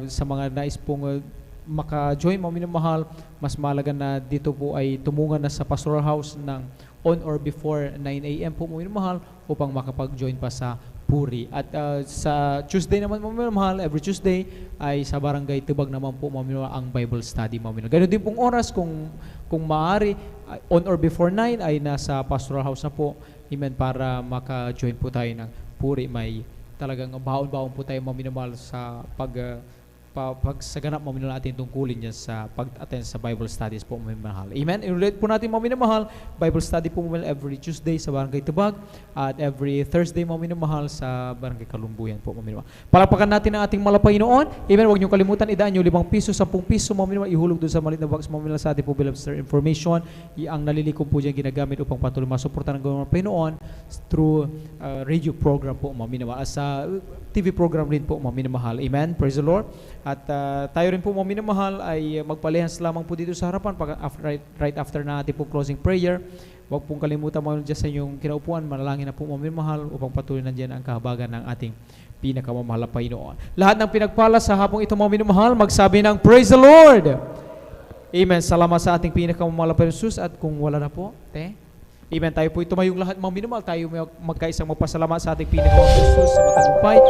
L: sa mga nais pong maka-join mga minamahal, mas mahalaga na dito po ay tumungan na sa pastoral house ng on or before 9 a.m. po mga minamahal upang makapag-join pa sa Puri. At sa Tuesday naman mga minamahal, every Tuesday ay sa Barangay Tibag naman po mga minamahal ang Bible study mga minamahal. Ganun din pong oras kung maaari, on or before 9 ay nasa pastoral house na po. Amen, para maka-join po tayo ng Puri. May talagang baon-baon po tayo mga minamahal sa pagsaganap mo minahal ating tungkulin dyan sa pag-attend sa Bible studies po mga minamahal. Amen? Inulit po natin mga minamahal, Bible study po mga every Tuesday sa Barangay Tubag at every Thursday mga minamahal sa Barangay Kalumbuyan po mga minamahal. Palakpakan natin ang ating malapayinoon. Amen? Huwag niyong kalimutan, idaan nyo 5 piso, 10 piso mga minamahal, ihulog doon sa maliit na box mga minamahal sa ating po beloved sir information. Ang nalilikom po dyan ginagamit upang patuloy masuportan ng gawin ng Panginoon through radio program po mga minamahal. Sa TV program rin po mga minamahal. Amen? Praise the Lord. At tayo rin po mga minamahal ay magpalehas lamang po dito sa harapan right after na ating po closing prayer. Huwag pong kalimutan mo dyan sa inyong kinaupuan, manalangin na po mga minamahal upang patuloy na dyan ang kahabagan ng ating pinakamamahal na Panginoon. Lahat ng pinagpala sa hapong ito mga minamahal, magsabi ng Praise the Lord! Amen. Salamat sa ating pinakamamahal na Panginoon Jesus at kung wala na po, amen. Tayo po tumayong lahat mga minamahal. Tayo magkaisang magpasalamat sa ating pinakamamahal na Jesus sa matagumpay at